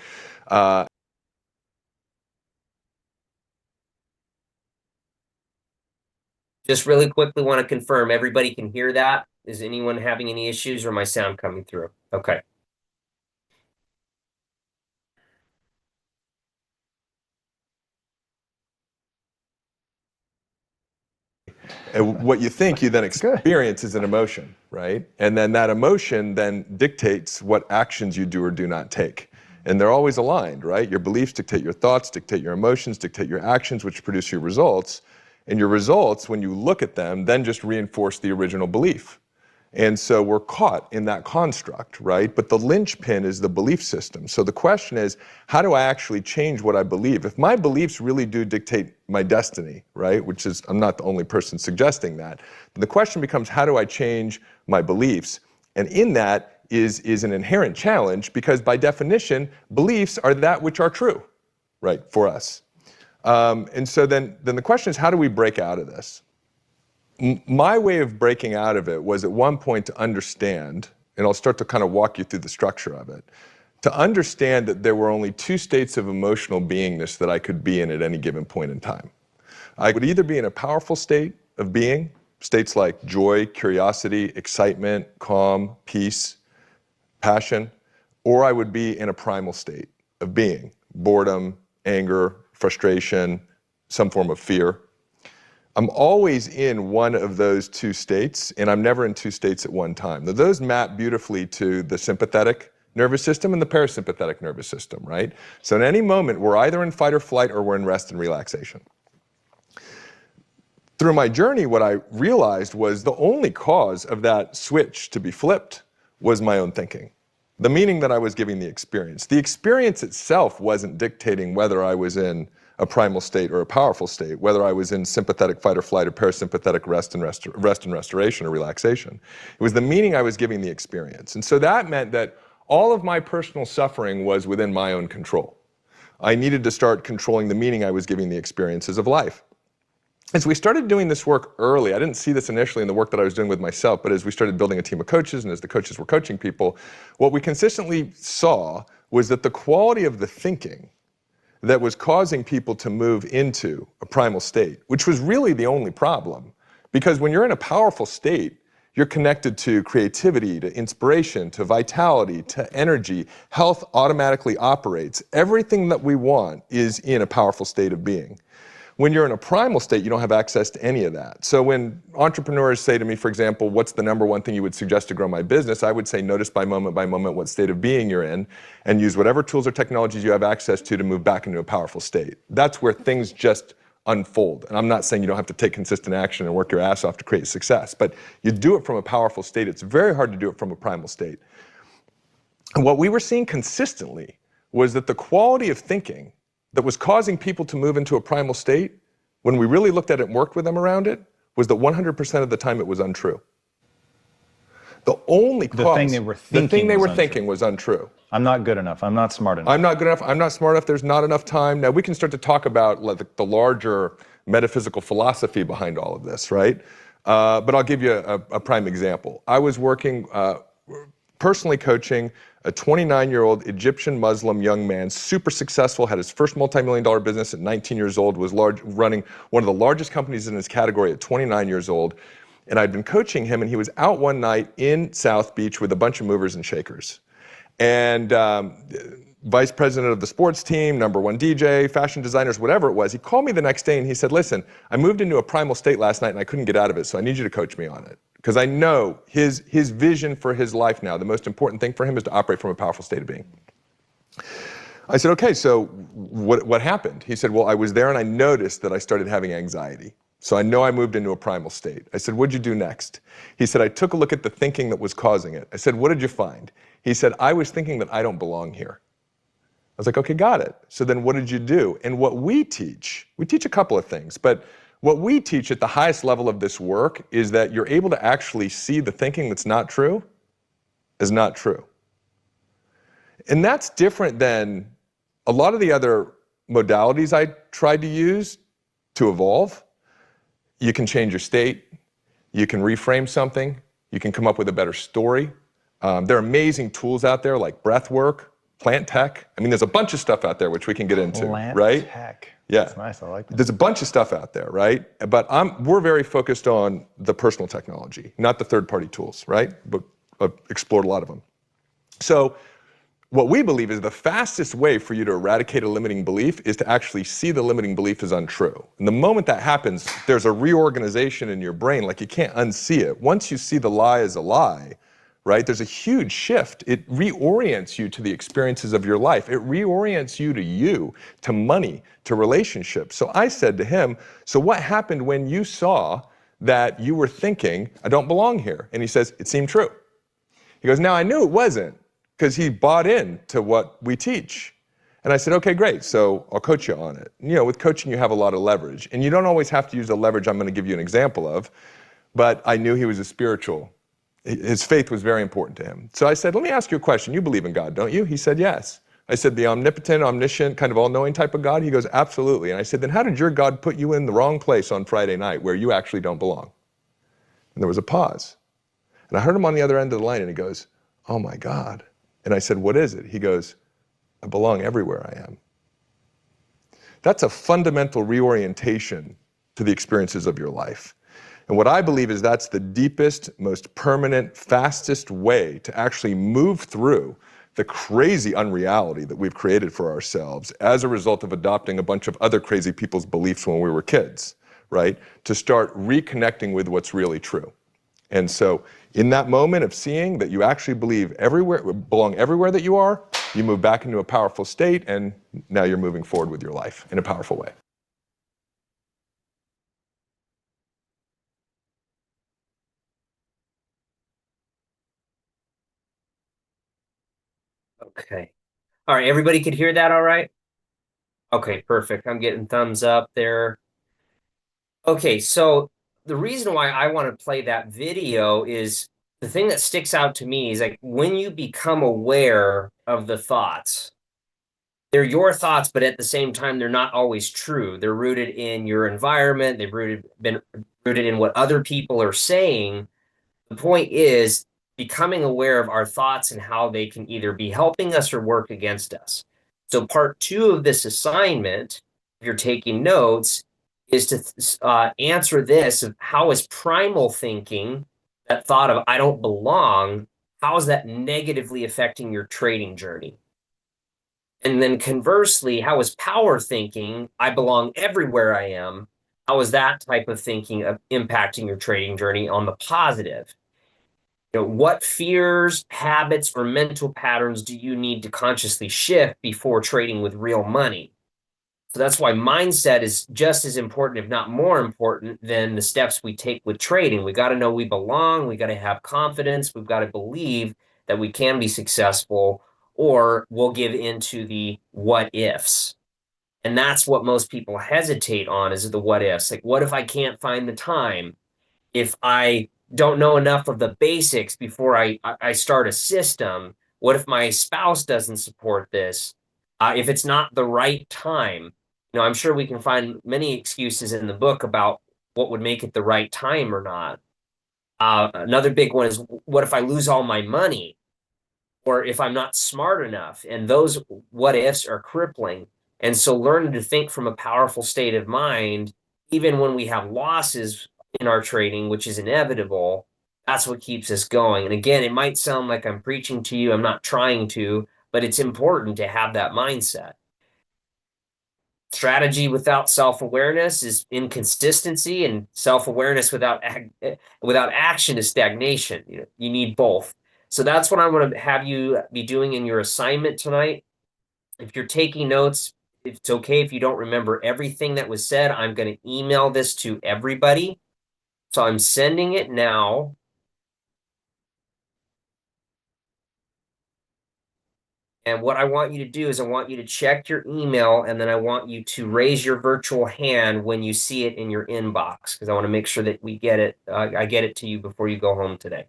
[SPEAKER 9] Just really quickly want to confirm everybody can hear that. Is anyone having any issues or my sound coming through? Okay.
[SPEAKER 14] And what you think you then experience is an emotion, right? And then that emotion then dictates what actions you do or do not take. And they're always aligned, right? Your beliefs dictate your thoughts, dictate your emotions, dictate your actions, which produce your results. And your results, when you look at them, then just reinforce the original belief. And so we're caught in that construct, right? But the linchpin is the belief system. So the question is, how do I actually change what I believe? If my beliefs really do dictate my destiny, right? Which is, I'm not the only person suggesting that. The question becomes, how do I change my beliefs? And in that is an inherent challenge, because by definition, beliefs are that which are true, right, for us. And so then the question is, how do we break out of this? My way of breaking out of it was at one point to understand, and I'll start to kind of walk you through the structure of it, to understand that there were only 2 states of emotional beingness that I could be in at any given point in time. I would either be in a powerful state of being, states like joy, curiosity, excitement, calm, peace, passion, or I would be in a primal state of being, boredom, anger, frustration, some form of fear. I'm always in one of those 2 states, and I'm never in 2 states at one time. Now, those map beautifully to the sympathetic nervous system and the parasympathetic nervous system, right? So in any moment, we're either in fight or flight or we're in rest and relaxation. Through my journey, what I realized was the only cause of that switch to be flipped was my own thinking. The meaning that I was giving the experience. The experience itself wasn't dictating whether I was in a primal state or a powerful state, whether I was in sympathetic fight or flight or parasympathetic rest and restoration or relaxation. It was the meaning I was giving the experience. And so that meant that all of my personal suffering was within my own control. I needed to start controlling the meaning I was giving the experiences of life. As we started doing this work early, I didn't see this initially in the work that I was doing with myself, but as we started building a team of coaches and as the coaches were coaching people, what we consistently saw was that the quality of the thinking that was causing people to move into a primal state, which was really the only problem. Because when you're in a powerful state, you're connected to creativity, to inspiration, to vitality, to energy. Health automatically operates. Everything that we want is in a powerful state of being. When you're in a primal state, you don't have access to any of that. So when entrepreneurs say to me, for example, what's the number one thing you would suggest to grow my business? I would say notice by moment what state of being you're in and use whatever tools or technologies you have access to move back into a powerful state. That's where things just unfold. And I'm not saying you don't have to take consistent action and work your ass off to create success, but you do it from a powerful state. It's very hard to do it from a primal state. And what we were seeing consistently was that the quality of thinking that was causing people to move into a primal state, when we really looked at it and worked with them around it, was that 100% of the time it was untrue. The only cause,
[SPEAKER 15] the thing they were thinking
[SPEAKER 14] was untrue.
[SPEAKER 15] I'm not good enough. I'm not smart enough.
[SPEAKER 14] I'm not good enough. I'm not smart enough. There's not enough time. Now we can start to talk about like the larger metaphysical philosophy behind all of this, right? But I'll give you a prime example. I was working, personally coaching a 29-year-old Egyptian Muslim young man, super successful, had his first multi-million-dollar business at 19 years old, was running one of the largest companies in his category at 29 years old. And I'd been coaching him, and he was out one night in South Beach with a bunch of movers and shakers. And vice president of the sports team, number one DJ, fashion designers, whatever it was, he called me the next day and he said, listen, I moved into a primal state last night and I couldn't get out of it, so I need you to coach me on it. Because I know his vision for his life now, the most important thing for him is to operate from a powerful state of being. I said, okay, so what happened? He said, well, I was there and I noticed that I started having anxiety. So I know I moved into a primal state. I said, what'd you do next? He said, I took a look at the thinking that was causing it. I said, what did you find? He said, I was thinking that I don't belong here. I was like, okay, got it. So then what did you do? And what we teach a couple of things, but what we teach at the highest level of this work is that you're able to actually see the thinking that's not true as not true. And that's different than a lot of the other modalities I tried to use to evolve. You can change your state, you can reframe something, you can come up with a better story. There are amazing tools out there like breath work, plant tech. I mean, there's a bunch of stuff out there which we can get into, right?
[SPEAKER 15] Tech.
[SPEAKER 14] Yeah.
[SPEAKER 15] That's nice. I like that.
[SPEAKER 14] There's a bunch of stuff out there, right? But we're very focused on the personal technology, not the third-party tools, right? But I've explored a lot of them. So what we believe is the fastest way for you to eradicate a limiting belief is to actually see the limiting belief as untrue. And the moment that happens, there's a reorganization in your brain, like you can't unsee it. Once you see the lie as a lie, right, there's a huge shift. It reorients you to the experiences of your life. It reorients you, to money, to relationships. So I said to him, so what happened when you saw that you were thinking, I don't belong here? And he says, it seemed true. He goes, now I knew it wasn't, because he bought into what we teach. And I said, okay, great, so I'll coach you on it. You know, with coaching you have a lot of leverage. And you don't always have to use the leverage I'm going to give you an example of, but I knew he was a spiritual. His faith was very important to him. So I said, let me ask you a question. You believe in God, don't you? He said, yes. I said, the omnipotent, omniscient, kind of all-knowing type of God? He goes, absolutely. And I said, then how did your God put you in the wrong place on Friday night where you actually don't belong? And there was a pause. And I heard him on the other end of the line, and he goes, oh my God. And I said, what is it? He goes, I belong everywhere I am. That's a fundamental reorientation to the experiences of your life. And what I believe is that's the deepest, most permanent, fastest way to actually move through the crazy unreality that we've created for ourselves as a result of adopting a bunch of other crazy people's beliefs when we were kids, right? To start reconnecting with what's really true. And so in that moment of seeing that you actually belong everywhere that you are, you move back into a powerful state, and now you're moving forward with your life in a powerful way.
[SPEAKER 9] Okay. All right. Everybody could hear that all right? Okay, perfect. I'm getting thumbs up there. Okay, so the reason why I want to play that video is the thing that sticks out to me is like when you become aware of the thoughts, they're your thoughts, but at the same time, they're not always true. They're rooted in your environment, been rooted in what other people are saying. The point is becoming aware of our thoughts and how they can either be helping us or work against us. So part 2 of this assignment, if you're taking notes, is to answer this of how is primal thinking, that thought of I don't belong, how is that negatively affecting your trading journey? And then conversely, how is power thinking, I belong everywhere I am, how is that type of thinking of impacting your trading journey on the positive? What fears, habits, or mental patterns do you need to consciously shift before trading with real money? So that's why mindset is just as important, if not more important, than the steps we take with trading. We got to know we belong. We got to have confidence. We've got to believe that we can be successful, or we'll give into the what ifs. And that's what most people hesitate on is the what ifs. Like, what if I can't find the time? If I don't know enough of the basics before I start a system, what if my spouse doesn't support this? If it's not the right time, I'm sure we can find many excuses in the book about what would make it the right time or not. Another big one is what if I lose all my money? Or if I'm not smart enough? And those what ifs are crippling. And so learning to think from a powerful state of mind, even when we have losses in our trading, which is inevitable, that's what keeps us going. And again, it might sound like I'm preaching to you. I'm not trying to, but it's important to have that mindset. Strategy without self-awareness is inconsistency, and self-awareness without action is stagnation. You need both. So that's what I'm going to have you be doing in your assignment tonight. If you're taking notes, it's okay if you don't remember everything that was said. I'm going to email this to everybody. So I'm sending it now. And what I want you to do is I want you to check your email, and then I want you to raise your virtual hand when you see it in your inbox, because I want to make sure that we get it. I get it to you before you go home today.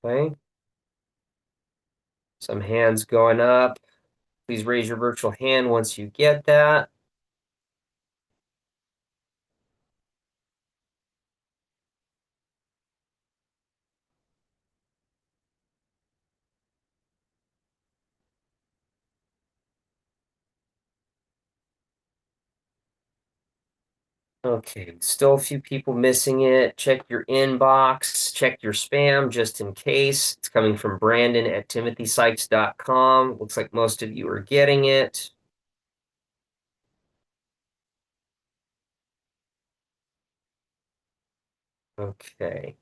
[SPEAKER 9] Okay. Some hands going up. Please raise your virtual hand once you get that. Okay, still a few people missing it. Check your inbox, check your spam just in case. It's coming from Brandon at timothysykes.com. Looks like most of you are getting it. Okay.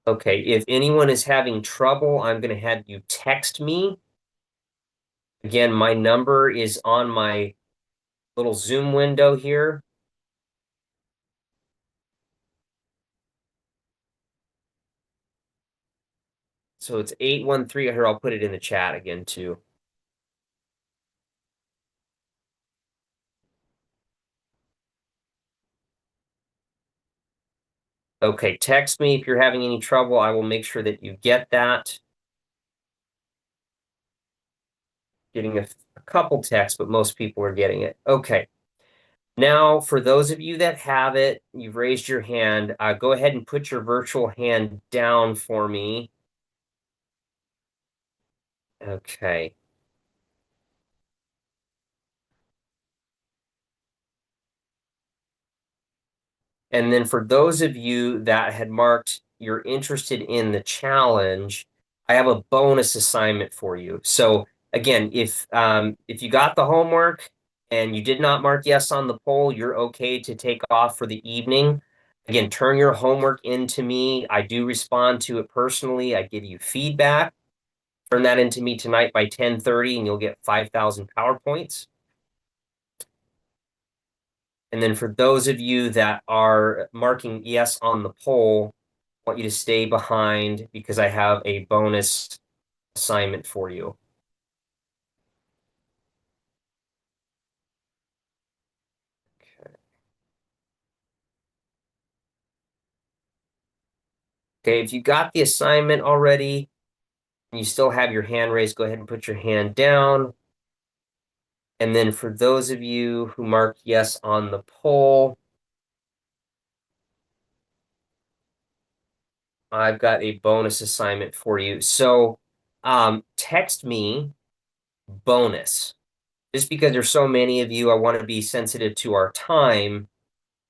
[SPEAKER 9] Okay, if anyone is having trouble, I'm going to have you text me. Again, my number is on my little Zoom window here. So it's 813. Here, I'll put it in the chat again, too. Okay, text me if you're having any trouble. I will make sure that you get that. Getting a couple texts, but most people are getting it. Okay. Now, for those of you that have it, you've raised your hand. Go ahead and put your virtual hand down for me. Okay. And then for those of you that had marked you're interested in the challenge, I have a bonus assignment for you. So again, if you got the homework and you did not mark yes on the poll, you're okay to take off for the evening. Again, turn your homework in to me. I do respond to it personally. I give you feedback. Turn that into me tonight by 10:30 and you'll get 5,000 PowerPoints. And then for those of you that are marking yes on the poll, I want you to stay behind because I have a bonus assignment for you. Okay, if you got the assignment already, and you still have your hand raised, go ahead and put your hand down. And then for those of you who marked yes on the poll, I've got a bonus assignment for you. So text me bonus. Just because there's so many of you, I want to be sensitive to our time.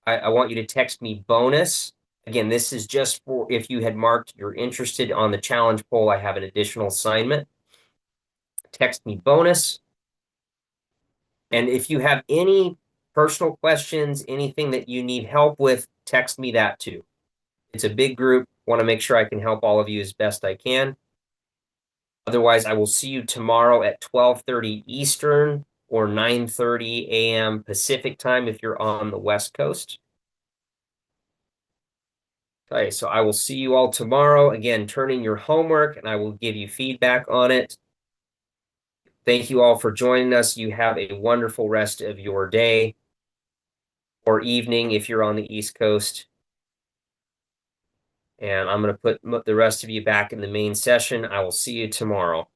[SPEAKER 9] I want you to text me bonus. Again, this is just for if you had marked you're interested on the challenge poll, I have an additional assignment. Text me bonus. And if you have any personal questions, anything that you need help with, text me that too. It's a big group. Want to make sure I can help all of you as best I can. Otherwise, I will see you tomorrow at 12:30 Eastern or 9:30 a.m. Pacific time if you're on the West Coast. Okay, so I will see you all tomorrow. Again, turn in your homework and I will give you feedback on it. Thank you all for joining us. You have a wonderful rest of your day or evening if you're on the East Coast. And I'm going to put the rest of you back in the main session. I will see you tomorrow.